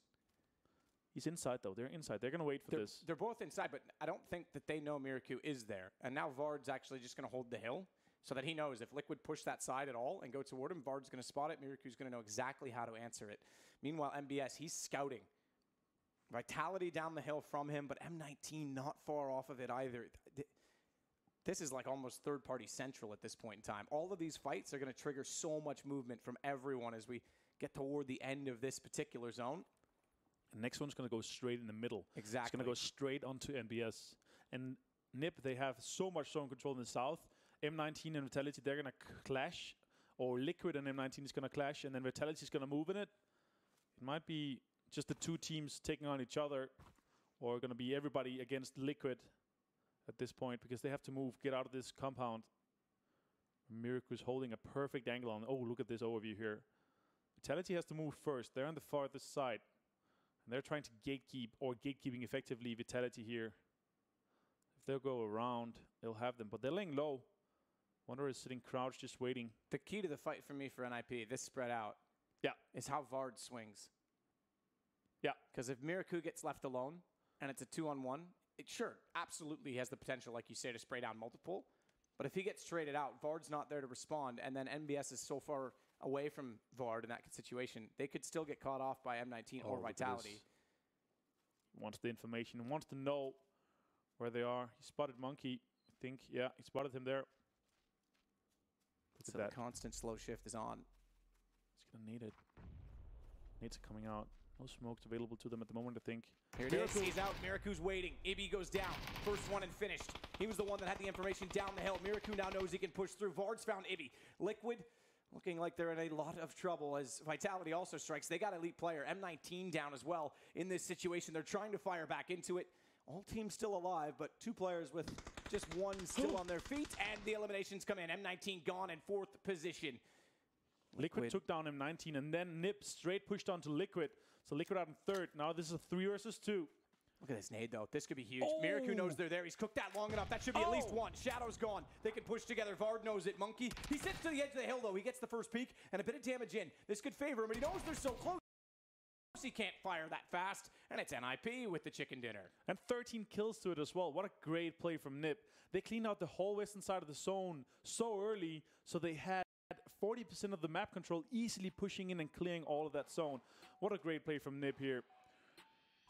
Speaker 16: He's inside, though. They're inside. They're going to wait for this.
Speaker 15: They're both inside, but I don't think that they know Miraku is there. And now Vard's actually just going to hold the hill so that he knows if Liquid push that side at all and go toward him, Vard's going to spot it. Miraku's going to know exactly how to answer it. Meanwhile, MBS, he's scouting. Vitality down the hill from him, but M19 not far off of it either. This is like almost third-party central at this point in time. All of these fights are going to trigger so much movement from everyone as we get toward the end of this particular zone.
Speaker 16: The next one's going to go straight in the middle.
Speaker 15: Exactly.
Speaker 16: It's going to go straight onto NBS. And NIP, they have so much zone control in the south. M19 and Vitality, they're going to clash. Or Liquid and M19 is going to clash, and then Vitality is going to move in it. It might be just the two teams taking on each other, or going to be everybody against Liquid at this point, because they have to move, get out of this compound. Miracu's holding a perfect angle on. Oh, look at this overview here. Vitality has to move first. They're on the farthest side. And they're trying to gatekeep, or gatekeeping effectively Vitality here. If they'll go around, they'll have them. But they're laying low. Wanderer is sitting crouched, just waiting.
Speaker 15: The key to the fight for me for NIP, this spread out, is how Vard swings.
Speaker 16: Yeah.
Speaker 15: Because if Miraku gets left alone, and it's a 2-on-1, it sure, absolutely has the potential, like you say, to spray down multiple. But if he gets traded out, Vard's not there to respond, and then NBS is so far away from Vard in that situation, they could still get caught off by M19 or Vitality.
Speaker 16: Wants the information, wants to know where they are. He spotted Monkey, I think. Yeah, he spotted him there.
Speaker 15: So the constant slow shift is on.
Speaker 16: He's going to need it. Needs it coming out. No smokes available to them at the moment, I think.
Speaker 15: Here it is. He's out. Miraku's waiting. Ibi goes down. First one and finished. He was the one that had the information down the hill. Miraku now knows he can push through. Vard's found Ibi. Liquid looking like they're in a lot of trouble as Vitality also strikes. They got elite player. M19 down as well in this situation. They're trying to fire back into it. All teams still alive, but two players with just one still on their feet. And the eliminations come in. M19 gone in fourth position.
Speaker 16: Liquid took down M19, and then Nip straight pushed onto Liquid. So Liquid out in third. Now this is a 3 versus 2.
Speaker 15: Look at this nade, though. This could be huge. Miraku knows they're there. He's cooked that long enough. That should be at least one. Shadow's gone. They can push together. Vard knows it. Monkey, he sits to the edge of the hill, though. He gets the first peek and a bit of damage in. This could favor him, but he knows they're so close. He can't fire that fast, and it's NIP with the chicken dinner.
Speaker 16: And 13 kills to it as well. What a great play from Nip. They cleaned out the whole western side of the zone so early, so they had 40% of the map control, easily pushing in and clearing all of that zone. What a great play from Nip here.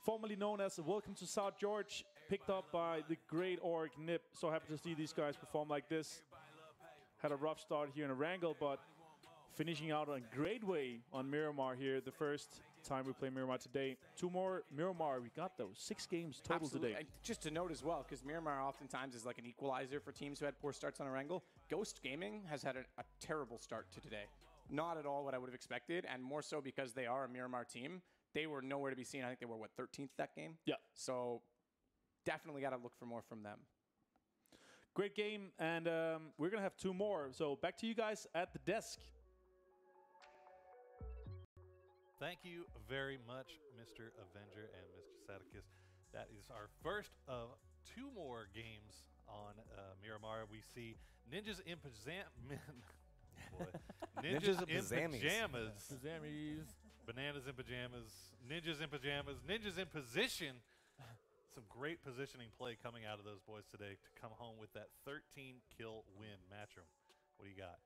Speaker 16: Formerly known as Welcome to South George, picked up by the great org Nip. So happy to see these guys perform like this. Had a rough start here in Erangel, but finishing out on a great way on Miramar here. The first time we play Miramar today. 2 more Miramar. We got those 6 games total today.
Speaker 15: And just to note as well, because Miramar oftentimes is like an equalizer for teams who had poor starts on Erangel. Ghost Gaming has had a terrible start to today. Not at all what I would have expected, and more so because they are a Miramar team. They were nowhere to be seen. I think they were, what, 13th that game?
Speaker 16: Yeah.
Speaker 15: So definitely got to look for more from them.
Speaker 16: Great game, and we're going to have 2 more. So back to you guys at the desk.
Speaker 3: Thank you very much, Mr. Avenger and Mr. Sadikis. That is our first of 2 more games on Miramar. We see Ninjas in Ninjas in pajamas. Bananas in pajamas. Ninjas in pajamas. Ninjas in position. Some great positioning play coming out of those boys today to come home with that 13-kill win. Matchroom, what do you got?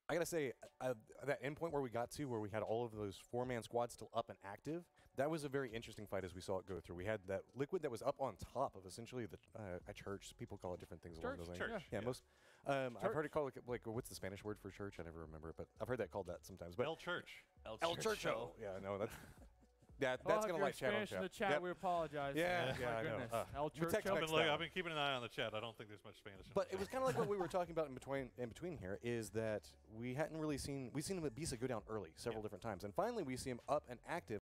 Speaker 10: I gotta say, that endpoint where we got to, where we had all of those 4-man squads still up and active, that was a very interesting fight as we saw it go through. We had that Liquid that was up on top of essentially the a church. People call it different things along those lines. Yeah, most. I've heard it called like what's the Spanish word for church? I never remember it, but I've heard that called that sometimes. But
Speaker 3: El Church.
Speaker 10: El Churcho. Yeah, no, that's. That's gonna like chat on
Speaker 6: in the chat. We apologize.
Speaker 10: Yeah,
Speaker 6: my
Speaker 10: goodness.
Speaker 6: El Churcho.
Speaker 3: I've been keeping an eye on the chat. I don't think there's much Spanish.
Speaker 10: But it was kind of like what we were talking about in between here is that we hadn't really seen him at Bisa go down early several different times, and finally we see him up and active.